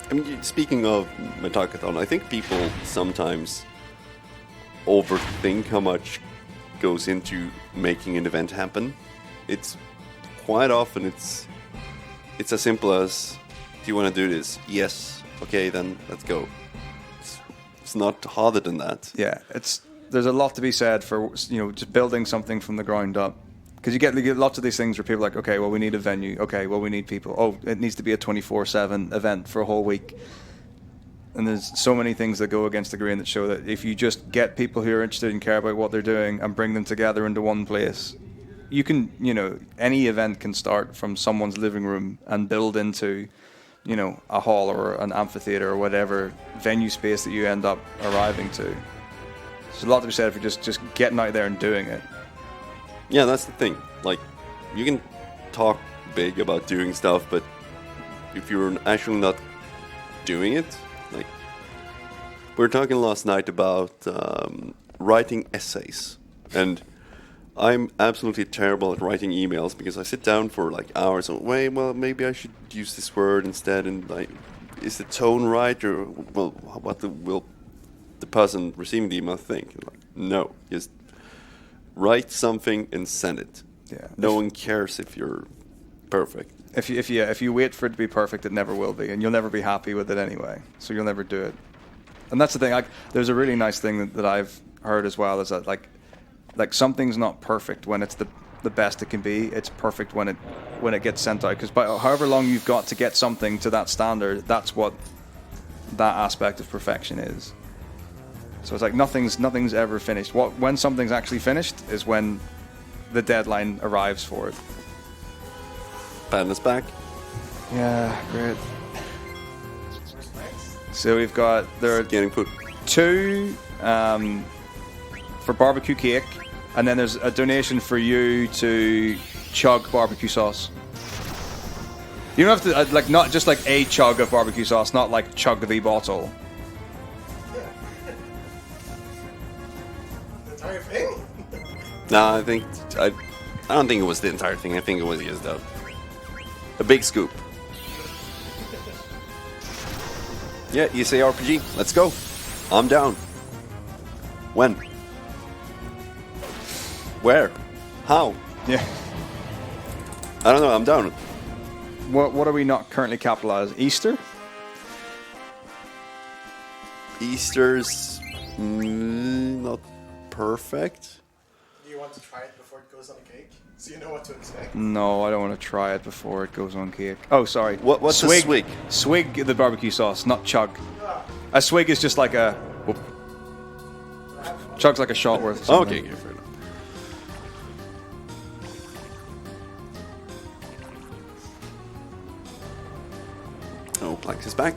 Speaker 1: I mean, speaking of Metakathon, I think people sometimes overthink how much goes into making an event happen. It's quite often it's as simple as, do you want to do this? Yes. okay, then let's go. It's not harder than that.
Speaker 2: Yeah, there's a lot to be said for just building something from the ground up. Because you get lots of these things where people are like, okay, well, we need a venue. Okay, well, we need people. Oh, it needs to be a 24/7 event for a whole week. And there's so many things that go against the grain that show that if you just get people who are interested and care about what they're doing and bring them together into one place, you can, any event can start from someone's living room and build into, a hall or an amphitheater or whatever venue space that you end up arriving to. There's a lot to be said for just getting out there and doing it.
Speaker 1: Yeah, that's the thing. Like, you can talk big about doing stuff, but if you're actually not doing it, like, we were talking last night about writing essays, and I'm absolutely terrible at writing emails because I sit down for like hours and wait, well, maybe I should use this word instead, and like, is the tone right, or well, what will the person receiving the email think? Like, no, just write something and send it.
Speaker 2: Yeah.
Speaker 1: No one cares if you're perfect.
Speaker 2: If you wait for it to be perfect, it never will be, and you'll never be happy with it anyway. So you'll never do it. And that's the thing. There's a really nice thing that I've heard as well, is that like something's not perfect when it's the best it can be. It's perfect when it gets sent out. Because however long you've got to get something to that standard, that's what that aspect of perfection is. So it's like nothing's ever finished. When something's actually finished is when the deadline arrives for it.
Speaker 1: Pan is back.
Speaker 2: Yeah, great. So we've got
Speaker 1: Getting food.
Speaker 2: 2 for barbecue cake, and then there's a donation for you to chug barbecue sauce. You don't have to not just like a chug of barbecue sauce, not like chug the bottle.
Speaker 5: The entire thing?
Speaker 1: No, I don't think it was the entire thing. I think it was just a big scoop. Yeah, ESA RPG. Let's go. I'm down. When? Where? How?
Speaker 2: Yeah.
Speaker 1: I don't know. I'm down.
Speaker 2: What are we not currently capitalized? Easter?
Speaker 1: Easter's not perfect.
Speaker 5: Do you want to try it before it goes on the cake? So you know what to expect?
Speaker 2: No, I don't want to try it before it goes on cake. Oh, sorry.
Speaker 1: What's a swig?
Speaker 2: Swig the barbecue sauce, not chug. A swig is just like a... Whoop. Chug's like a shot worth.
Speaker 1: Okay, fair enough. Oh, Plank is back.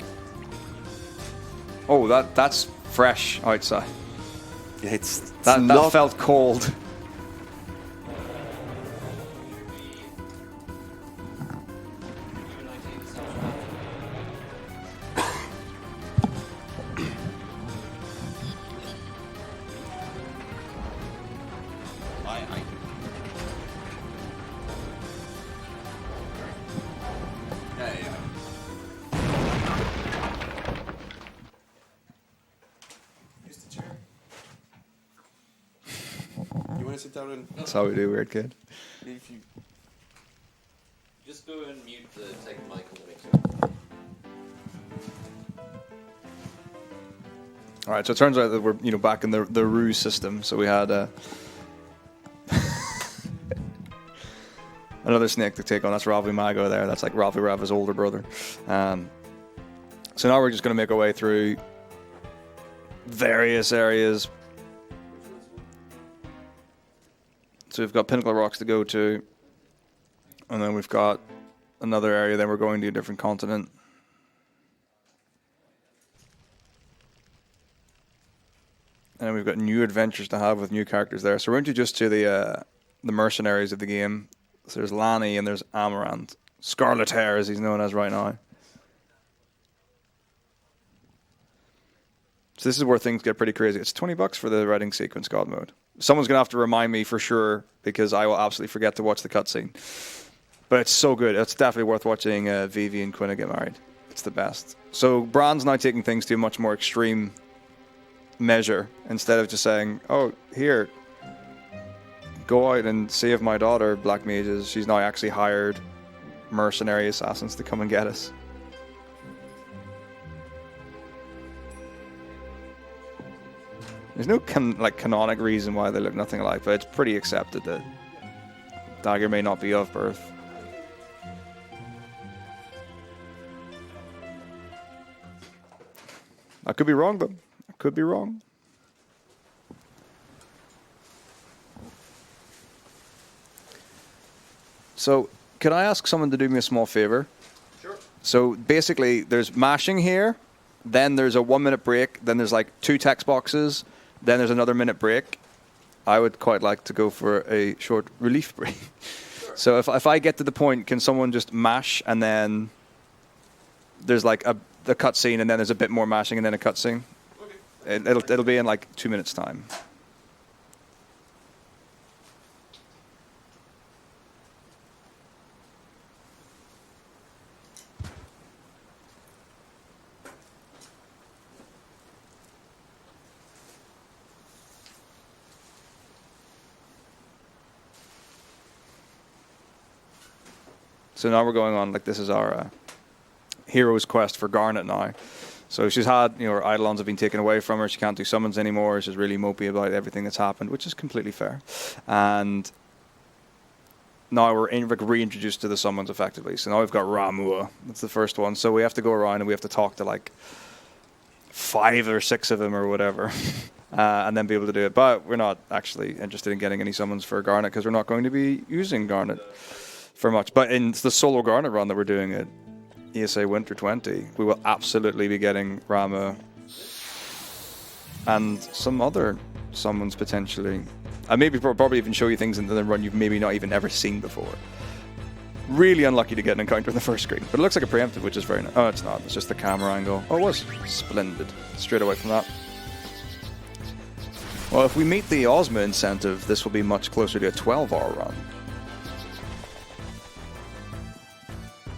Speaker 2: Oh, that's fresh outside.
Speaker 1: Yeah, it's
Speaker 2: That
Speaker 1: not
Speaker 2: felt cold.
Speaker 5: Use the chair.
Speaker 1: You want to sit down and
Speaker 2: That's how we do, weird kid.
Speaker 1: if you
Speaker 3: Just go and mute the second mic on the mixer.
Speaker 2: All right, so it turns out that we're back in the ruse system. So we had another snake to take on. That's Ravi Mago there. That's like Ravi Rava's older brother. So now we're just going to make our way through various areas. So we've got Pinnacle Rocks to go to, and then we've got another area. Then we're going to a different continent. And we've got new adventures to have with new characters there. So we're introduced to the mercenaries of the game. So there's Lanny and there's Amaranth. Scarlet Hair, as he's known as right now. So this is where things get pretty crazy. It's $20 for the Reading Sequence God mode. Someone's going to have to remind me for sure, because I will absolutely forget to watch the cutscene. But it's so good. It's definitely worth watching Vivi and Quina get married. It's the best. So Bran's now taking things to a much more extreme measure, instead of just saying, oh, here, go out and save my daughter, Black Mages. She's now actually hired mercenary assassins to come and get us. There's no canonic reason why they look nothing alike, but it's pretty accepted that Dagger may not be of birth. I could be wrong, though. I could be wrong. So, could I ask someone to do me a small favor?
Speaker 1: Sure.
Speaker 2: So, basically, there's mashing here, then there's a 1 minute break, then there's like 2 text boxes, then there's another minute break. I would quite like to go for a short relief break. Sure. So, if I get to the point, can someone just mash and then there's like a cutscene and then there's a bit more mashing and then a cutscene? Okay. It'll be in like 2 minutes' time. So now we're going on, like, this is our hero's quest for Garnet now. So she's had, her Eidolons have been taken away from her. She can't do summons anymore. She's really mopey about everything that's happened, which is completely fair. And now we're reintroduced to the summons, effectively. So now we've got Ramua. That's the first one. So we have to go around and we have to talk to, like, 5 or 6 of them or whatever. And then be able to do it. But we're not actually interested in getting any summons for Garnet because we're not going to be using Garnet for much. But in the solo Garnet run that we're doing at ESA Winter 20, we will absolutely be getting Rama and some other summons potentially. And maybe probably even show you things in the run you've maybe not even ever seen before. Really unlucky to get an encounter in the first screen. But it looks like a preemptive, which is very nice. Oh, it's not. It's just the camera angle. Oh, it was. Splendid. Straight away from that. Well, if we meet the Ozma incentive, this will be much closer to a 12-hour run.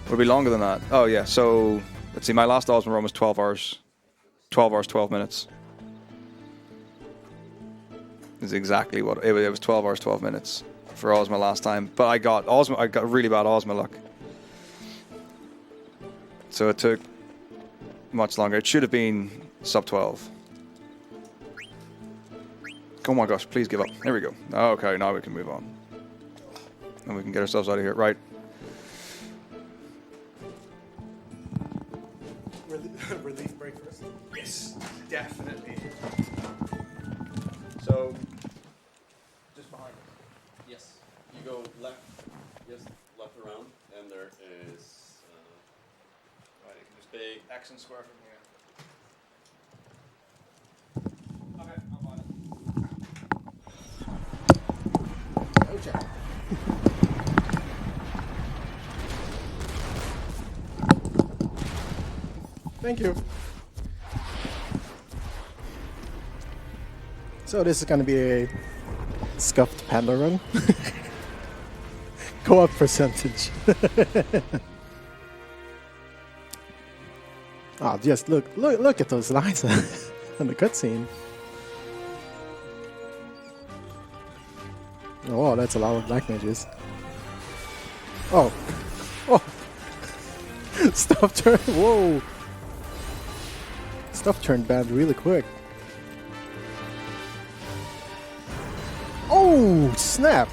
Speaker 2: It'll be longer than that. Oh, yeah. So, let's see. My last Ozma run was 12 hours. 12 hours, 12 minutes. Is exactly what... It was 12 hours, 12 minutes for Ozma last time. But I got really bad Ozma luck. So it took much longer. It should have been sub 12. Oh my gosh, please give up. There we go. Okay, now we can move on. And we can get ourselves out of here. Right.
Speaker 5: Relief break first.
Speaker 2: Yes, definitely. So, just behind us.
Speaker 1: Yes. You go left. Yes, left around, and there is.
Speaker 2: Right, you can just
Speaker 1: big
Speaker 2: X and square from here. Okay, I'm on it.
Speaker 5: Okay. Thank you. So this is going to be a scuffed panda run. Co-op percentage. Oh, just look at those lines on the cutscene. Oh, that's a lot of black mages. Oh. Oh. Stuff turned. Whoa. Stuff turned bad really quick. Oh, snap.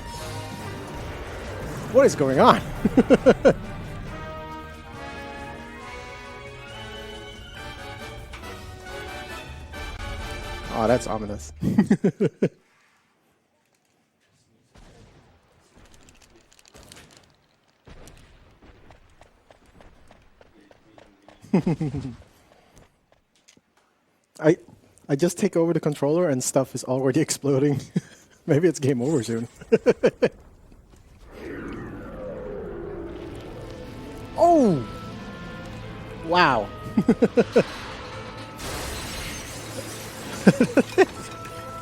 Speaker 5: What is going on? Oh, that's ominous. I just take over the controller and stuff is already exploding. Maybe it's game over soon. Oh! Wow.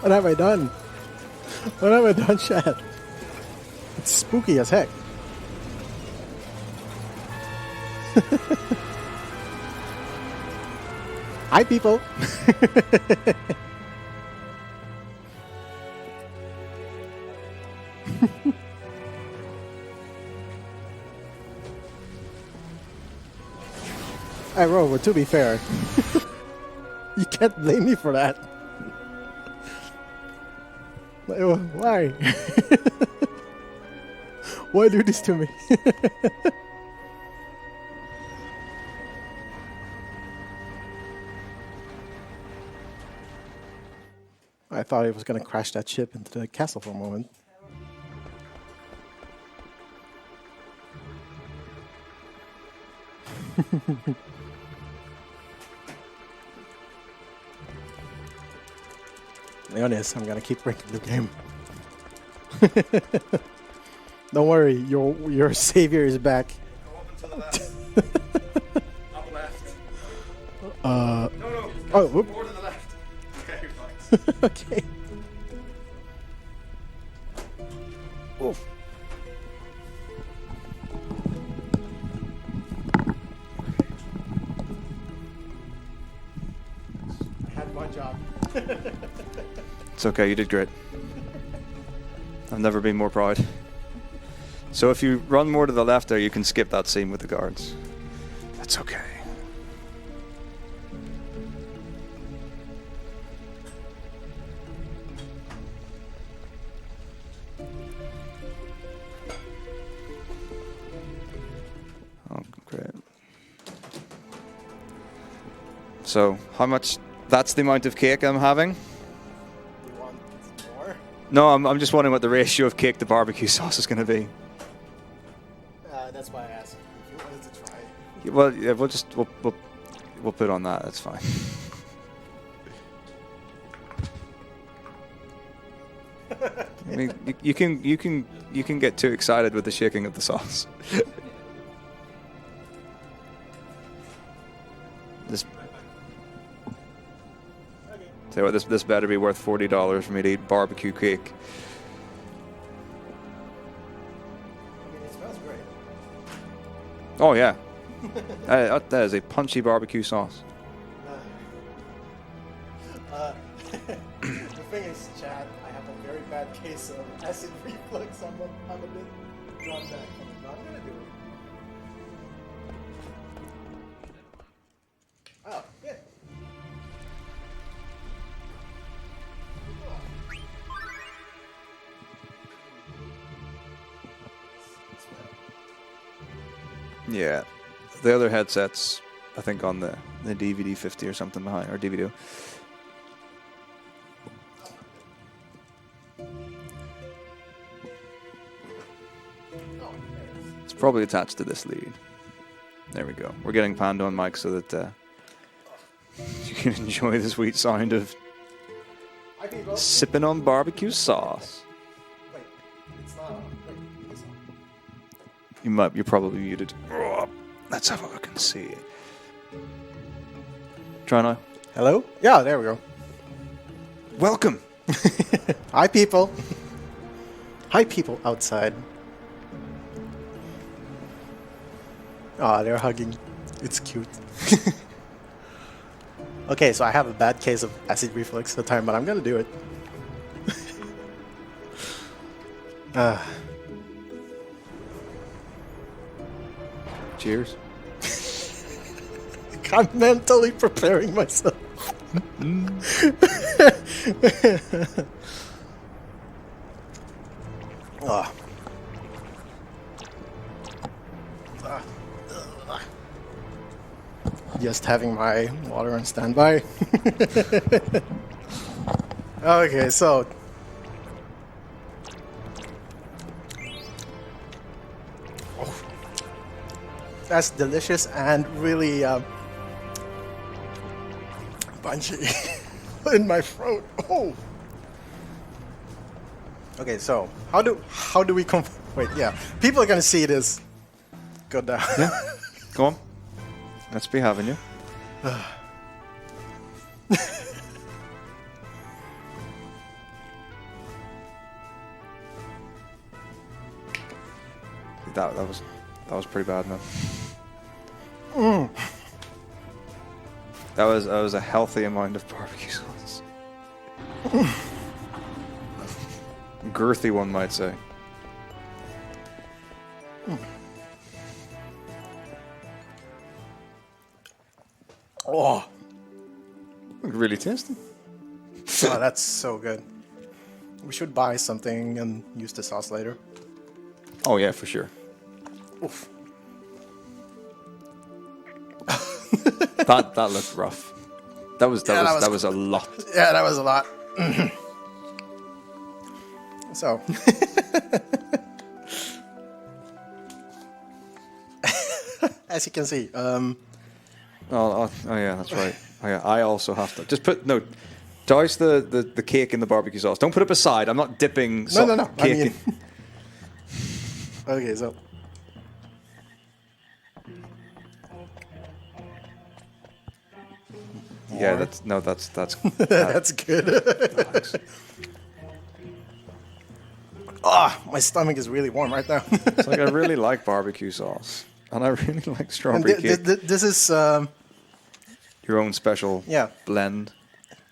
Speaker 5: What have I done? What have I done, Chad? It's spooky as heck. Hi, people. Hey, Rover, to be fair, you can't blame me for that. Why? Why do this to me? I thought it was going to crash that ship into the castle for a moment. The honest, I'm gonna keep breaking the game. Don't worry, your savior is back.
Speaker 4: Go up and to the left. Up left.
Speaker 5: No.
Speaker 4: Oh,
Speaker 5: whoop.
Speaker 4: more to the left. Okay, thanks.
Speaker 5: Okay. Oof. I had my job.
Speaker 2: It's okay, you did great. I've never been more proud. So if you run more to the left there, you can skip that scene with the guards. That's okay. Oh, great. So, how much? That's the amount of cake I'm having?
Speaker 5: You want more?
Speaker 2: No, I'm just wondering what the ratio of cake to barbecue sauce is going to be.
Speaker 5: That's why I asked if you wanted to try.
Speaker 2: Well, yeah, we'll put on that. That's fine. I mean, you can get too excited with the shaking of the sauce. This. Tell you what, this better be worth $40 for me to eat barbecue cake.
Speaker 5: It smells great.
Speaker 2: Oh yeah, that is a punchy barbecue sauce.
Speaker 5: The thing is, Chad, I have a very bad case of acid reflux. I'm a bit drawn back. I'm not gonna do it. Oh, yeah.
Speaker 2: Yeah, the other headsets, I think on the DVD 50 or something behind, or DVD. It's probably attached to this lead. There we go. We're getting Panda on mic so that you can enjoy the sweet sound of
Speaker 5: Hi, people.
Speaker 2: sipping on barbecue sauce.
Speaker 5: Wait, it's not on. Wait, it's on.
Speaker 2: You're probably muted. Oh, let's have a look and see. Try now.
Speaker 5: Hello? Yeah, there we go.
Speaker 2: Welcome.
Speaker 5: Hi, people. Hi, people outside. Ah, they're hugging. It's cute. Okay, so I have a bad case of acid reflux at the time, but I'm gonna do it.
Speaker 2: Cheers.
Speaker 5: I'm mentally preparing myself. Ah. Just having my water on standby. Okay, so that's delicious and really punchy in my throat. Oh. Okay, so how do we wait? Yeah, people are gonna see this go down.
Speaker 2: Yeah. Go on. Let's be having you. That was pretty bad, man. That was a healthy amount of barbecue sauce. Girthy, one might say.
Speaker 5: Oh,
Speaker 2: Really tasty.
Speaker 5: oh, that's so good. We should buy something and use the sauce later.
Speaker 2: Oh yeah, for sure.
Speaker 5: Oof.
Speaker 2: That looked rough. That was a lot.
Speaker 5: Yeah, that was a lot. So, as you can see,
Speaker 2: Oh yeah, that's right. Oh, yeah, I also have to just douse the cake in the barbecue sauce. Don't put it beside. I'm not dipping.
Speaker 5: No.
Speaker 2: Cake
Speaker 5: Okay, so.
Speaker 2: Yeah, that's
Speaker 5: That's good. My stomach is really warm right now.
Speaker 2: It's like I really like barbecue sauce, and I really like
Speaker 5: And
Speaker 2: strawberry cake.
Speaker 5: this is,
Speaker 2: Your own special
Speaker 5: Yeah.
Speaker 2: blend.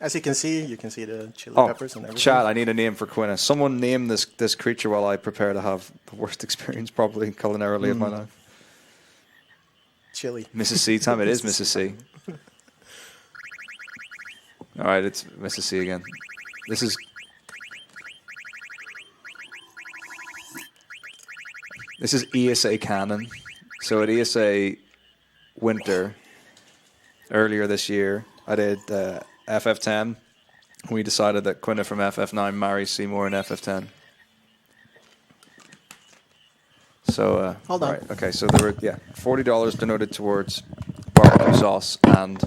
Speaker 5: as you can see the chili
Speaker 2: Oh,
Speaker 5: peppers and everything.
Speaker 2: chat! I need a name for Quinna. Someone name this creature while I prepare to have the worst experience, probably culinarily of my life.
Speaker 5: Chili.
Speaker 2: Mrs. C time. It is Mrs. C. All right, it's Mrs. C again. This is ESA canon. So at ESA Winter earlier this year, I did FF10. We decided that Quinna from FF9 marries Seymour in FF10. So
Speaker 5: Hold on.
Speaker 2: Right, okay, so there were $40 denoted towards barbecue sauce and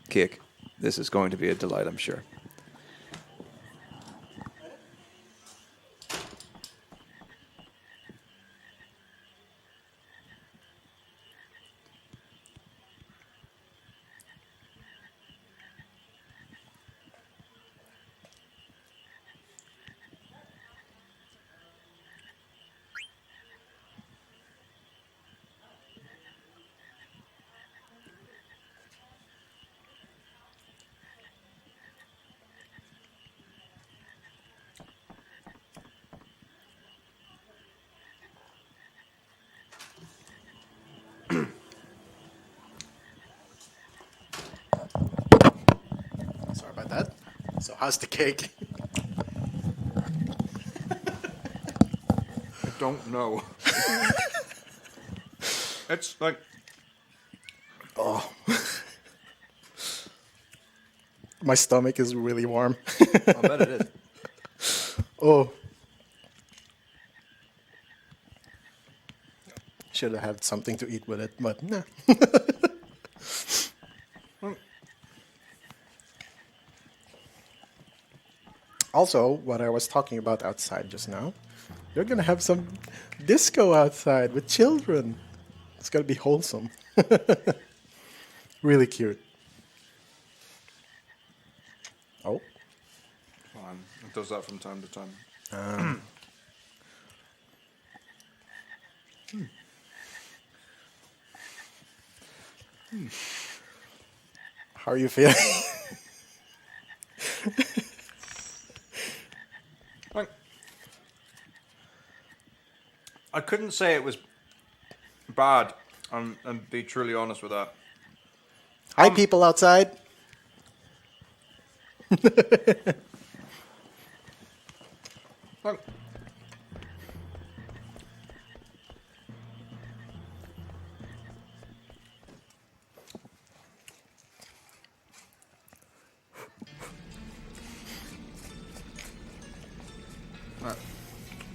Speaker 2: cake. This is going to be a delight, I'm sure.
Speaker 5: Sorry about that. So how's the cake?
Speaker 2: I don't know. It's like...
Speaker 5: My stomach is really warm.
Speaker 2: I bet it is.
Speaker 5: Oh. Should have had something to eat with it, but nah. Also, what I was talking about outside just now, they're gonna have some disco outside with children. It's gonna be wholesome. Really cute. Oh.
Speaker 2: It does that from time to time.
Speaker 5: How are you feeling?
Speaker 2: Like, I couldn't say it was bad, and be truly honest with that.
Speaker 5: Hi, people outside.
Speaker 2: Like,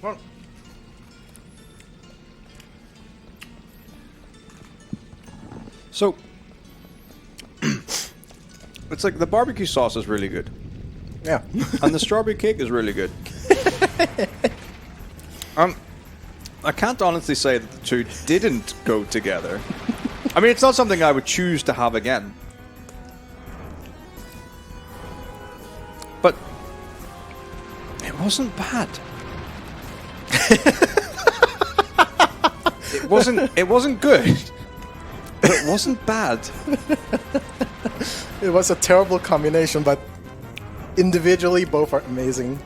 Speaker 2: well, so it's like the barbecue sauce is really good,
Speaker 5: Yeah.
Speaker 2: and the strawberry cake is really good. I can't honestly say that the two didn't go together. I mean, it's not something I would choose to have again. But it wasn't bad. It wasn't good. But it wasn't bad.
Speaker 5: It was a terrible combination, but individually both are amazing.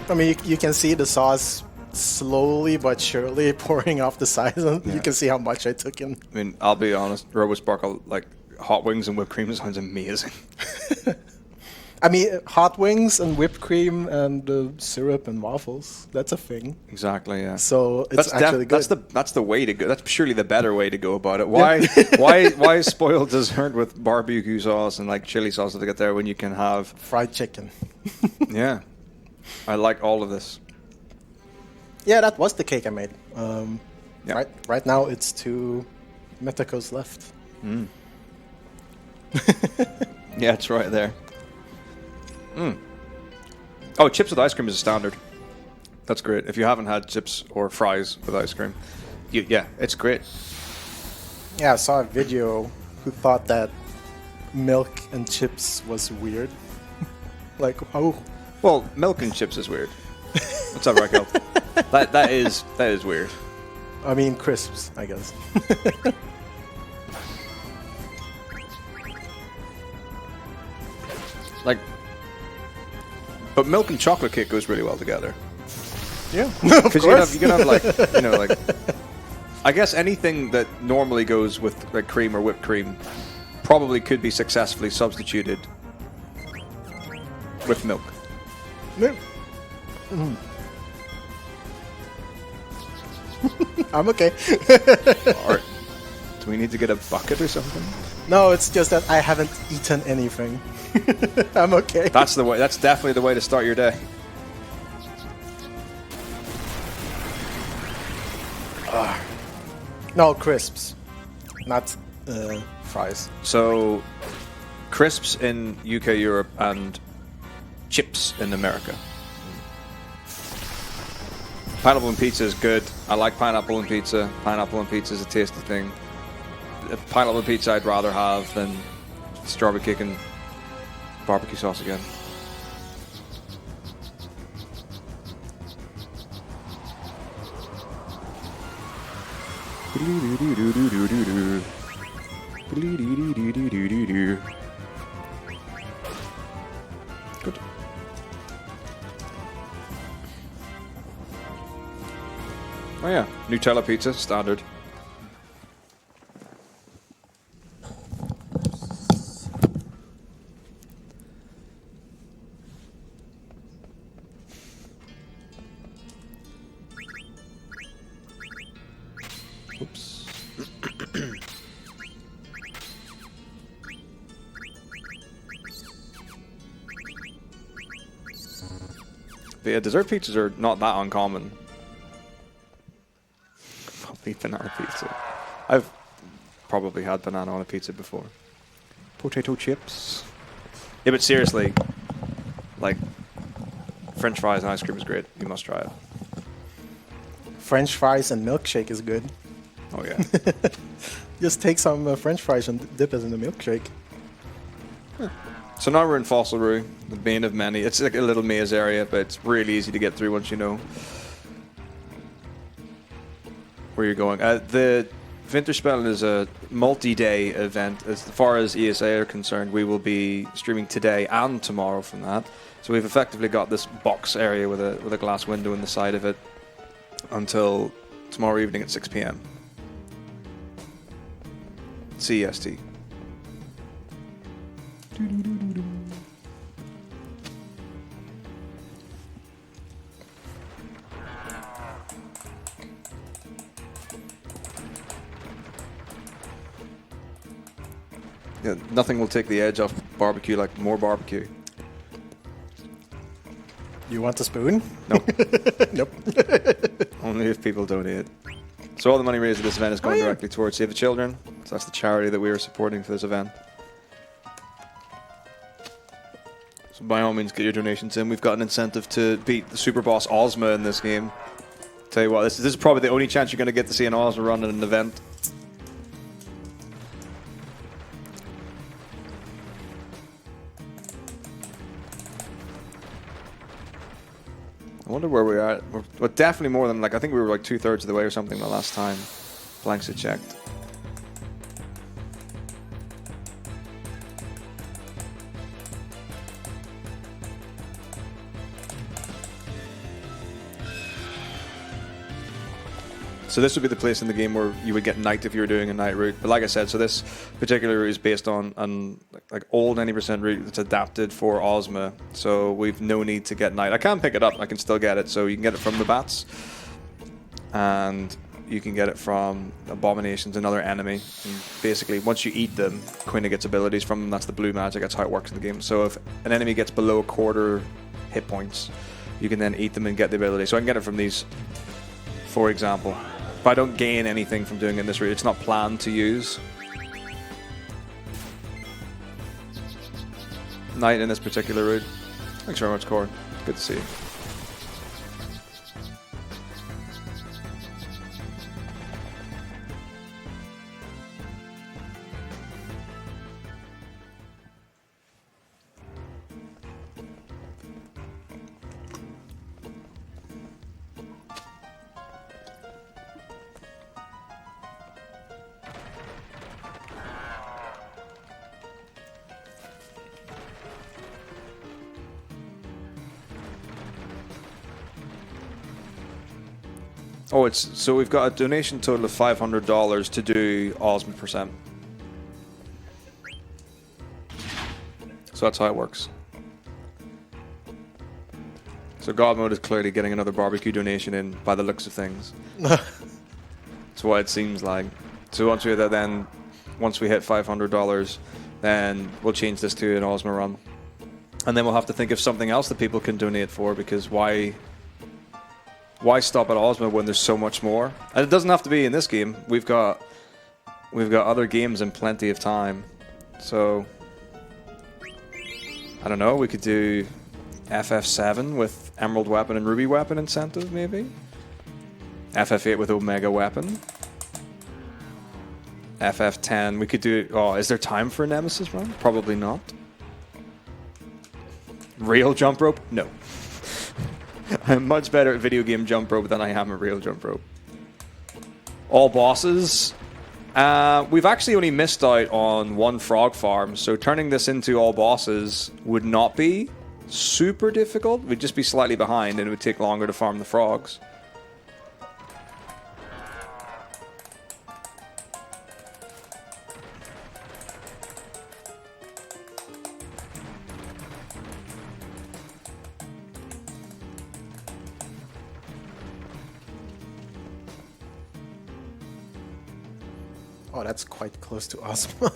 Speaker 5: I mean, you can see the sauce slowly but surely pouring off the sides, and you can see how much I took in.
Speaker 2: I mean, I'll be honest, Robosparkle, like, hot wings and whipped cream sounds amazing.
Speaker 5: I mean, hot wings and whipped cream and syrup and waffles. That's a thing.
Speaker 2: Exactly. Yeah.
Speaker 5: So it's actually good.
Speaker 2: That's the way to go. That's surely the better way to go about it. Why spoil dessert with barbecue sauce and like chili sauce to get there when you can have
Speaker 5: fried chicken?
Speaker 2: Yeah, I like all of this.
Speaker 5: Yeah, that was the cake I made.
Speaker 2: Yep.
Speaker 5: Right now it's 2 Metakos left.
Speaker 2: Yeah, it's right there. Oh, chips with ice cream is a standard. That's great. If you haven't had chips or fries with ice cream, yeah, it's great.
Speaker 5: Yeah, I saw a video who thought that milk and chips was weird. Like, how?
Speaker 2: Well, milk and chips is weird. What's up, Raquel? that is weird.
Speaker 5: I mean, crisps, I guess.
Speaker 2: Like, but milk and chocolate cake goes really well together.
Speaker 5: Yeah,
Speaker 2: Because you can have like, you know, like, I guess anything that normally goes with like cream or whipped cream probably could be successfully substituted with milk.
Speaker 5: I'm okay.
Speaker 2: Or do we need to get a bucket or something?
Speaker 5: No, it's just that I haven't eaten anything. I'm okay.
Speaker 2: That's the way. That's definitely the way to start your day.
Speaker 5: No, crisps, not fries.
Speaker 2: So, crisps in UK, Europe, and chips in America. Pineapple and pizza is good. I like pineapple and pizza. Pineapple and pizza is a tasty thing. Pineapple and pizza I'd rather have than strawberry cake and barbecue sauce again. Good. Oh yeah, Nutella pizza, standard. Oops. But yeah, dessert pizzas are not that uncommon. Probably banana pizza. I've probably had banana on a pizza before. Potato chips. Yeah, but seriously, like, French fries and ice cream is great. You must try it.
Speaker 5: French fries and milkshake is good.
Speaker 2: Oh yeah.
Speaker 5: Just take some French fries and dip it in the milkshake.
Speaker 2: So now we're in Fossil Roo, the bane of many. It's like a little maze area, but it's really easy to get through once you know where you're going. The Vinterspelen is a multi-day event. As far as ESA are concerned, we will be streaming today and tomorrow from that. So we've effectively got this box area with a glass window in the side of it until tomorrow evening at 6 p.m. CEST. Yeah, nothing will take the edge off barbecue like more barbecue.
Speaker 5: You want a spoon?
Speaker 2: No.
Speaker 5: Nope.
Speaker 2: Only if people donate. So all the money raised at this event is going directly towards Save the Children. So that's the charity that we are supporting for this event. So by all means, get your donations in. We've got an incentive to beat the super boss Ozma in this game. Tell you what, this is probably the only chance you're going to get to see an Ozma run in an event. I wonder where we are. We're definitely more than, like, I think we were like 2/3 of the way or something the last time Blanks had checked. So this would be the place in the game where you would get night if you were doing a night route. But like I said, so this particular route is based on like old 90% route that's adapted for Ozma. So we've no need to get night. I can pick it up. I can still get it. So you can get it from the bats. And you can get it from Abominations, another enemy. And basically, once you eat them, Quina gets abilities from them. That's the blue magic. That's how it works in the game. So if an enemy gets below a quarter hit points, you can then eat them and get the ability. So I can get it from these, for example. But I don't gain anything from doing it in this route. It's not planned to use. Night in this particular route. Thanks very much, Cord. Good to see you. Oh, so we've got a donation total of $500 to do Ozma %. So that's how it works. So God Mode is clearly getting another barbecue donation in by the looks of things. That's what it seems like. So once we hit that, then once we hit $500, then we'll change this to an Ozma run, and then we'll have to think of something else that people can donate for, because why stop at Ozma when there's so much more? And it doesn't have to be in this game. We've got other games and plenty of time. So I don't know, we could do FF7 with Emerald Weapon and Ruby Weapon incentive, maybe? FF8 with Omega Weapon. FF10, we could do... Oh, is there time for a Nemesis run? Probably not. Real jump rope? No. I'm much better at video game jump rope than I am at real jump rope. All bosses. We've actually only missed out on one frog farm, so turning this into all bosses would not be super difficult. We'd just be slightly behind, and it would take longer to farm the frogs.
Speaker 5: Oh, that's quite close to Ozma.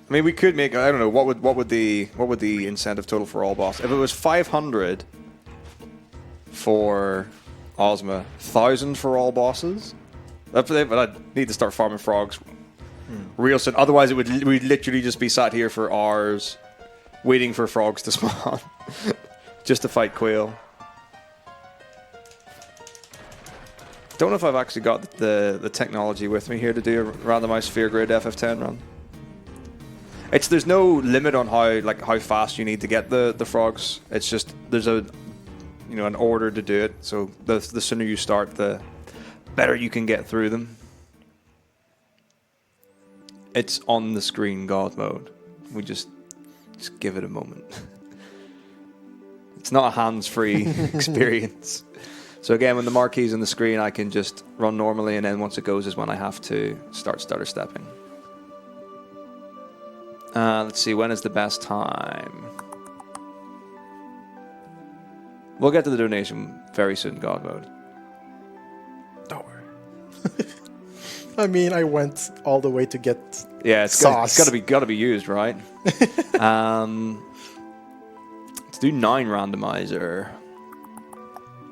Speaker 2: I mean, we could make, I don't know, what would the incentive total for all bosses? If it was 500 for Ozma, 1,000 for all bosses. But I'd need to start farming frogs real soon. Otherwise, we'd literally just be sat here for hours waiting for frogs to spawn just to fight Quail. Don't know if I've actually got the technology with me here to do a randomized sphere grid FF10 run. There's no limit on how fast you need to get the frogs. It's just there's an order to do it. So the sooner you start, the better you can get through them. It's on the screen, God Mode. We just give it a moment. It's not a hands-free experience. So again, when the marquee's on the screen, I can just run normally, and then once it goes is when I have to start stutter stepping. Let's see, when is the best time? We'll get to the donation very soon, God Mode.
Speaker 5: Don't worry. I mean, I went all the way to get
Speaker 2: it's
Speaker 5: sauce.
Speaker 2: Gotta be used, right? To do 9 randomizer.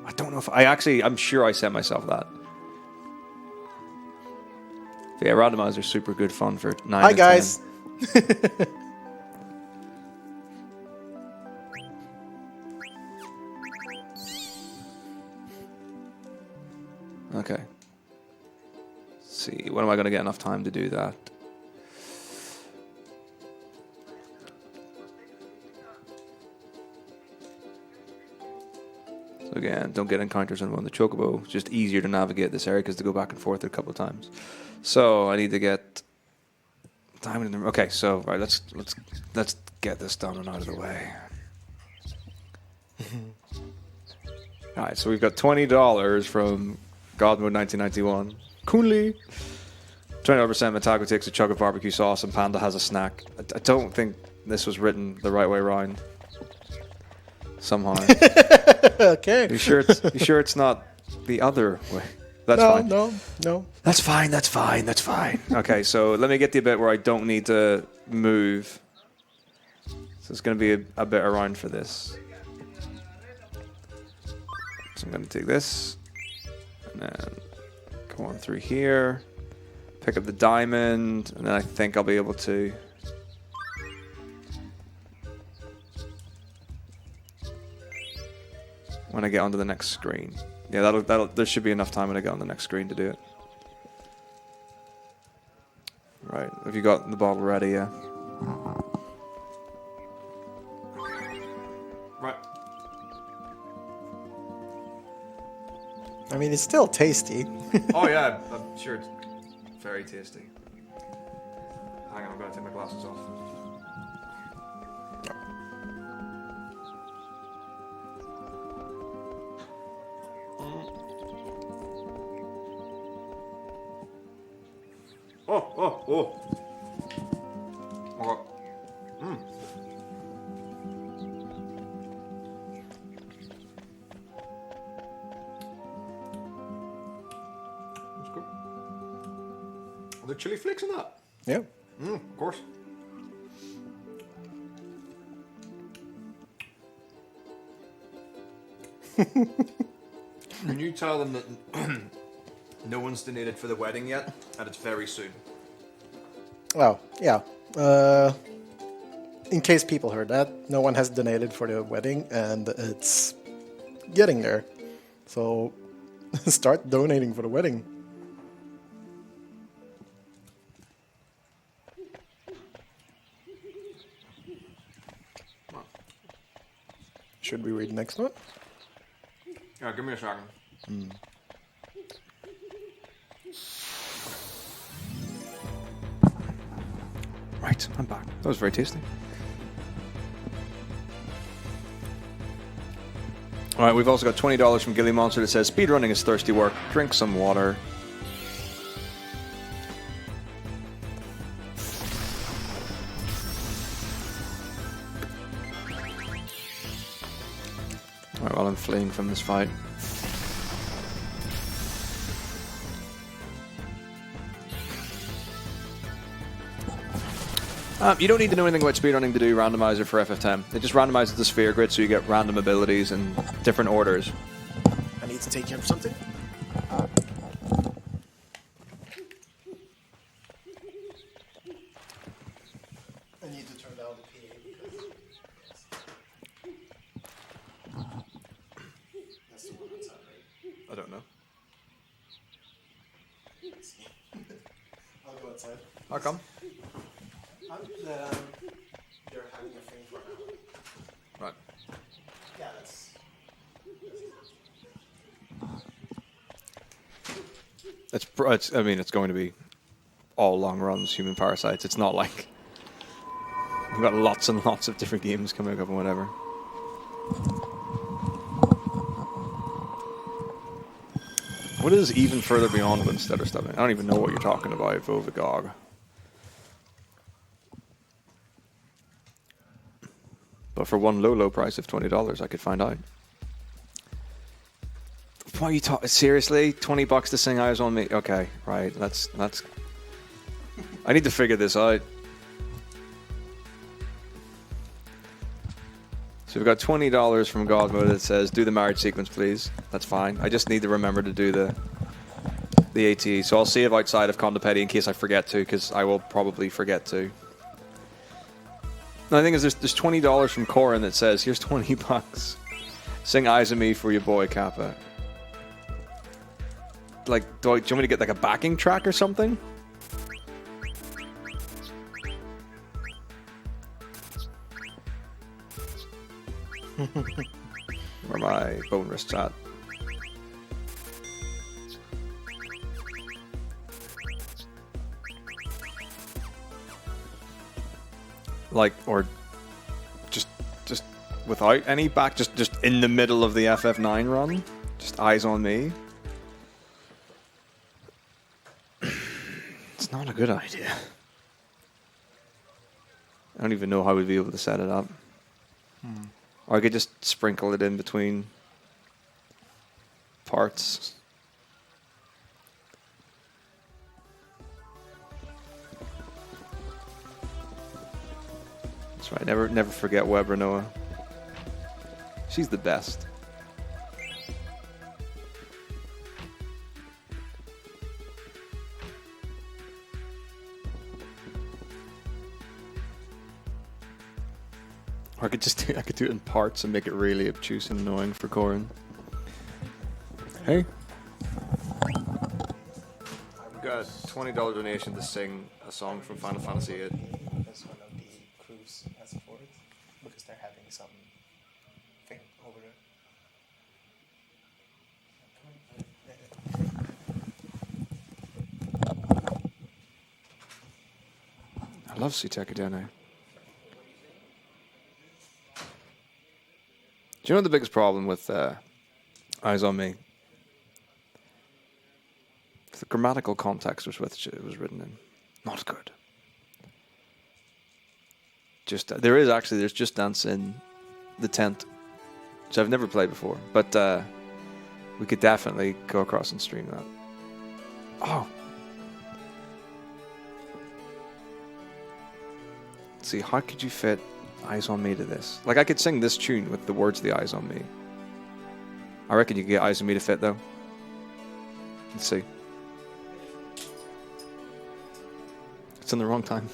Speaker 2: I don't know if I'm sure I sent myself that. But yeah, randomizer's super good fun for 9.
Speaker 5: Hi guys.
Speaker 2: Okay. Let's see, when am I going to get enough time to do that? So again, don't get encounters on the Chocobo. It's just easier to navigate this area because to go back and forth a couple of times. So I need to get diamond in the... Okay, so right, let's get this done and out of the way. All right, so we've got $20 from God Mode 1991. Coolly. 20% Metako takes a chug of barbecue sauce and Panda has a snack. I don't think this was written the right way around. Somehow.
Speaker 5: Okay.
Speaker 2: You sure it's not the other way? That's
Speaker 5: No,
Speaker 2: fine.
Speaker 5: no.
Speaker 2: That's fine. Okay, so let me get to a bit where I don't need to move. So it's going to be a bit around for this. So I'm going to take this and then go on through here, pick up the diamond, and then I think I'll be able to when I get onto the next screen. Yeah, there should be enough time when I get on the next screen to do it. Right, have you got the bottle ready? Yeah. Right.
Speaker 5: I mean, it's still tasty.
Speaker 2: Oh yeah, I'm sure it's very tasty. Hang on, I'm gonna take my glasses off. Oh. That's good. Are there chili flakes in that?
Speaker 5: Yeah.
Speaker 2: Of course. Can you tell them that no one's donated for the wedding yet, and it's very soon?
Speaker 5: Well, yeah. In case people heard that, no one has donated for the wedding, and it's getting there. So start donating for the wedding. Should we read the next one?
Speaker 2: Yeah, give me a second. Right, I'm back. That was very tasty. All right, we've also got $20 from Gilly Monster that says, speedrunning is thirsty work. Drink some water. All right, while I'm fleeing from this fight. You don't need to know anything about speedrunning to do randomizer for FF10. It just randomizes the sphere grid so you get random abilities in different orders.
Speaker 5: I need to take care of something. I need to turn down the PA because that's the one outside, right?
Speaker 2: I don't know.
Speaker 5: I'll go outside.
Speaker 2: How come?
Speaker 5: They're having a thing for now.
Speaker 2: Right.
Speaker 5: Yeah, that's.
Speaker 2: I mean, it's going to be all long runs, human parasites. It's not like we've got lots and lots of different games coming up and whatever. What is even further beyond instead of stuff? I don't even know what you're talking about, Vovagog. But for one low price of $20, I could find out. What are you talking? Seriously? $20 to sing Eyes on Me? Okay, right. That's. I need to figure this out. So we've got $20 from God Mode that says, do the marriage sequence, please. That's fine. I just need to remember to do the ATE. So I'll save outside of Condopedi in case I forget to, because I will probably forget to. The thing is, there's $20 from Corin that says, here's $20. Sing Eyes on Me for your boy, Kappa. Like, do you want me to get like a backing track or something? Where my bone wrists at? Like, or just without any back, just in the middle of the FF9 run, just eyes on me. It's not a good idea. I don't even know how we'd be able to set it up. Or I could just sprinkle it in between parts. That's right. Never forget Weber Noah. She's the best. Or I could do it in parts and make it really obtuse and annoying for Corin. Hey. I've got a $20 donation to sing a song from Final Fantasy VIII.
Speaker 5: That's one of the crews has for it because they're having some thing over there.
Speaker 2: I love Suteka Dene. Do you know the biggest problem with Eyes on Me? The grammatical context with which it was written in. Not good. There's Just Dance in the tent, which I've never played before, but we could definitely go across and stream that. Oh. Let's see, how could you fit Eyes on Me to this? Like, I could sing this tune with the words of the Eyes on Me. I reckon you could get Eyes on Me to fit, though. Let's see. It's in the wrong time.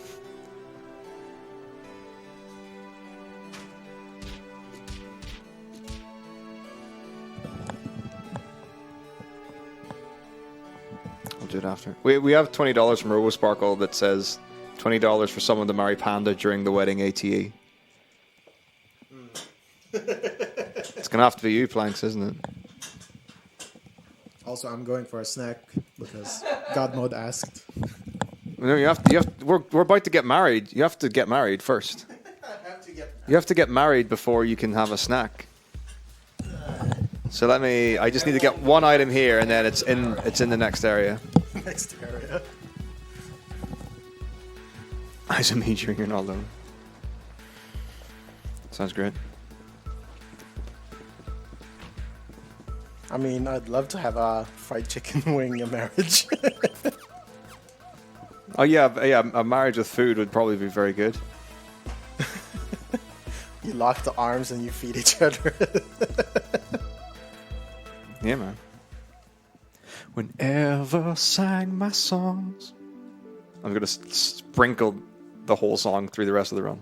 Speaker 2: I'll do it after. We have $20 from RoboSparkle that says $20 for someone to marry Panda during the wedding ATE. It's gonna have to be you, Planks, isn't it?
Speaker 5: Also, I'm going for a snack because God Mode asked.
Speaker 2: No, you have to. We're about to get married. You have to get married first. You have to get married before you can have a snack. So I just need to get one item here, and then it's in the next area.
Speaker 5: Next area.
Speaker 2: Eyes on Me during Ronaldo. Sounds great.
Speaker 5: I mean, I'd love to have a fried chicken wing a marriage.
Speaker 2: Oh yeah, a marriage with food would probably be very good.
Speaker 5: You lock the arms and you feed each other.
Speaker 2: Yeah, man. Whenever I sang my songs, I'm gonna sprinkle the whole song through the rest of the run.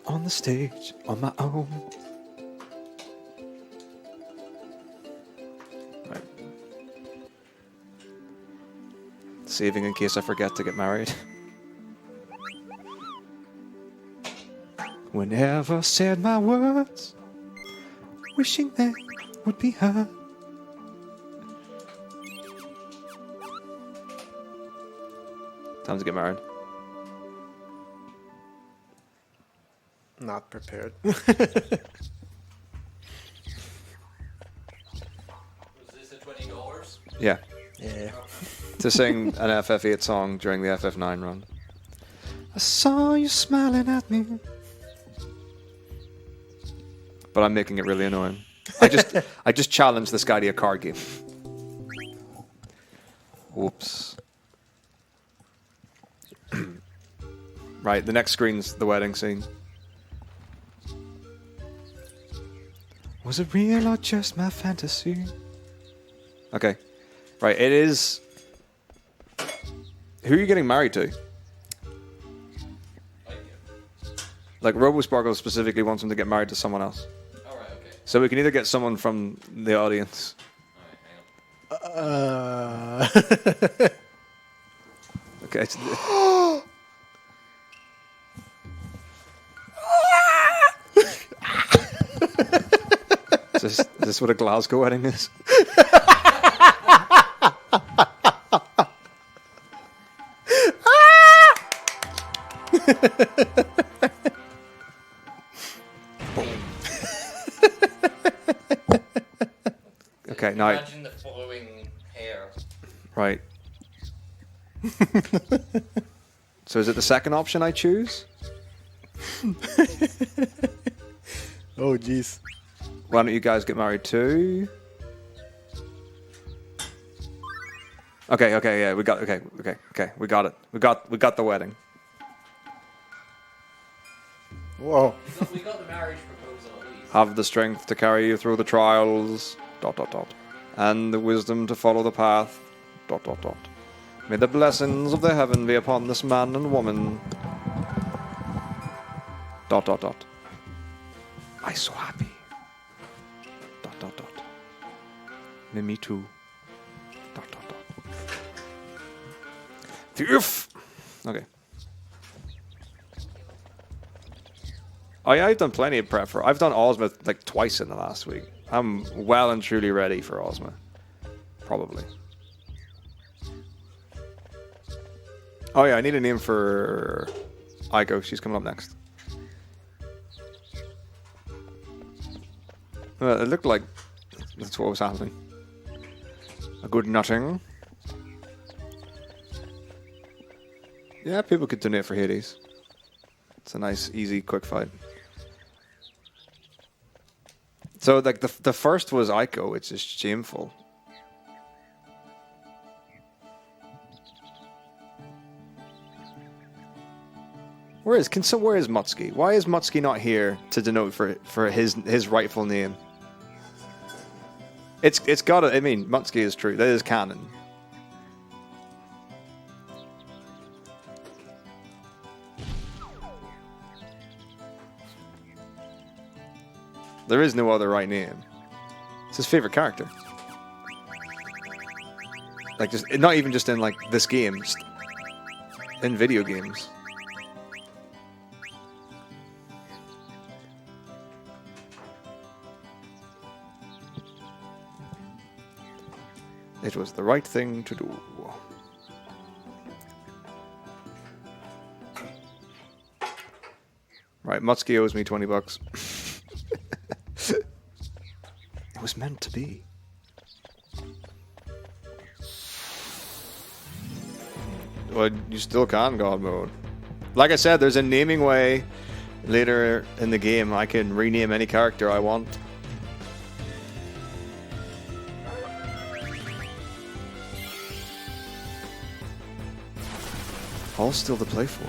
Speaker 2: On the stage, on my own. Right. Saving in case I forget to get married. Whenever I said my words, wishing they would be heard. Time to get married.
Speaker 5: Not prepared.
Speaker 3: Was this at $20?
Speaker 2: Yeah.
Speaker 5: Yeah.
Speaker 2: To sing an FF8 song during the FF9 run. I saw you smiling at me. But I'm making it really annoying. I just challenged this guy to a card game. Whoops. Right, the next screen's the wedding scene. Was it real or just my fantasy? Okay. Right, it is... Who are you getting married to? Like, RoboSparkle specifically wants him to get married to someone else.
Speaker 3: Alright, okay.
Speaker 2: So we can either get someone from the audience.
Speaker 3: Alright, hang on.
Speaker 2: Okay. Is this what a Glasgow wedding is? Okay, now.
Speaker 3: Imagine the flowing hair.
Speaker 2: Right. So is it the second option I choose?
Speaker 5: Oh, jeez.
Speaker 2: Why don't you guys get married too? Okay, yeah, we got okay, we got it. We got the wedding.
Speaker 5: Whoa.
Speaker 3: We got the marriage proposal at least.
Speaker 2: Have the strength to carry you through the trials. ... And the wisdom to follow the path. ... May the blessings of the heaven be upon this man and woman. ... I so happy. ... Me too. ... Thief! Okay. Oh yeah, I've done plenty of prep for. I've done Ozma like twice in the last week. I'm well and truly ready for Ozma. Probably. Oh yeah, I need a name for Aiko. She's coming up next. It looked like that's what was happening. A good nutting. Yeah, people could donate for Hades. It's a nice, easy, quick fight. So, like, the first was Aiko, which is shameful. Where is Mutsuki? Why is Mutsuki not here to denote for his rightful name? It's gotta. I mean, Mutsuki is true. That is canon. There is no other right name. It's his favorite character. Like, just not even just in like this game, just in video games. It was the right thing to do. Right, Mutsuki owes me $20. It was meant to be. Well, you still can God mode. Like I said, there's a naming way later in the game. I can rename any character I want. All still to play for.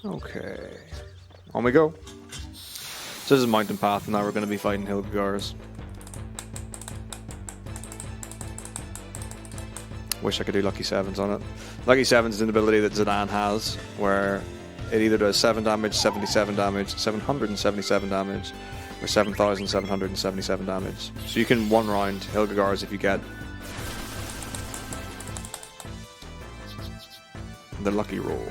Speaker 2: Okay. On we go. So this is Mountain Path, and now we're going to be fighting Hilgagars. Wish I could do Lucky Sevens on it. Lucky Sevens is an ability that Zidane has, where it either does 7 damage, 77 damage, 777 damage, or 7,777 damage. So you can one round Hilgagars if you get the lucky roll.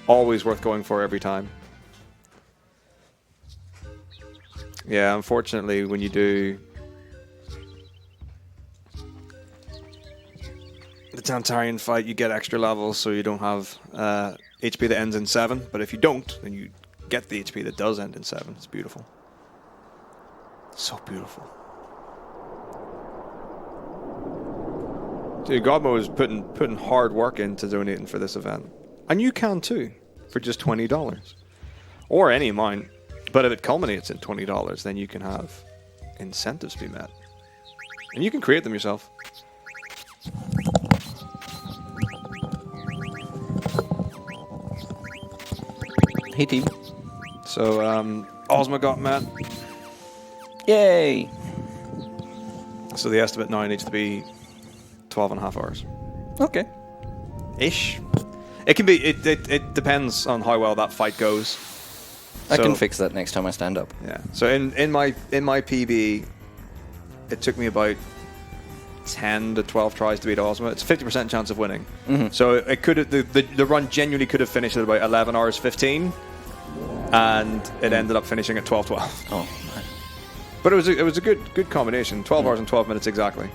Speaker 2: Always worth going for every time. Yeah, unfortunately, when you do the Tantarian fight, you get extra levels, so you don't have HP that ends in 7. But if you don't, then you get the HP that does end in 7. It's beautiful. So beautiful. Dude, Godmo is putting hard work into donating for this event. And you can too, for just $20. Or any amount. But if it culminates in $20, then you can have incentives be met. And you can create them yourself.
Speaker 3: Hey team.
Speaker 2: So, Ozma got met.
Speaker 3: Yay!
Speaker 2: So the estimate now needs to be 12.5 hours.
Speaker 3: Okay.
Speaker 2: Ish. It can be. It depends on how well that fight goes.
Speaker 3: I can fix that next time I stand up.
Speaker 2: Yeah. So in my PB, it took me about 10 to 12 tries to beat Ozma. It's a 50% chance of winning. So it could have, the run genuinely could have finished at about 11 hours 15, and it ended up finishing at 12:12.
Speaker 3: Oh, man.
Speaker 2: But it was a good combination. 12 hours and 12 minutes exactly.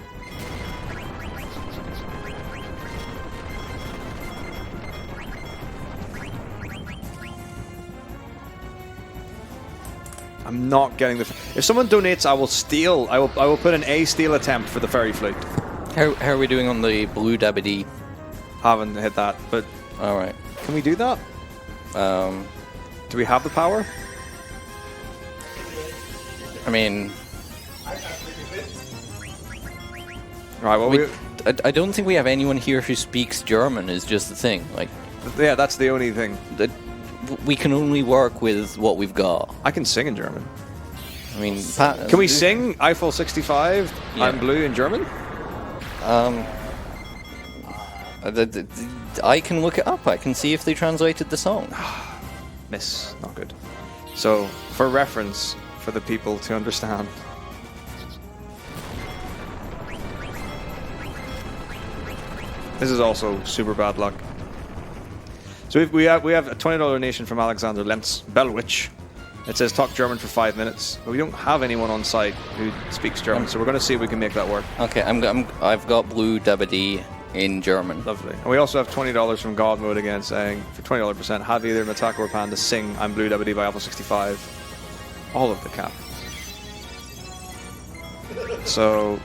Speaker 2: I'm not getting the. If someone donates, I will steal. I will put an A steal attempt for the fairy flute.
Speaker 3: How are we doing on the blue dabby?
Speaker 2: Haven't hit that, but
Speaker 3: All right.
Speaker 2: can we do that? Do we have the power?
Speaker 3: I mean,
Speaker 2: Right. Well,
Speaker 3: I don't think we have anyone here who speaks German. Is just the thing. Like,
Speaker 2: yeah, that's the only thing.
Speaker 3: we can only work with what we've got.
Speaker 2: I can sing in German.
Speaker 3: I mean,
Speaker 2: Can we sing Eiffel 65?
Speaker 3: Yeah.
Speaker 2: I'm blue in German.
Speaker 3: I can look it up. I can see if they translated the song.
Speaker 2: Miss, not good. So, for reference, for the people to understand. This is also super bad luck. So we have a $20 donation from Alexander Lentz Belwich. It says talk German for 5 minutes, but we don't have anyone on site who speaks German, so we're going to see if we can make that work.
Speaker 3: Okay, I've got blue dabby in German.
Speaker 2: Lovely. And we also have $20 from God Mode again, saying for $20% have either Metako or Panda sing I'm Blue WD by Alpha 65. All of the cap. So.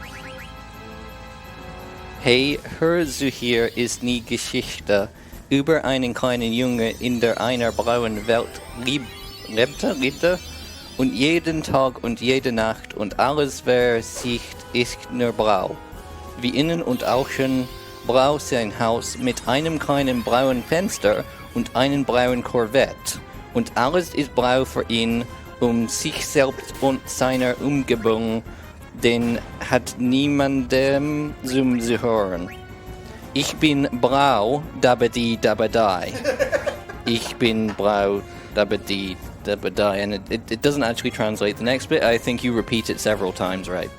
Speaker 3: Hey, hör zu hier ist nie Geschichte über einen kleinen Junge in der einer blauen Welt lebte und jeden Tag und jede Nacht und alles wer sieht ist nur blau. Wie innen und außen blau sein Haus mit einem kleinen blauen Fenster und einem blauen Corvette. Und alles ist blau für ihn, sich selbst und seiner Umgebung, denn hat niemandem zum zu hören. Ich bin blau, dabadi dabadai. Ich bin blau, dabadi dabadai. And it doesn't actually translate the next bit. I think you repeat it several times, right?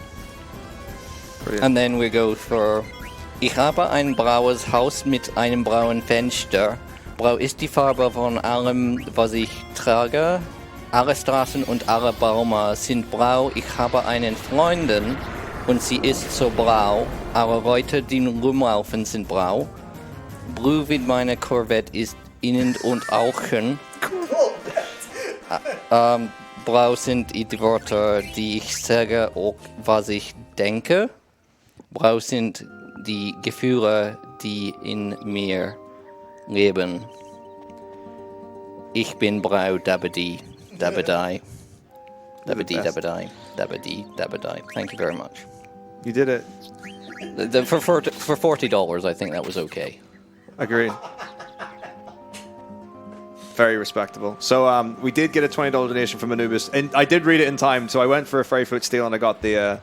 Speaker 2: Brilliant.
Speaker 3: And then we go for Ich habe ein blaues Haus mit einem blauen Fenster. Blau ist die Farbe von allem, was ich trage. Alle Straßen und alle Bäume sind blau. Ich habe einen Freundin und sie ist so blau. Alle Leute, die rumlaufen, sind blau. Blue wie meine Corvette ist innen und außen. Blau sind die Wörter, die ich sage, auch was ich denke. Blau sind die Gefühle, die in mir leben. Ich bin blau, dabadi, dabadai. Dabadi, dabadai, dabadi, dabadai. Thank you very much.
Speaker 2: You did it.
Speaker 3: For $40, I think that was okay.
Speaker 2: Agreed. Very respectable. So we did get a $20 donation from Anubis, and I did read it in time, so I went for a fairy foot steal and I got the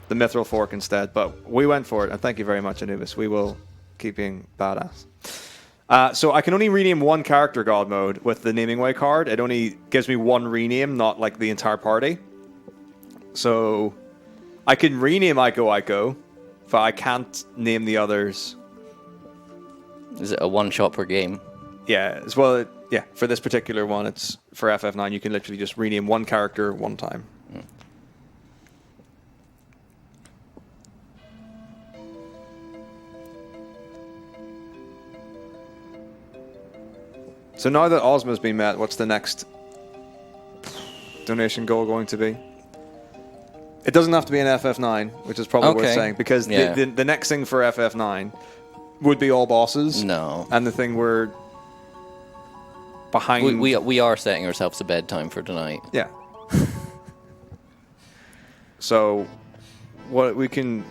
Speaker 2: mithril fork instead. But we went for it, and thank you very much, Anubis. We will keep being badass. So I can only rename one character God mode with the naming way card. It only gives me one rename, not like the entire party. So I can rename Aiko, but I can't name the others.
Speaker 3: Is it a one-shot per game?
Speaker 2: Yeah, as well. Yeah, for this particular one, it's for FF9. You can literally just rename one character one time.
Speaker 3: Mm.
Speaker 2: So now that Ozma's been met, what's the next donation goal going to be? It doesn't have to be an FF9, which is probably worth saying, because
Speaker 3: Yeah.
Speaker 2: the next thing for FF9 would be all bosses.
Speaker 3: No.
Speaker 2: And the thing we're behind.
Speaker 3: We are setting ourselves a bedtime for tonight.
Speaker 2: Yeah. So, what are we thinking?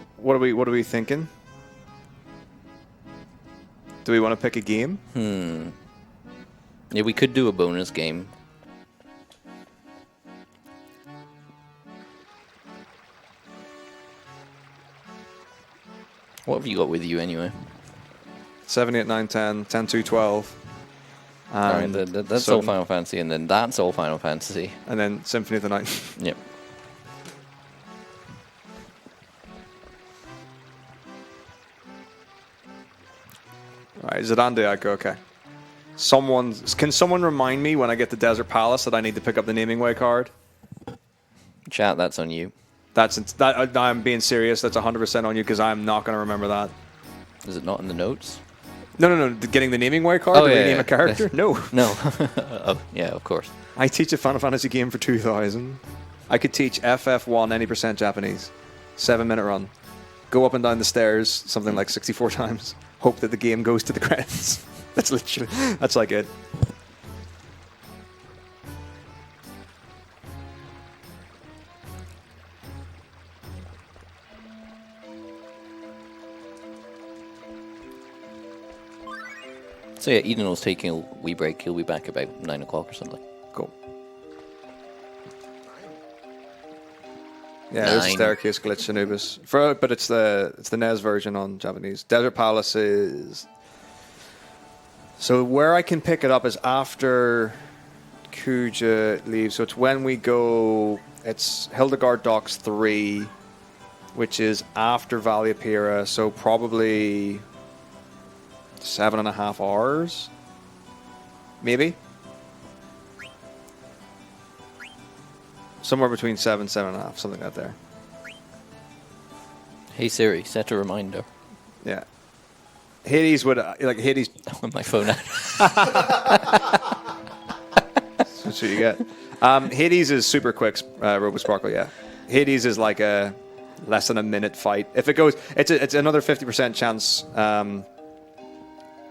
Speaker 2: Do we want to pick a game?
Speaker 3: Yeah, we could do a bonus game. What have you got with you anyway?
Speaker 2: 7, 8, 9, 10, 10, 2, 12.
Speaker 3: Alright, that's all Final Fantasy, and then that's all Final Fantasy.
Speaker 2: And then Symphony of the Night.
Speaker 3: Yep.
Speaker 2: Right, is it on Diaco? Okay. Can someone remind me when I get to Desert Palace that I need to pick up the naming way card?
Speaker 3: Chat, that's on you.
Speaker 2: I'm being serious. That's 100% on you because I'm not going to remember that.
Speaker 3: Is it not in the notes?
Speaker 2: No. Getting the naming way card to rename a character? No.
Speaker 3: No. Oh, yeah, of course.
Speaker 2: I teach a Final Fantasy game for 2,000. I could teach FF1 any % Japanese. 7-minute run. Go up and down the stairs something like 64 times. Hope that the game goes to the credits. That's like it.
Speaker 3: So yeah, Eden's taking a wee break. He'll be back about 9 o'clock or something.
Speaker 2: Cool. Yeah, there's a
Speaker 3: 9.
Speaker 2: staircase glitch in Anubis. But it's the NES version on Japanese. Desert Palace is... So where I can pick it up is after Kuja leaves. So it's when we go... It's Hildegard Docks 3, which is after Valiapira. So probably 7.5 hours? Maybe? Somewhere between 7.5, something like that there.
Speaker 3: Hey Siri, set a reminder.
Speaker 2: Yeah. Hades would, Hades...
Speaker 3: On my phone out.
Speaker 2: That's what you get. Hades is super quick, RoboSparkle, yeah. Hades is like a less than a minute fight. If it goes... It's another 50% chance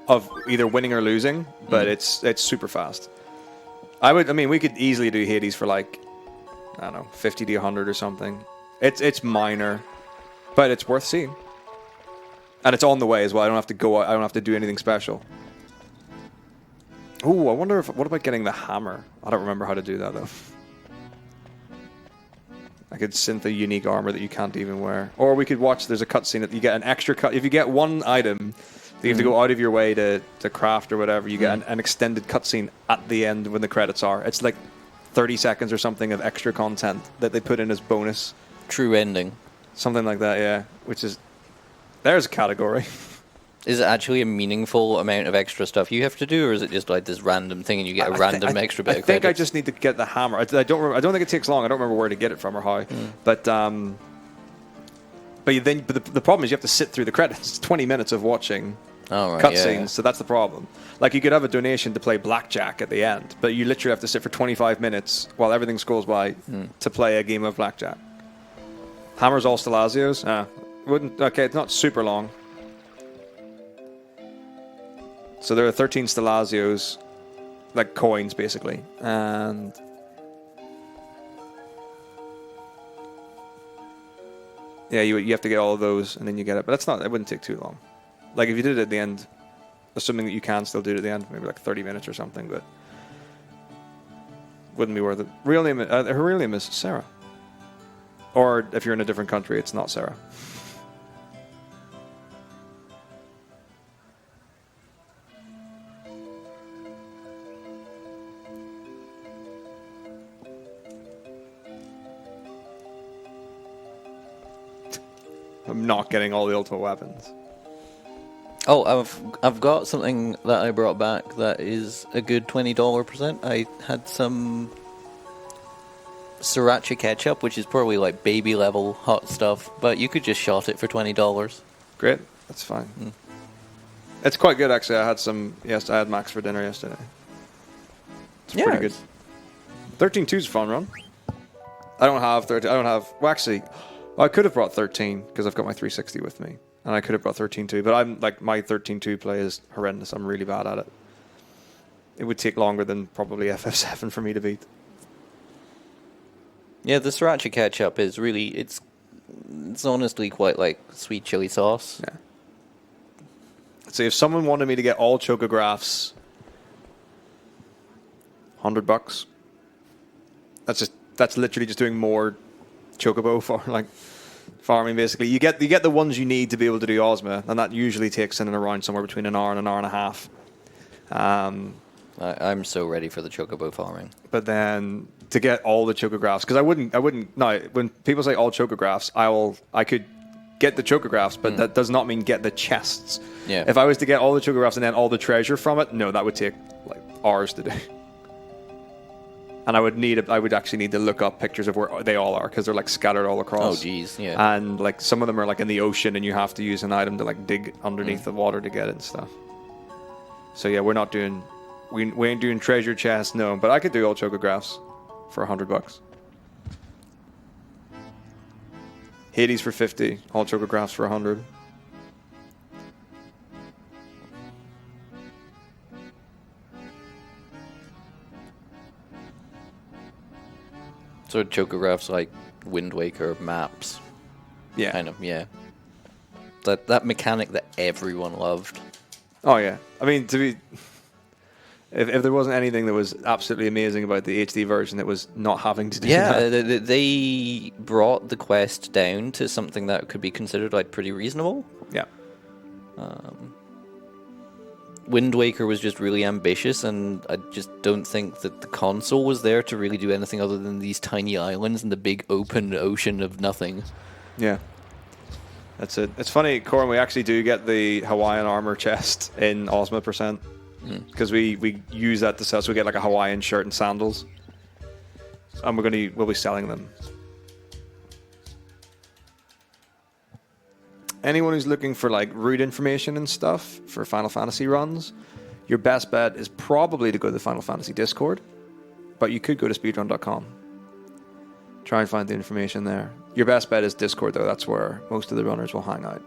Speaker 2: of either winning or losing, but it's super fast. We could easily do Hades for like, I don't know, 50 to 100 or something. It's minor, but it's worth seeing. And it's on the way as well. I don't have to go. I don't have to do anything special. Ooh, I wonder what about getting the hammer? I don't remember how to do that though. I could synth a unique armor that you can't even wear, or we could watch. There's a cutscene that you get an extra cut. If you get one item that you have to go out of your way to craft or whatever, you get an extended cutscene at the end when the credits are. It's like 30 seconds or something of extra content that they put in as bonus.
Speaker 3: True ending.
Speaker 2: Something like that, yeah. Which is... There's a category.
Speaker 3: Is it actually a meaningful amount of extra stuff you have to do, or is it just like this random thing and you get a random extra bit
Speaker 2: I
Speaker 3: of
Speaker 2: think
Speaker 3: credits?
Speaker 2: I just need to get the hammer. I don't think it takes long. I don't remember where to get it from or how. But the problem is you have to sit through the credits. It's 20 minutes of watching cutscenes, so that's the problem. Like, you could have a donation to play blackjack at the end, but you literally have to sit for 25 minutes while everything scrolls by to play a game of blackjack. Hammer's all Stalazios? Okay, it's not super long. So there are 13 Stalazios, like coins basically, and yeah, you have to get all of those and then you get it. But it wouldn't take too long. Like if you did it at the end, assuming that you can still do it at the end, maybe like 30 minutes or something, but wouldn't be worth it. Her real name is Sarah. Or if you're in a different country, it's not Sarah. I'm not getting all the ultimate weapons.
Speaker 3: Oh, I've got something that I brought back that is a good $20%. I had some sriracha ketchup, which is probably like baby level hot stuff, but you could just shot it for $20.
Speaker 2: Great, that's fine. It's quite good actually. I had Max for dinner yesterday. It's pretty good. 13.2 is a fun run. I don't have 13. Well, actually, I could have brought 13 because I've got my 360 with me, and I could have brought 13.2. But I'm like, my 13.2 play is horrendous. I'm really bad at it. It would take longer than probably FF7 for me to beat.
Speaker 3: Yeah, the sriracha ketchup is really it's honestly quite like sweet chili sauce.
Speaker 2: Yeah. So if someone wanted me to get all chocographs, $100. That's literally just doing more chocobo for like farming basically. You get the ones you need to be able to do Ozma, and that usually takes in and around somewhere between an hour and an hour and a half.
Speaker 3: I'm so ready for the chocobo farming.
Speaker 2: But then to get all the chocographs, because I wouldn't. No, when people say all chocographs, I could get the chocographs, but that does not mean get the chests.
Speaker 3: Yeah.
Speaker 2: If I was to get all the chocographs and then all the treasure from it, no, that would take like hours to do. And I would actually need to look up pictures of where they all are because they're like scattered all across.
Speaker 3: Oh, geez, yeah.
Speaker 2: And like some of them are like in the ocean, and you have to use an item to like dig underneath the water to get it and stuff. So yeah, we ain't doing treasure chests, no. But I could do all chocographs for $100. Hades for 50, all chocographs for 100.
Speaker 3: So chocographs like Wind Waker maps.
Speaker 2: Yeah.
Speaker 3: Kind of, yeah. That mechanic that everyone loved.
Speaker 2: Oh yeah. I mean, if there wasn't anything that was absolutely amazing about the HD version, it was not having to do
Speaker 3: Yeah,
Speaker 2: that.
Speaker 3: they brought the quest down to something that could be considered like pretty reasonable.
Speaker 2: Yeah.
Speaker 3: Wind Waker was just really ambitious, and I just don't think that the console was there to really do anything other than these tiny islands and the big open ocean of nothing.
Speaker 2: Yeah. That's it. It's funny, Corin, we actually do get the Hawaiian armor chest in Ozma %. Because we use that to sell, so we get like a Hawaiian shirt and sandals. And we'll be selling them. Anyone who's looking for like route information and stuff for Final Fantasy runs, your best bet is probably to go to the Final Fantasy Discord, but you could go to speedrun.com. Try and find the information there. Your best bet is Discord, though. That's where most of the runners will hang out.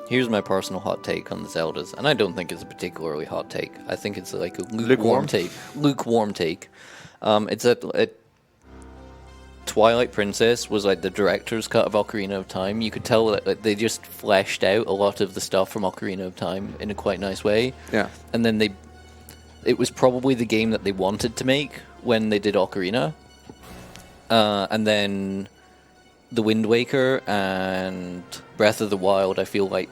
Speaker 3: Here's my personal hot take on the Zeldas, and I don't think it's a particularly hot take. I think it's like a lukewarm take. Lukewarm take. It's a Twilight Princess was like the director's cut of Ocarina of Time. You could tell that they just fleshed out a lot of the stuff from Ocarina of Time in a quite nice way.
Speaker 2: Yeah.
Speaker 3: And then it was probably the game that they wanted to make when they did Ocarina. And then the Wind Waker and Breath of the Wild, I feel like,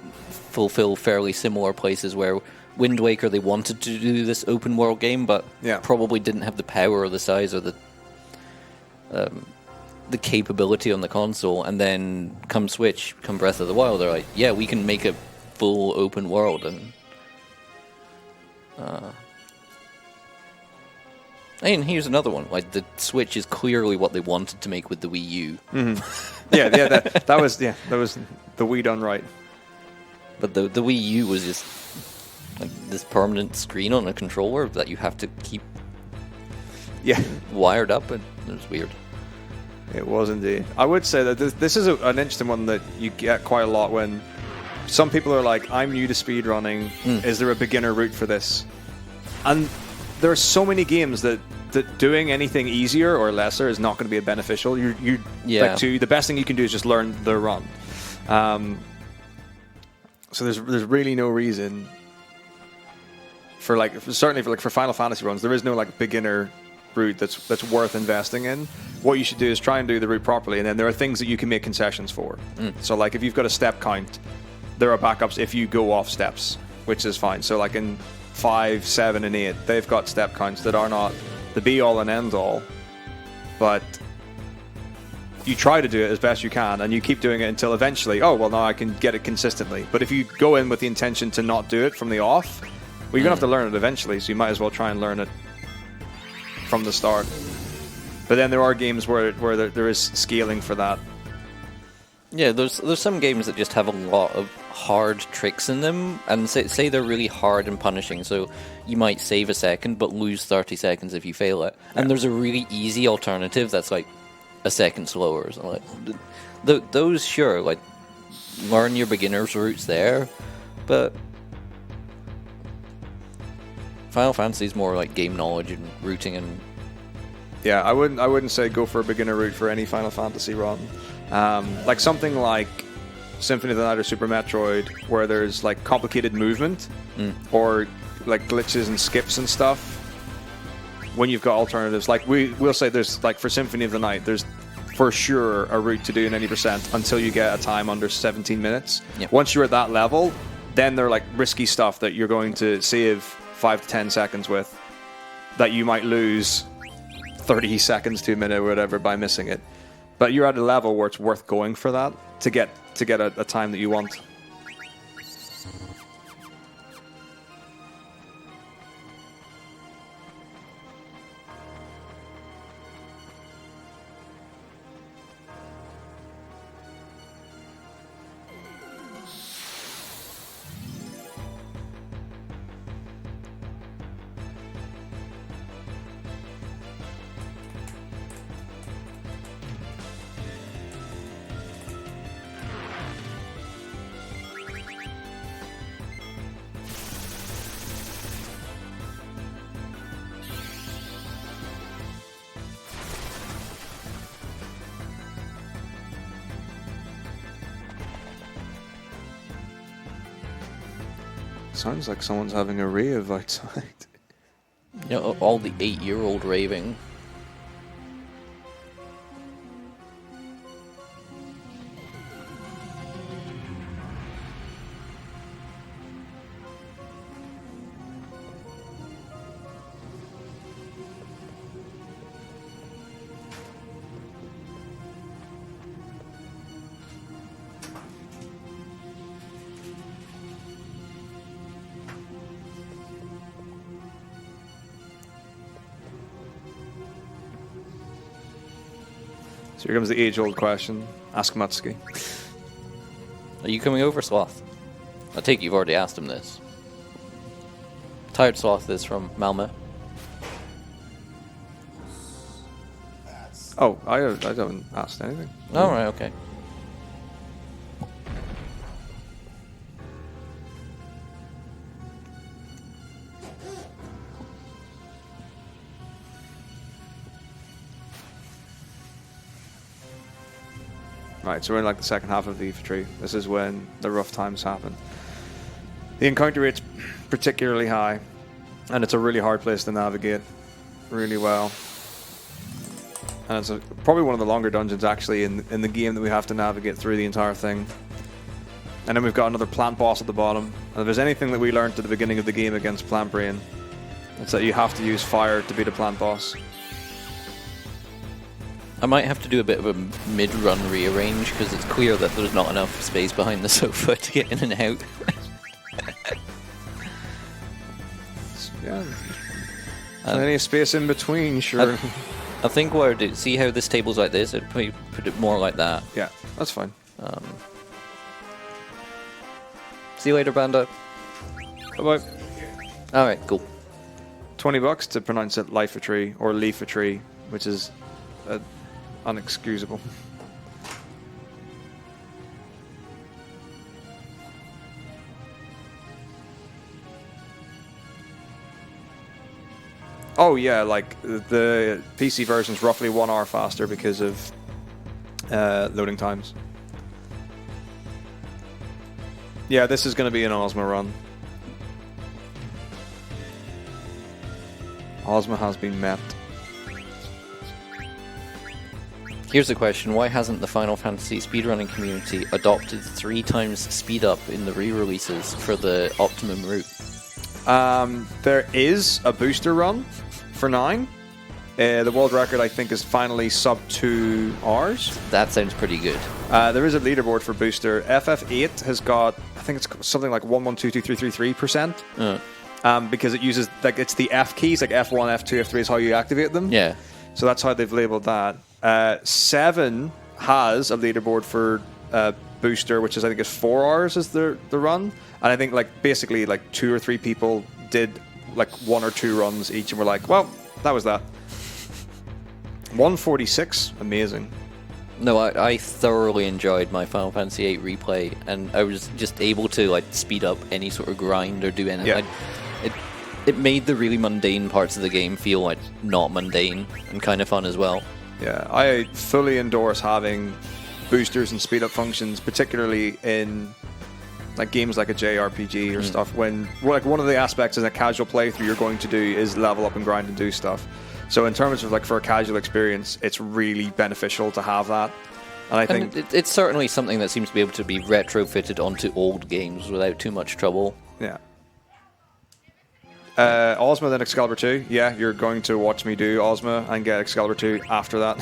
Speaker 3: fulfill fairly similar places where Wind Waker, they wanted to do this open world game, but probably didn't have the power or the size or the capability on the console. And then come Switch, come Breath of the Wild, they're like, yeah, we can make a full open world. And and here's another one. Like, the Switch is clearly what they wanted to make with the Wii U.
Speaker 2: Mm-hmm. That was the Wii done right.
Speaker 3: But the Wii U was just like this permanent screen on a controller that you have to keep wired up, and it was weird.
Speaker 2: It was indeed. I would say that this is an interesting one that you get quite a lot when some people are like, I'm new to speedrunning. Is there a beginner route for this? And there are so many games that doing anything easier or lesser is not going to be beneficial. The best thing you can do is just learn the run. So there's really no reason for for Final Fantasy runs. There is no like beginner route that's worth investing in. What you should do is try and do the route properly, and then there are things that you can make concessions for. So like if you've got a step count, there are backups if you go off steps, which is fine. So like in 5, 7, and 8, they've got step counts that are not the be-all and end-all, but you try to do it as best you can, and you keep doing it until eventually, now I can get it consistently. But if you go in with the intention to not do it from the off, you're going to have to learn it eventually, so you might as well try and learn it from the start. But then there are games where there is scaling for that.
Speaker 3: Yeah, there's some games that just have a lot of hard tricks in them, and say they're really hard and punishing, so you might save a second but lose 30 seconds if you fail it. And there's a really easy alternative that's like a second slower or something. Like, those, sure, like, learn your beginner's routes there, but Final Fantasy is more like game knowledge and routing and...
Speaker 2: Yeah, I wouldn't say go for a beginner route for any Final Fantasy run. Like something like Symphony of the Night or Super Metroid, where there's like complicated movement or like glitches and skips and stuff. When you've got alternatives, like we'll say there's like for Symphony of the Night, there's for sure a route to do in any % until you get a time under 17 minutes. Yep. Once you're at that level, then they're like risky stuff that you're going to save 5 to 10 seconds with, that you might lose 30 seconds to a minute or whatever by missing it. But you're at a level where it's worth going for that to get a time that you want. Sounds like someone's having a rave outside.
Speaker 3: You know, all the 8-year-old raving.
Speaker 2: So here comes the age-old question. Ask Matsuki.
Speaker 3: Are you coming over, Sloth? I take it you've already asked him this. Tired Sloth is from Malmö.
Speaker 2: Oh, I haven't asked anything.
Speaker 3: All right, okay.
Speaker 2: Right, so we're in like the second half of the infantry. This is when the rough times happen. The encounter rate's particularly high, and it's a really hard place to navigate really well. And it's probably one of the longer dungeons actually in the game that we have to navigate through the entire thing. And then we've got another plant boss at the bottom. And if there's anything that we learned at the beginning of the game against Plant Brain, it's that you have to use fire to beat a plant boss.
Speaker 3: I might have to do a bit of a mid-run rearrange because it's clear that there's not enough space behind the sofa to get in and out.
Speaker 2: Yeah. Plenty of space in between, sure.
Speaker 3: I think what I'd do, see how this table's like this? I'd probably put it more like that.
Speaker 2: Yeah, that's fine.
Speaker 3: See you later, Banda.
Speaker 2: Bye-bye.
Speaker 3: Alright, cool.
Speaker 2: $20 to pronounce it Life-a-Tree or Leaf-a-Tree, which is unexcusable. Oh yeah, like the PC version is roughly 1 hour faster because of loading times. Yeah, this is going to be an Ozma run. Ozma has been met.
Speaker 3: Here's the question, why hasn't the Final Fantasy speedrunning community adopted 3 times speed up in the re-releases for the optimum route?
Speaker 2: There is a booster run for 9. The world record, I think, is finally sub 2 hours.
Speaker 3: That sounds pretty good.
Speaker 2: There is a leaderboard for booster. FF8 has got, I think it's something like 1122333%. Because it uses, like, it's the F keys, like F1, F2, F3 is how you activate them.
Speaker 3: Yeah.
Speaker 2: So that's how they've labeled that. 7 has a leaderboard for booster, which is I think is 4 hours is the run, and I think like basically like 2 or 3 people did like 1 or 2 runs each, and we're like, well, that was that. 146, amazing.
Speaker 3: No, I thoroughly enjoyed my Final Fantasy VIII replay, and I was just able to like speed up any sort of grind or do anything.
Speaker 2: Yeah.
Speaker 3: It made the really mundane parts of the game feel like not mundane and kind of fun as well.
Speaker 2: Yeah, I fully endorse having boosters and speed up functions, particularly in like games like a JRPG or stuff. When like one of the aspects in a casual playthrough you're going to do is level up and grind and do stuff. So in terms of like for a casual experience, it's really beneficial to have that. And I think
Speaker 3: it's certainly something that seems to be able to be retrofitted onto old games without too much trouble.
Speaker 2: Yeah. Ozma, then Excalibur 2. Yeah, you're going to watch me do Ozma and get Excalibur 2 after that.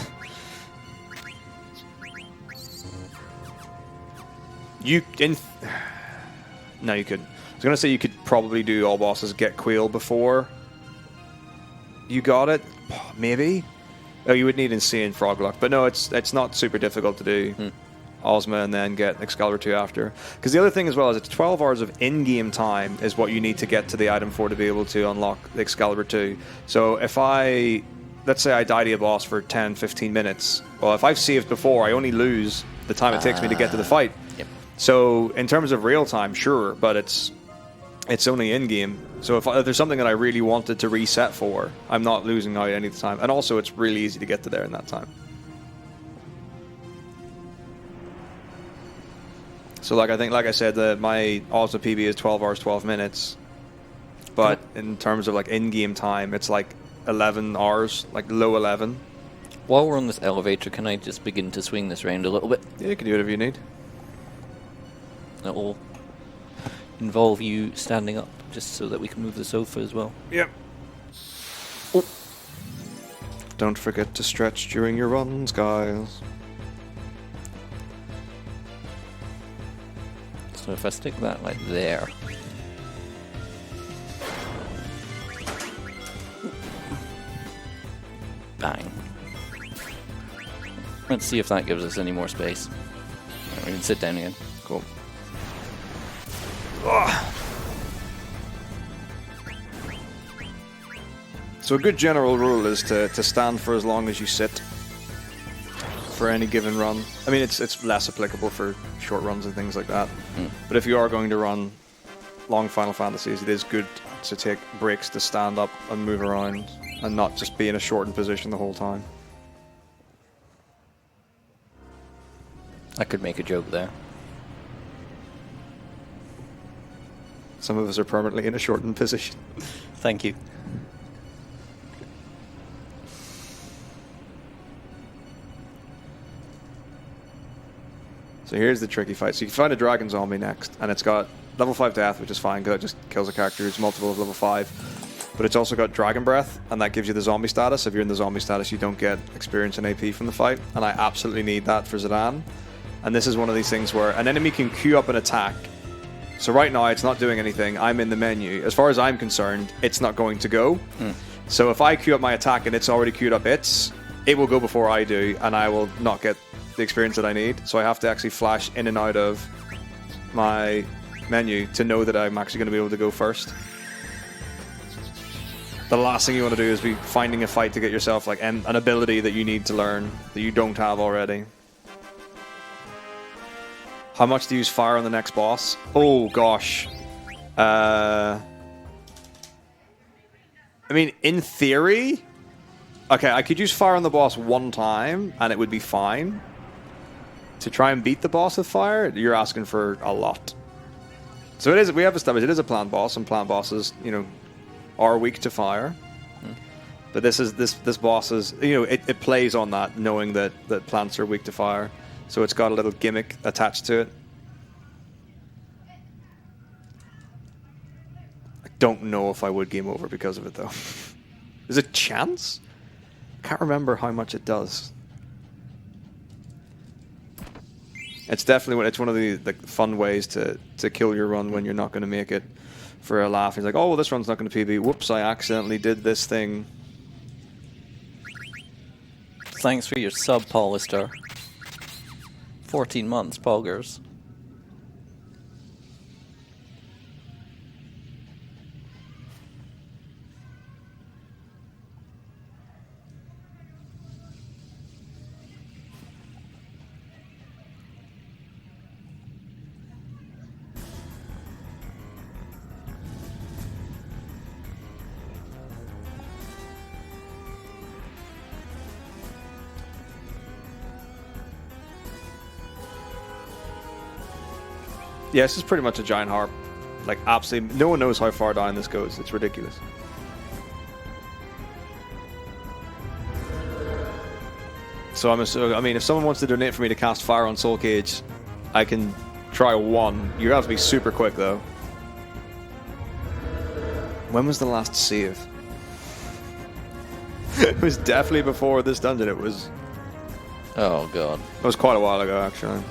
Speaker 2: No, you couldn't. I was going to say you could probably do all bosses get Quail before you got it. Maybe. Oh, you would need Insane Frog Luck. But no, it's not super difficult to do Ozma and then get Excalibur 2 after. Because the other thing as well is it's 12 hours of in-game time is what you need to get to the item for to be able to unlock the Excalibur 2. So if let's say I die to a boss for 10, 15 minutes. Well, if I've saved before, I only lose the time it takes me to get to the fight.
Speaker 3: Yep.
Speaker 2: So in terms of real time, sure, but it's only in-game. So if there's something that I really wanted to reset for, I'm not losing out any time. And also, it's really easy to get to there in that time. So like I said, my Ozma PB is 12 hours, 12 minutes. But in terms of like in-game time, it's like 11 hours, like low 11.
Speaker 3: While we're on this elevator, can I just begin to swing this around a little bit?
Speaker 2: Yeah, you can do whatever you need.
Speaker 3: That will involve you standing up, just so that we can move the sofa as well.
Speaker 2: Yep. Oh. Don't forget to stretch during your runs, guys.
Speaker 3: So if I stick that like there... Bang. Let's see if that gives us any more space. Right, we can sit down again.
Speaker 2: Cool. So a good general rule is to stand for as long as you sit for any given run. I mean, it's less applicable for short runs and things like that. But if you are going to run long Final Fantasies, it is good to take breaks to stand up and move around and not just be in a shortened position the whole time.
Speaker 3: I could make a joke there.
Speaker 2: Some of us are permanently in a shortened position.
Speaker 3: Thank you.
Speaker 2: So here's the tricky fight. So you can find a dragon zombie next, and it's got level 5 death, which is fine because it just kills a character who's multiple of level 5. But it's also got dragon breath, and that gives you the zombie status. If you're in the zombie status, you don't get experience and AP from the fight, and I absolutely need that for Zidane. And this is one of these things where an enemy can queue up an attack. So right now it's not doing anything. I'm in the menu. As far as I'm concerned, it's not going to go. So if I queue up my attack and it's already queued up it will go before I do, and I will not get the experience that I need. So I have to actually flash in and out of my menu to know that I'm actually going to be able to go first. The last thing you want to do is be finding a fight to get yourself like an ability that you need to learn that you don't have already. How much to use fire on the next boss? Oh gosh. I mean, in theory, okay, I could use fire on the boss one time and it would be fine. To try and beat the boss with fire, you're asking for a lot. So it is. We have established it is a plant boss, and plant bosses, are weak to fire. But this boss is, it plays on that, knowing that plants are weak to fire. So it's got a little gimmick attached to it. I don't know if I would game over because of it, though. There's a chance? Can't remember how much it does. It's definitely one of the fun ways to kill your run when you're not going to make it for a laugh. He's like, oh, well, this run's not going to PB. Whoops, I accidentally did this thing.
Speaker 3: Thanks for your sub, Paulister. 14 months, Poggers.
Speaker 2: Yeah, this is pretty much a giant harp. Like, absolutely, no one knows how far down this goes. It's ridiculous. So I mean, if someone wants to donate for me to cast fire on Soul Cage, I can try one. You have to be super quick, though. When was the last save? It was definitely before this dungeon. It was
Speaker 3: Oh, God.
Speaker 2: quite a while ago, actually.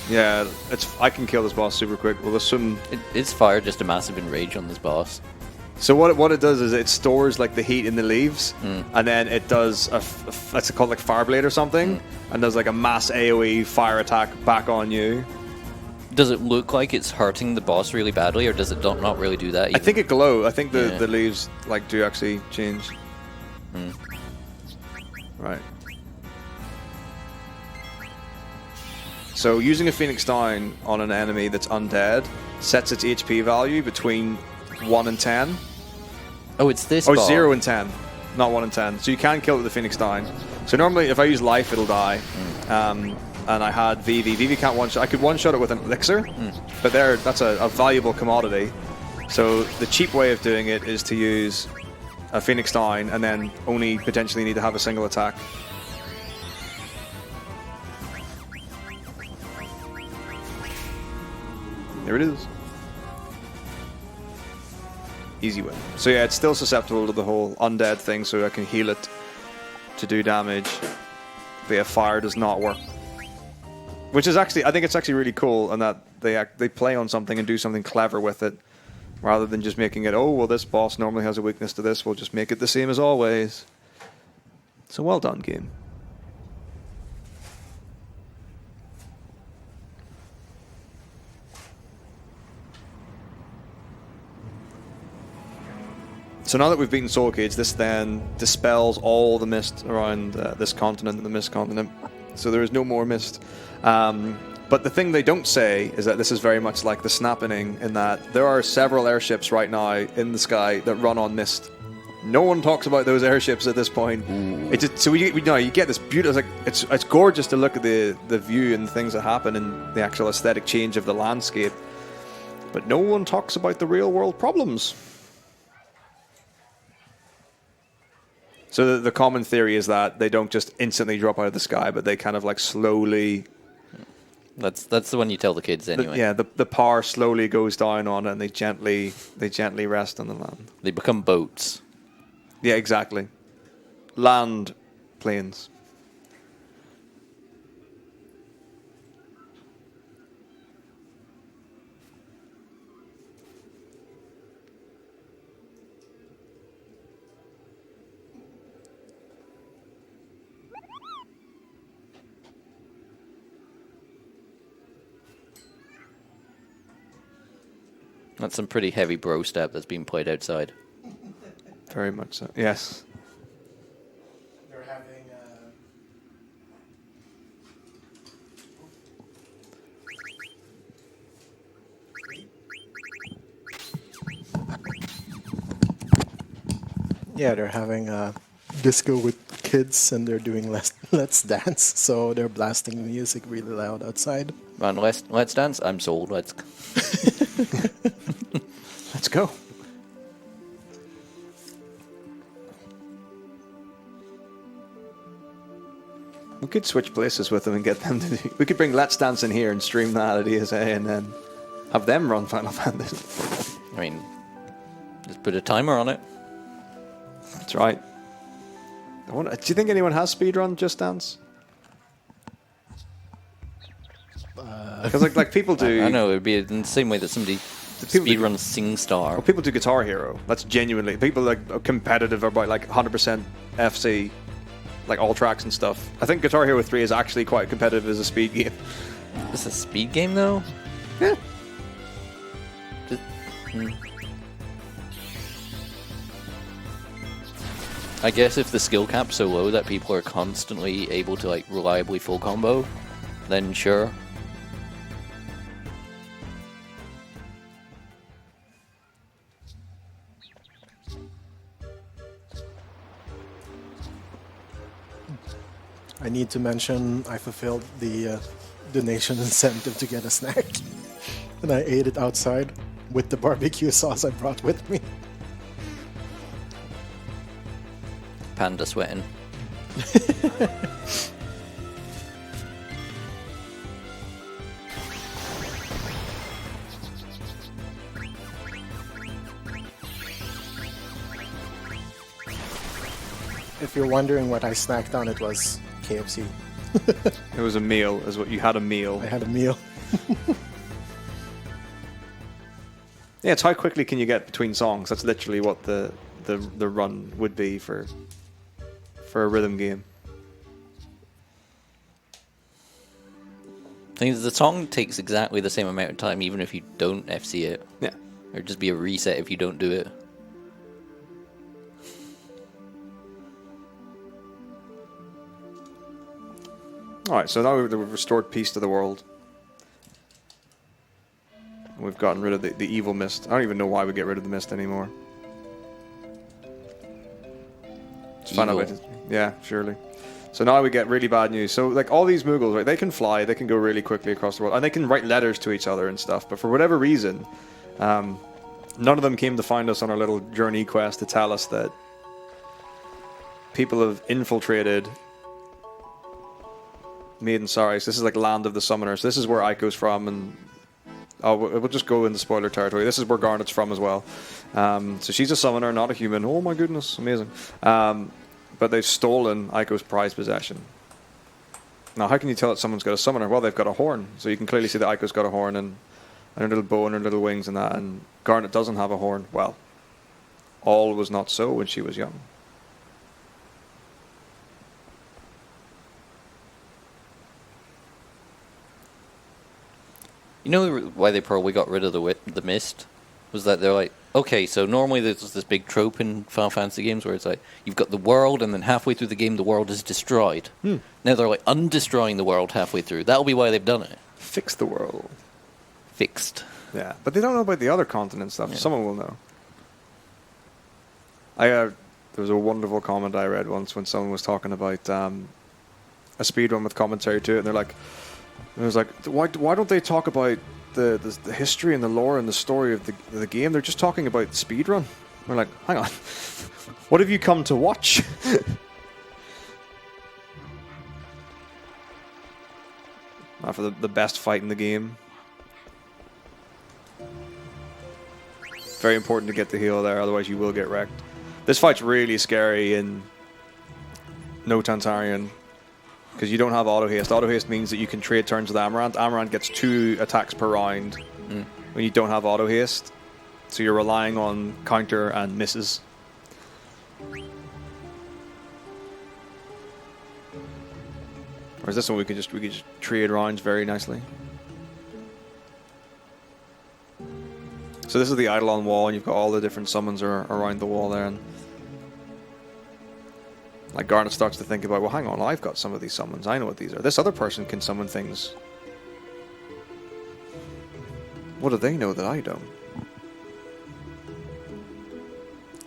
Speaker 2: Yeah, I can kill this boss super quick. Well, there's some.
Speaker 3: It's fire just a massive enrage on this boss.
Speaker 2: So what it does is it stores like the heat in the leaves, and then it does it's called like Fireblade or something, and does like a mass AOE fire attack back on you.
Speaker 3: Does it look like it's hurting the boss really badly, or does it not really do that?
Speaker 2: I think it glow. I think the leaves like do actually change. Right. So using a Phoenix Down on an enemy that's undead sets its HP value between 1 and 10.
Speaker 3: Oh, it's this.
Speaker 2: Oh,
Speaker 3: ball.
Speaker 2: 0 and 10, not 1 and 10. So you can kill it with the Phoenix Down. So normally, if I use life, it'll die. And I had Vivi. Vivi can't one shot. I could one shot it with an elixir, but that's a valuable commodity. So the cheap way of doing it is to use a Phoenix Down and then only potentially need to have a single attack. There it is. Easy win. So yeah, it's still susceptible to the whole undead thing, so I can heal it to do damage. But yeah, fire does not work. Which is actually, I think it's actually really cool, and that they play on something and do something clever with it, rather than just making it, oh, well, this boss normally has a weakness to this, we'll just make it the same as always. So well done, game. So now that we've beaten Soul Cage, this then dispels all the mist around this continent, the Mist Continent. So there is no more mist. But the thing they don't say is that this is very much like the Snappening, in that there are several airships right now in the sky that run on mist. No one talks about those airships at this point. So we know you get this beautiful. It's gorgeous to look at the view and the things that happen and the actual aesthetic change of the landscape. But no one talks about the real world problems. So the common theory is that they don't just instantly drop out of the sky, but they kind of like slowly.
Speaker 3: That's the one you tell the kids anyway.
Speaker 2: The power slowly goes down on it, and they gently rest on the land.
Speaker 3: They become boats.
Speaker 2: Yeah, exactly. Land planes.
Speaker 3: That's some pretty heavy bro step that's being played outside.
Speaker 2: Very much so. Yes.
Speaker 5: They're having. Yeah, they're having a disco with kids, and they're doing Let's Dance. So they're blasting music really loud outside.
Speaker 3: Man, let's dance. I'm sold. Let's
Speaker 2: go. We could switch places with them and get them to do. We could bring Let's Dance in here and stream that at ESA and then have them run Final Fantasy.
Speaker 3: I mean, just put a timer on it.
Speaker 2: That's right. Do you think anyone has Speedrun Just Dance? Because like people do.
Speaker 3: I know, it would be in the same way that somebody speedruns SingStar.
Speaker 2: Well, people do Guitar Hero. That's genuinely. People like are competitive about like 100% FC, like all tracks and stuff. I think Guitar Hero 3 is actually quite competitive as a speed game.
Speaker 3: Is this a speed game though?
Speaker 2: Yeah.
Speaker 3: I guess if the skill cap's so low that people are constantly able to like reliably full combo, then sure.
Speaker 5: I need to mention I fulfilled the donation incentive to get a snack. And I ate it outside with the barbecue sauce I brought with me.
Speaker 3: Panda sweating.
Speaker 5: If you're wondering what I snacked on, it was KFC.
Speaker 2: It was a meal, is what you had a meal.
Speaker 5: I had a meal.
Speaker 2: Yeah, it's how quickly can you get between songs. That's literally what the run would be for a rhythm game.
Speaker 3: Thing is, the song takes exactly the same amount of time, even if you don't FC it.
Speaker 2: Yeah.
Speaker 3: Or just be a reset if you don't do it.
Speaker 2: Alright, so now we've restored peace to the world. We've gotten rid of the evil mist. I don't even know why we get rid of the mist anymore. Just find out
Speaker 3: Evil.
Speaker 2: yeah, surely. So now we get really bad news. So like all these Mughals, right, they can fly, they can go really quickly across the world, and they can write letters to each other and stuff. But for whatever reason, none of them came to find us on our little journey quest to tell us that people have infiltrated Maiden Saris. This is like land of the summoners. This is where Aiko's from, and we'll just go into spoiler territory. This is where Garnet's from as well. So she's a summoner, not a human. Oh my goodness, amazing. But they've stolen Aiko's prized possession. Now, how can you tell that someone's got a summoner? Well, they've got a horn. So you can clearly see that Aiko's got a horn and her little bow and her little wings and that. And Garnet doesn't have a horn. Well, all was not so when she was young.
Speaker 3: You know why they probably got rid of the mist? Was that they're like, okay, so normally there's this big trope in Final Fantasy games where it's like, you've got the world, and then halfway through the game the world is destroyed. Now they're like undestroying the world halfway through. That'll be why they've done it.
Speaker 2: Fix the world.
Speaker 3: Fixed.
Speaker 2: Yeah, but they don't know about the other continent stuff. Yeah. Someone will know. There was a wonderful comment I read once when someone was talking about a speedrun with commentary to it, and they're like, it was like, why don't they talk about the history and the lore and the story of the game? They're just talking about speedrun. We're like, hang on, what have you come to watch? Not for the best fight in the game. Very important to get the heal there, otherwise you will get wrecked. This fight's really scary in No Tantarian, because you don't have auto haste. Auto haste means that you can trade turns with Amaranth. Amaranth gets 2 attacks per round when you don't have auto haste. So you're relying on counter and misses. Whereas this one we could just trade rounds very nicely. So this is the Eidolon wall, and you've got all the different summons around the wall there. And like Garnet starts to think about, well, hang on, I've got some of these summons. I know what these are. This other person can summon things. What do they know that I don't?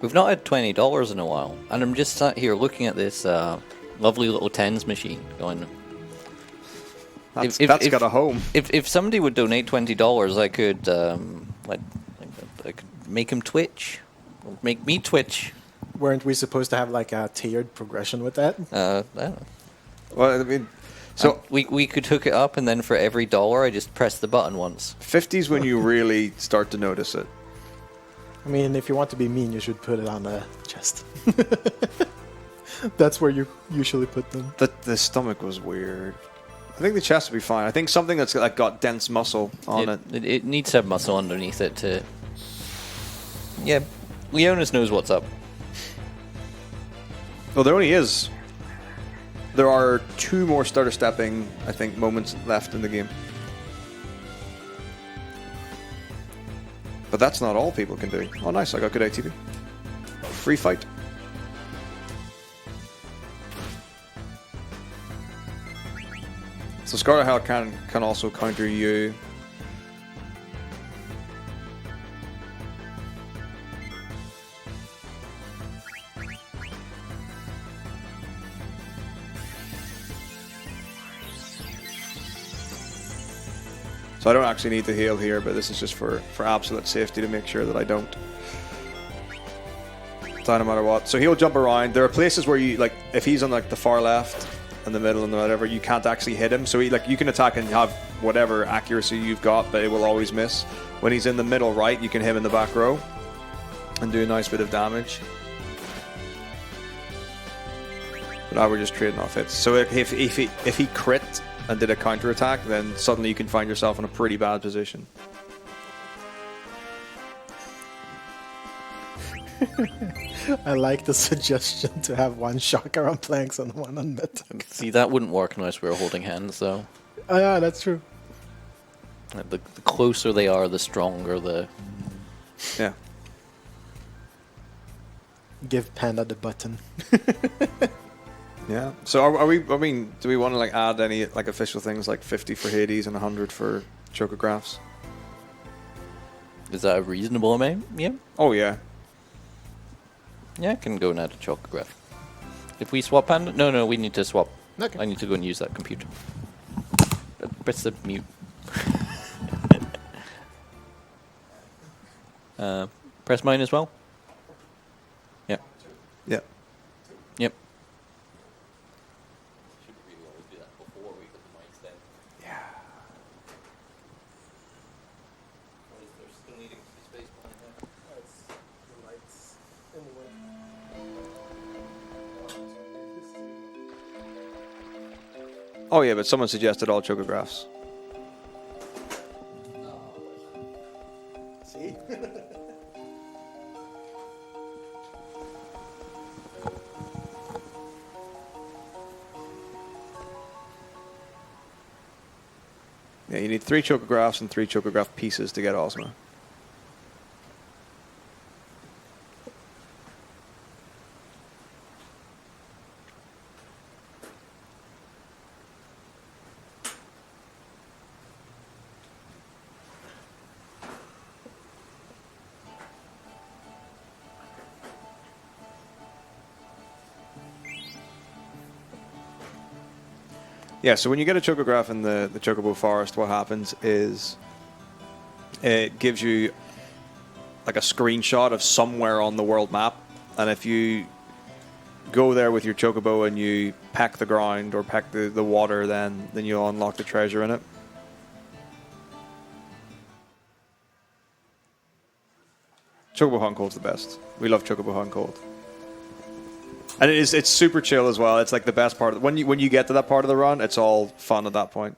Speaker 3: We've not had $20 in a while, and I'm just sat here looking at this lovely little tens machine going...
Speaker 2: That's got a home.
Speaker 3: If somebody would donate $20, I could I could make him twitch, or make me twitch.
Speaker 5: Weren't we supposed to have like a tiered progression with that?
Speaker 3: I don't know.
Speaker 2: Well, I mean, so
Speaker 3: we could hook it up, and then for every $1, I just press the button once.
Speaker 2: 50's when you really start to notice it.
Speaker 5: I mean, if you want to be mean, you should put it on the chest. That's where you usually put them.
Speaker 2: The stomach was weird. I think the chest would be fine. I think something that's like got dense muscle on it.
Speaker 3: It needs to have muscle underneath it to... Yeah, Leonis knows what's up.
Speaker 2: Well, there only is. There are 2 more stutter stepping, I think, moments left in the game. But that's not all people can do. Oh, nice, I got good ATB. Free fight. So Scarlet Hell can also counter you. So I don't actually need to heal here, but this is just for absolute safety to make sure that I don't die no matter what. So he'll jump around. There are places where you, like, if he's on like the far left, in the middle and whatever, you can't actually hit him. So he, like, you can attack and have whatever accuracy you've got, but it will always miss. When he's in the middle right, you can hit him in the back row and do a nice bit of damage. But now we're just trading off hits. So if he crit and did a counter attack, then suddenly you can find yourself in a pretty bad position.
Speaker 5: I like the suggestion to have one shocker on planks and one on Metako.
Speaker 3: See, that wouldn't work unless we were holding hands, though.
Speaker 5: Oh yeah, that's true.
Speaker 3: The closer they are, the stronger the...
Speaker 2: Yeah.
Speaker 5: Give Panda the button.
Speaker 2: Yeah. So are we? I mean, do we want to like add any like official things like 50 for Hades and 100 for chocographs?
Speaker 3: Is that a reasonable amount? Yeah.
Speaker 2: Oh yeah.
Speaker 3: Yeah, I can go now to chocograph. If we swap Panda... No, we need to swap.
Speaker 5: Okay.
Speaker 3: I need to go and use that computer. Press the mute. Press mine as well? Yeah.
Speaker 2: Yeah.
Speaker 3: Yep.
Speaker 2: Yeah. Oh yeah, but someone suggested all chocographs.
Speaker 5: See?
Speaker 2: Yeah, you need 3 chocographs and 3 chocograph pieces to get Ozma. Yeah, so when you get a chocograph in the Chocobo Forest, what happens is it gives you like a screenshot of somewhere on the world map, and if you go there with your chocobo and you peck the ground or peck the water, then you'll unlock the treasure in it. Chocobo Hot and Cold's the best. We love Chocobo Hot and Cold. And it's super chill as well. It's like the best part. When you get to that part of the run, it's all fun at that point.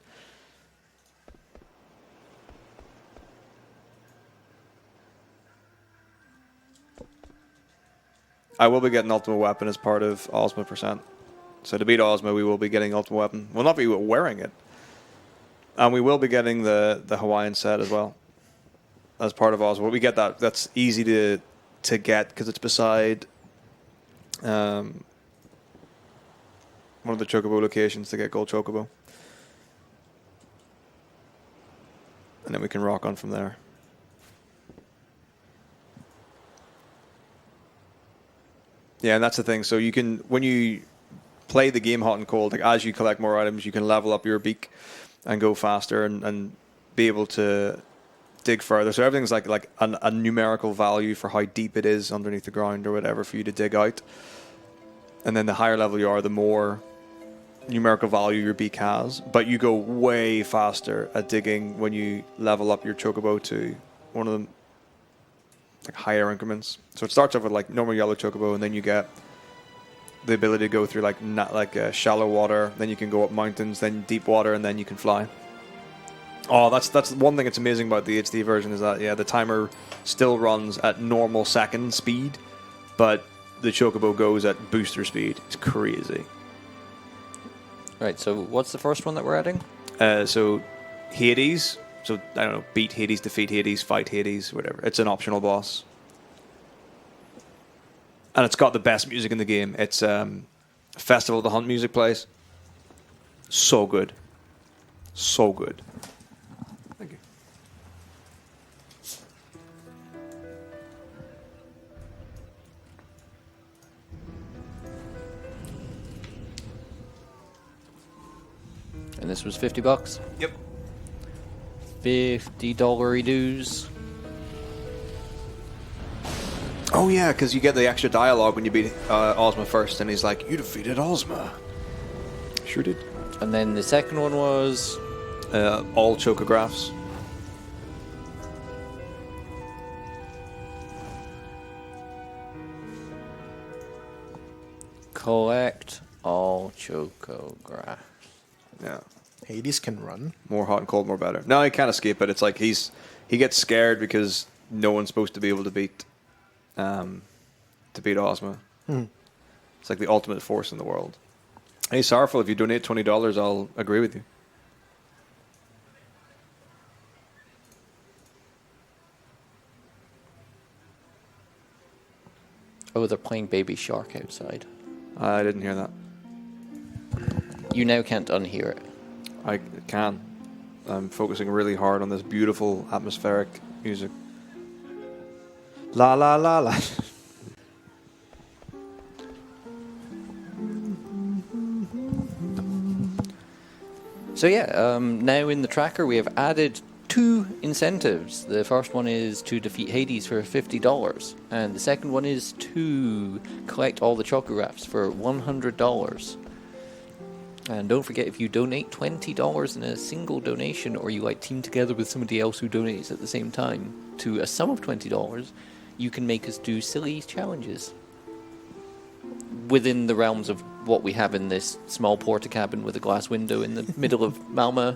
Speaker 2: I will be getting Ultimate Weapon as part of Ozma %. So to beat Ozma, we will be getting Ultimate Weapon. We'll not be wearing it. And we will be getting the Hawaiian set as well as part of Ozma. We get that. That's easy to get because it's beside one of the Chocobo locations to get Gold Chocobo. And then we can rock on from there. Yeah, and that's the thing. So you can, when you play the game hot and cold, like as you collect more items, you can level up your beak and go faster and be able to dig further. So everything's like a numerical value for how deep it is underneath the ground or whatever for you to dig out. And then the higher level you are, the more numerical value your beak has. But you go way faster at digging when you level up your chocobo to one of them, like higher increments. So it starts off with like normal yellow chocobo, and then you get the ability to go through like shallow water. Then you can go up mountains, then deep water, and then you can fly. Oh, that's one thing that's amazing about the HD version is that the timer still runs at normal second speed, but the chocobo goes at booster speed. It's crazy.
Speaker 3: Right, so what's the first one that we're adding?
Speaker 2: So Hades. So I don't know, beat Hades, defeat Hades, fight Hades, whatever. It's an optional boss. And it's got the best music in the game. It's Festival of the Hunt music plays. So good. So good. Thank you.
Speaker 3: And this was $50.
Speaker 2: Yep.
Speaker 3: $50 dues.
Speaker 2: Oh yeah, because you get the extra dialogue when you beat Ozma first, and he's like, "You defeated Ozma." Sure did.
Speaker 3: And then the second one was
Speaker 2: all chocographs.
Speaker 3: collect all chocographs.
Speaker 2: Yeah.
Speaker 5: Hades can run.
Speaker 2: More hot and cold, more better. No, he can't escape it. It's like he gets scared because no one's supposed to be able to beat Ozma. It's like the ultimate force in the world. Hey, Sorrowful, if you donate $20, I'll agree with you.
Speaker 3: Oh, they're playing Baby Shark outside.
Speaker 2: I didn't hear that.
Speaker 3: You now can't unhear it.
Speaker 2: I can. I'm focusing really hard on this beautiful atmospheric music. La la la la.
Speaker 3: So yeah, now in the tracker we have added 2 incentives. The first one is to defeat Hades for $50, and the second one is to collect all the Chocowraps for $100. And don't forget, if you donate $20 in a single donation, or you like team together with somebody else who donates at the same time to a sum of $20, you can make us do silly challenges within the realms of what we have in this small porta cabin with a glass window in the middle of Malmo.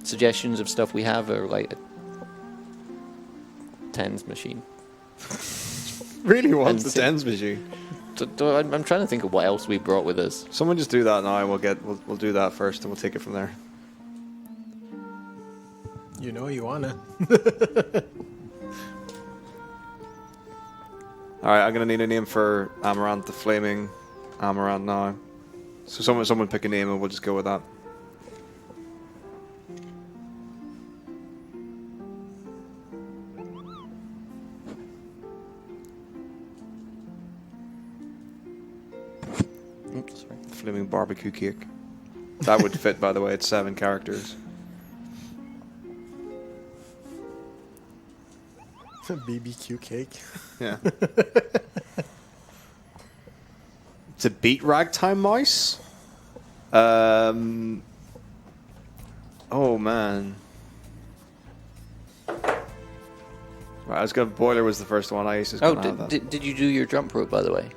Speaker 3: Suggestions of stuff we have are like a tens machine.
Speaker 2: Really wants
Speaker 3: And
Speaker 2: the tens machine.
Speaker 3: I'm trying to think of what else we brought with us.
Speaker 2: Someone just do that now, and we'll do that first, and we'll take it from there.
Speaker 5: You know you wanna.
Speaker 2: All right, I'm gonna need a name for Amaranth, the flaming Amaranth now. So someone pick a name, and we'll just go with that.
Speaker 3: Oops, sorry.
Speaker 2: Flaming barbecue cake. That would fit, by the way. It's 7 characters.
Speaker 5: BBQ cake.
Speaker 2: Yeah. To beat Ragtime Mouse? Oh, man. Right, I was going. Boiler was the first one. I used to.
Speaker 3: Oh, did you do your jump rope, by the way?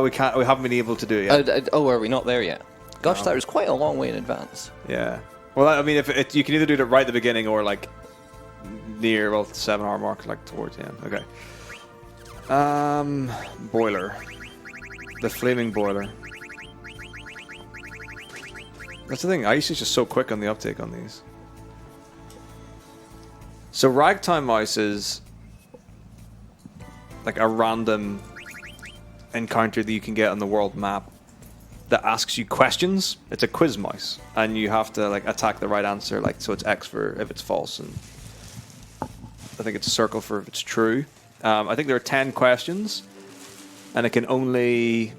Speaker 2: We can't. We haven't been able to do it yet.
Speaker 3: Are we not there yet? Gosh, that was quite a long way in advance.
Speaker 2: Yeah. Well, I mean, if you can either do it right at the beginning or like near the 7-hour mark, like towards the end. Okay. Boiler. The flaming boiler. That's the thing. Ice is just so quick on the uptake on these. So Ragtime Mouse is like a random encounter that you can get on the world map that asks you questions. It's a quiz mouse, and you have to like attack the right answer. Like, so it's X for if it's false, and I think it's circle for if it's true. I think there are 10 questions, and it can only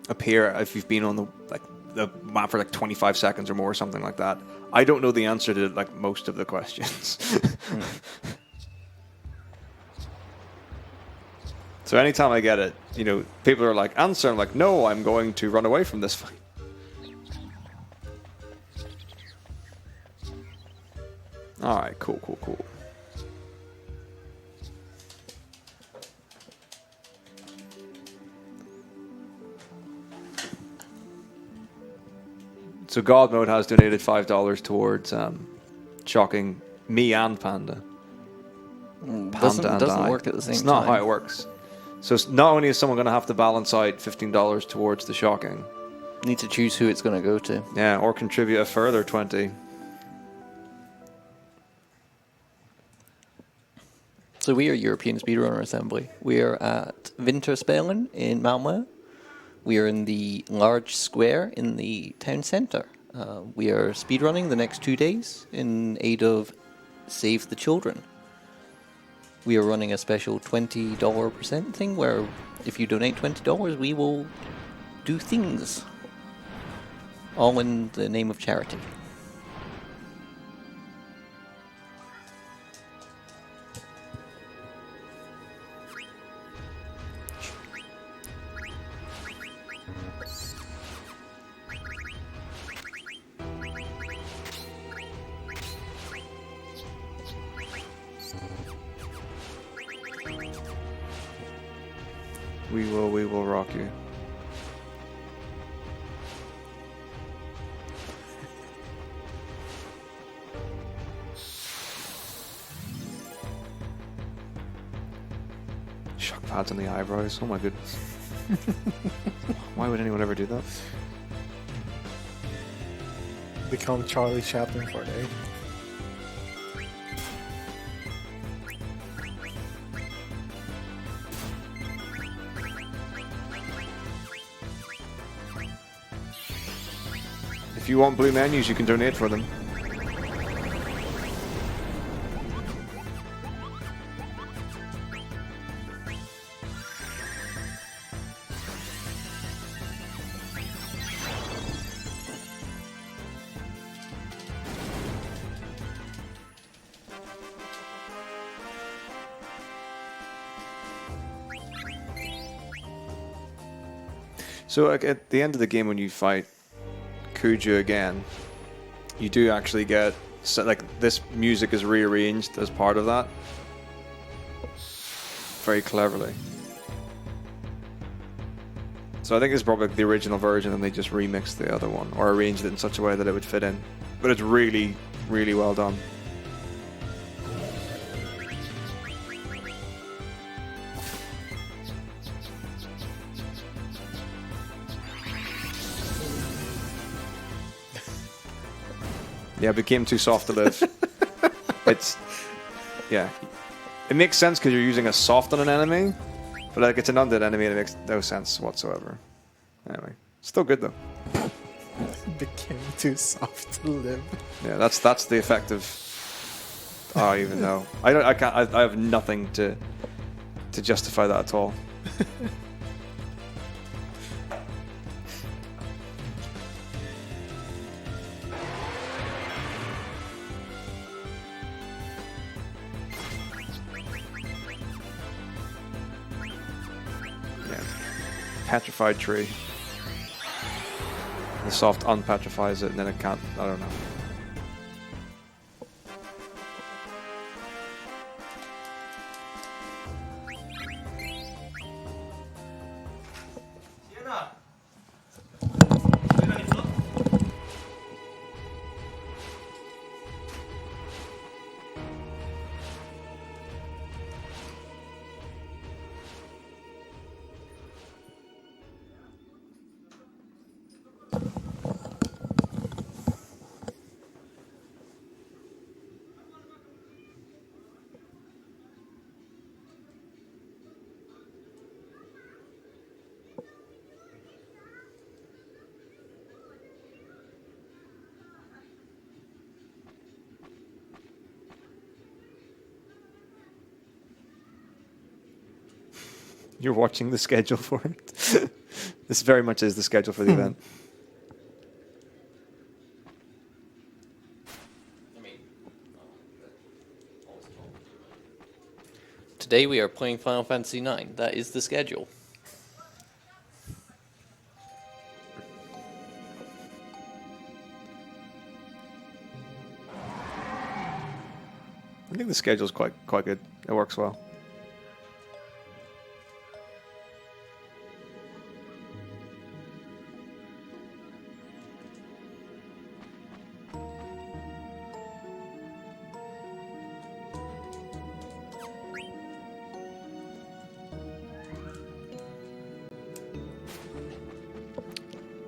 Speaker 2: appear if you've been on the map for like 25 seconds or more, or something like that. I don't know the answer to like most of the questions. So anytime I get it, you know, people are like, answer. I'm like, no, I'm going to run away from this fight. All right, cool. So God Mode has donated $5 towards shocking me and Panda.
Speaker 3: Doesn't work at the same time.
Speaker 2: It's not how it works. So not only is someone going to have to balance out $15 towards the shocking.
Speaker 3: Need to choose who it's going to go to.
Speaker 2: Yeah, or contribute a further 20.
Speaker 3: So we are European Speedrunner Assembly. We are at Vinterspelen in Malmo. We are in the large square in the town centre. We are speedrunning the next 2 days in aid of Save the Children. We are running a special $20% thing where if you donate $20, we will do things. All in the name of charity.
Speaker 2: We will rock you. Shock pads on the eyebrows. Oh my goodness. Why would anyone ever do that?
Speaker 5: Become Charlie Chaplin for a day.
Speaker 2: If you want blue menus, you can donate for them. So like, at the end of the game when you fight Kuju again, you do actually get, so, like, this music is rearranged as part of that. Very cleverly. So I think it's probably the original version and they just remixed the other one or arranged it in such a way that it would fit in. But it's really, really well done. Yeah, it became too soft to live. It's, yeah. It makes sense because you're using a soft on an enemy, but like it's an undead enemy and it makes no sense whatsoever. Anyway, still good though.
Speaker 5: Became too soft to live.
Speaker 2: Yeah, that's the effect of. Oh, I even know. I can't. I have nothing to justify that at all. Petrified tree. The soft unpetrifies it and then it can't, I don't know. You're watching the schedule for it. This very much is the schedule for the event.
Speaker 6: Today we are playing Final Fantasy IX. That is the schedule.
Speaker 2: I think the schedule's quite good. It works well.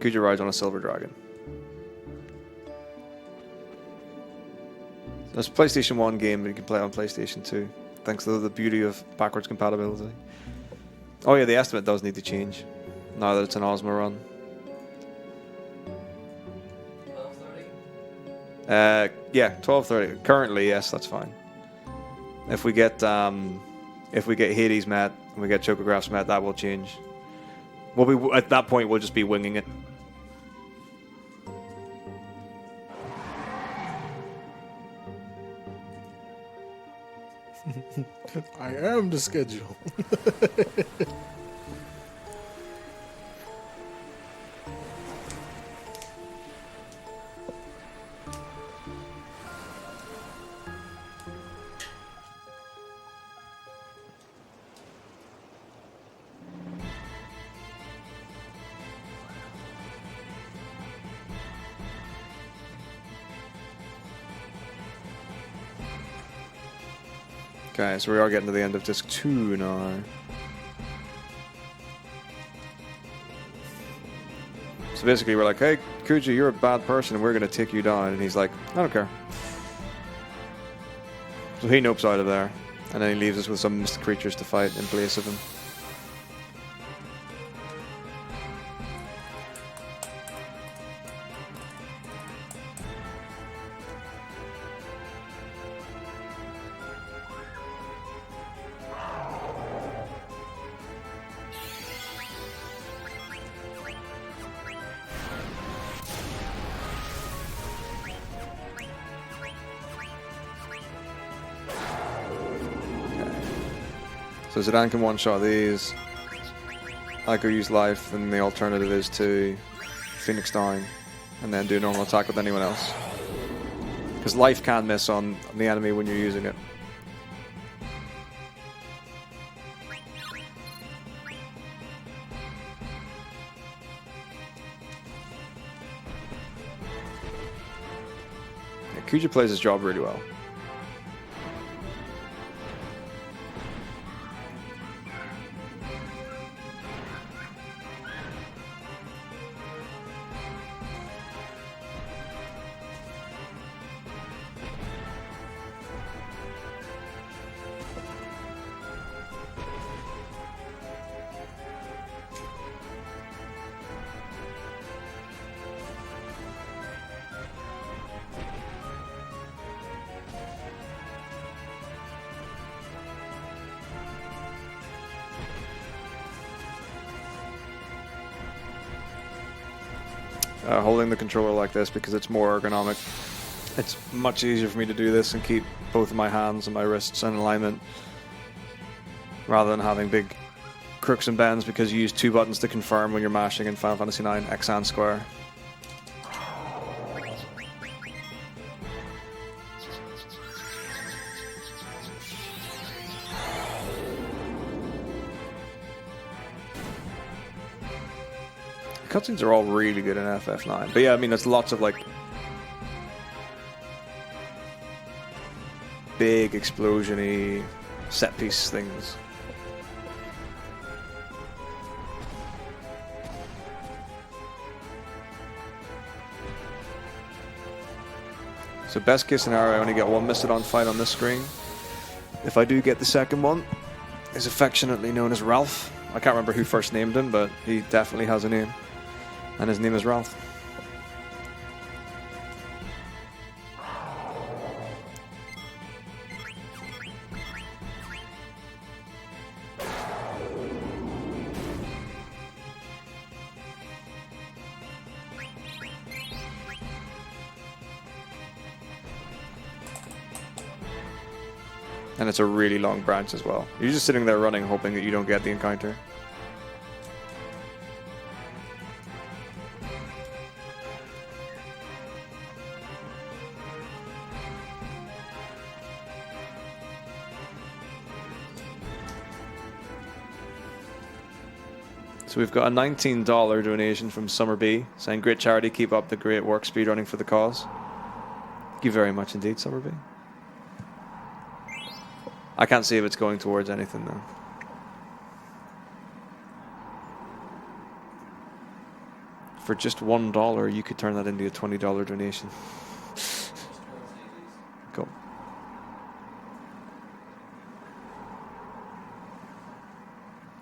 Speaker 2: Kuja rides on a silver dragon. It's a PlayStation 1 game, but you can play it on PlayStation 2, thanks to the beauty of backwards compatibility. Oh yeah, the estimate does need to change, now that it's an Ozma run. 12:30? Yeah, 12:30. Currently, yes, that's fine. If we get Hades met, and we get Chocographs met, that will change. At that point, we'll just be winging it.
Speaker 5: I am the schedule.
Speaker 2: Okay, so we are getting to the end of disc 2 now. So basically we're like, hey, Kuji, you're a bad person and we're going to take you down. And he's like, I don't care. So he nopes out of there. And then he leaves us with some mystic creatures to fight in place of him. So Zidane can one-shot these. I could use life, and the alternative is to Phoenix down and then do a normal attack with anyone else. Because life can miss on the enemy when you're using it. Yeah, Kuja plays his job really well. Holding the controller like this because it's more ergonomic. It's much easier for me to do this and keep both of my hands and my wrists in alignment rather than having big crooks and bends because you use 2 buttons to confirm when you're mashing in Final Fantasy IX X and Square. Cutscenes are all really good in FF9. But yeah, I mean, there's lots of like big explosion-y set piece things. So best case scenario, I only get 1 Mistodon fight on this screen. If I do get the second one, is affectionately known as Ralph. I can't remember who first named him, but he definitely has a name. And his name is Ralph. And it's a really long branch as well. You're just sitting there running, hoping that you don't get the encounter. So we've got a $19 donation from Summer B saying, great charity, keep up the great work speedrunning for the cause. Thank you very much indeed, Summer B. I can't see if it's going towards anything though. For just $1, you could turn that into a $20 donation. Go.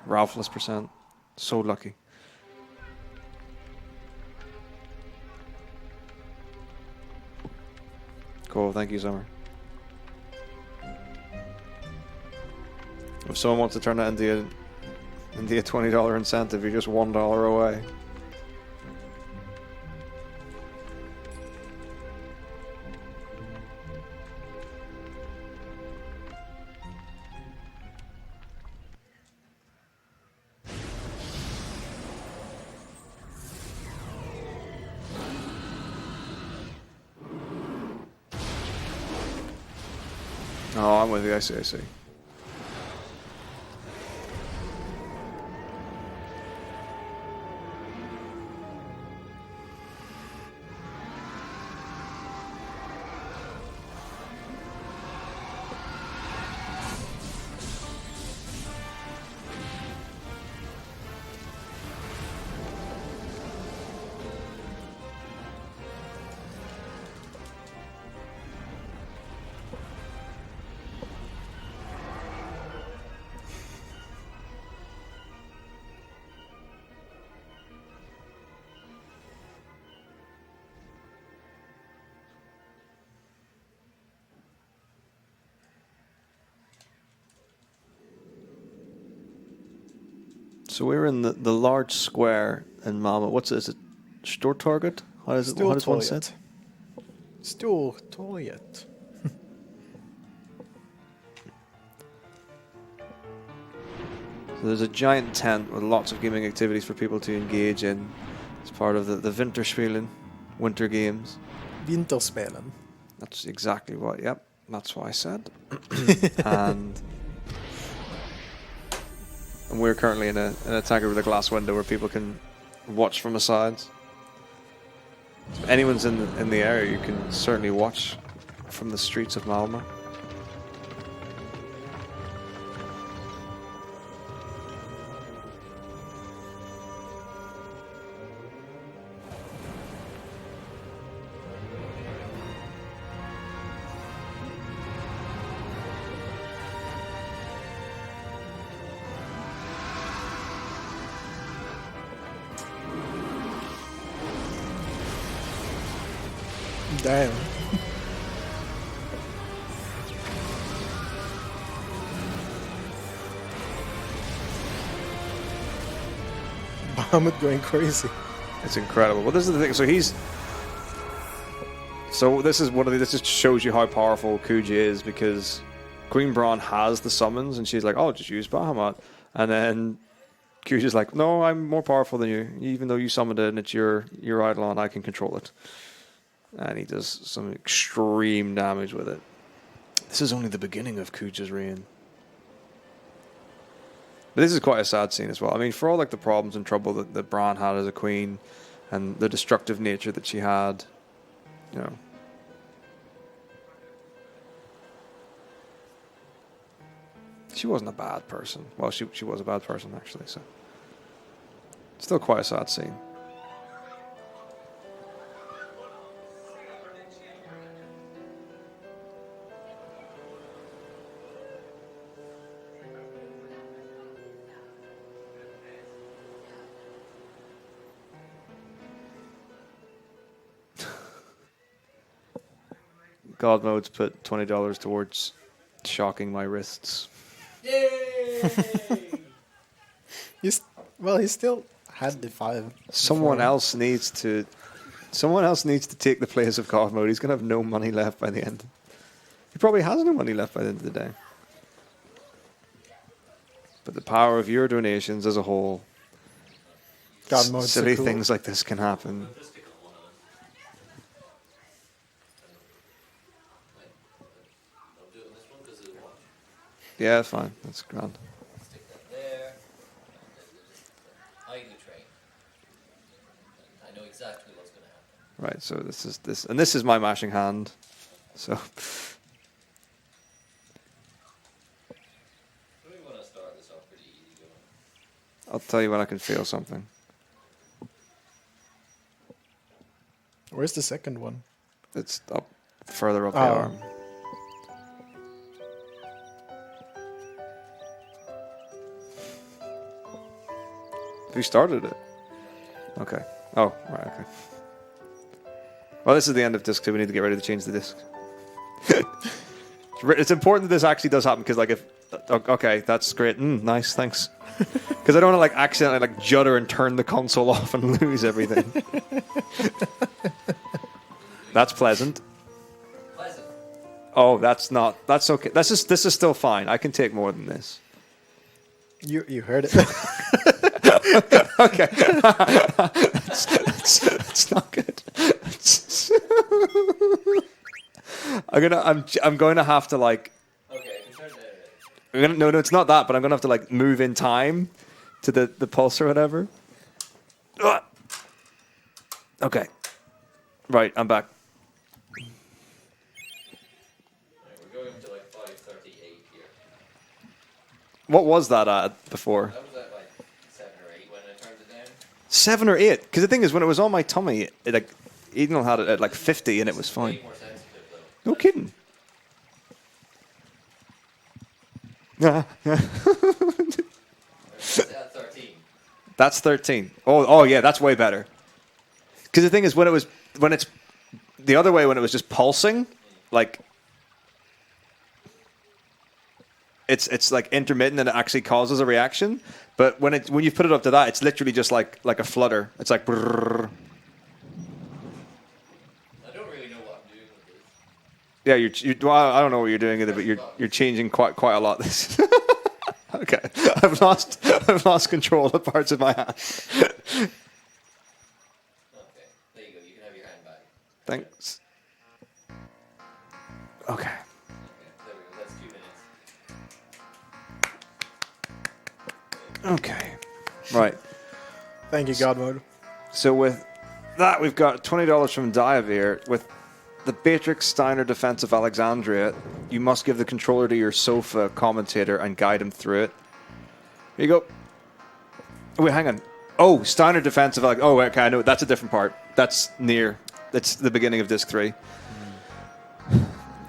Speaker 2: Ralphless percent. So lucky. Cool, thank you, Summer. If someone wants to turn that into a $20 incentive, you're just $1 away. Oh, I'm with you. I see, I see. So we're in the large square in Malmo. What's it? Is it Stortorget? How is it? How does one say it?
Speaker 5: Stortorget.
Speaker 2: So there's a giant tent with lots of gaming activities for people to engage in as part of the Vinterspelen, Winter Games.
Speaker 5: Vinterspelen.
Speaker 2: That's exactly what, yep, that's what I said. and we're currently in a tanker with a glass window where people can watch from the sides. So if anyone's in the area, you can certainly watch from the streets of Malmo.
Speaker 5: Damn. Bahamut going crazy.
Speaker 2: It's incredible. Well, this is the thing. So this is one of the. This just shows you how powerful Kuja is, because Queen Braun has the summons, and she's like, "Oh, just use Bahamut," and then Kuja's like, "No, I'm more powerful than you. Even though you summoned it and it's your Eidolon, I can control it." And he does some extreme damage with it. This is only the beginning of Kuja's reign. But this is quite a sad scene as well. I mean, for all like the problems and trouble that Bran had as a queen, and the destructive nature that she had, you know. She wasn't a bad person. Well, she was a bad person, actually, so. Still quite a sad scene. God Mode's put $20 towards shocking my wrists.
Speaker 6: Yay!
Speaker 5: He still had the 5.
Speaker 2: Someone else needs to take the place of God Mode. He's gonna have no money left by the end. He probably has no money left by the end of the day. But the power of your donations as a whole,
Speaker 5: God Mode's
Speaker 2: silly
Speaker 5: so cool.
Speaker 2: things like this can happen. Yeah, it's fine. That's grand.
Speaker 6: Stick that there. Hide the train. I know exactly what's going to happen.
Speaker 2: Right, so this is my mashing hand. So
Speaker 6: I really want to start this off pretty easy going.
Speaker 2: I'll tell you when I can feel something.
Speaker 5: Where's the second one?
Speaker 2: It's up further up the
Speaker 5: Oh.
Speaker 2: arm. Who started it? Okay. Oh, right, okay. Well, this is the end of disc 2. We need to get ready to change the disc. It's important that this actually does happen, because, like, if... Okay, that's great. Nice, thanks. Because I don't want to, like, accidentally, like, judder and turn the console off and lose everything. That's pleasant.
Speaker 6: Pleasant.
Speaker 2: Oh, that's not... That's okay. This is still fine. I can take more than this.
Speaker 5: You heard it.
Speaker 2: Okay. that's not good. I'm going to have to, like...
Speaker 6: Okay, you turn it.
Speaker 2: No, it's not that, but I'm going to have to, like, move in time to the pulse or whatever. Ugh. Okay. Right, I'm back.
Speaker 6: We're going up to like 5:38 here.
Speaker 2: What was that at before?
Speaker 6: That was at like 7 or 8 when I turned it down.
Speaker 2: 7 or 8? Because the thing is, when it was on my tummy, Eden had it at like 50 and it was fine.
Speaker 6: Way more sensitive though.
Speaker 2: No kidding.
Speaker 6: It's at 13.
Speaker 2: That's 13. Oh yeah, that's way better. Because the thing is, when it's the other way, when it was just pulsing, like it's like intermittent and it actually causes a reaction. But when you put it up to that, it's literally just like a flutter. It's like. Brrr.
Speaker 6: I don't really know what I'm doing with this.
Speaker 2: Yeah, well, I don't know what you're doing with it, but you're changing quite a lot. This. Okay, I've lost control of parts of my hand.
Speaker 6: Okay, there you go. You can have your hand back.
Speaker 2: Thanks. Okay.
Speaker 6: Okay, there we go. That's 2 minutes.
Speaker 2: Okay. Right.
Speaker 5: Thank you, God Mode.
Speaker 2: So with that, we've got $20 from Diavir. With the Beatrix Steiner Defense of Alexandria, you must give the controller to your sofa commentator and guide him through it. Here you go. Oh, wait, hang on. Oh, Steiner Defense of Alexandria. Oh, okay, I know. That's a different part. That's the beginning of disc 3.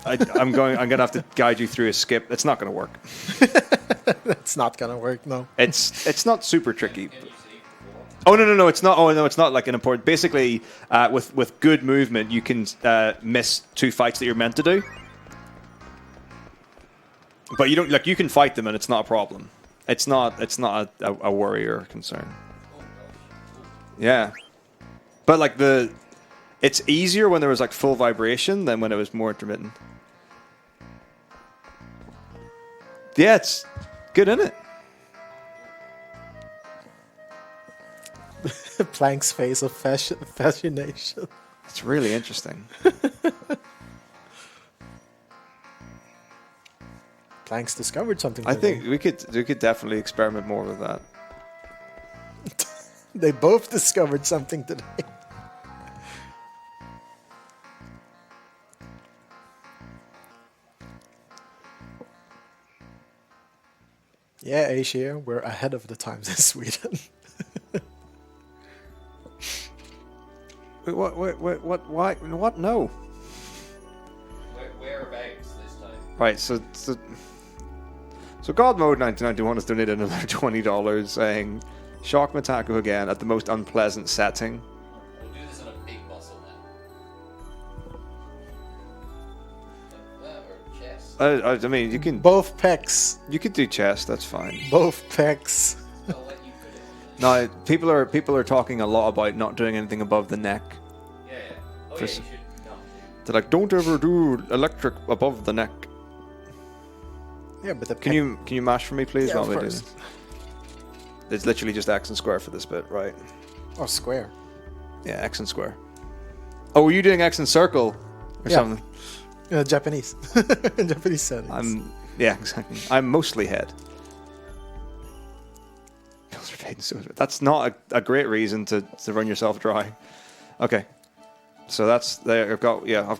Speaker 2: I'm gonna have to guide you through a skip. It's not gonna work.
Speaker 5: It's not gonna work, no.
Speaker 2: It's not super tricky. Oh no, it's not. Oh no, it's not like an important. Basically, with good movement, you can miss 2 fights that you're meant to do. But you don't like. You can fight them, and it's not a problem. It's not a worry or a concern. Yeah, but like it's easier when there was like full vibration than when it was more intermittent. Yeah, it's good, isn't it?
Speaker 5: Plank's face of fascination.
Speaker 2: It's really interesting.
Speaker 5: Plank's discovered something.
Speaker 2: I
Speaker 5: today.
Speaker 2: think we could definitely experiment more with that.
Speaker 5: They both discovered something today. Yeah, Asia, we're ahead of the times in Sweden.
Speaker 2: Wait, what? Why? What? No.
Speaker 6: Whereabouts this time?
Speaker 2: Right. So God Mode 1991 has donated another $20, saying, "Shock Metako again at the most unpleasant setting."
Speaker 6: We'll do this on a big muscle then. Or chest.
Speaker 2: I mean, you can
Speaker 5: Both pecs.
Speaker 2: you could do chest. That's fine.
Speaker 5: Both pecs.
Speaker 6: I'll let you put it on
Speaker 2: No, people are talking a lot about not doing anything above the neck.
Speaker 6: Yeah. Oh yeah,
Speaker 2: First-
Speaker 6: you should not do.
Speaker 2: They're like, don't ever do electric above the neck.
Speaker 5: Yeah, but the
Speaker 2: Can you mash for me, please?
Speaker 5: Yeah,
Speaker 2: while
Speaker 5: of
Speaker 2: we do
Speaker 5: course.
Speaker 2: this? It's literally just X and square for this bit, right?
Speaker 5: Oh, square.
Speaker 2: Yeah, X and square. Oh, were you doing X and circle or
Speaker 5: Yeah.
Speaker 2: something?
Speaker 5: Japanese. Japanese settings.
Speaker 2: Yeah, exactly. I'm mostly head. That's not a great reason to run yourself dry. Okay, so that's there. I've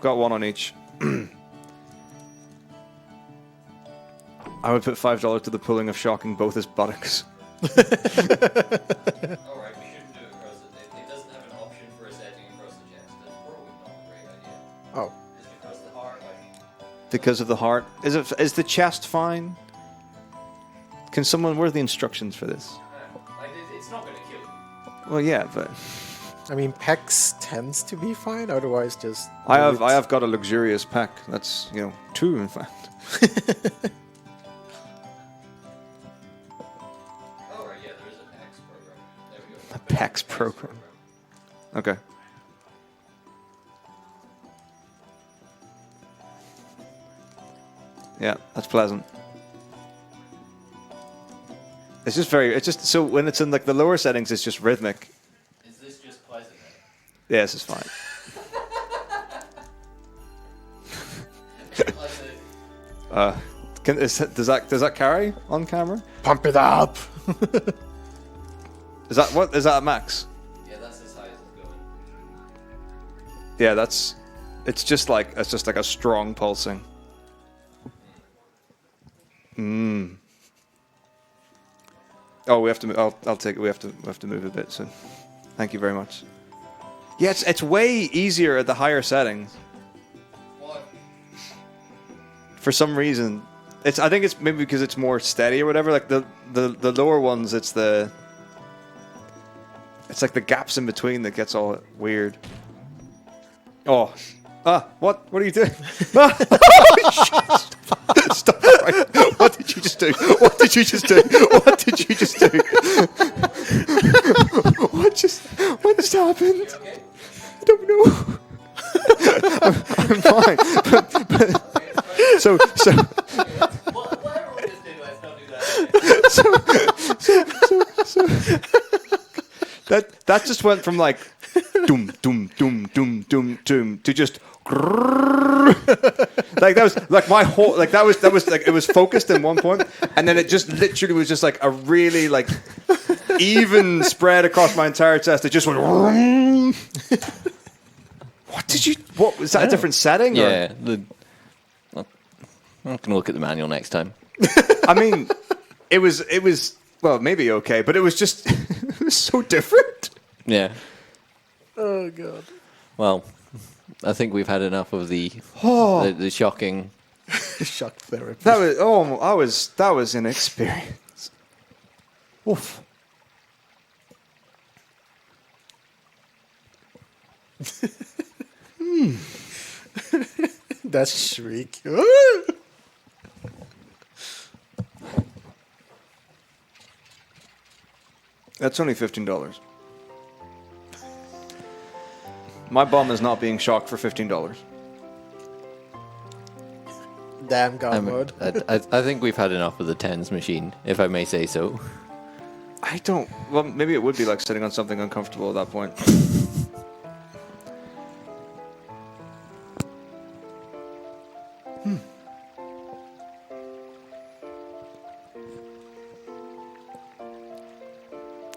Speaker 2: got one on each. I would put $5 to the pulling of shocking both his buttocks.
Speaker 6: Alright, we shouldn't do it across it doesn't have an option for a setting across the chest. That's probably not a great idea.
Speaker 5: Oh,
Speaker 6: Just across the heart, like,
Speaker 2: Because of the heart. Is the chest fine? Can someone? Where are the instructions for this?
Speaker 6: it's not going to kill you.
Speaker 2: Well, yeah, but
Speaker 5: I mean, pecs tends to be fine. Otherwise, just
Speaker 2: I have got a luxurious pack. That's 2 in fact.
Speaker 6: Alright, yeah, there is a PAX program. There we go.
Speaker 2: A PAX program. Okay. Yeah, that's pleasant. It's just so when it's in like the lower settings, it's just rhythmic.
Speaker 6: Is this just pleasant?
Speaker 2: Yeah, this is fine. Does that carry on camera?
Speaker 5: pump it up.
Speaker 2: Is that max?
Speaker 6: Yeah, that's as high as it's going.
Speaker 2: Yeah, it's just like a strong pulsing. Oh, we have to. I'll take it. We have to move a bit. So, thank you very much. Yeah, it's way easier at the higher settings.
Speaker 6: What?
Speaker 2: For some reason, I think it's maybe because it's more steady or whatever. Like the lower ones, it's like the gaps in between that gets all weird. Oh, what are you doing? Stop! Right. What did did you just do? What did you just do? What did you just do? What just happened? I don't know. I'm fine. But, so
Speaker 6: Whatever we just did, let's not do that.
Speaker 2: that just went from like doom doom doom doom doom doom to just like that was like my whole like that was like it was focused in one point, and then it just literally was just like a really like even spread across my entire chest. It just went. What was that? A different setting?
Speaker 3: Yeah. I'm not going to look at the manual next time.
Speaker 2: I mean, it was well maybe okay, but it was just it was so different.
Speaker 3: Yeah.
Speaker 5: Oh god.
Speaker 3: Well, I think we've had enough of the shocking.
Speaker 5: Shock therapy.
Speaker 2: That was an experience. Oof.
Speaker 5: That shriek.
Speaker 2: That's only $15. My bum is not being shocked for $15.
Speaker 5: Damn god mode.
Speaker 3: I think we've had enough of the tens machine, if I may say so.
Speaker 2: I don't. Well, maybe it would be like sitting on something uncomfortable at that point.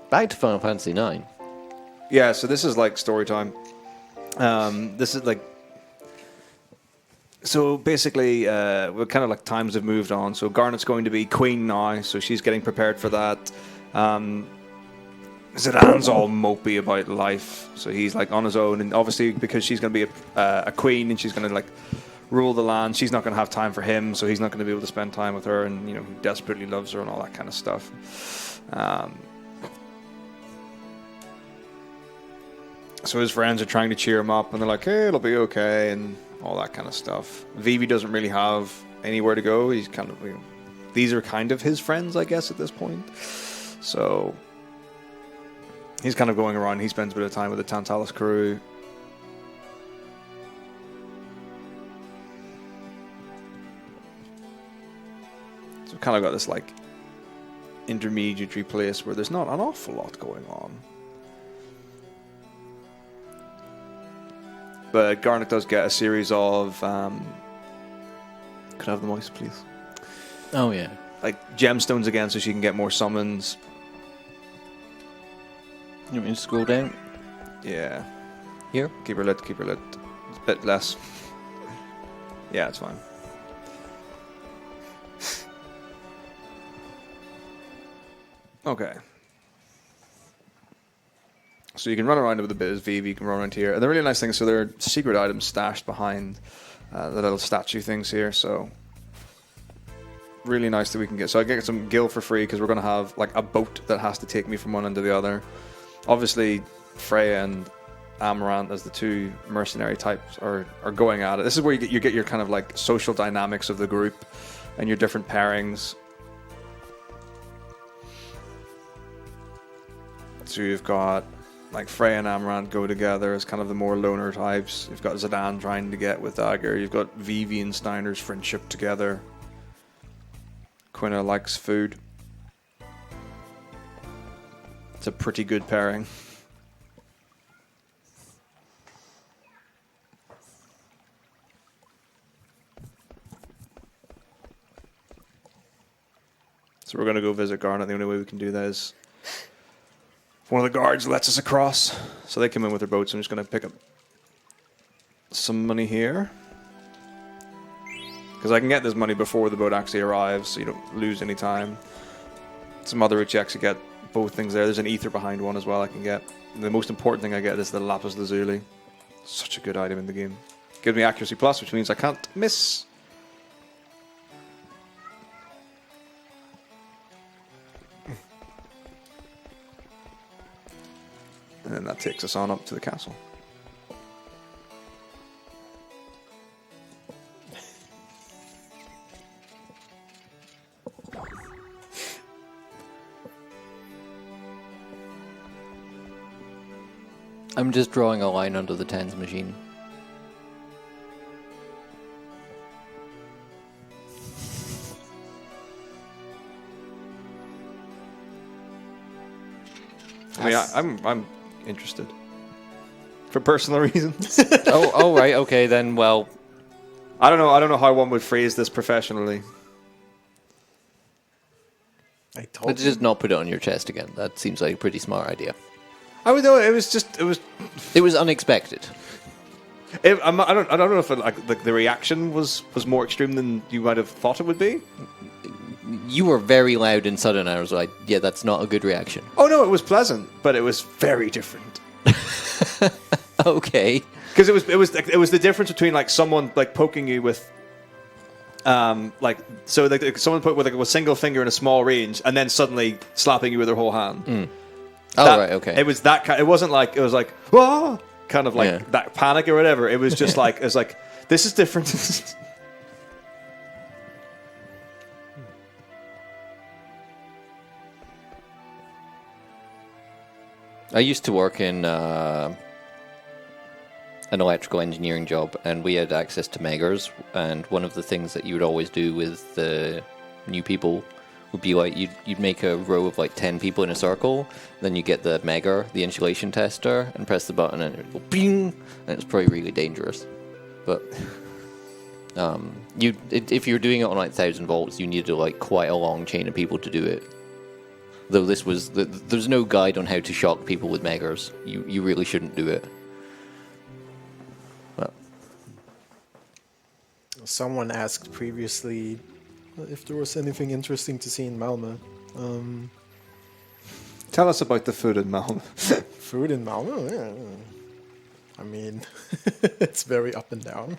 Speaker 3: Back to Final Fantasy 9.
Speaker 2: Yeah, so this is like story time. This is like. So basically, we're kind of like times have moved on. So Garnet's going to be queen now, so she's getting prepared for that. Zidane's all mopey about life, so he's like on his own, and obviously because she's going to be a queen and she's going to like rule the land, she's not going to have time for him, so he's not going to be able to spend time with her, and you know he desperately loves her and all that kind of stuff. So his friends are trying to cheer him up, and they're like, "Hey, it'll be okay," and all that kind of stuff. Vivi doesn't really have anywhere to go. He's kind of, you know, these are kind of his friends, I guess, at this point. So he's kind of going around. He spends a bit of time with the Tantalus crew. So we've kind of got this like intermediary place where there's not an awful lot going on. But Garnet does get a series of... could I have the mouse, please?
Speaker 3: Oh, yeah.
Speaker 2: Like gemstones again, so she can get more summons.
Speaker 3: You want me to scroll down?
Speaker 2: Yeah.
Speaker 3: Here?
Speaker 2: Keep her lit, keep her lit. It's a bit less. Yeah, it's fine. Okay. So you can run around with a bit as Vivi, you can run around here. And the really nice thing, so there are secret items stashed behind the little statue things here, so really nice that we can get. So I get some gil for free because we're going to have like a boat that has to take me from one end to the other. Obviously, Freya and Amaranth as the two mercenary types are going at it. This is where you get your kind of like social dynamics of the group and your different pairings. So you've got like Freya and Amaranth go together as kind of the more loner types. You've got Zidane trying to get with Dagger. You've got Vivi and Steiner's friendship together. Quina likes food. It's a pretty good pairing. So we're going to go visit Garnet. The only way we can do that is one of the guards lets us across. So they come in with their boats. I'm just going to pick up some money here. Because I can get this money before the boat actually arrives, so you don't lose any time. Some other routes you actually get both things there. There's an ether behind one as well I can get. And the most important thing I get is the lapis lazuli. Such a good item in the game. Gives me accuracy plus, which means I can't miss. And then that takes us on up to the castle.
Speaker 3: I'm just drawing a line under the tens machine.
Speaker 2: I mean, I'm interested for personal reasons.
Speaker 3: Oh, right, okay, then, well,
Speaker 2: I don't know how one would phrase this professionally.
Speaker 5: I told
Speaker 3: let's
Speaker 5: you.
Speaker 3: just not put it on your chest again. That seems like a pretty smart idea.
Speaker 2: I would know it was.
Speaker 3: It was unexpected.
Speaker 2: I don't know if the reaction was more extreme than you might have thought it would be.
Speaker 3: You were very loud and sudden. I was like, yeah, that's not a good reaction.
Speaker 2: Oh no, it was pleasant, but it was very different.
Speaker 3: Okay.
Speaker 2: Because it was the difference between like someone like poking you with, someone put with like a single finger in a small range and then suddenly slapping you with their whole hand.
Speaker 3: Oh, right, okay.
Speaker 2: It was that kind. It wasn't like it was like whoa, kind of like
Speaker 3: Yeah.
Speaker 2: that panic or whatever. It was just like it was like this is different.
Speaker 3: I used to work in an electrical engineering job, and we had access to meggers. And one of the things that you would always do with the new people would be like you'd make a row of like 10 people in a circle, then you get the megger, the insulation tester, and press the button, and it would go ping, and it's probably really dangerous. But if you're doing it on like 1,000 volts, you needed like quite a long chain of people to do it. Though there's no guide on how to shock people with meggers. You really shouldn't do it. Well,
Speaker 5: Someone asked previously if there was anything interesting to see in Malmö.
Speaker 2: Tell us about the food in Malmö.
Speaker 5: Food in Malmö? Yeah. I mean, it's very up and down.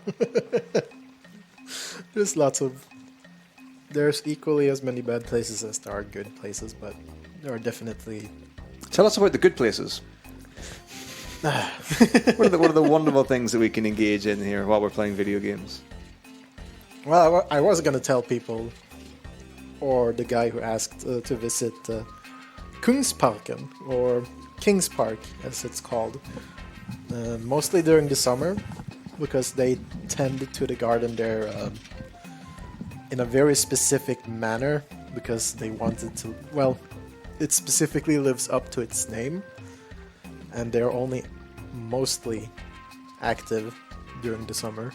Speaker 5: There's equally as many bad places as there are good places, but there are definitely...
Speaker 2: Tell us about the good places. What are the wonderful things that we can engage in here while we're playing video games?
Speaker 5: Well, I was going to tell people, or the guy who asked to visit Kungsparken, or Kings Park as it's called, mostly during the summer, because they tend to the garden there in a very specific manner, because they wanted to, well, it specifically lives up to its name, and they're only mostly active during the summer,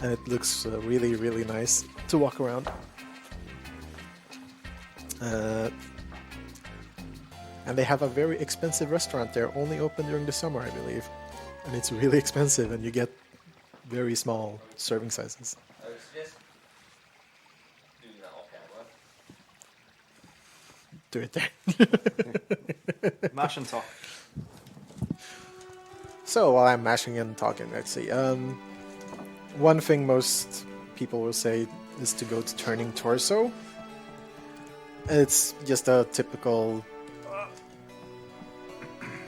Speaker 5: and it looks really, really nice to walk around. And they have a very expensive restaurant there, only open during the summer, I believe, and it's really expensive, and you get very small serving sizes.
Speaker 6: I would suggest doing that off camera.
Speaker 5: Do it there.
Speaker 2: Mash and talk.
Speaker 5: So while I'm mashing and talking, let's see. One thing most people will say is to go to Turning Torso. It's just a typical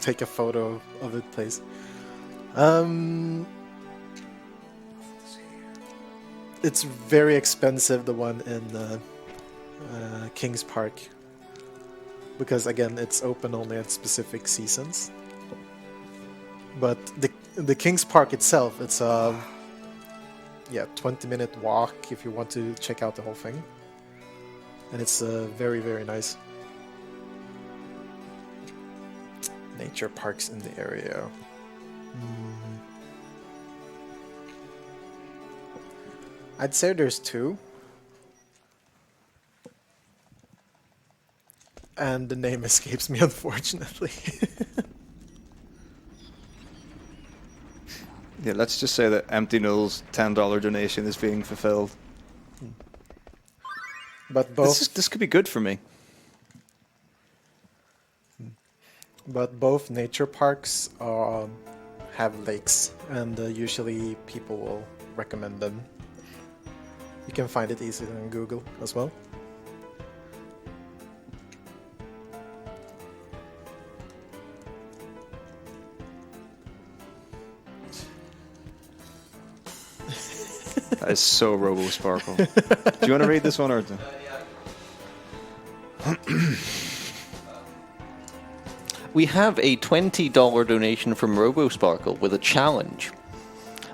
Speaker 5: take a photo of it place. It's very expensive, the one in Kings Park, because again it's open only at specific seasons. But the Kings Park itself, it's a 20-minute walk if you want to check out the whole thing, and it's very, very nice. Nature parks in the area. I'd say there's 2. And the name escapes me, unfortunately.
Speaker 2: Yeah, let's just say that Empty Null's $10 donation is being fulfilled.
Speaker 5: But both
Speaker 2: This could be good for me.
Speaker 5: But both nature parks have lakes, and usually people will recommend them. You can find it easily on Google as well.
Speaker 2: That is so Robo Sparkle. Do you want to read this one, or?
Speaker 3: We have a $20 donation from RoboSparkle with a challenge.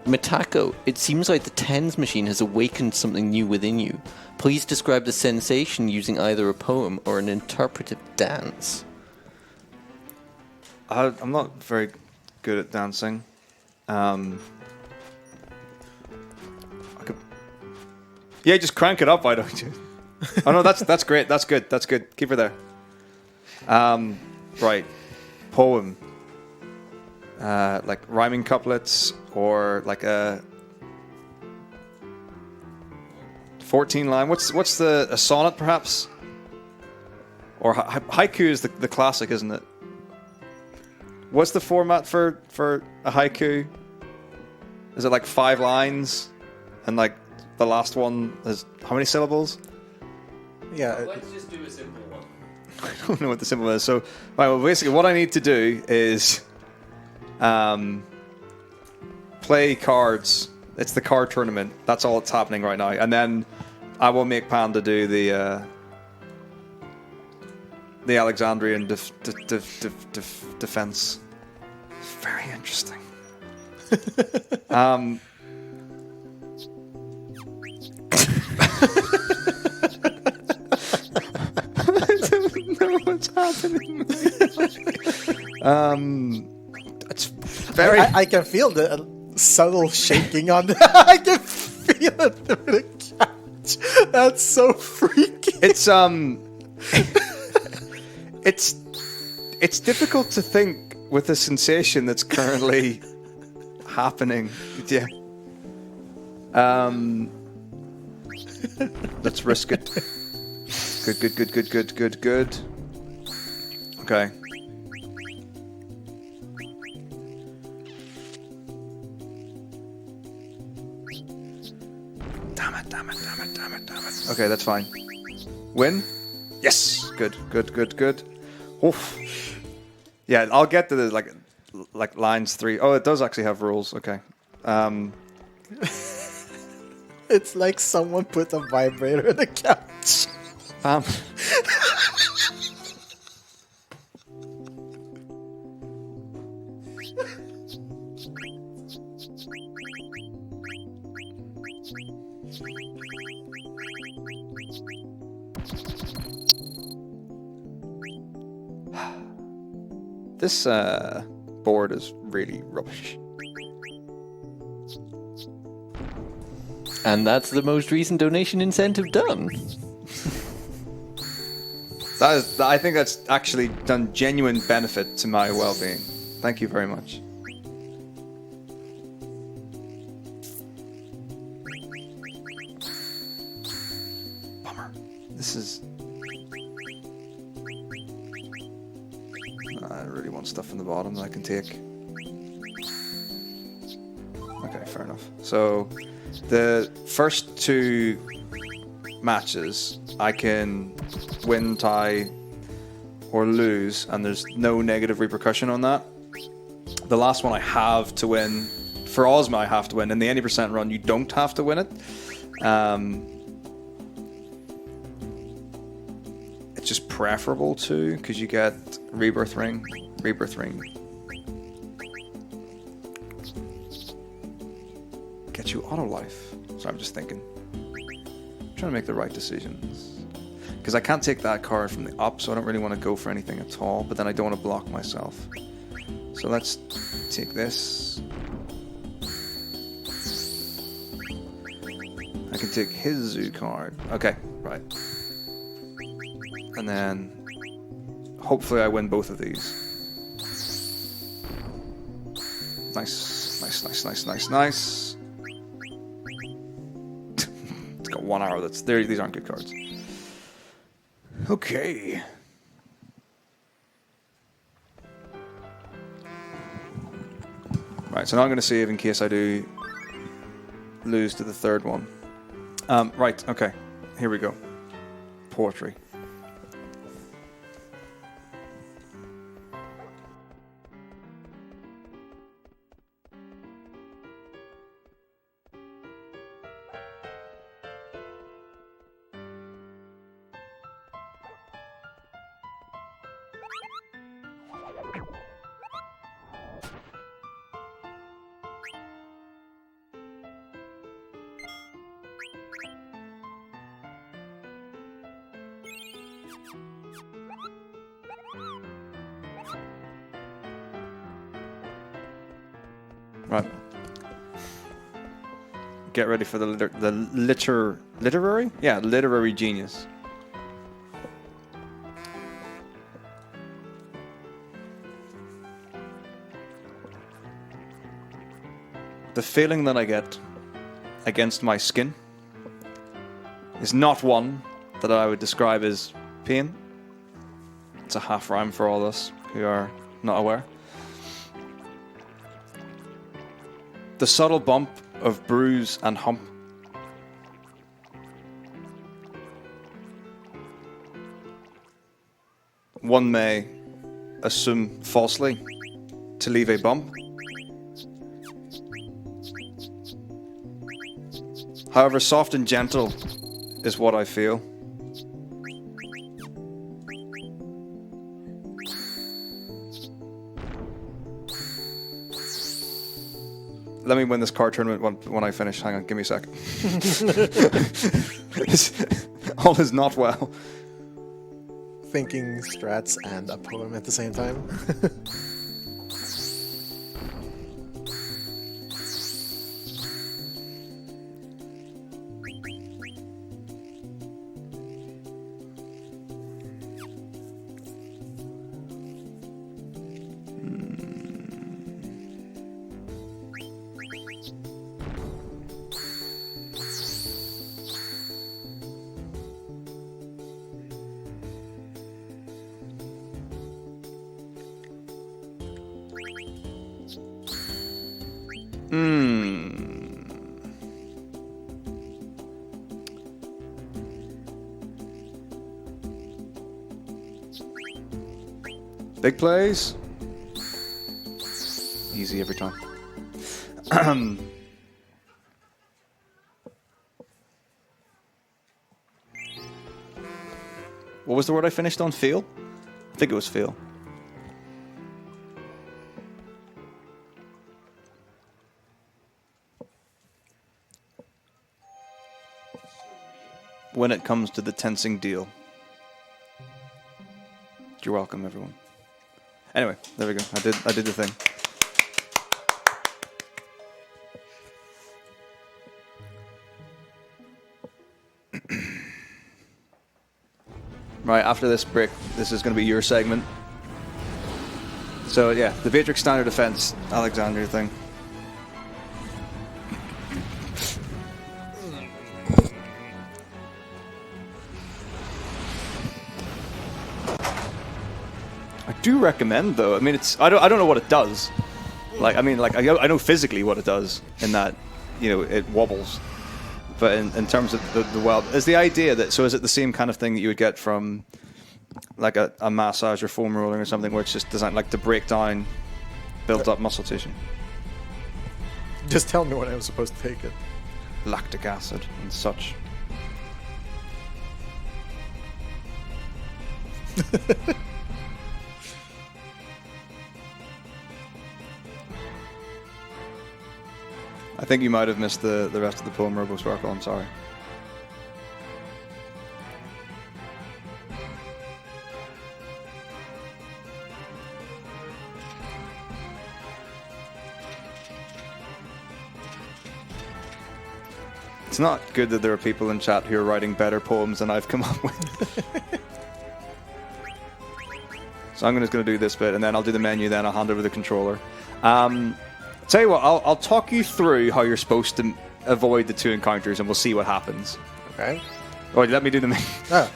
Speaker 3: Metako, it seems like the tens machine has awakened something new within you. Please describe the sensation using either a poem or an interpretive dance.
Speaker 2: I'm not very good at dancing. I could... Yeah, just crank it up, why don't you? Oh no, that's great. That's good. That's good. Keep her there. Right. Poem. Like rhyming couplets or like a 14 line. What's a sonnet perhaps? Or haiku is the classic, isn't it? What's the format for a haiku? Is it like 5 lines and like the last one is how many syllables?
Speaker 5: Yeah.
Speaker 6: Let's just do a simple one.
Speaker 2: I don't know what the symbol is. So, right, well, basically, what I need to do is play cards. It's the card tournament. That's all that's happening right now. And then I will make Panda do the Alexandrian defense. Very interesting. I don't know what's happening. It's very.
Speaker 5: I can feel the subtle shaking on the... I can feel it through the couch. That's so freaky.
Speaker 2: It's difficult to think with the sensation that's currently happening. Yeah. Let's risk it. Good. Okay. Damn it. Okay, that's fine. Win? Yes. Good. Oof. Yeah, I'll get to the like lines 3. Oh, it does actually have rules. Okay.
Speaker 5: It's like someone put a vibrator in the couch.
Speaker 2: This board is really rubbish.
Speaker 3: And that's the most recent donation incentive done.
Speaker 2: I think that's actually done genuine benefit to my well-being. Thank you very much. Bummer. This is... I really want stuff in the bottom that I can take. Okay, fair enough. So, the first 2 matches, I can win, tie, or lose, and there's no negative repercussion on that. The last one I have to win. For Ozma, I have to win. In the 80% run, you don't have to win it. It's just preferable to, because you get Rebirth Ring. Get you auto life. So I'm just thinking. I'm trying to make the right decisions. Because I can't take that card from the up, so I don't really want to go for anything at all. But then I don't want to block myself. So let's take this. I can take his zoo card. Okay, right. And then hopefully I win both of these. Nice. It's got 1 arrow. That's there. These aren't good cards. Okay. Right, so now I'm going to save in case I do lose to the third one. Right, okay. Here we go. Poetry. Right. Get ready for the literary? Yeah, literary genius. The feeling that I get against my skin is not one that I would describe as pain. It's a half rhyme for all of us who are not aware. The subtle bump of bruise and hump. One may assume falsely to leave a bump. However, soft and gentle is what I feel. Let me win this card tournament when I finish. Hang on, give me a sec. All is not well.
Speaker 5: Thinking strats and a poem at the same time.
Speaker 2: Big plays. Easy every time. What was the word I finished on? Feel? I think it was feel. When it comes to the tensing deal. You're welcome, everyone. Anyway, there we go. I did the thing. Right, after this break, this is going to be your segment. So yeah, the Beatrix Standard Defense Alexandria thing. I do recommend, though. I mean, I don't know what it does. Like, I mean, like I know physically what it does in that, you know, it wobbles. But in terms of the well, is the idea that, so is it the same kind of thing that you would get from like a massage or foam rolling or something, where it's just designed like to break down built up muscle tissue?
Speaker 5: Just tell me when I was supposed to take it.
Speaker 2: Lactic acid and such. I think you might have missed the rest of the poem, Robo Sparkle. I'm sorry. It's not good that there are people in chat who are writing better poems than I've come up with. So I'm just going to do this bit, and then I'll do the menu, then I'll hand over the controller. Tell you what, I'll talk you through how you're supposed to avoid the two encounters, and we'll see what happens.
Speaker 5: Okay.
Speaker 2: Oh, let me do the menu.
Speaker 5: Oh.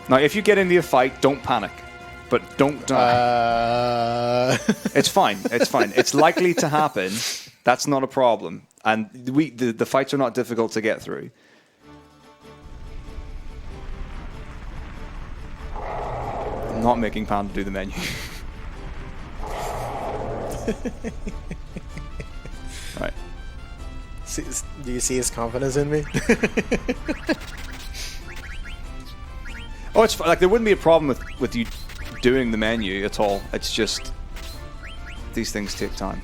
Speaker 2: Now, if you get into a fight, don't panic. But don't die. It's fine. It's fine. It's likely to happen. That's not a problem. And the fights are not difficult to get through. I'm not making Panda do the menu. Right.
Speaker 5: Do you see his confidence in me?
Speaker 2: Oh, it's like there wouldn't be a problem with you doing the menu at all. It's just these things take time.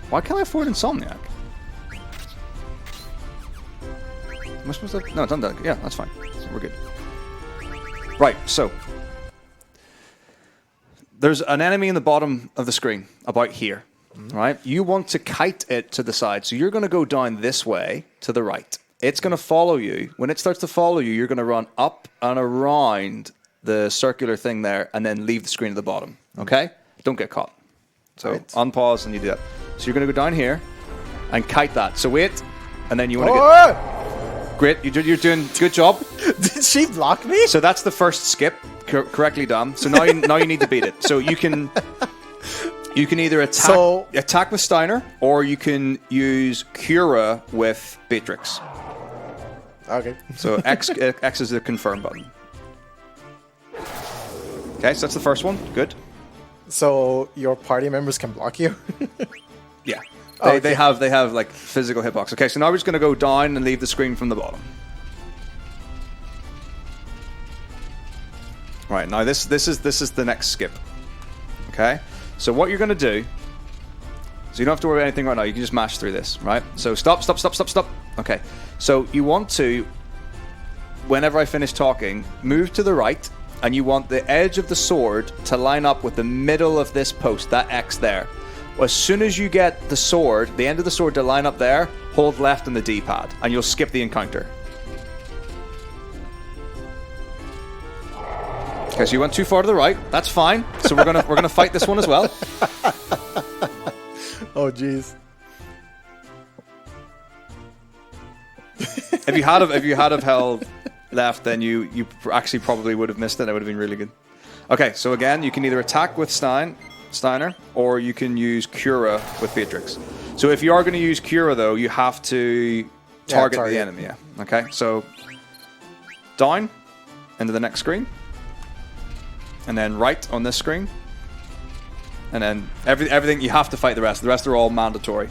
Speaker 2: Why can't I afford Insomniac? Am I supposed to? No, it's undone. Yeah, that's fine. We're good. Right, so there's an enemy in the bottom of the screen, about here, right? You want to kite it to the side. So you're going to go down this way to the right. It's going to follow you. When it starts to follow you, you're going to run up and around the circular thing there and then leave the screen at the bottom, okay? Don't get caught. So unpause and you do that. So you're going to go down here and kite that. So wait, and then you want to get... Great, you're doing good job.
Speaker 5: Did she block me?
Speaker 2: So that's the first skip, correctly done. So now you need to beat it. So you can either attack with Steiner, or you can use Cura with Beatrix.
Speaker 5: Okay.
Speaker 2: So X is the confirm button. Okay, so that's the first one. Good.
Speaker 5: So your party members can block you?
Speaker 2: Yeah.
Speaker 5: Okay.
Speaker 2: They have like physical hitbox. Okay, so now we're just going to go down and leave the screen from the bottom. Right, now this is the next skip. Okay? So what you're going to do, so you don't have to worry about anything right now, you can just mash through this, right? So stop. Okay. So you want to, whenever I finish talking, move to the right, and you want the edge of the sword to line up with the middle of this post, that X there. As soon as you get the sword, the end of the sword to line up there, hold left on the D-pad, and you'll skip the encounter. Okay, so you went too far to the right. That's fine. So we're gonna fight this one as well.
Speaker 5: Oh, jeez.
Speaker 2: If you had held left, then you actually probably would have missed it. That would have been really good. Okay, so again, you can either attack with Steiner, or you can use Cura with Beatrix. So if you are going to use Cura, though, you have to target the enemy. Yeah. Okay, so down into the next screen, and then right on this screen, and then everything you have to fight the rest. The rest are all mandatory.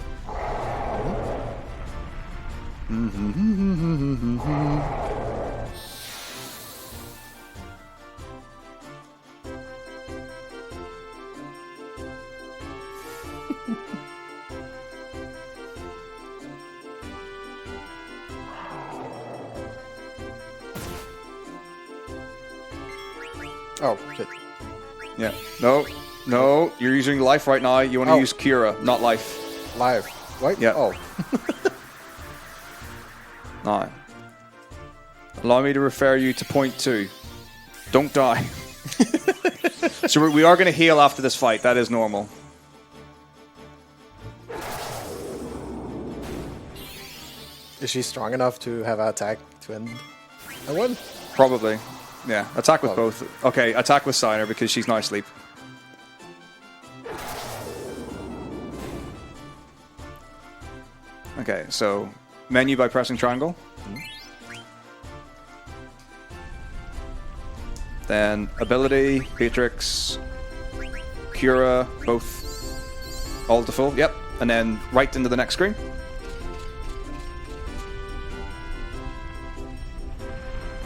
Speaker 5: Oh, shit.
Speaker 2: Yeah. No, you're using life right now. You want to use Cura, not life.
Speaker 5: Live. Right?
Speaker 2: Yeah.
Speaker 5: Oh.
Speaker 2: Now, allow me to refer you to point 2. Don't die. So we are going to heal after this fight. That is normal.
Speaker 5: Is she strong enough to have an attack to end a win?
Speaker 2: Probably. Yeah. Attack with both. Okay, attack with Steiner because she's now asleep. Okay, so menu by pressing triangle. Then ability, Beatrix, Cura, both all to full. Yep. And then right into the next screen.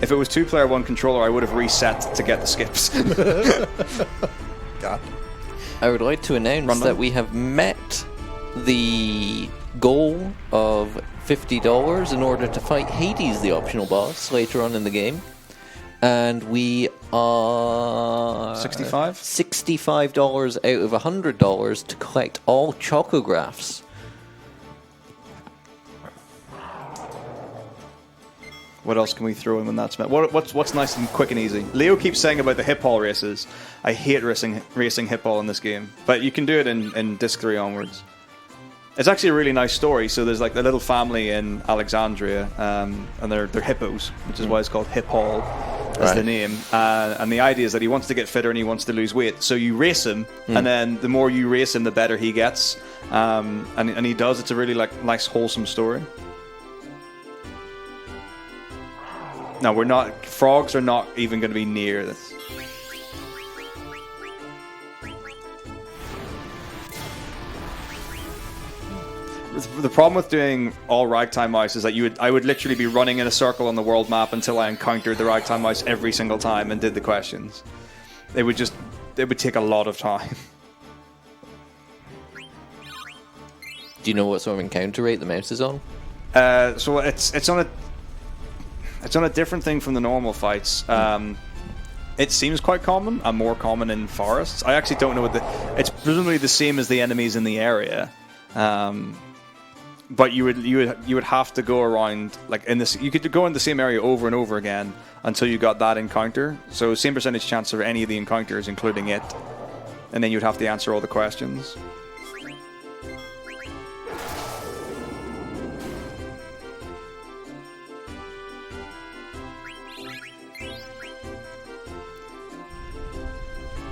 Speaker 2: If it was 2-player 1 controller, I would have reset to get the skips.
Speaker 5: God.
Speaker 3: I would like to announce that we have met the goal of $50 in order to fight Hades, the optional boss, later on in the game. And we are...
Speaker 2: 65?
Speaker 3: $65 out of $100 to collect all chocographs.
Speaker 2: What else can we throw in when that's met? What's nice and quick and easy? Leo keeps saying about the hip hall races. I hate racing hip hall in this game, but you can do it in Disc 3 onwards. It's actually a really nice story. So there's like a little family in Alexandria, and they're hippos, which is why it's called Hip Hall. That's the name. And the idea is that he wants to get fitter and he wants to lose weight. So you race him, and then the more you race him, the better he gets. And he does. It's a really nice, wholesome story. No, we're not. Frogs are not even going to be near this. The problem with doing all ragtime mouse is that I would literally be running in a circle on the world map until I encountered the ragtime mouse every single time and did the questions. It would take a lot of time.
Speaker 3: Do you know what sort of encounter rate the mouse is on?
Speaker 2: So it's on a different thing from the normal fights. It seems quite common and more common in forests. I actually don't know what it's presumably the same as the enemies in the area. But you would have to go around like in this. You could go in the same area over and over again until you got that encounter. So same percentage chance of any of the encounters, including it, and then you'd have to answer all the questions.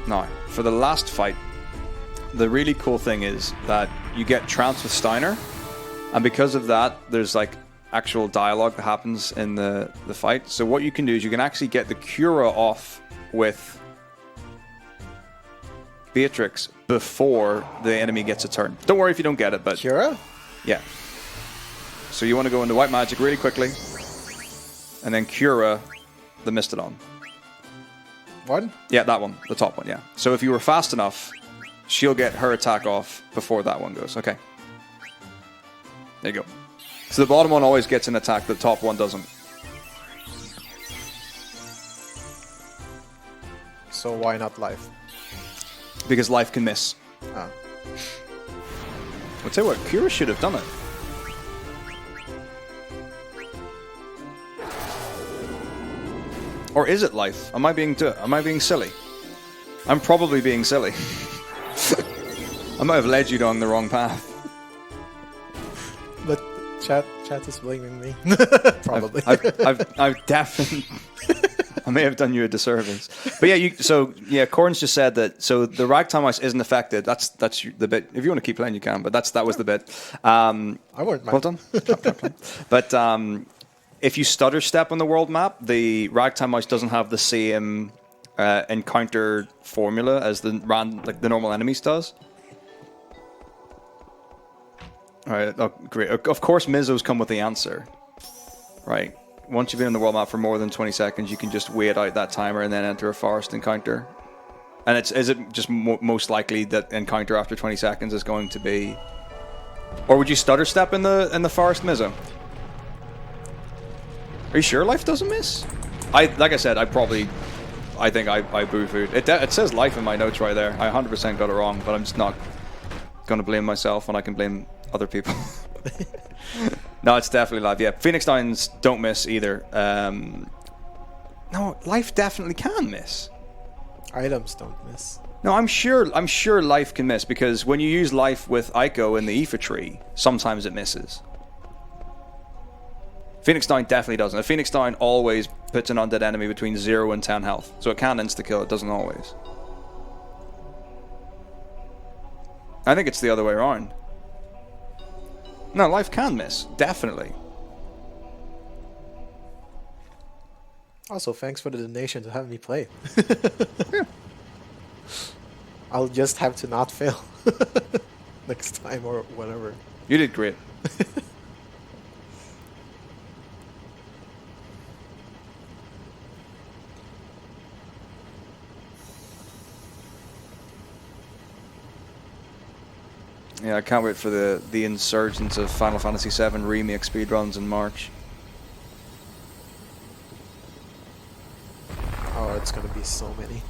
Speaker 2: Now, for the last fight, the really cool thing is that you get trance with Steiner, and because of that, there's like actual dialogue that happens in the fight. So what you can do is you can actually get the Cura off with Beatrix before the enemy gets a turn. Don't worry if you don't get it, but...
Speaker 5: Cura?
Speaker 2: Yeah. So you want to go into White Magic really quickly, and then Cura the Mastodon.
Speaker 5: One?
Speaker 2: Yeah, that one. The top one, yeah. So if you were fast enough, she'll get her attack off before that one goes. Okay. There you go. So the bottom one always gets an attack, the top one doesn't.
Speaker 5: So why not life?
Speaker 2: Because life can miss.
Speaker 5: Ah.
Speaker 2: I'll tell you what, Cura should have done it. Or is it life? Am I being silly? I'm probably being silly. I might have led you down the wrong path.
Speaker 5: But chat is blaming me. Probably.
Speaker 2: I've definitely. I may have done you a disservice. But yeah, Corn's just said that. So the ragtime ice isn't affected. That's the bit. If you want to keep playing, you can. But that was the bit.
Speaker 5: I won't mind.
Speaker 2: Well done. But if you stutter step on the world map, the ragtime mouse doesn't have the same encounter formula as the normal enemies does. All right, oh, great. Of course, Mizzos come with the answer. Right. Once you've been on the world map for more than 20 seconds, you can just wait out that timer and then enter a forest encounter. And is it just most likely that encounter after 20 seconds is going to be... Or would you stutter step in the forest, Mizzo? Are you sure life doesn't miss? Like I said, I think I boo-fooed. It says life in my notes right there. I 100% got it wrong, but I'm just not going to blame myself when I can blame other people. No, it's definitely life. Yeah, Phoenix Downs don't miss either. No, life definitely can miss.
Speaker 5: Items don't miss.
Speaker 2: No, I'm sure life can miss because when you use life with Ico in the Aoife tree, sometimes it misses. Phoenix Down definitely doesn't. A Phoenix Down always puts an undead enemy between 0 and 10 health. So it can insta-kill, it doesn't always. I think it's the other way around. No, life can miss. Definitely.
Speaker 5: Also, thanks for the donation to have me play. I'll just have to not fail next time or whatever.
Speaker 2: You did great. Yeah, I can't wait for the insurgence of Final Fantasy VII Remake speedruns in March.
Speaker 5: Oh, it's gonna be so many.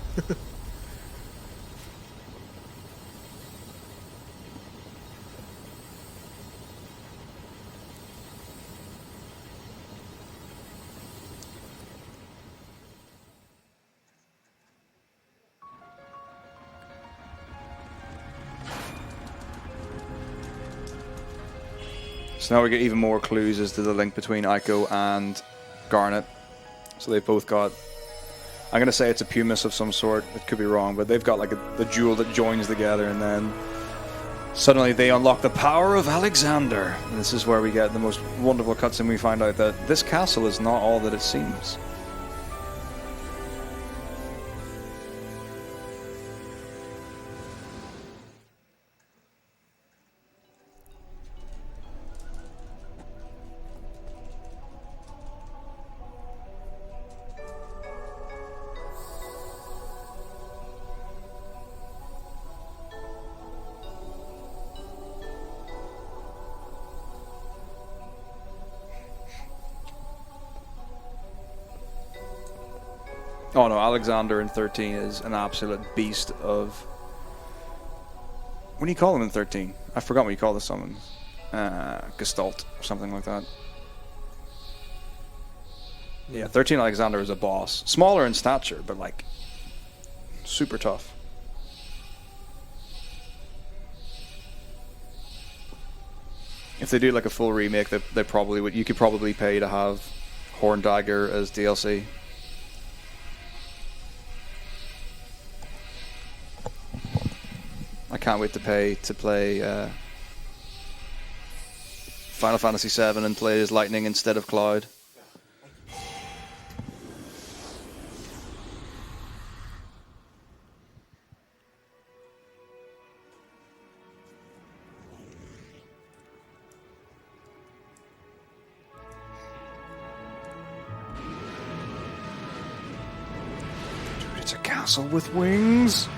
Speaker 2: So now we get even more clues as to the link between Ico and Garnet. So they've both got... I'm going to say it's a pumice of some sort. It could be wrong, but they've got like the jewel that joins together, and then suddenly they unlock the power of Alexander. And this is where we get the most wonderful cutscene. We find out that this castle is not all that it seems. Oh no, Alexander in 13 is an absolute beast of... What do you call him in 13? I forgot what you call the summons. Gestalt, or something like that. Yeah, 13 Alexander is a boss. Smaller in stature, but like... super tough. If they do like a full remake, they probably would. You could probably pay to have Horn Dagger as DLC. I can't wait to play Final Fantasy VII and play as Lightning instead of Cloud. It's a castle with wings.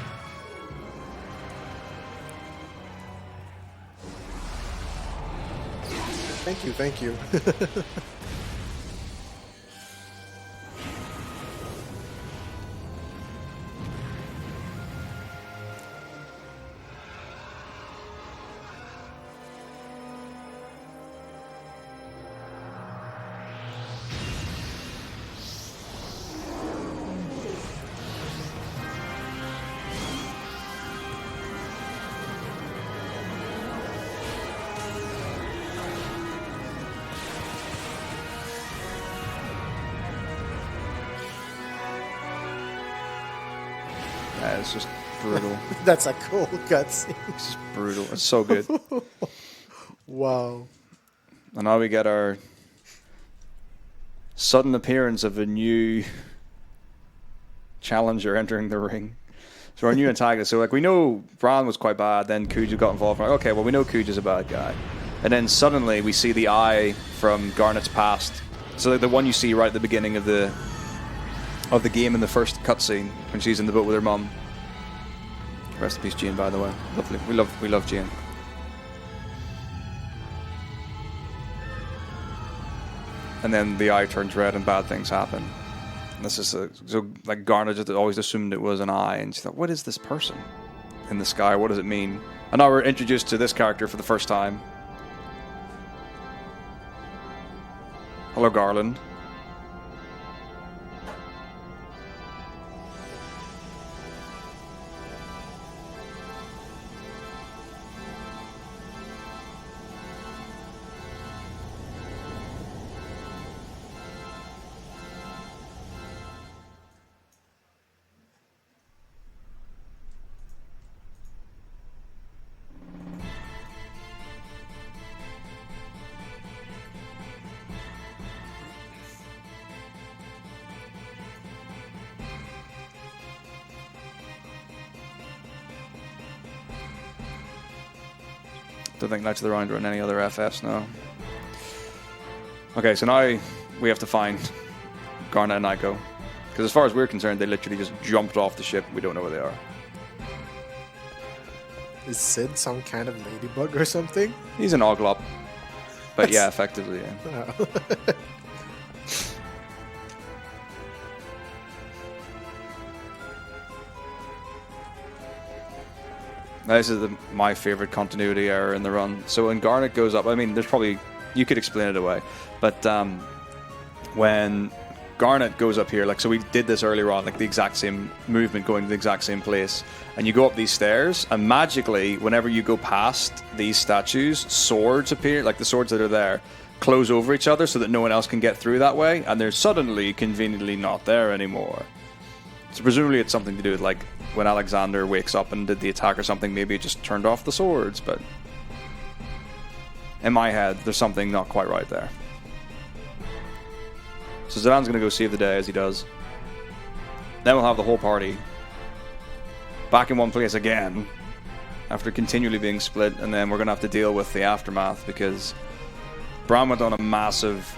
Speaker 5: Thank you, thank you.
Speaker 2: Yeah, it's just brutal.
Speaker 5: That's a cool cutscene.
Speaker 2: It's just brutal. It's so good.
Speaker 5: Wow.
Speaker 2: And now we get our sudden appearance of a new challenger entering the ring. So our new antagonist. So like we know Bran was quite bad, then Kuja got involved. We're like, okay, well we know Kuja's a bad guy. And then suddenly we see the eye from Garnet's past. So like the one you see right at the beginning of the game in the first cutscene when she's in the boat with her mum. Rest in peace, Jane, by the way. Lovely. We love Jane. And then the eye turns red and bad things happen. And this is so like Garnet just always assumed it was an eye, and she thought, what is this person in the sky? What does it mean? And now we're introduced to this character for the first time. Hello, Garland. Don't think Knights of the Round are in any other FFs now. Okay, so now we have to find Garnet and Ico. Because as far as we're concerned, they literally just jumped off the ship. We don't know where they are.
Speaker 5: Is Sid some kind of ladybug or something?
Speaker 2: He's an Oglop. But yeah, effectively, yeah.
Speaker 5: Oh.
Speaker 2: This is my favorite continuity error in the run. So when Garnet goes up, I mean, there's probably... You could explain it away. But when Garnet goes up here, like, so we did this earlier on, like the exact same movement going to the exact same place. And you go up these stairs, and magically, whenever you go past these statues, swords appear, like the swords that are there, close over each other so that no one else can get through that way. And they're suddenly, conveniently not there anymore. So presumably it's something to do with, like, when Alexander wakes up and did the attack or something, maybe it just turned off the swords, but in my head, there's something not quite right there. So Zidane's going to go save the day, as he does. Then we'll have the whole party back in one place again, after continually being split, and then we're going to have to deal with the aftermath, because Bran went on a massive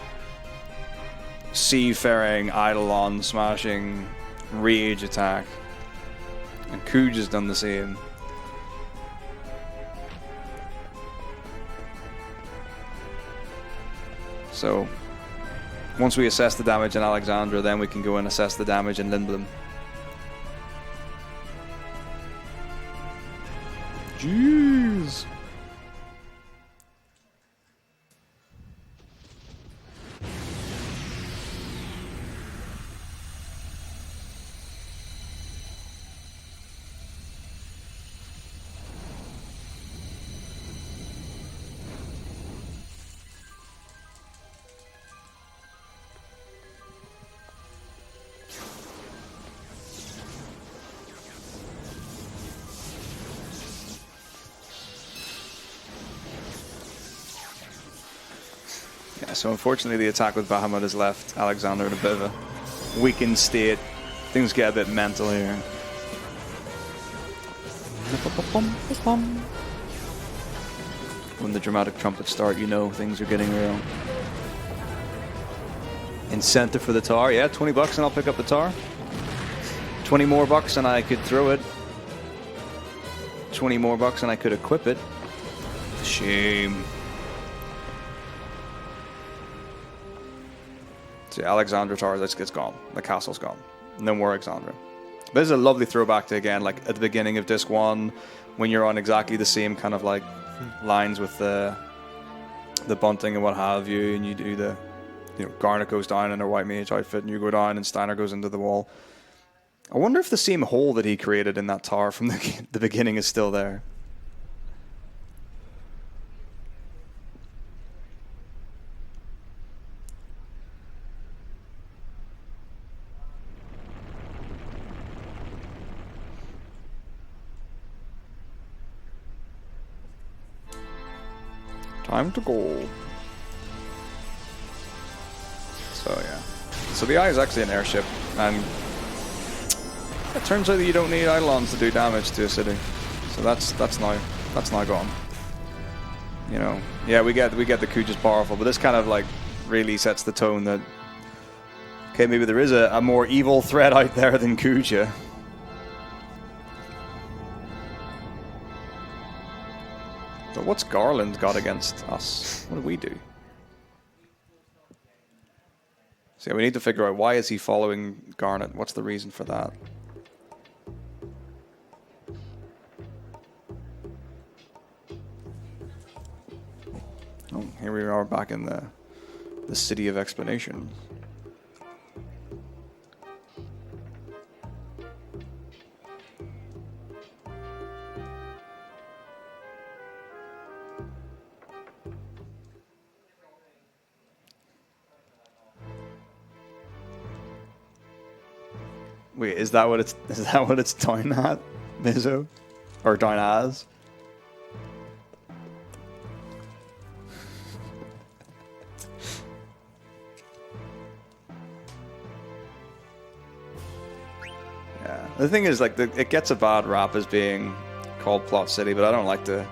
Speaker 2: seafaring, Eidolon smashing rage attack. And Kuj has done the same. So Once we assess the damage in Alexandra, then we can go and assess the damage in Lindblom. Jeez. Yeah, so unfortunately the attack with Bahamut has left Alexander in a bit of a weakened state. Things get a bit mental here. When the dramatic trumpets start, you know things are getting real. Incentive for the tower. Yeah, $20 and I'll pick up the tower. 20 more bucks and I could throw it. 20 more bucks and I could equip it. Shame. See, Alexandra Tower, it's gone. The castle's gone. No more Alexandra. But this is a lovely throwback to, again, like at the beginning of Disc 1, when you're on exactly the same kind of like lines with the bunting and what have you, and you do the, you know, Garnet goes down in her white mage outfit, and you go down, and Steiner goes into the wall. I wonder if the same hole that he created in that tower from the beginning is still there. Time to go. So yeah. So the Eye is actually an airship, and it turns out that you don't need Eidolons to do damage to a city. So that's now gone. You know, yeah, we get the Kuja's powerful, but this kind of like really sets the tone that, okay, maybe there is a more evil threat out there than Kuja. But what's Garland got against us? What do we do? So yeah, we need to figure out, why is he following Garnet? What's the reason for that? Oh, here we are back in the city of explanation. Wait, is that what it's down at, Mizzo? Or down as? Yeah. The thing is, like, it gets a bad rap as being called Plot City, but I don't like to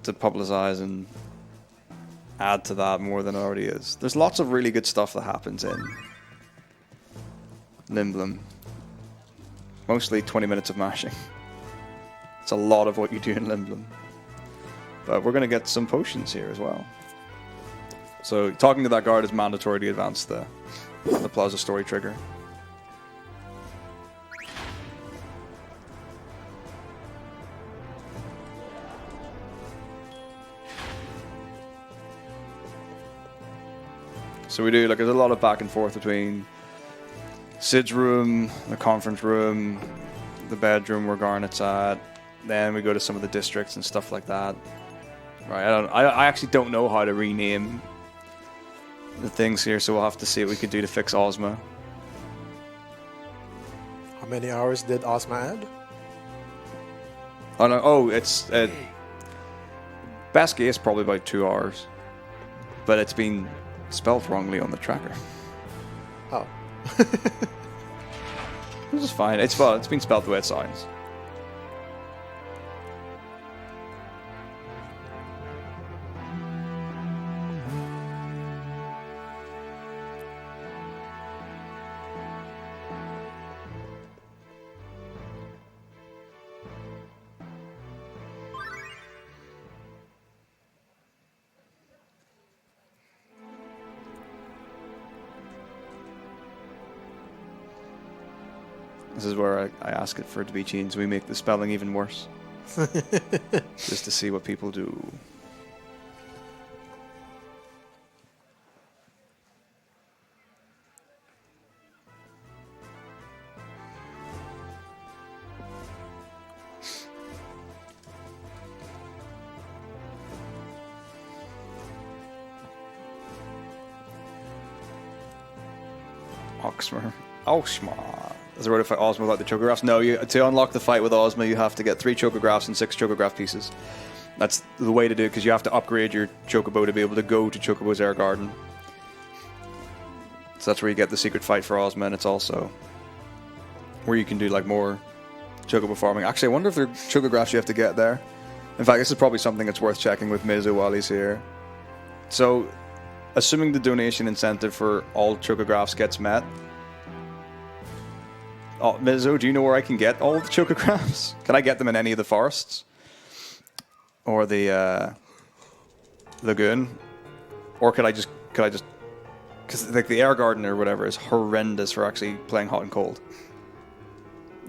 Speaker 2: publicize and add to that more than it already is. There's lots of really good stuff that happens in Lindblom. Mostly 20 minutes of mashing. It's a lot of what you do in Lindblom. But we're going to get some potions here as well. So talking to that guard is mandatory to advance the Plaza Story trigger. So we do, like, there's a lot of back and forth between Sid's room, the conference room, the bedroom where Garnet's at. Then we go to some of the districts and stuff like that. Right, I actually don't know how to rename the things here, so we'll have to see what we could do to fix Ozma.
Speaker 5: How many hours did Ozma add?
Speaker 2: Oh, no, it's best guess probably about 2 hours, but it's been spelled wrongly on the tracker.
Speaker 5: Oh.
Speaker 2: This is fine. It's been spelled the way it sounds. This is where I ask it for it to be changed. We make the spelling even worse. Just to see what people do. Oxma. Is there a way to fight Ozma without the chocographs? No, to unlock the fight with Ozma, you have to get 3 chocographs and 6 chocograph pieces. That's the way to do it, because you have to upgrade your chocobo to be able to go to Chocobo's Air Garden. So that's where you get the secret fight for Ozma, and it's also where you can do like more chocobo farming. Actually, I wonder if there are chocographs you have to get there. In fact, this is probably something that's worth checking with Mizu while he's here. So, assuming the donation incentive for all chocographs gets met, oh, Mizu, do you know where I can get all the chocographs? Can I get them in any of the forests? Or the lagoon? Or could I just... Because like the air garden or whatever is horrendous for actually playing hot and cold.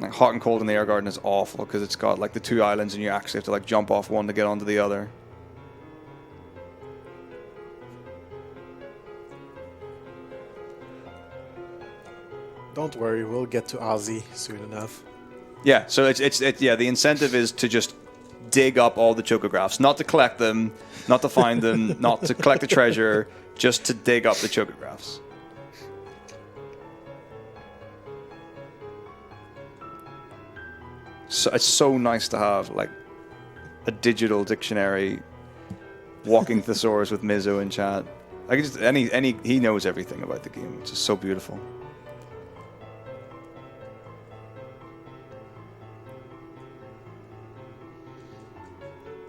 Speaker 2: Like hot and cold in the air garden is awful because it's got like the 2 islands and you actually have to like jump off one to get onto the other.
Speaker 5: Don't worry, we'll get to Ozzy soon enough.
Speaker 2: Yeah, so it's the incentive is to just dig up all the chocographs, not to collect them, not to find them, not to collect the treasure, just to dig up the chocographs. So it's so nice to have like a digital dictionary walking thesaurus with Mizu in chat. I can just he knows everything about the game. It's just so beautiful.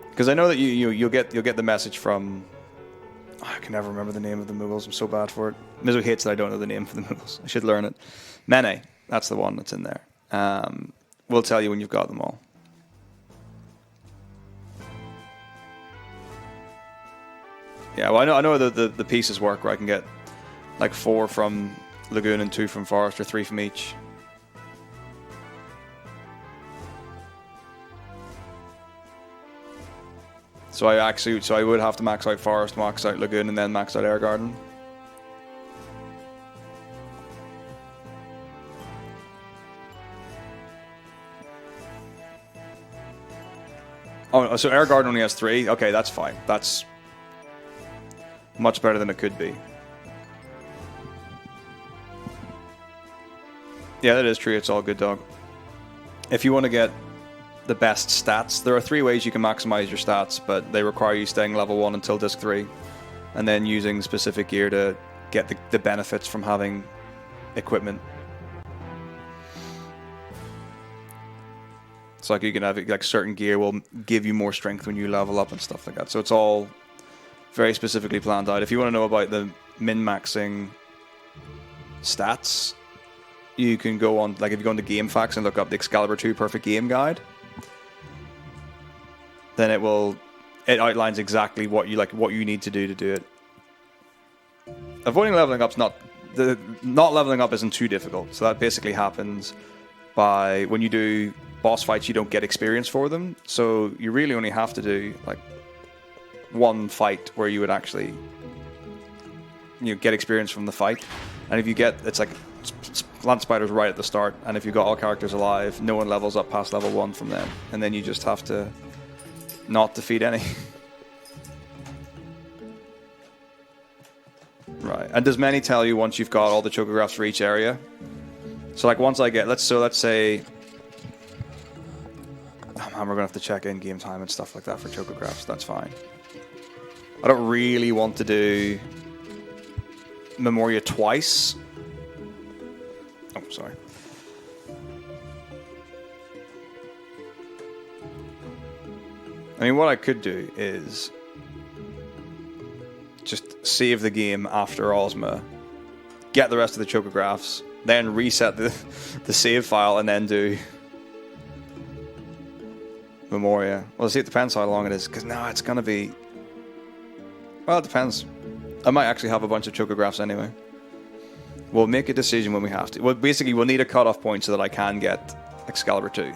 Speaker 2: Because I know that you'll get the message from... Oh, I can never remember the name of the Muggles. I'm so bad for it. Mizu hates that I don't know the name for the Muggles. I should learn it. Mene, that's the one that's in there. We'll tell you when you've got them all. Yeah, well, I know the pieces work where I can get like 4 from Lagoon and 2 from Forest, or 3 from each. So I would have to max out Forest, max out Lagoon, and then max out Air Garden. Oh, so Air Garden only has 3? Okay, that's fine. That's much better than it could be. Yeah, that is true. It's all good, dog. If you want to get the best stats, there are 3 ways you can maximize your stats, but they require you staying level 1 until disc 3, and then using specific gear to get the benefits from having equipment. It's like you can have like certain gear will give you more strength when you level up and stuff like that. So it's all very specifically planned out. If you want to know about the min-maxing stats, you can go on, like if you go into Game Facts and look up the Excalibur 2 Perfect Game Guide, then it outlines exactly what you need to do it. Avoiding leveling up's not leveling up isn't too difficult. So that basically happens by when you do boss fights, you don't get experience for them. So you really only have to do like 1 fight where you would actually get experience from the fight. And if you get, it's like Land Spiders right at the start, and if you've got all characters alive, no one levels up past level 1 from them. And then you just have to not defeat any. Right. And does Many tell you once you've got all the chocographs for each area? So like once I get, let's say, oh man, we're gonna have to check in game time and stuff like that for chocographs. That's fine. I don't really want to do Memoria twice. Oh, sorry. I mean, what I could do is just save the game after Ozma, get the rest of the chocographs, then reset the save file, and then do Memoria. Well, see, it depends how long it is, because now it's going to be... Well, it depends. I might actually have a bunch of chocographs anyway. We'll make a decision when we have to. Well, basically, we'll need a cutoff point so that I can get Excalibur 2.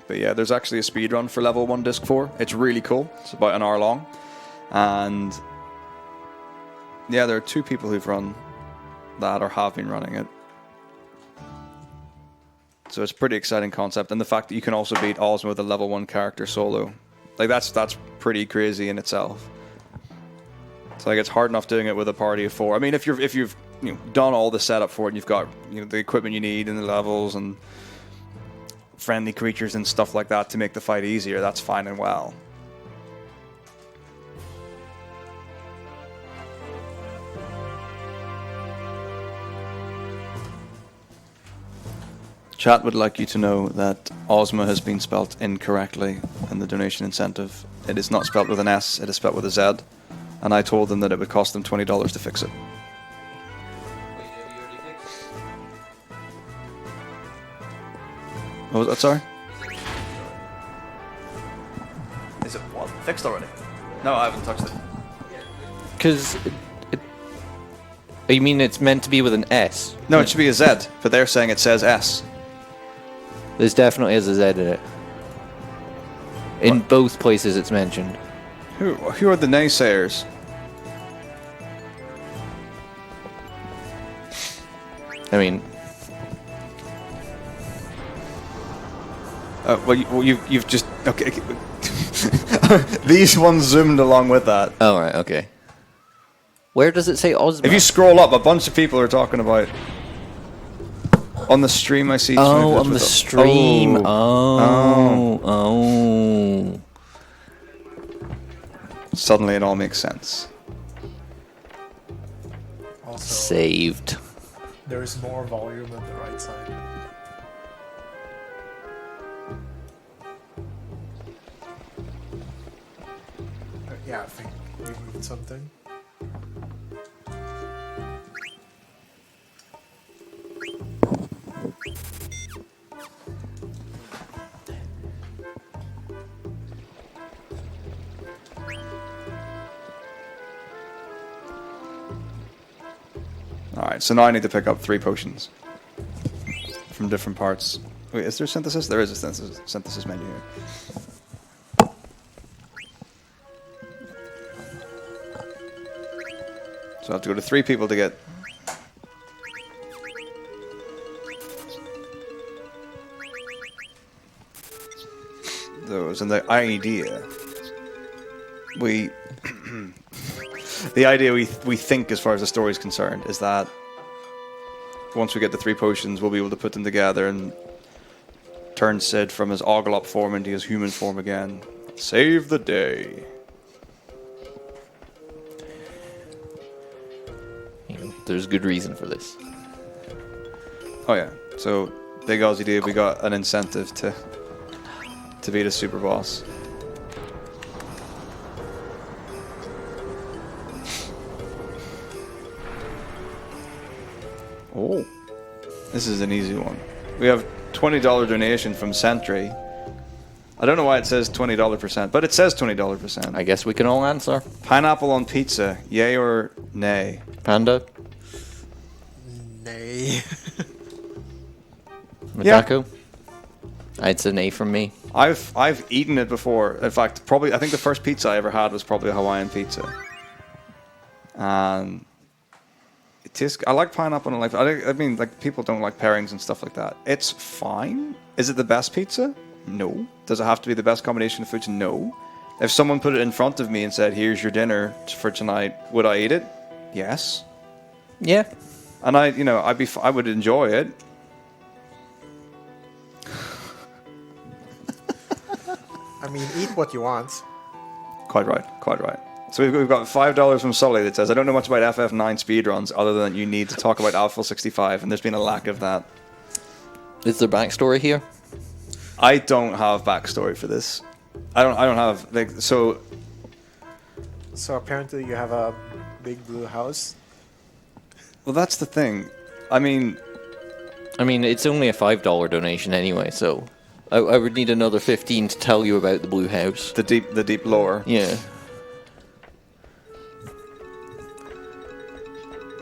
Speaker 2: But yeah, there's actually a speedrun for level 1 Disc 4. It's really cool. It's about an hour long. And yeah, there are 2 people who've run that or have been running it. So it's a pretty exciting concept. And the fact that you can also beat Ozma with a level 1 character solo. Like that's pretty crazy in itself. So like it's hard enough doing it with a party of 4. I mean, if you've done all the setup for it and you've got the equipment you need and the levels and friendly creatures and stuff like that to make the fight easier, that's fine and well. Chat would like you to know that Ozma has been spelt incorrectly in the donation incentive. It is not spelt with an S, it is spelt with a Z. And I told them that it would cost them $20 to fix it. What was that, sorry? Is it what? Fixed already? No, I haven't touched it.
Speaker 3: Because you mean it's meant to be with an S?
Speaker 2: No, it should be a Z, but they're saying it says S.
Speaker 3: There's definitely is a Z in it. In both places it's mentioned.
Speaker 2: Who are the naysayers?
Speaker 3: I mean,
Speaker 2: well, you've just okay. These ones zoomed along with that.
Speaker 3: oh right, okay. Where does it say Ozma?
Speaker 2: If you scroll up, a bunch of people are talking about. On the stream, I see.
Speaker 3: Oh, on the stream.
Speaker 2: Oh.
Speaker 3: Oh.
Speaker 2: Suddenly, it all makes sense.
Speaker 5: Also,
Speaker 3: Saved.
Speaker 5: there is more volume on the right side. Yeah, I think we moved something.
Speaker 2: Alright, so now I need to pick up 3 potions from different parts. Wait, is there synthesis? There is a synthesis menu here. So I have to go to 3 people to get... those. And the idea... The idea we think, as far as the story is concerned, is that once we get the 3 potions, we'll be able to put them together and turn Sid from his Oglop form into his human form again. Save the day.
Speaker 3: There's good reason for this.
Speaker 2: Oh yeah. So Big Aussie Dave, we got an incentive to beat a super boss. Oh, this is an easy one. We have $20 donation from Sentry. I don't know why it says $20%, but it says $20%.
Speaker 3: I guess we can all answer.
Speaker 2: Pineapple on pizza, yay or nay?
Speaker 3: Panda?
Speaker 5: Nay.
Speaker 3: Metako? It's an A from me.
Speaker 2: I've eaten it before. In fact, I think the first pizza I ever had was probably a Hawaiian pizza. And I like pineapple and I mean, like, people don't like pairings and stuff like that. It's fine. Is it the best pizza? No. Does it have to be the best combination of foods? No. If someone put it in front of me and said, "Here's your dinner for tonight," would I eat it? Yes.
Speaker 3: Yeah.
Speaker 2: And I would enjoy it.
Speaker 5: I mean, eat what you want.
Speaker 2: Quite right. Quite right. So we've got $5 from Sully that says, "I don't know much about FF9 speedruns other than you need to talk about Alpha 65, and there's been a lack of that."
Speaker 3: Is there backstory here?
Speaker 2: I don't have backstory for this. I don't have so.
Speaker 5: So apparently you have a big blue house.
Speaker 2: Well, that's the thing. I mean,
Speaker 3: I mean, it's only a $5 donation anyway, so I would need another 15 to tell you about the Blue House.
Speaker 2: The deep lore.
Speaker 3: Yeah.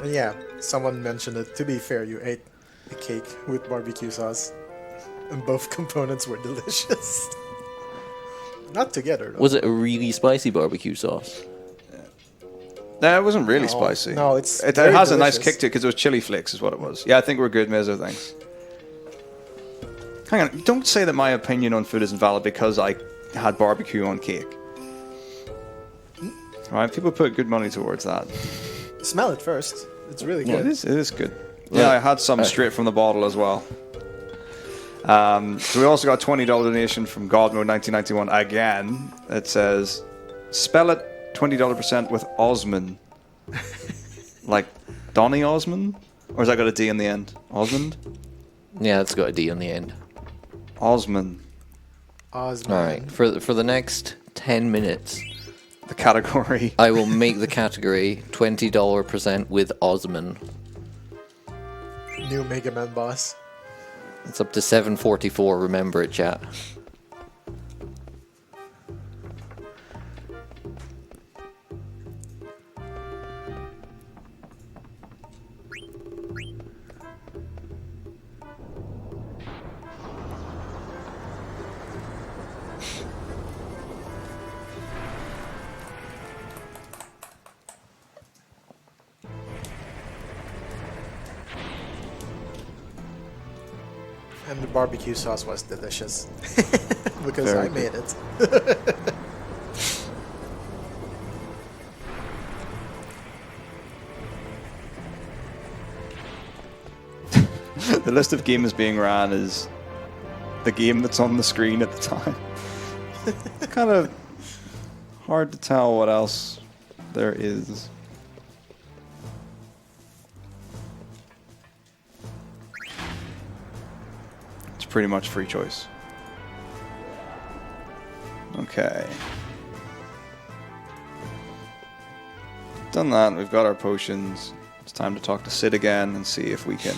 Speaker 5: And yeah, someone mentioned it. To be fair, you ate a cake with barbecue sauce, and both components were delicious. Not together, though.
Speaker 3: Was it a really spicy barbecue sauce?
Speaker 2: No, it wasn't really
Speaker 5: No,
Speaker 2: spicy.
Speaker 5: no, it's
Speaker 2: it
Speaker 5: very
Speaker 2: has a nice
Speaker 5: delicious.
Speaker 2: kick to it because it was chili flakes, is what it was. Yeah, I think we're good, Mezzo. Thanks. Hang on, don't say that my opinion on food isn't valid because I had barbecue on cake. All right, people put good money towards that.
Speaker 5: Smell it first. It's really
Speaker 2: Yeah,
Speaker 5: good.
Speaker 2: it is good. Yeah, I had some straight from the bottle as well. So we also got a $20 donation from Godmode1991 again. It says, spell it 20% with Osman. Like Donny Osmond? Or has that got a D in the end? Osmond?
Speaker 3: Yeah, it's got a D on the end.
Speaker 2: Osman.
Speaker 5: Osman.
Speaker 3: All right, for the next 10 minutes,
Speaker 2: The category.
Speaker 3: I will make the category $20% with Osman.
Speaker 5: New Mega Man boss.
Speaker 3: It's up to 744. Remember it, chat.
Speaker 5: And the barbecue sauce was delicious. Because
Speaker 2: Very
Speaker 5: I
Speaker 2: good.
Speaker 5: made it.
Speaker 2: The list of games being ran is the game that's on the screen at the time. It's kind of hard to tell what else there is. It's pretty much free choice. Okay. Done that, we've got our potions. It's time to talk to Sid again and see if we can...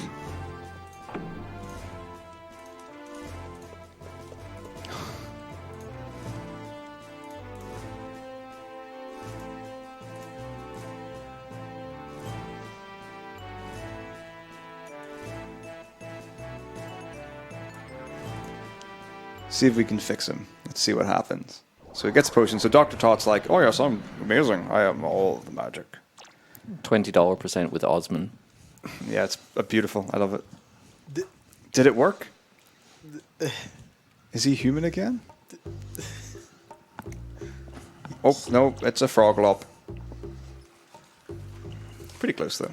Speaker 2: see if we can fix him. Let's see what happens. So he gets a potion. So Dr. Todd's like, oh yes, I'm amazing. I am all of the magic.
Speaker 3: $20% with Osman.
Speaker 2: Yeah, it's beautiful. I love it. Did it work? Is he human again? Oh, no, it's a frog lop. Pretty close, though.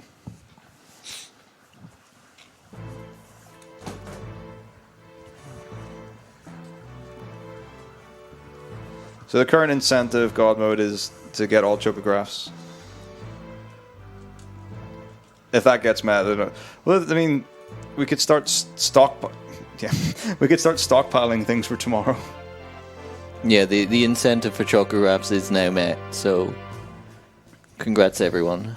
Speaker 2: So the current incentive, God mode, is to get all chocographs. If that gets met, I don't know. Well, I mean, we could start we could start stockpiling things for tomorrow.
Speaker 3: Yeah, the incentive for chocographs is now met, so congrats everyone.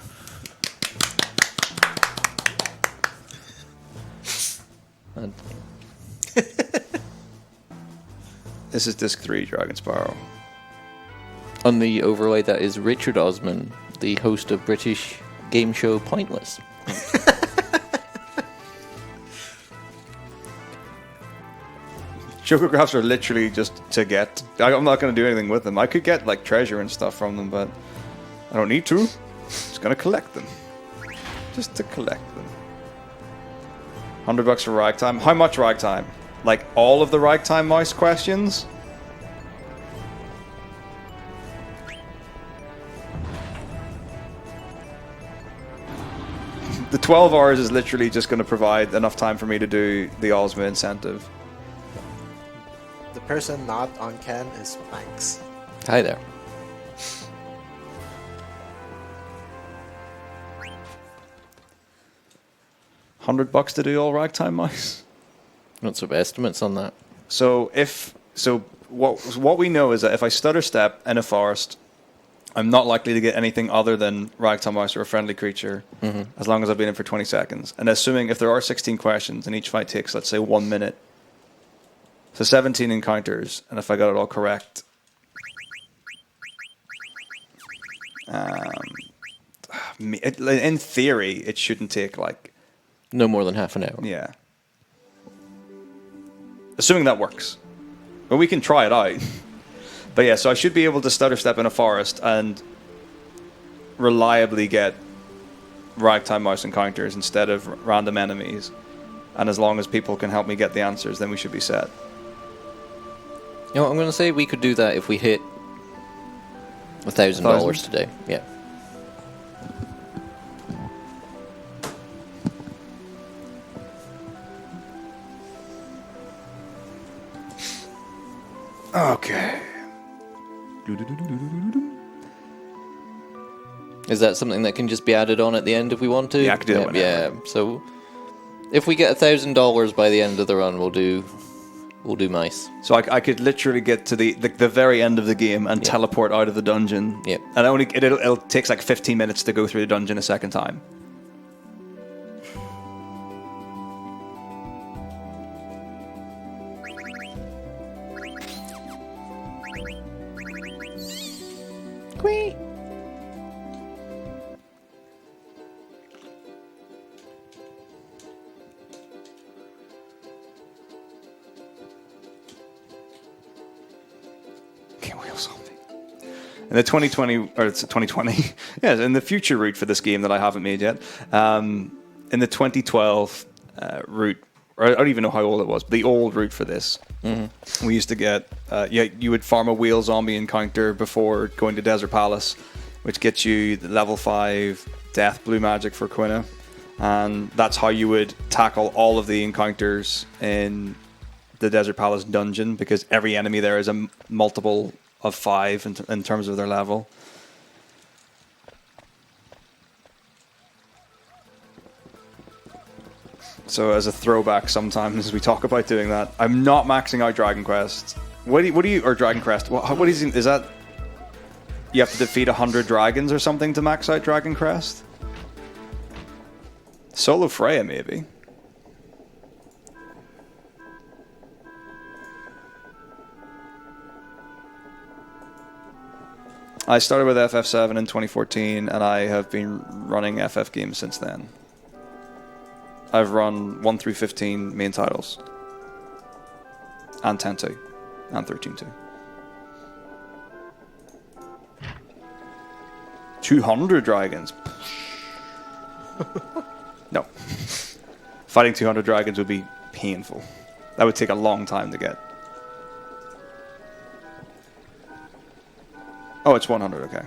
Speaker 3: And
Speaker 2: This is Disc 3, Dragon Sparrow.
Speaker 3: on the overlay, that is Richard Osman, the host of British game show Pointless.
Speaker 2: Chocographs are literally just to get. I'm not going to do anything with them. I could get like treasure and stuff from them, but I don't need to. Just going to collect them. Just to collect them. $100 for ragtime. How much ragtime? Like all of the ragtime mouse questions? The 12 hours is literally just going to provide enough time for me to do the Ozma incentive.
Speaker 5: The person not on cam is Planks.
Speaker 3: Hi there.
Speaker 2: $100 to do all ragtime mice.
Speaker 3: What's some estimates on that?
Speaker 2: So what we know is that if I stutter step in a forest I'm not likely to get anything other than Ragtime Mouse or a friendly creature as long as I've been in for 20 seconds. And assuming if there are 16 questions and each fight takes, let's say, 1 minute, so 17 encounters, and if I got it all correct, in theory, it shouldn't take like...
Speaker 7: No more than half an hour.
Speaker 2: Yeah. Assuming that works. But we can try it out. But yeah, so I should be able to stutter step in a forest and reliably get Ragtime Mouse encounters instead of random enemies. And as long as people can help me get the answers, then we should be set.
Speaker 3: You know what I'm going to say? We could do that if we hit $1,000 today. Yeah.
Speaker 2: Okay.
Speaker 3: Is that something that can just be added on at the end if we want to?
Speaker 2: Yeah, I could do that whenever.
Speaker 3: Yeah. So if we get $1,000 by the end of the run, we'll do mice.
Speaker 2: So I could literally get to the very end of the game and teleport out of the dungeon.
Speaker 3: Yep.
Speaker 2: And it'll takes like 15 minutes to go through the dungeon a second time.
Speaker 3: Whee!
Speaker 2: Can't wheel something. In the 2020, or it's 2020, yeah, in the future route for this game that I haven't made yet, in the 2012 route, or I don't even know how old it was, but the old route for this, we used to get, you would farm a wheel zombie encounter before going to Desert Palace, which gets you the level 5 Death Blue Magic for Quina, and that's how you would tackle all of the encounters in the Desert Palace dungeon, because every enemy there is a multiple of 5 in terms of their level. So as a throwback, sometimes we talk about doing that. I'm not maxing out Dragon Quest. What do you or Dragon Quest? What is that? You have to defeat 100 dragons or something to max out Dragon Quest? Solo Freya, maybe. I started with FF7 in 2014, and I have been running FF games since then. I've run 1 through 15 main titles. And 10-2. And 13-2. 200 dragons. No. Fighting 200 dragons would be painful. That would take a long time to get. Oh, it's 100, okay.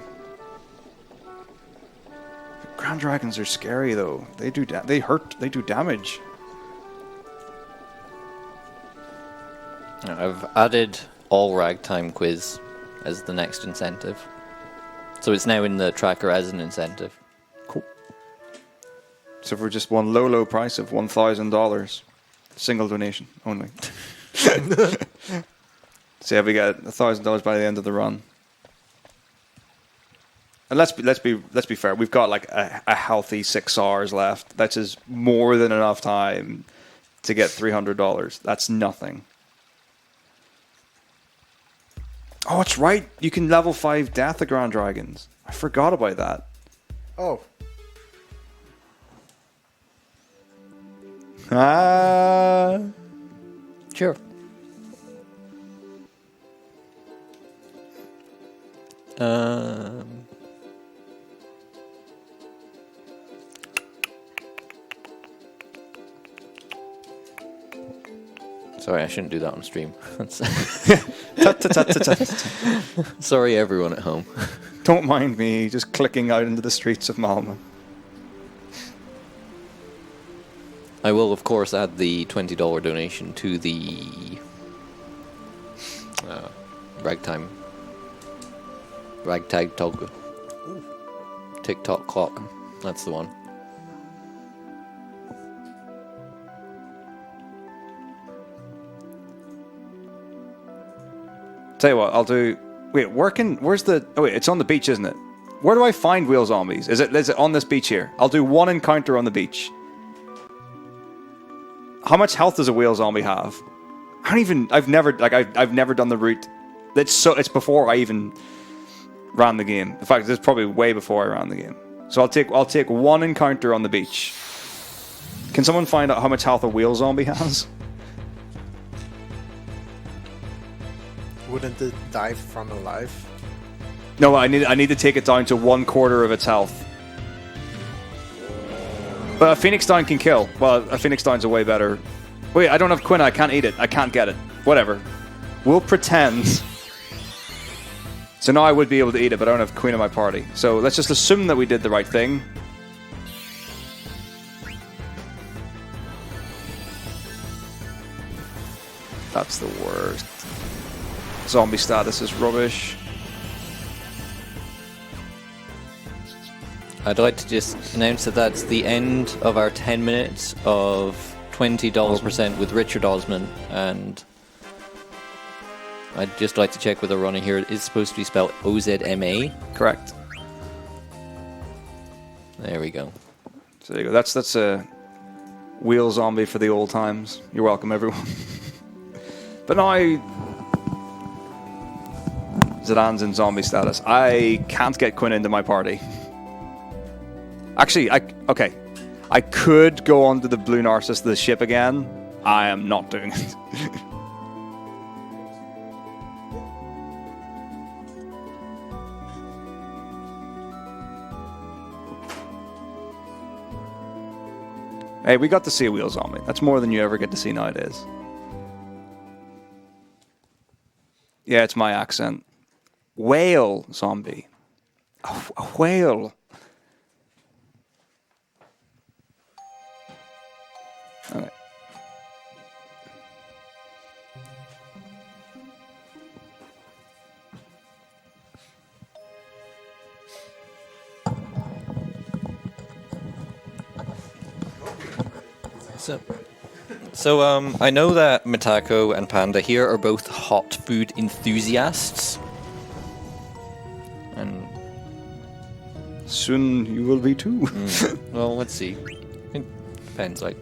Speaker 2: Ground dragons are scary, though. They do they hurt. They do damage.
Speaker 3: I've added all Ragtime quiz as the next incentive. So it's now in the tracker as an incentive.
Speaker 2: Cool. So for just one low price of $1,000, single donation only. So yeah, we got $1,000 by the end of the run. And let's be fair. We've got like a healthy 6 hours left. That's just more than enough time to get $300. That's nothing. Oh, it's right. You can level 5 Death of Grand Dragons. I forgot about that.
Speaker 5: Oh,
Speaker 3: Sure. Sorry, I shouldn't do that on stream. Sorry, everyone at home.
Speaker 2: Don't mind me just clicking out into the streets of Malmö.
Speaker 3: I will, of course, add the $20 donation to the Ragtag Tog. TikTok clock. That's the one.
Speaker 2: Tell you what, I'll do Wait, where's the... Oh, wait, it's on the beach, isn't it? Where do I find wheel zombies? Is it on this beach here? I'll do one encounter on the beach. How much health does a wheel zombie have? I've never done the route. It's before I even ran the game. In fact, it's probably way before I ran the game. So I'll take one encounter on the beach. Can someone find out how much health a wheel zombie has?
Speaker 5: Wouldn't it die from alive?
Speaker 2: No, I need to take it down to 1/4 of its health. But a Phoenix Down can kill. Well, a Phoenix Down's a way better... Wait, I don't have Quina. I can't eat it. I can't get it. Whatever. We'll pretend. So now I would be able to eat it, but I don't have Queen in my party. So let's just assume that we did the right thing. That's the worst. Zombie status is rubbish.
Speaker 3: I'd like to just announce that that's the end of our 10 minutes of $20% with Richard Osman, and I'd just like to check with the runner here. It's supposed to be spelled O-Z-M-A.
Speaker 2: Correct.
Speaker 3: There we go.
Speaker 2: So there you go. That's a wheel zombie for the old times. You're welcome, everyone. But now Zidane's in zombie status. I can't get Quinn into my party. Actually, okay. I could go onto the Blue Narcissus, the ship again. I am not doing it. Hey, we got to see a wheel zombie. That's more than you ever get to see nowadays. Yeah, it's my accent. Whale zombie. Oh, a whale. Okay.
Speaker 3: So I know that Metako and Panda here are both hot food enthusiasts. And
Speaker 2: soon you will be too.
Speaker 3: Well, let's see. It depends. Like,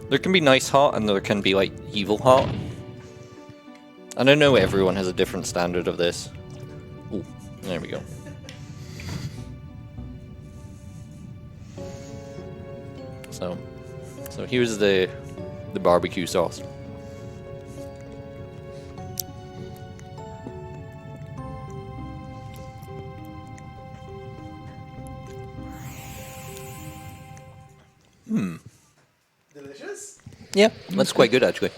Speaker 3: there can be nice hot, and there can be like evil hot. And I know everyone has a different standard of this. Ooh, there we go. So here's the barbecue sauce.
Speaker 5: Delicious?
Speaker 3: Yeah, that's quite good actually.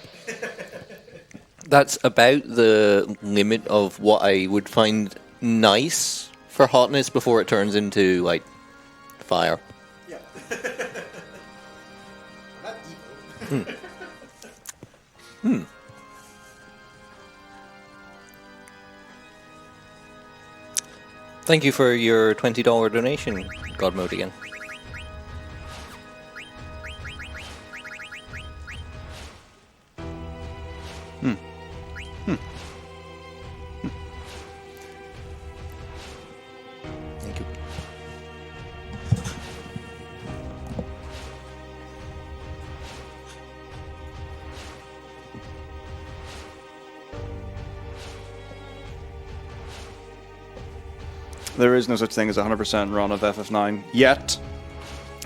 Speaker 3: That's about the limit of what I would find nice for hotness before it turns into like fire.
Speaker 5: Yeah. Not evil.
Speaker 3: Thank you for your $20 donation, God Mode again. Thank you.
Speaker 2: There is no such thing as a 100% run of FF9 yet,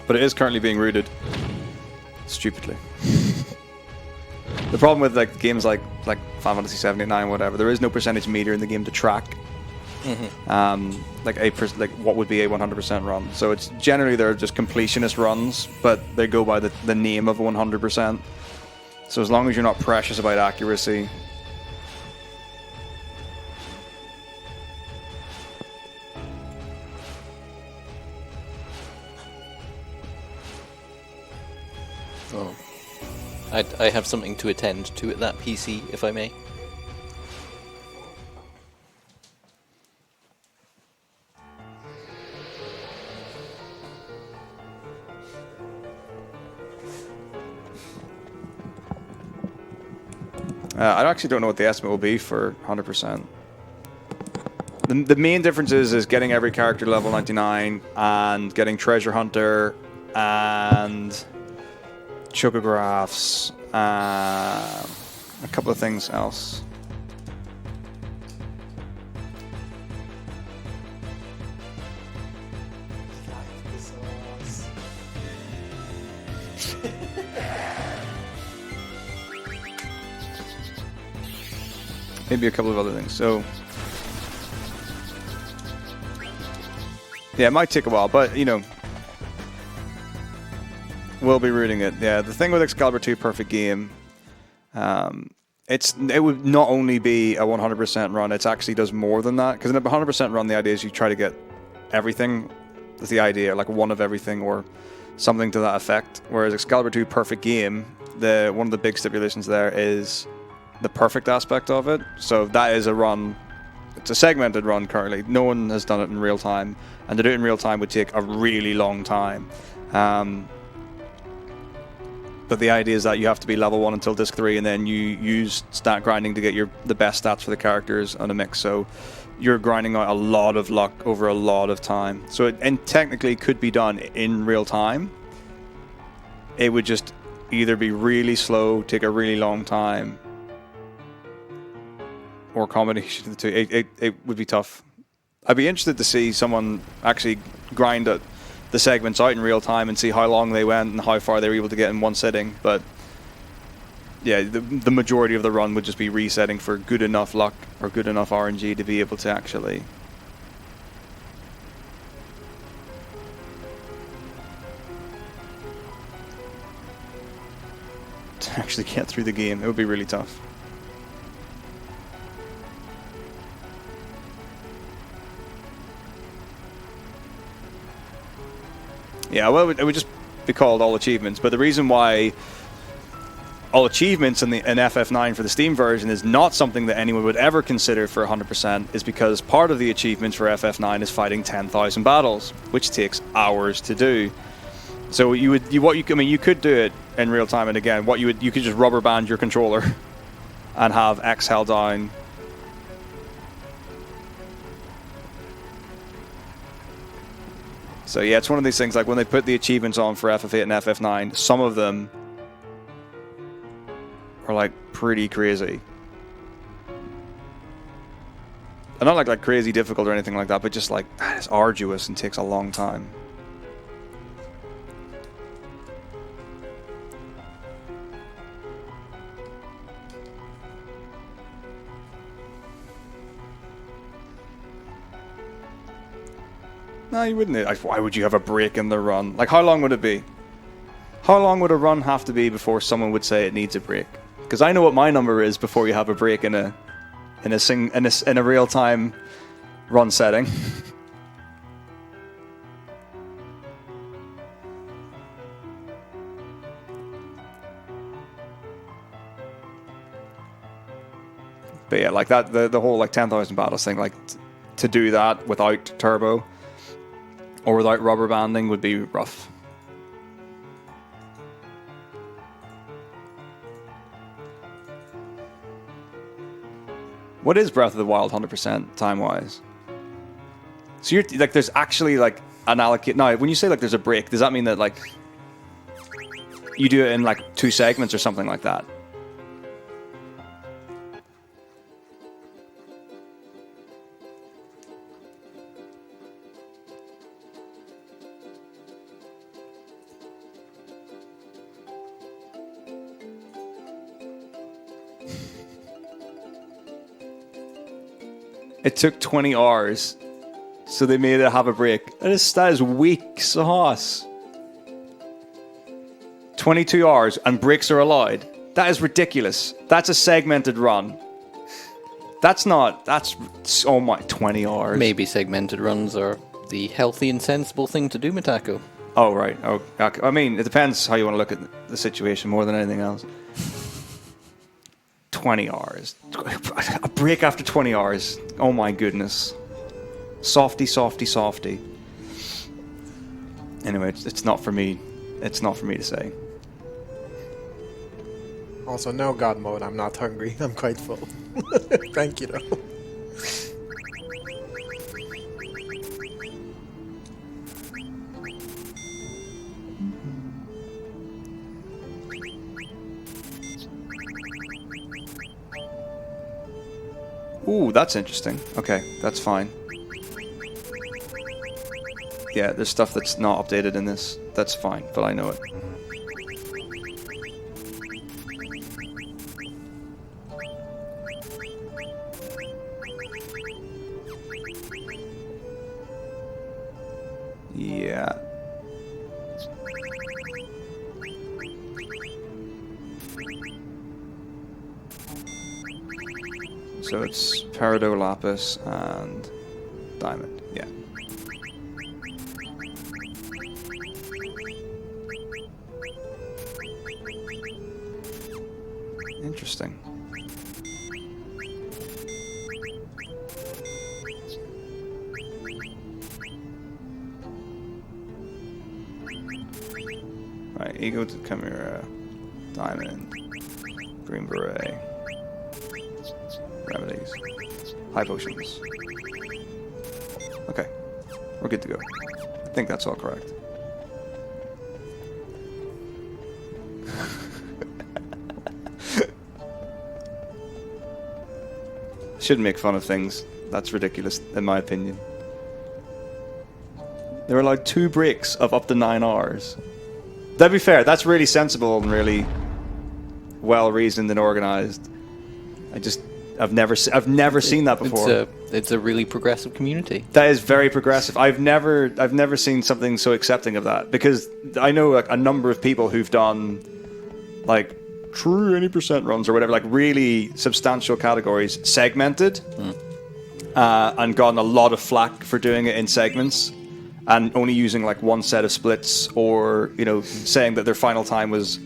Speaker 2: but it is currently being rooted stupidly. The problem with like games like Final Fantasy 79, whatever, there is no percentage meter in the game to track. Like what would be a 100% run. So it's generally they're just completionist runs, but they go by the name of 100%. So as long as you're not precious about accuracy.
Speaker 3: Oh. I have something to attend to at that PC, if I may.
Speaker 2: I actually don't know what the estimate will be for 100%. The main difference is getting every character level 99 and getting Treasure Hunter and Chocographs, a couple of things else. Maybe a couple of other things. So, yeah, it might take a while, but you know, we'll be rooting it. Yeah, the thing with Excalibur 2 Perfect Game, it would not only be a 100% run. It actually does more than that, because in a 100% run, the idea is you try to get everything. That's the idea, like one of everything or something to that effect. Whereas Excalibur 2 Perfect Game, one of the big stipulations there is the perfect aspect of it. So that is a run. It's a segmented run currently. No one has done it in real time, and to do it in real time would take a really long time. But the idea is that you have to be level 1 until disc 3, and then you use stat grinding to get the best stats for the characters on a mix. So you're grinding out a lot of luck over a lot of time. So it technically could be done in real time. It would just either be really slow, take a really long time, or a combination of the two. It would be tough. I'd be interested to see someone actually grind the segments out in real time and see how long they went and how far they were able to get in one sitting. But yeah, the majority of the run would just be resetting for good enough luck or good enough RNG to be able to actually get through the game. It would be really tough. Yeah, well, it would just be called all achievements. But the reason why all achievements in FF9 for the Steam version is not something that anyone would ever consider for 100% is because part of the achievements for FF9 is fighting 10,000 battles, which takes hours to do. So you could do it in real time, and again, you could just rubber band your controller and have X held down. So yeah, it's one of these things, like when they put the achievements on for FF8 and FF9, some of them are like pretty crazy. And not like crazy difficult or anything like that, but just like that is arduous and takes a long time. No, you wouldn't. Why would you have a break in the run? Like, how long would it be? How long would a run have to be before someone would say it needs a break? Because I know what my number is before you have a break in a real time run setting. But yeah, like that, the whole like 10,000 battles thing, like to do that without turbo or without rubber banding would be rough. What is Breath of the Wild 100% time-wise? So you're like, there's actually like an allocate. Now, when you say like there's a break, does that mean that like you do it in like 2 segments or something like that? It took 20 hours, so they made it have a break. That is weak sauce. 22 hours and breaks are allowed. That is ridiculous. That's a segmented run. That's 20 hours.
Speaker 3: Maybe segmented runs are the healthy and sensible thing to do, Metako.
Speaker 2: Oh, right. Oh, I mean, it depends how you want to look at the situation more than anything else. 20 hours. A break after 20 hours. Oh my goodness. Softy, softy, softy. Anyway, it's not for me. It's not for me to say.
Speaker 5: Also, no God mode. I'm not hungry. I'm quite full. Thank you, though.
Speaker 2: Ooh, that's interesting. Okay, that's fine. Yeah, there's stuff that's not updated in this. That's fine, but I know it. Yeah. So it's Peridot, Lapis, and Diamond. Yeah. Interesting. Right, Ego to Chimera, Diamond, Green Beret, Remedies, High Potions. Okay, we're good to go. I think that's all correct. Shouldn't make fun of things. That's ridiculous, in my opinion. They're allowed 2 breaks of up to 9 hours. To be fair, that's really sensible and really well reasoned and organized. I've never seen that before.
Speaker 3: It's a really progressive community.
Speaker 2: That is very progressive. I've never seen something so accepting of that, because I know like a number of people who've done like true 80% runs or whatever, like really substantial categories, segmented, and gotten a lot of flack for doing it in segments and only using like one set of splits, or saying that their final time was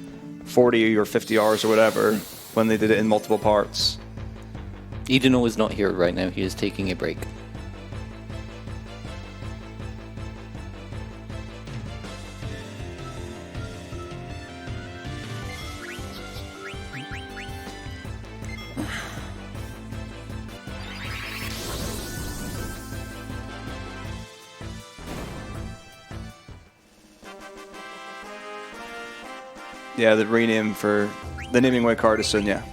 Speaker 2: 40 or 50 hours or whatever when they did it in multiple parts.
Speaker 3: Edeno is not here right now. He is taking a break.
Speaker 2: Yeah, the rename for the naming way card is soon, yeah.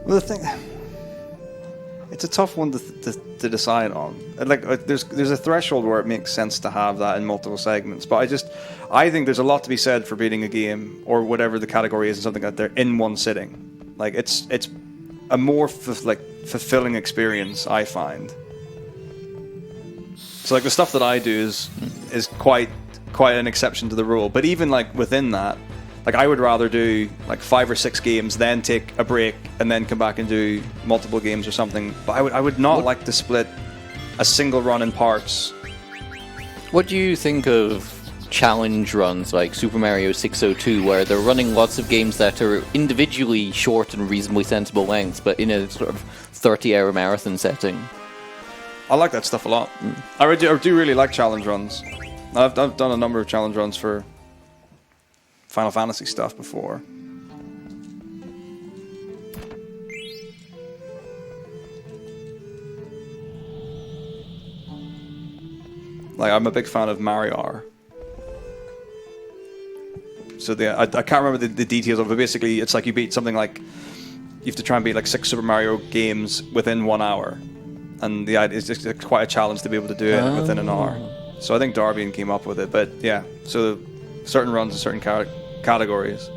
Speaker 2: Well, the thing, it's a tough one to decide on. Like there's a threshold where it makes sense to have that in multiple segments, but I think there's a lot to be said for beating a game or whatever the category is and something like that in one sitting. Like it's a more fulfilling experience, I find. So like the stuff that I do is quite an exception to the rule, but even like within that, like I would rather do like 5 or 6 games, then take a break, and then come back and do multiple games or something. But I would not like to split a single run in parts.
Speaker 3: What do you think of challenge runs like Super Mario 602, where they're running lots of games that are individually short and reasonably sensible lengths, but in a sort of 30-hour marathon setting?
Speaker 2: I like that stuff a lot. I do really like challenge runs. I've done a number of challenge runs for Final Fantasy stuff before. Like I'm a big fan of Mario R. So I can't remember the details of it, but basically it's like you beat something like, you have to try and beat like 6 Super Mario games within 1 hour. And the idea is just quite a challenge to be able to do it within an hour. So I think Darbian came up with it, but yeah, so certain runs and certain categories.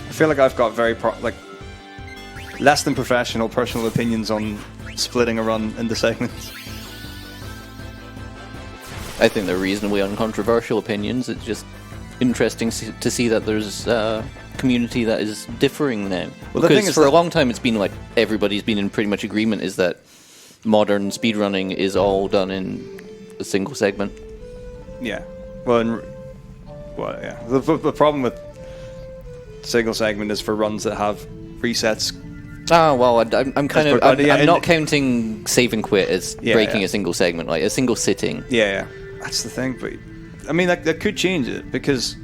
Speaker 2: I feel like I've got very less than professional personal opinions on splitting a run into segments.
Speaker 3: I think they're reasonably uncontroversial opinions. It's just interesting to see that there's a community that is differing now.
Speaker 2: Well, the thing
Speaker 3: because
Speaker 2: is
Speaker 3: for a long time it's been like everybody's been in pretty much agreement is that modern speedrunning is all done in a single segment.
Speaker 2: Yeah. Well, yeah. The problem with single segment is for runs that have resets.
Speaker 3: Oh well, I'm kind of
Speaker 2: yeah,
Speaker 3: I'm not counting save and quit as breaking a single segment, like a single sitting.
Speaker 2: Yeah, that's the thing. But I mean, that could change it because,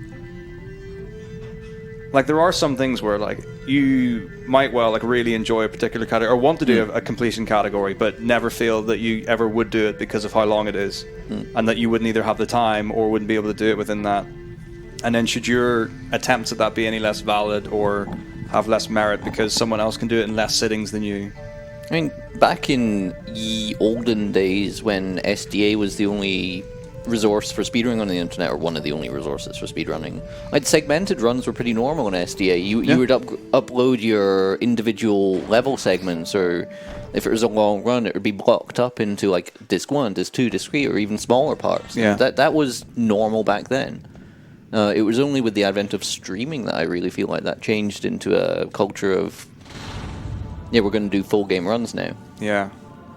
Speaker 2: like, there are some things where like you might well like really enjoy a particular category or want to do a completion category, but never feel that you ever would do it because of how long it is, and that you wouldn't either have the time or wouldn't be able to do it within that. And then should your attempts at that be any less valid or have less merit because someone else can do it in less sittings than you?
Speaker 3: I mean, back in ye olden days when SDA was the only resource for speedrunning on the internet, or one of the only resources for speedrunning, like segmented runs were pretty normal in SDA. You would upload your individual level segments, or if it was a long run, it would be blocked up into like disc 1, disc 2, disc 3, or even smaller parts.
Speaker 2: Yeah.
Speaker 3: That was normal back then. It was only with the advent of streaming that I really feel like that changed into a culture of, we're going to do full game runs now.
Speaker 2: Yeah.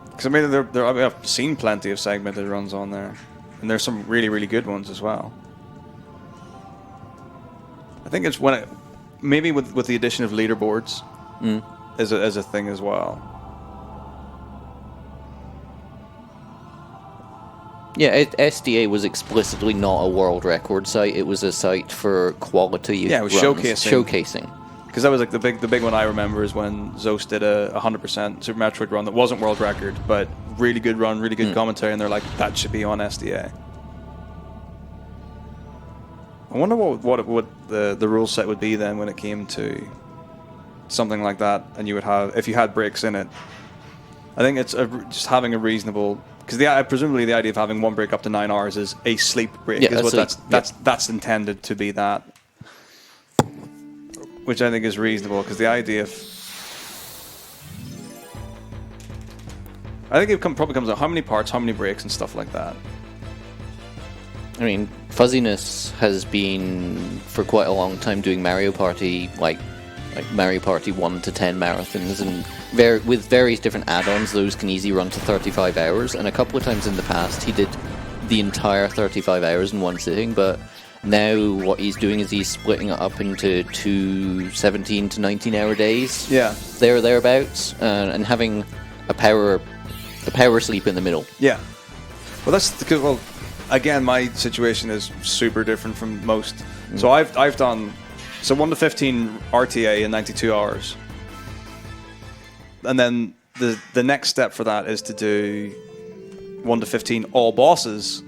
Speaker 2: Because I mean, I've seen plenty of segmented runs on there. And there's some really, really good ones as well. I think it's when maybe with the addition of leaderboards as a thing as well.
Speaker 3: Yeah, SDA was explicitly not a world record site. It was a site for quality.
Speaker 2: Yeah, it was
Speaker 3: runs,
Speaker 2: showcasing. Because that was like the big one I remember is when Zos did a 100% Super Metroid run that wasn't world record, but really good run, really good commentary, and they're like, that should be on SDA. I wonder what the rule set would be then when it came to something like that, and you would have, if you had breaks in it. I think it's just having a reasonable, because presumably the idea of having one break up to 9 hours is a sleep break.
Speaker 3: Yeah,
Speaker 2: is that's intended to be that, which I think is reasonable, because the idea of, I think it probably comes out how many parts, how many breaks, and stuff like that.
Speaker 3: I mean, Fuzziness has been for quite a long time doing Mario Party, like Mario Party 1 to 10 marathons, and with various different add-ons, those can easily run to 35 hours. And a couple of times in the past, he did the entire 35 hours in one sitting. But now what he's doing is he's splitting it up into 2 17 to 19 hour days.
Speaker 2: Yeah,
Speaker 3: thereabouts, and having a power sleep in the middle.
Speaker 2: Yeah, well, that's because again, my situation is super different from most. So I've done 1 to 15 RTA in 92 hours, and then the next step for that is to do 1 to 15 all bosses.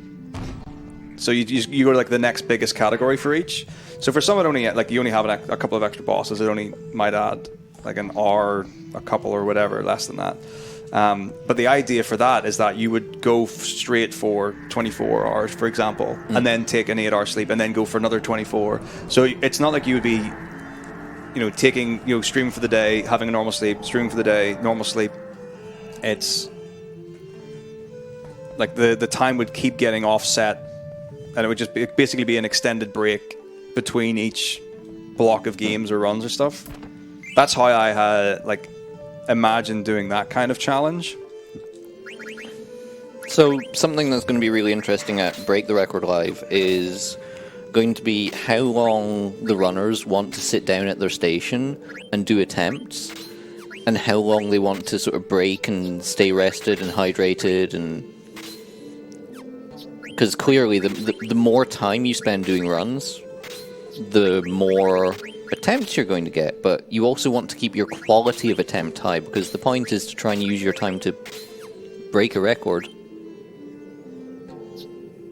Speaker 2: So you go to like the next biggest category for each. So for some, it only like you only have a couple of extra bosses. It only might add like an hour, a couple or whatever, less than that. But the idea for that is that you would go straight for 24 hours, for example, and then take an 8-hour sleep, and then go for another 24. So it's not like you would be, taking, streaming for the day, having a normal sleep, streaming for the day, normal sleep. It's like the time would keep getting offset, and it would just basically be an extended break between each block of games or runs or stuff. That's how I had imagine doing that kind of challenge.
Speaker 3: So something that's going to be really interesting at Break the Record Live is going to be how long the runners want to sit down at their station and do attempts, and how long they want to sort of break and stay rested and hydrated. And because clearly the more time you spend doing runs, the more attempts you're going to get, but you also want to keep your quality of attempt high, because the point is to try and use your time to break a record.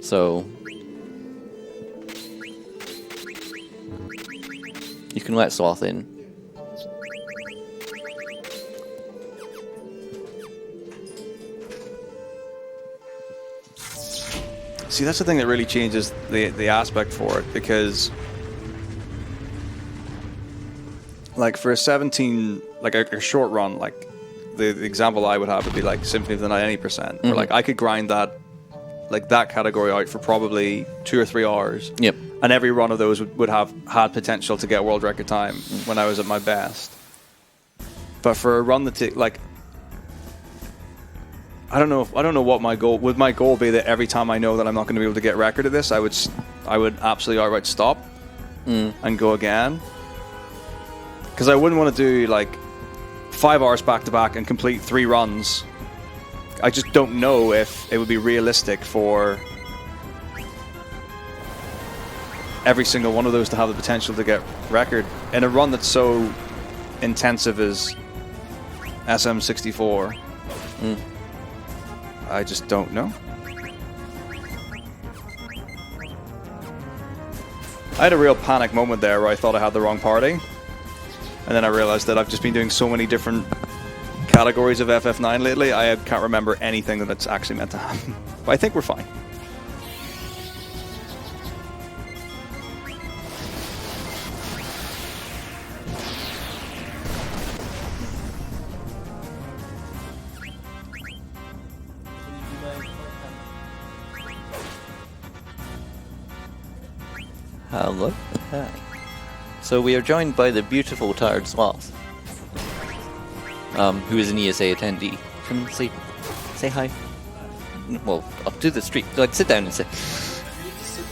Speaker 3: So you can let Sloth in.
Speaker 2: See, that's the thing that really changes the aspect for it, because like for a 17, like a short run, like the example I would have would be like Symphony of the Night 80%, where like I could grind that category out for probably 2 or 3 hours.
Speaker 3: Yep.
Speaker 2: And every run of those would have had potential to get world record time when I was at my best. But for a run that I don't know what my goal would. My goal be that every time I know that I'm not going to be able to get record of this, I would absolutely outright stop and go again. Because I wouldn't want to do like 5 hours back to back and complete 3 runs. I just don't know if it would be realistic for every single one of those to have the potential to get record in a run that's so intensive as SM64. I just don't know. I had a real panic moment there where I thought I had the wrong party, and then I realized that I've just been doing so many different categories of FF9 lately, I can't remember anything that it's actually meant to happen. But I think we're fine.
Speaker 3: Hello. Hi. So we are joined by the beautiful Tired Sloth, who is an ESA attendee. Come say hi. Well, up to the street. Like, sit down and say.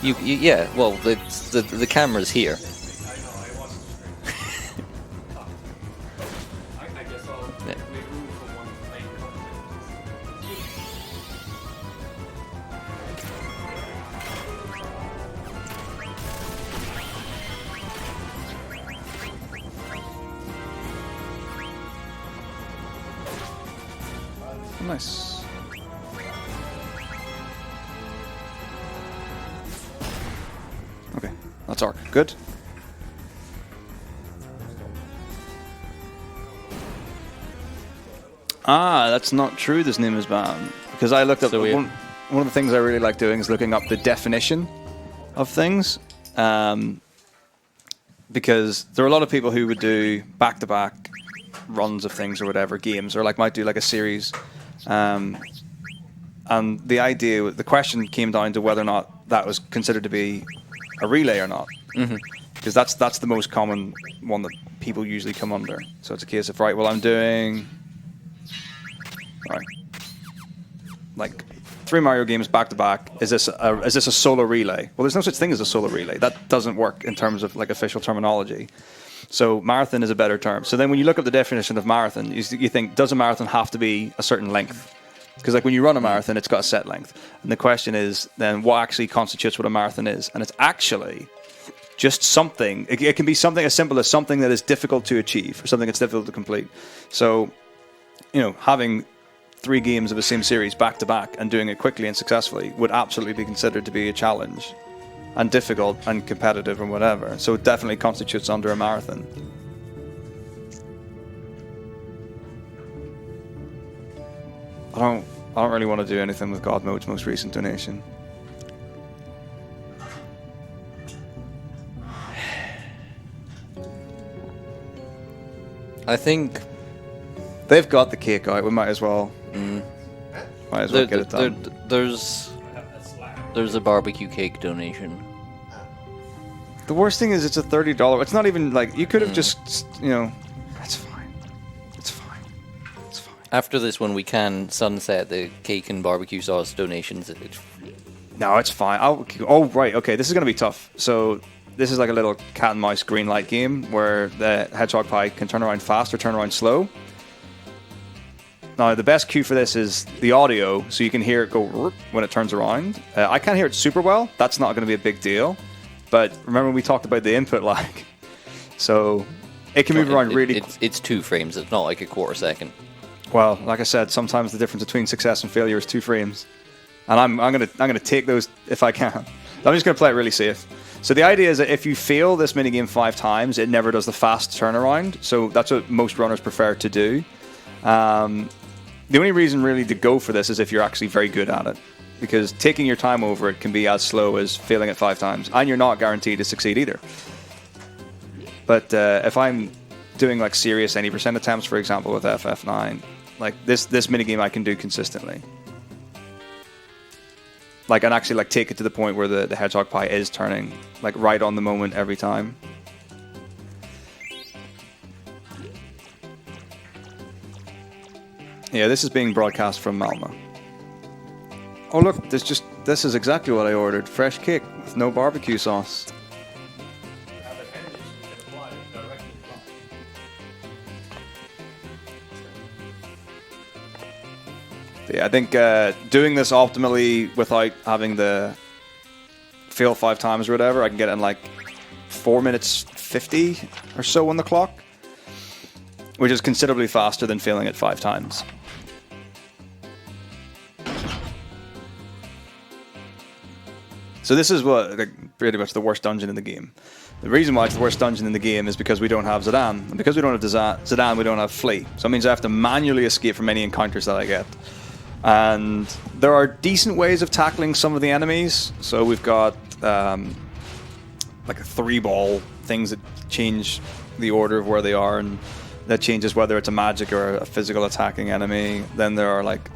Speaker 3: Yeah. Well, the camera's here. Yeah.
Speaker 2: Nice. Okay, that's arc. Good. That's not true. This name is banned because I looked up.
Speaker 3: So
Speaker 2: one of the things I really like doing is looking up the definition of things, because there are a lot of people who would do back-to-back runs of things or whatever, games, or like might do like a series. And the question came down to whether or not that was considered to be a relay or not. Because that's the most common one that people usually come under. So it's a case of, right, well, I'm doing like 3 Mario games back to back. Is this a solo relay? Well, there's no such thing as a solo relay. That doesn't work in terms of like official terminology. So marathon is a better term. So then when you look up the definition of marathon, you think, does a marathon have to be a certain length? Because like when you run a marathon, it's got a set length. And the question is then what actually constitutes what a marathon is? And it's actually just something. It can be something as simple as something that is difficult to achieve or something that's difficult to complete. So, having 3 games of the same series back to back and doing it quickly and successfully would absolutely be considered to be a challenge. And difficult and competitive and whatever. So it definitely constitutes under a marathon. I don't really want to do anything with God Mode's most recent donation.
Speaker 3: I think
Speaker 2: they've got the cake out. We might as well. Might as well get it done.
Speaker 3: There's a barbecue cake donation.
Speaker 2: The worst thing is it's a $30. It's not even like you could have just, It's fine. It's fine. It's fine.
Speaker 3: After this one, we can sunset the cake and barbecue sauce donations.
Speaker 2: No, it's fine. Oh, right. Okay, this is going to be tough. So this is like a little cat and mouse green light game where the hedgehog pie can turn around fast or turn around slow. Now, the best cue for this is the audio, so you can hear it go when it turns around. I can't hear it super well. That's not going to be a big deal. But remember we talked about the input lag. So it can move around really...
Speaker 3: It's 2 frames. It's not like a quarter second.
Speaker 2: Well, like I said, sometimes the difference between success and failure is 2 frames. And I'm gonna take those if I can. I'm just going to play it really safe. So the idea is that if you fail this minigame 5 times, it never does the fast turnaround. So that's what most runners prefer to do. The only reason really to go for this is if you're actually very good at it. Because taking your time over it can be as slow as failing it 5 times. And you're not guaranteed to succeed either. But if I'm doing like serious 80% attempts, for example, with FF9, like this minigame I can do consistently. Like, and actually like take it to the point where the hedgehog pie is turning like right on the moment every time. Yeah, this is being broadcast from Malmo. Oh look, this is exactly what I ordered. Fresh cake with no barbecue sauce.
Speaker 4: Have appendix you can apply directly
Speaker 2: But yeah, I think doing this optimally without having the fail 5 times or whatever, I can get it in like 4 minutes 50 or so on the clock, which is considerably faster than failing it 5 times. So this is what pretty much the worst dungeon in the game. The reason why it's the worst dungeon in the game is because we don't have Zidane. And because we don't have Zidane, we don't have Flee. So it means I have to manually escape from any encounters that I get. And there are decent ways of tackling some of the enemies. So we've got like a 3-ball things that change the order of where they are, and that changes whether it's a magic or a physical attacking enemy. Then there are like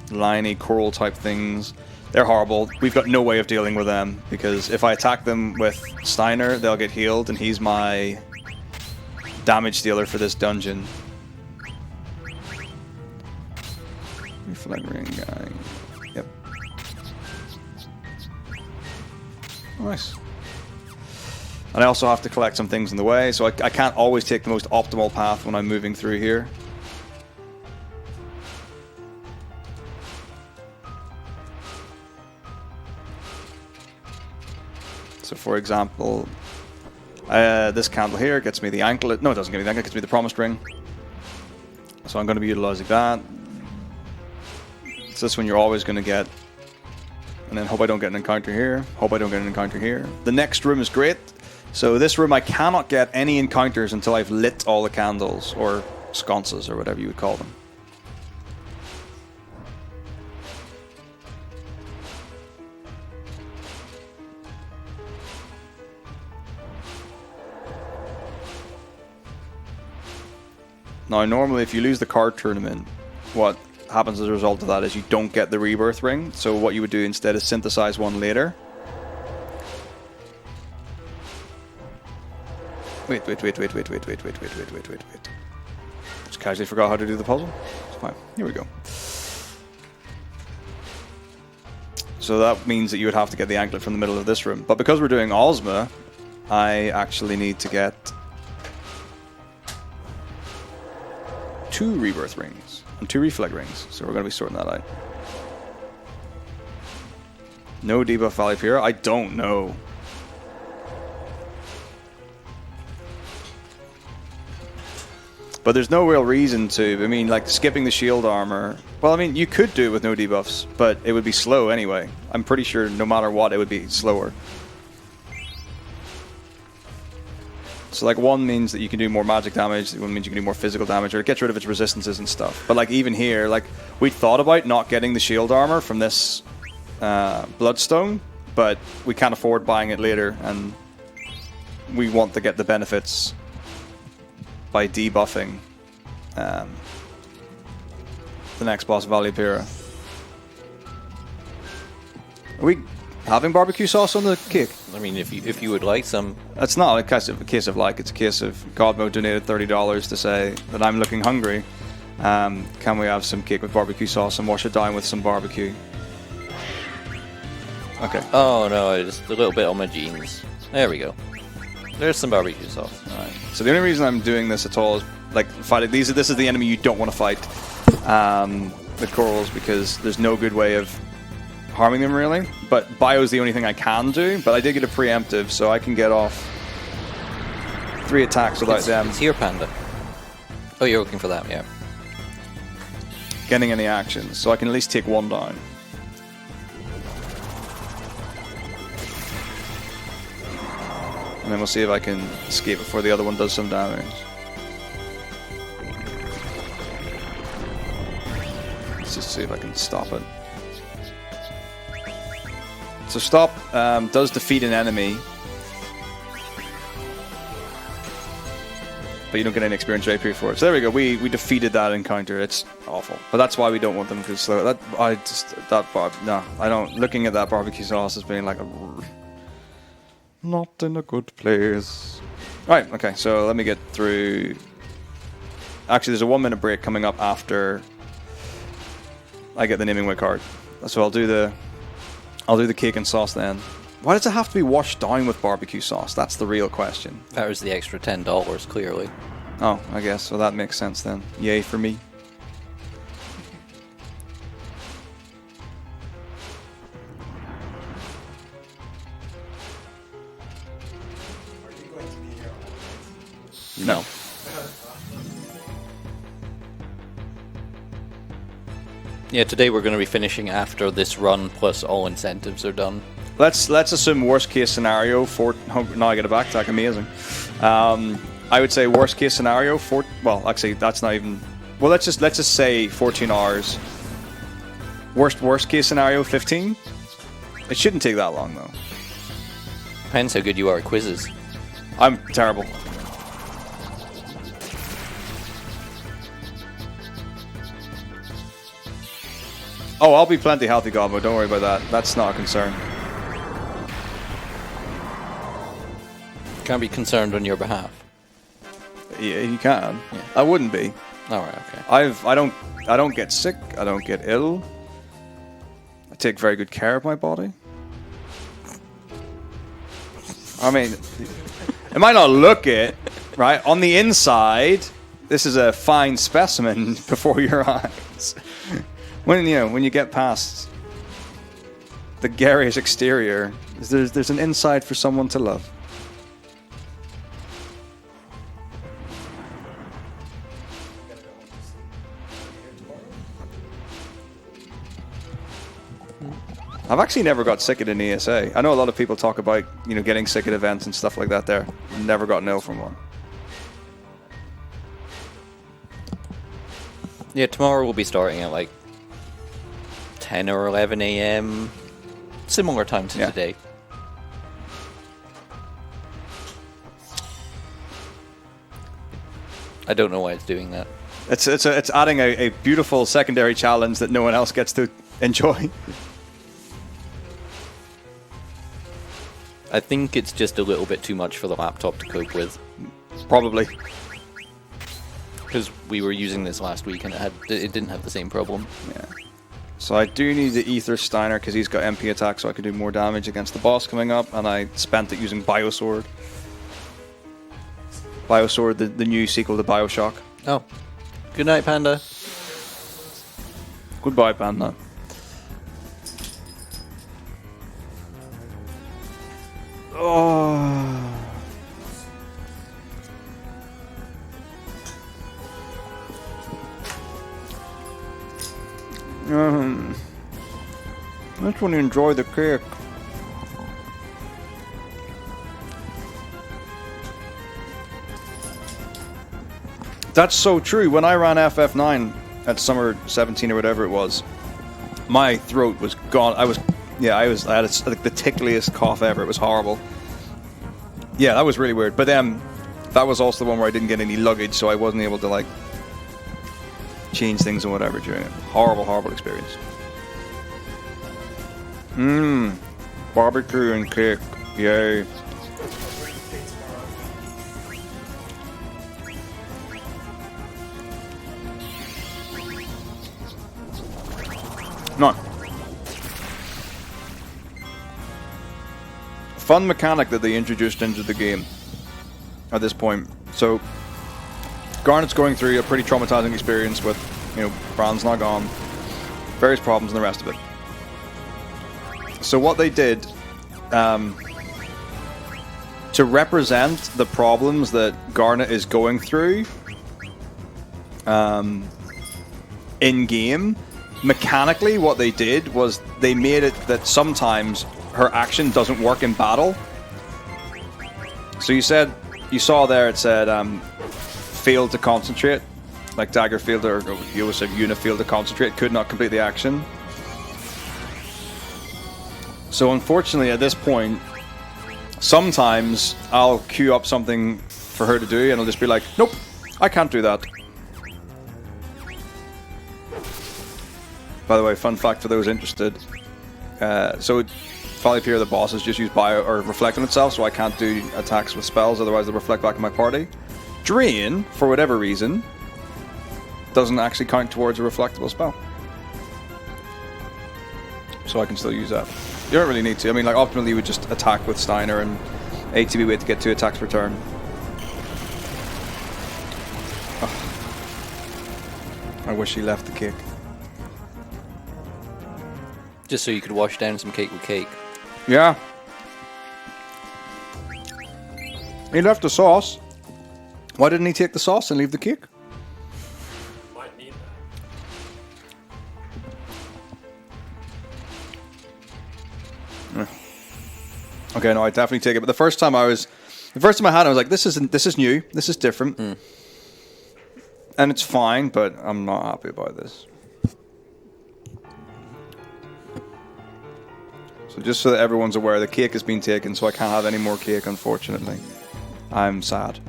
Speaker 2: liney coral type things. They're horrible. We've got no way of dealing with them, because if I attack them with Steiner, they'll get healed, and he's my damage dealer for this dungeon. Reflecting guy. Yep. Nice. And I also have to collect some things in the way, so I can't always take the most optimal path when I'm moving through here. So for example, this candle here gets me the anklet. No, it doesn't get me the anklet, it gets me the promised ring. So I'm going to be utilizing that. So this one you're always going to get. And then hope I don't get an encounter here. Hope I don't get an encounter here. The next room is great. So this room I cannot get any encounters until I've lit all the candles, or sconces, or whatever you would call them. Now, normally if you lose the card tournament, what happens as a result of that is you don't get the rebirth ring. So what you would do instead is synthesize one later. Wait. Just casually forgot how to do the puzzle. It's fine. Here we go. So that means that you would have to get the anklet from the middle of this room. But because we're doing Ozma, I actually need to get 2 rebirth rings and 2 reflect rings. So we're going to be sorting that out. No debuff Valley Pier? I don't know. But there's no real reason to. I mean, like skipping the shield armor. Well, I mean, you could do it with no debuffs, but it would be slow anyway. I'm pretty sure no matter what, it would be slower. So like one means that you can do more magic damage, one means you can do more physical damage, or it gets rid of its resistances and stuff. But like even here, like we thought about not getting the shield armor from this Bloodstone, but we can't afford buying it later, and we want to get the benefits by debuffing the next boss, Valipira. Are we having barbecue sauce on the cake?
Speaker 3: I mean, if you would like some.
Speaker 2: It's not a case of like, it's a case of Godmo donated $30 to say that I'm looking hungry. Can we have some cake with barbecue sauce and wash it down with some barbecue? Okay.
Speaker 3: Oh no, just a little bit on my jeans. There we go. There's some barbecue sauce.
Speaker 2: Alright. So the only reason I'm doing this at all is like fighting this is the enemy you don't want to fight. The corals, because there's no good way of harming them really. But bio is the only thing I can do. But I did get a preemptive, so I can get off 3 attacks without them.
Speaker 3: It's here, Panda. Oh, you're looking for that, yeah.
Speaker 2: Getting any actions, so I can at least take 1 down. And then we'll see if I can escape before the other one does some damage. Let's just see if I can stop it. So stop does defeat an enemy, but you don't get any experience right here for it. So there we go. We defeated that encounter. It's awful, but that's why we don't want them, because no, I don't. Looking at that barbecue sauce as being like a. Not in a good place. Right, okay, so let me get through. Actually, there's a 1 minute break coming up after I get the naming way card. So I'll do the cake and sauce then. Why does it have to be washed down with barbecue sauce? That's the real question.
Speaker 3: That was the extra $10, clearly.
Speaker 2: Oh, I guess. So that makes sense then. Yay for me.
Speaker 4: Are you going to be here all night?
Speaker 2: No.
Speaker 3: Yeah, today we're going to be finishing after this run, plus all incentives are done.
Speaker 2: Let's assume worst case scenario for now I get a backtack, amazing. I would say worst case scenario for, well, actually that's not even, well, let's just say 14 hours. Worst case scenario 15. It shouldn't take that long though.
Speaker 3: Depends how good you are at quizzes.
Speaker 2: I'm terrible. Oh, I'll be plenty healthy, Gobbo. Don't worry about that. That's not a concern.
Speaker 3: Can't be concerned on your behalf.
Speaker 2: Yeah, you can.
Speaker 3: Yeah.
Speaker 2: I wouldn't be.
Speaker 3: All right, okay.
Speaker 2: I don't get sick. I don't get ill. I take very good care of my body. I mean, it might not look it, right? On the inside, this is a fine specimen before your eyes. When you get past the garish exterior, there's an inside for someone to love. I've actually never got sick at an ESA. I know a lot of people talk about, getting sick at events and stuff like that there. Never got ill from one.
Speaker 3: Yeah, tomorrow we'll be starting at like 10 or 11 a.m. Similar time to today. I don't know why it's doing that.
Speaker 2: It's adding a beautiful secondary challenge that no one else gets to enjoy.
Speaker 3: I think it's just a little bit too much for the laptop to cope with.
Speaker 2: Probably.
Speaker 3: Because we were using this last week and it didn't have the same problem.
Speaker 2: Yeah. So I do need the Ether Steiner because he's got MP attack, so I can do more damage against the boss coming up, and I spent it using Biosword. Biosword, the new sequel to Bioshock.
Speaker 3: Oh. Good night, Panda.
Speaker 2: Goodbye, Panda. Oh. I just want to enjoy the cake. That's so true. When I ran FF9 at Summer 17 or whatever it was, my throat was gone. I had like the tickliest cough ever. It was horrible. Yeah, that was really weird. But that was also the one where I didn't get any luggage, so I wasn't able to like change things and whatever during it. Horrible experience. Barbecue and cake. Yay. No. Fun mechanic that they introduced into the game at this point. So Garnet's going through a pretty traumatizing experience with, Bran's not gone, various problems and the rest of it. So what they did to represent the problems that Garnet is going through in game, mechanically what they did was they made it that sometimes her action doesn't work in battle. So you saw there it said failed to concentrate, like Dagger failed, or you always said Yuna failed to concentrate, could not complete the action. So unfortunately at this point, sometimes I'll queue up something for her to do and I'll just be like, nope, I can't do that. By the way, fun fact for those interested, so Valipeer, the bosses, just use bio or reflect on itself, so I can't do attacks with spells, otherwise they reflect back in my party. Drain, for whatever reason, doesn't actually count towards a reflectable spell. so I can still use that. You don't really need to. I mean, like, optimally you would just attack with Steiner and ATB wait to get 2 attacks per turn. Oh. I wish he left the cake.
Speaker 3: Just so you could wash down some cake with cake.
Speaker 2: Yeah. He left the sauce. Why didn't he take the sauce and leave the cake?
Speaker 6: Might need that.
Speaker 2: Okay, no, I definitely take it. But the first time I had it, I was like, this is new. This is different. And it's fine, but I'm not happy about this. So just so that everyone's aware, the cake has been taken, so I can't have any more cake, unfortunately. I'm sad.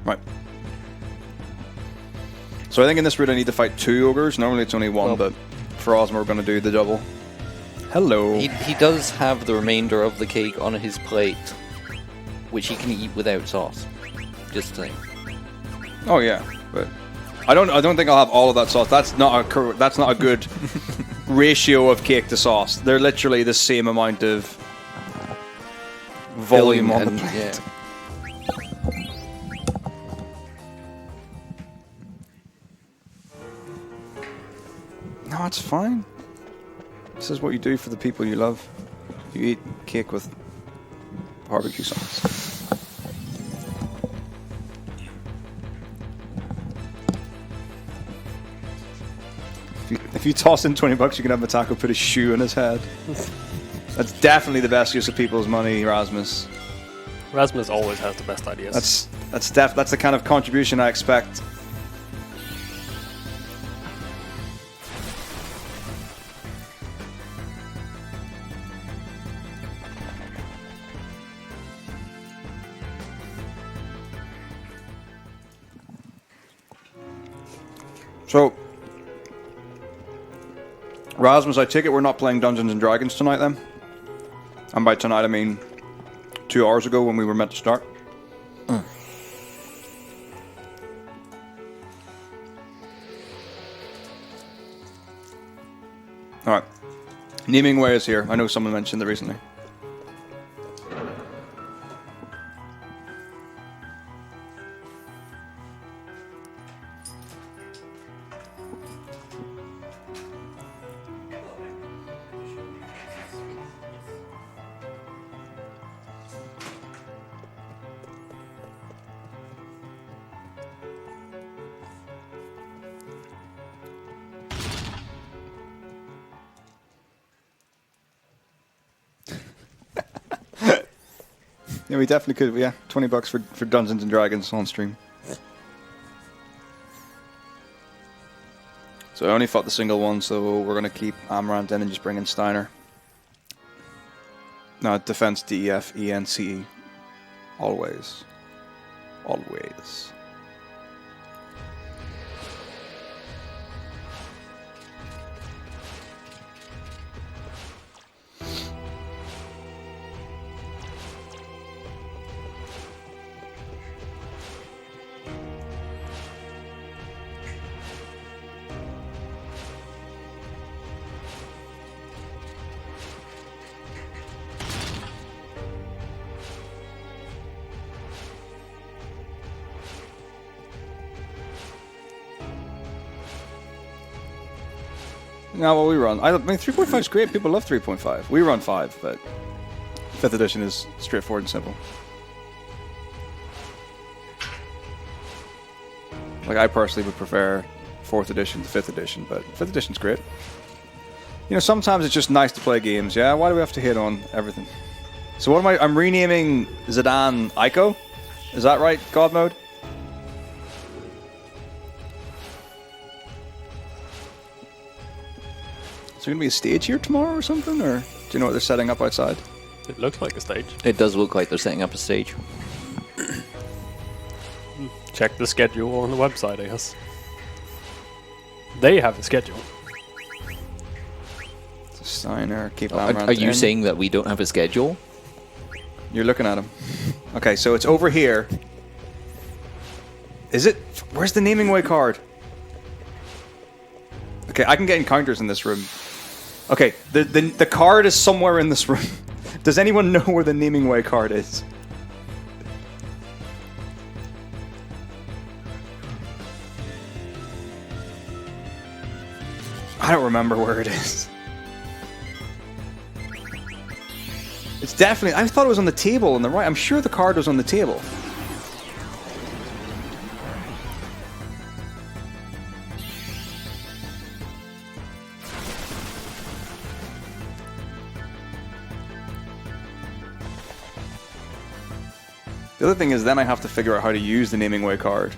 Speaker 2: Right. So I think in this route I need to fight 2 ogres. Normally it's only 1, but for Ozma we're going to do the double. Hello.
Speaker 3: He does have the remainder of the cake on his plate, which he can eat without sauce. Just saying.
Speaker 2: Oh yeah, but I don't think I'll have all of that sauce. That's not a good ratio of cake to sauce. They're literally the same amount of volume on the plate.
Speaker 3: Yeah.
Speaker 2: No, it's fine. This is what you do for the people you love. You eat cake with barbecue sauce. If you toss in $20, you can have Metako put a shoe in his head. That's definitely the best use of people's money, Rasmus.
Speaker 8: Rasmus always has the best ideas.
Speaker 2: That's the kind of contribution I expect. So, Rasmus, I take it we're not playing Dungeons and Dragons tonight then? And by tonight I mean 2 hours ago when we were meant to start. Alright. Namingway is here. I know someone mentioned it recently. Yeah, we definitely could. Yeah, $20 for Dungeons and Dragons on stream. So I only fought the single one, so we're gonna keep Amaranth in and just bring in Steiner. No, defense DEF ENCE. Always. Always. No, well, we run. I mean, 3.5 is great. People love 3.5. We run 5, but 5th edition is straightforward and simple. Like, I personally would prefer 4th edition to 5th edition, but 5th edition's great. You know, sometimes it's just nice to play games, yeah? Why do we have to hit on everything? So what am I... I'm renaming Zidane Ico? Is that right, God Mode? Is there going to be a stage here tomorrow or something? Or do you know what they're setting up outside?
Speaker 8: It looks like a stage.
Speaker 3: It does look like they're setting up a stage.
Speaker 8: Check the schedule on the website, I guess. They have a schedule.
Speaker 2: Steiner, keep
Speaker 3: Are you saying that we don't have a schedule?
Speaker 2: You're looking at him. Okay, so it's over here. Is it? Where's the naming way card? Okay, I can get encounters in this room. Okay, the card is somewhere in this room. Does anyone know where the naming way card is? I don't remember where it is. It's definitely... I thought it was on the table on the right. I'm sure the card was on the table. The other thing is then I have to figure out how to use the naming way card.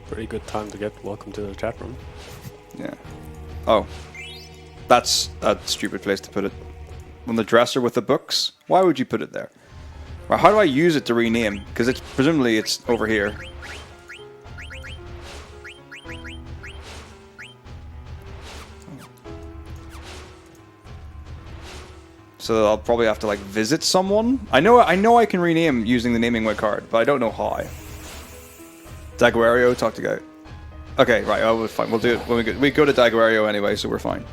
Speaker 8: Pretty good time to get welcome to the chat room.
Speaker 2: Yeah. Oh. That's a stupid place to put it. On the dresser with the books? Why would you put it there? Or how do I use it to rename? Because it's presumably it's over here. So I'll probably have to like visit someone. I know I can rename using the naming way card, but I don't know how. Daguerreo, talk to Goat. Okay, right, oh, fine. We'll do it when we go to Daguerreo anyway, so we're fine.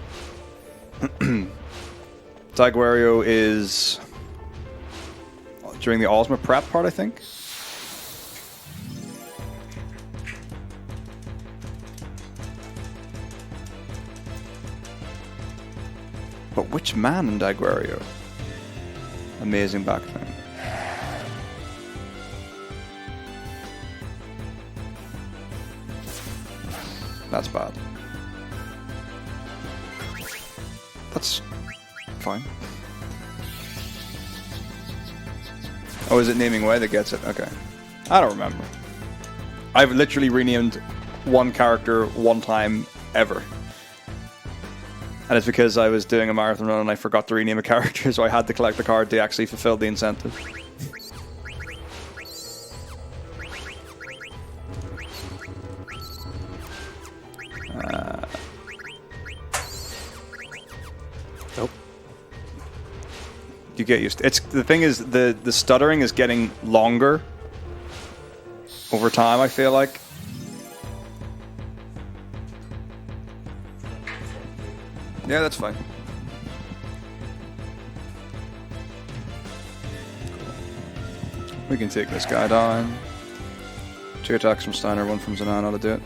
Speaker 2: Daguerreo is during the Ozma prep part, I think. But which man in Daguerreo? Amazing back thing. That's bad. That's fine. Oh, is it naming way that gets it? Okay. I don't remember. I've literally renamed one character one time ever. And it's because I was doing a marathon run and I forgot to rename a character, so I had to collect the card to actually fulfill the incentive.
Speaker 8: Nope.
Speaker 2: You get used to it's the thing is the stuttering is getting longer over time, I feel like. Yeah, that's fine. We can take this guy down. 2 attacks from Steiner, 1 from Zanan, I'll do it.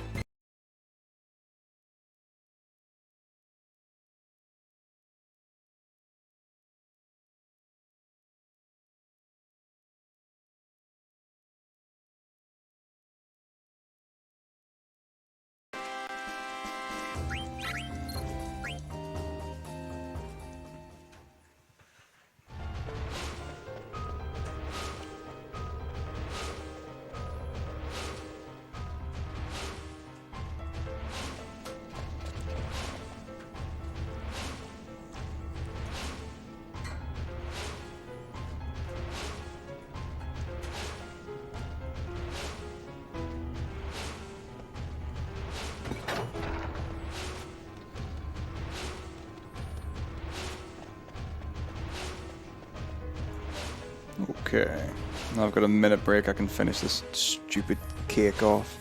Speaker 2: Okay. Now I've got a minute break, I can finish this stupid cake off.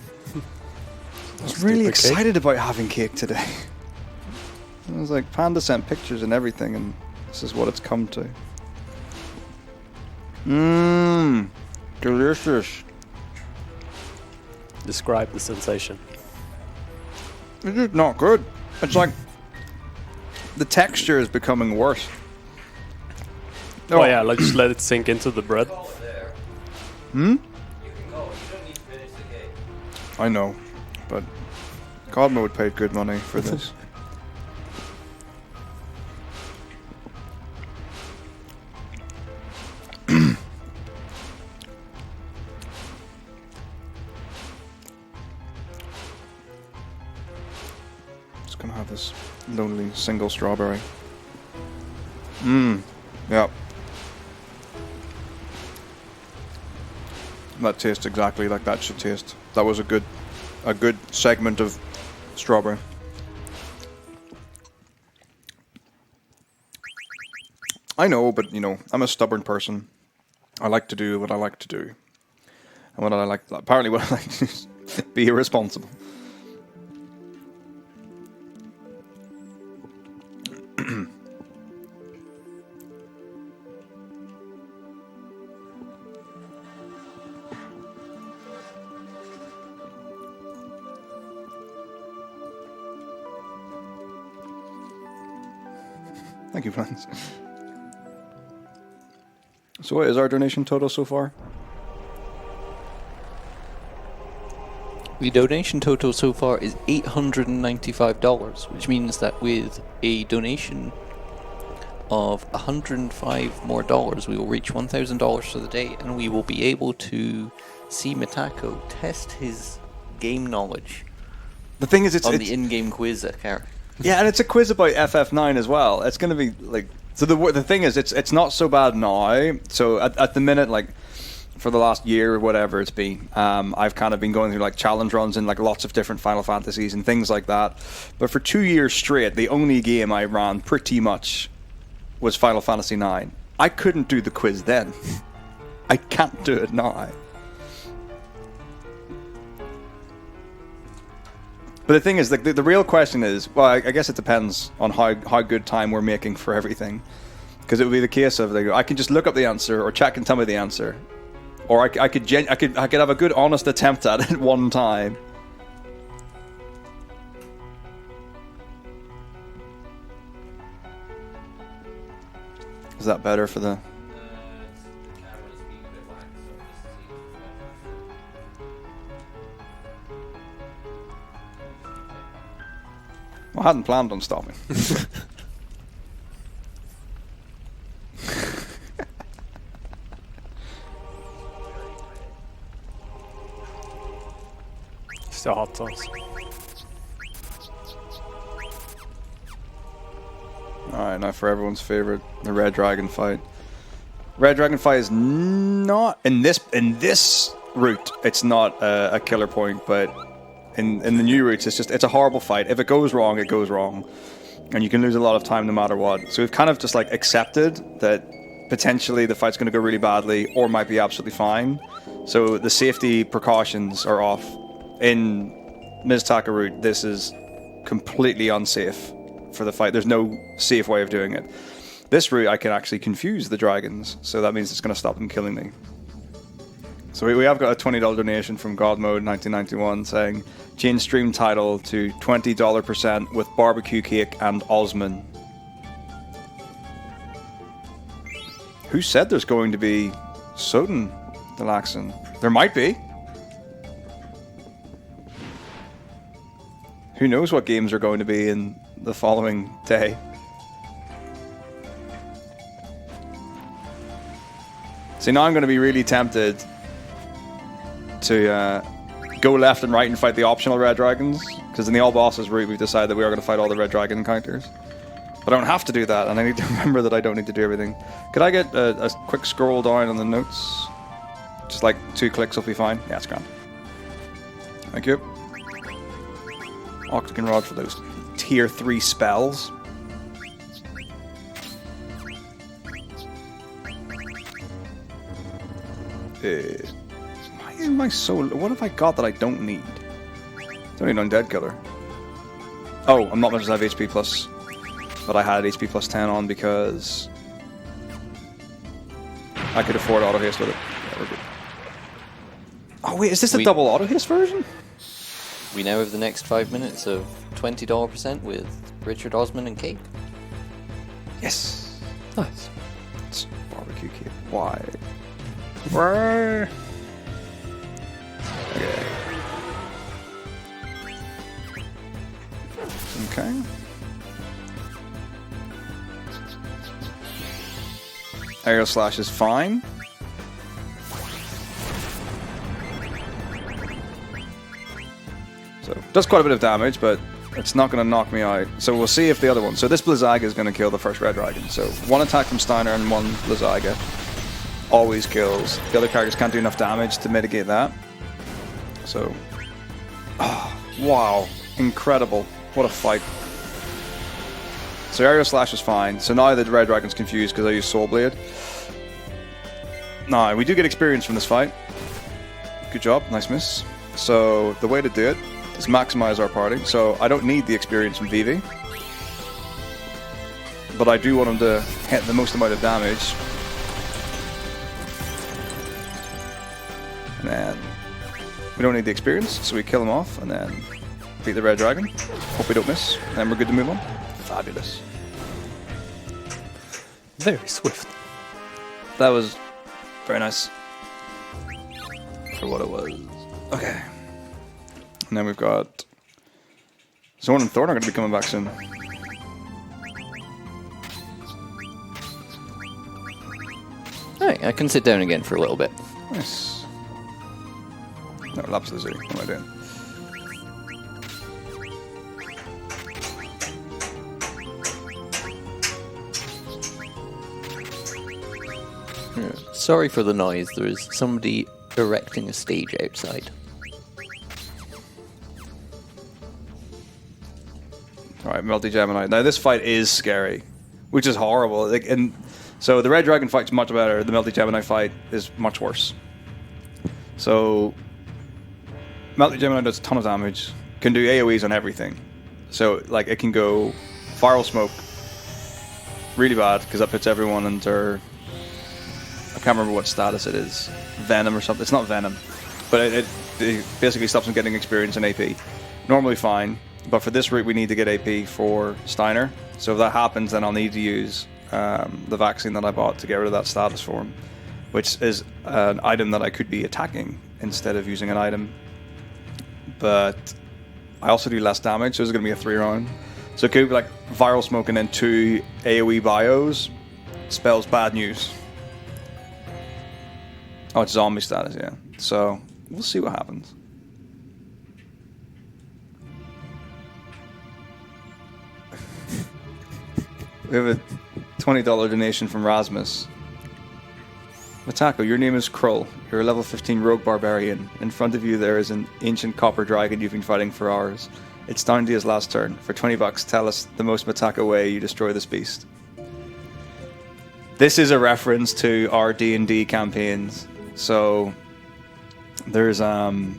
Speaker 2: I was really excited about having cake today. I was like, Panda sent pictures and everything, and this is what it's come to. Mmm, delicious.
Speaker 8: Describe the sensation.
Speaker 2: It's just not good. It's like the texture is becoming worse.
Speaker 8: Oh yeah, just let it sink into the bread.
Speaker 2: Hmm?
Speaker 6: You can go. You don't need to finish the cake.
Speaker 2: I know, but Godma would pay good money for this. Just gonna have this lonely single strawberry. Mmm, yeah. That tastes exactly like that should taste. That was a good segment of strawberry. I know, but you know, I'm a stubborn person. I like to do what I like to do. And what I like, apparently what I like to do is be irresponsible. Thank you, friends. So what is our donation total so far?
Speaker 3: The donation total so far is $895, which means that with a donation of $105 more, we will reach $1,000 for the day, and we will be able to see Metako test his game knowledge
Speaker 2: The thing is, it's
Speaker 3: on the in-game quiz at Carrick.
Speaker 2: yeah, and it's a quiz about FF9 as well. It's going to be like so. The thing is, it's not so bad now. So at the minute, like for the last year or whatever it's been, I've kind of been going through like challenge runs in like lots of different Final Fantasies and things like that. But for 2 years straight, the only game I ran pretty much was Final Fantasy 9. I couldn't do the quiz then. I can't do it now. But the thing is, like, the real question is, well, I guess it depends on how good time we're making for everything. Because it would be the case of, like, I can just look up the answer, or chat can tell me the answer, or I could have a good, honest attempt at it one time. Is that better for the? Well, I hadn't planned on stopping.
Speaker 8: Still hot sauce.
Speaker 2: Alright, now for everyone's favorite, the Red Dragon fight. Red Dragon fight is not in this route. It's not a killer point, but in the new routes, it's a horrible fight. If it goes wrong, it goes wrong, and you can lose a lot of time no matter what. So we've kind of just like accepted that potentially the fight's going to go really badly, or might be absolutely fine. So the safety precautions are off. In Metako route, this is completely unsafe for the fight. There's no safe way of doing it. This route, I can actually confuse the dragons, so that means it's going to stop them killing me. So we have got a $20 donation from God Mode 1991 saying, change stream title to $20% with barbecue cake and Osman. Who said there's going to be Soden Delaxon? There might be. Who knows what games are going to be in the following day. See, now I'm going to be really tempted to go left and right and fight the optional red dragons, because in the all bosses route we've decided that we are going to fight all the red dragon encounters. But I don't have to do that, and I need to remember that I don't need to do everything. Could I get a quick scroll down on the notes? Just like 2 clicks will be fine. Yeah, it's grand. Thank you. Octagon Rod for those tier 3 spells. Why is my soul? What have I got that I don't need? It's only an undead killer. Oh, I'm not much as I have HP plus, but I had HP plus 10 on because I could afford auto haste with it. Yeah, we're good. Oh wait, is this a double auto haste version?
Speaker 3: We now have the next 5 minutes of $20% with Richard Osman and Cake.
Speaker 2: Yes.
Speaker 3: Nice.
Speaker 2: It's barbecue cake. Why? Why? Okay. Okay. Aerial slash is fine. So does quite a bit of damage, but it's not going to knock me out. So we'll see if the other one. So this Blizzaga is going to kill the first red dragon. So 1 attack from Steiner and 1 Blizzaga always kills. The other characters can't do enough damage to mitigate that. So, oh, wow, incredible! What a fight. So aerial slash is fine. So now the red dragon's confused because I use Soul Blade. Now we do get experience from this fight. Good job, nice miss. So the way to do it is maximize our party. So I don't need the experience from Vivi, but I do want him to hit the most amount of damage. And then we don't need the experience, so we kill him off and then beat the red dragon. Hope we don't miss, and then we're good to move on. Fabulous.
Speaker 8: Very swift.
Speaker 2: That was very nice for what it was. Okay. And then we've got Zorn and Thorn are going to be coming back soon.
Speaker 3: Alright, I can sit down again for a little bit.
Speaker 2: Nice. No, Lapis Lazuli. What am I doing?
Speaker 3: Sorry for the noise, there is somebody erecting a stage outside.
Speaker 2: Alright, Multi-Gemini. Now this fight is scary, which is horrible. Like, and so the Red Dragon fight's much better, the Multi-Gemini fight is much worse. So Multi-Gemini does a ton of damage, can do AoEs on everything. So like it can go Viral Smoke, really bad, because that puts everyone under... I can't remember what status it is. Venom or something. It's not Venom. But it basically stops them getting experience and AP. Normally fine. But for this route we need to get AP for Steiner. So if that happens, then I'll need to use the vaccine that I bought to get rid of that status for him. Which is an item that I could be attacking instead of using an item. But I also do less damage, so it's going to be a 3-round. So it could be like Viral Smoke and then 2 AoE bios. Spells bad news. Oh, it's zombie status, yeah. So, we'll see what happens. We have a $20 donation from Rasmus. Metako, your name is Krull. You're a level 15 rogue barbarian. In front of you there is an ancient copper dragon you've been fighting for hours. It's down to his last turn. For $20, tell us the most Metako way you destroy this beast. This is a reference to our D&D campaigns. So there's some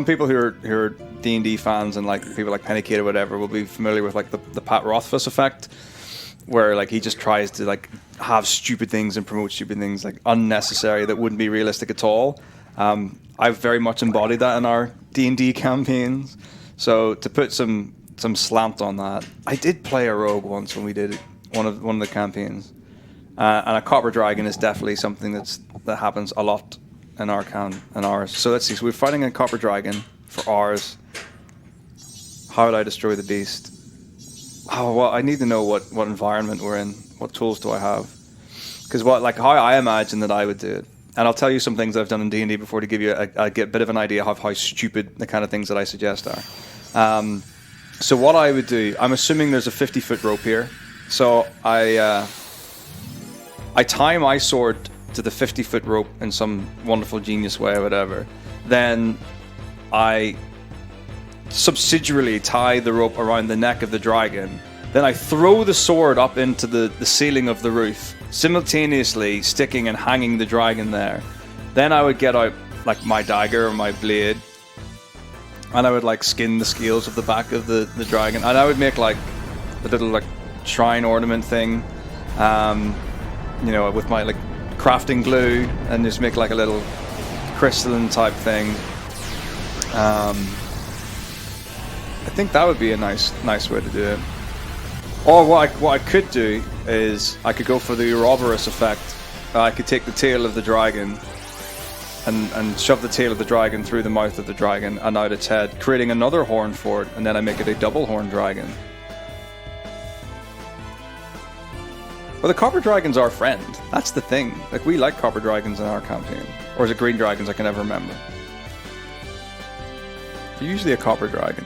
Speaker 2: people who are D&D fans and like people like Pennykate or whatever will be familiar with like the Pat Rothfuss effect, where like he just tries to like have stupid things and promote stupid things like unnecessary that wouldn't be realistic at all. I've very much embodied that in our D&D campaigns. So to put some slant on that, I did play a rogue once when we did one of the campaigns. And a copper dragon is definitely something that happens a lot in ours. So let's see. So we're fighting a copper dragon for ours. How would I destroy the beast? Oh well, I need to know what environment we're in. What tools do I have? Because how I imagine that I would do it. And I'll tell you some things that I've done in D&D before to give you a bit of an idea of how stupid the kind of things that I suggest are. So what I would do, I'm assuming there's a 50-foot rope here. So I tie my sword to the 50-foot rope in some wonderful genius way or whatever. Then I subsidiarily tie the rope around the neck of the dragon. Then I throw the sword up into the ceiling of the roof, simultaneously sticking and hanging the dragon there. Then I would get out like my dagger or my blade, and I would like skin the scales of the back of the dragon, and I would make like a little like shrine ornament thing. With my like crafting glue, and just make like a little crystalline type thing. I think that would be a nice way to do it. Or what I could do is I could go for the Ouroboros effect. I could take the tail of the dragon and shove the tail of the dragon through the mouth of the dragon and out its head, creating another horn for it, and then I make it a double horn dragon. Well, the copper dragon's our friend. That's the thing. Like, we like copper dragons in our campaign. Or is it green dragons? I can never remember. They're usually a copper dragon.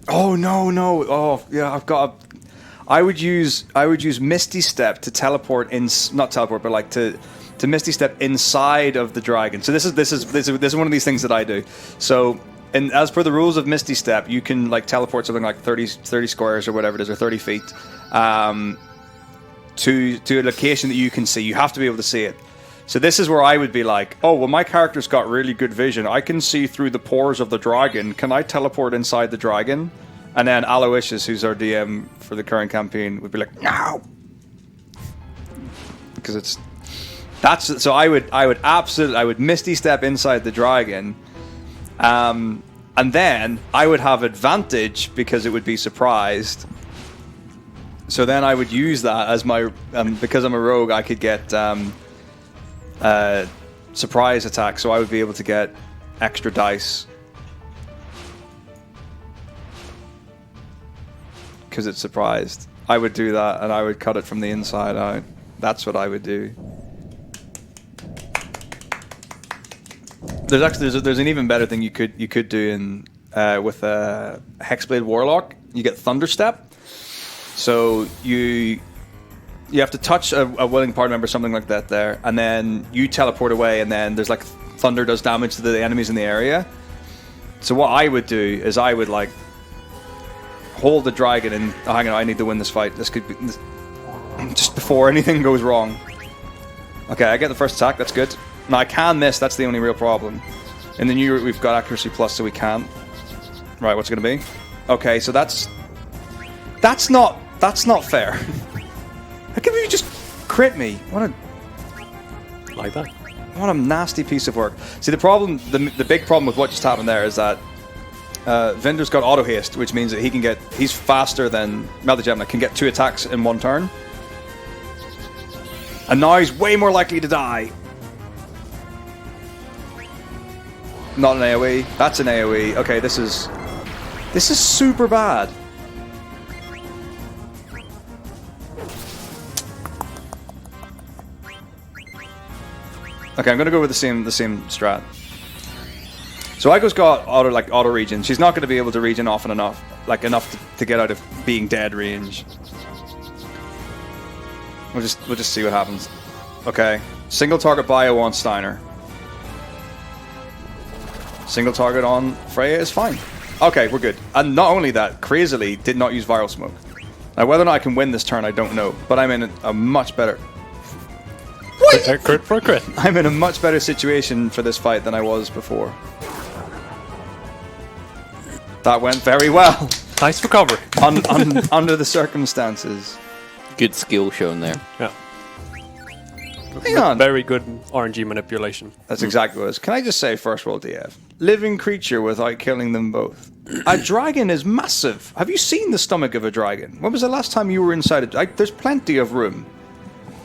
Speaker 2: Oh, no. Oh, yeah, I've got I would use Misty Step to teleport in... Not teleport, but like to Misty Step inside of the dragon. So this is one of these things that I do. So... And as per the rules of Misty Step, you can like teleport something like 30 squares or whatever it is, or 30 feet, to a location that you can see. You have to be able to see it. So this is where I would be like, oh, well, my character's got really good vision. I can see through the pores of the dragon. Can I teleport inside the dragon? And then Aloysius, who's our DM for the current campaign, would be like, no, because so I would Misty Step inside the dragon. And And then I would have advantage because it would be surprised. So then I would use that as my... because I'm a rogue, I could get surprise attack. So I would be able to get extra dice. Because it's surprised. I would do that, and I would cut it from the inside out. That's what I would do. There's an even better thing you could do in with a Hexblade Warlock. You get Thunderstep. So you have to touch a willing party member, something like that there, and then you teleport away, and then there's like thunder does damage to the enemies in the area. So what I would do is I would like hold the dragon and hang on, I need to win this fight. This could be just before anything goes wrong. Okay, I get the first attack. That's good. Now I can miss. That's the only real problem. In the new route, we've got accuracy plus, so we can't. Right, what's it gonna be? Okay, so that's not fair. How can you just crit me?
Speaker 8: Like that.
Speaker 2: What a nasty piece of work. See, the problem, the big problem with what just happened there is that Vinder's got auto haste, which means that he's faster than Melted Gemini, can get 2 attacks in 1 turn. And now he's way more likely to die. Not an AoE. That's an AoE. Okay, this is super bad. Okay, I'm gonna go with the same strat. So Aiko's got auto regen. She's not gonna be able to regen often enough, to get out of being dead range. We'll just see what happens. Okay, single target bio on Steiner. Single target on Freya is fine. Okay, we're good. And not only that, crazily did not use viral smoke. Now whether or not I can win this turn, I don't know, but I'm in a much better.
Speaker 8: Crit for a crit.
Speaker 2: I'm in a much better situation for this fight than I was before. That went very well.
Speaker 8: Nice recovery.
Speaker 2: Under the circumstances.
Speaker 3: Good skill shown there.
Speaker 8: Yeah.
Speaker 2: Hang on.
Speaker 8: Very good RNG manipulation.
Speaker 2: That's exactly what it is. Can I just say, first world DF, living creature without killing them both. A dragon is massive. Have you seen the stomach of a dragon? When was the last time you were inside it? There's plenty of room.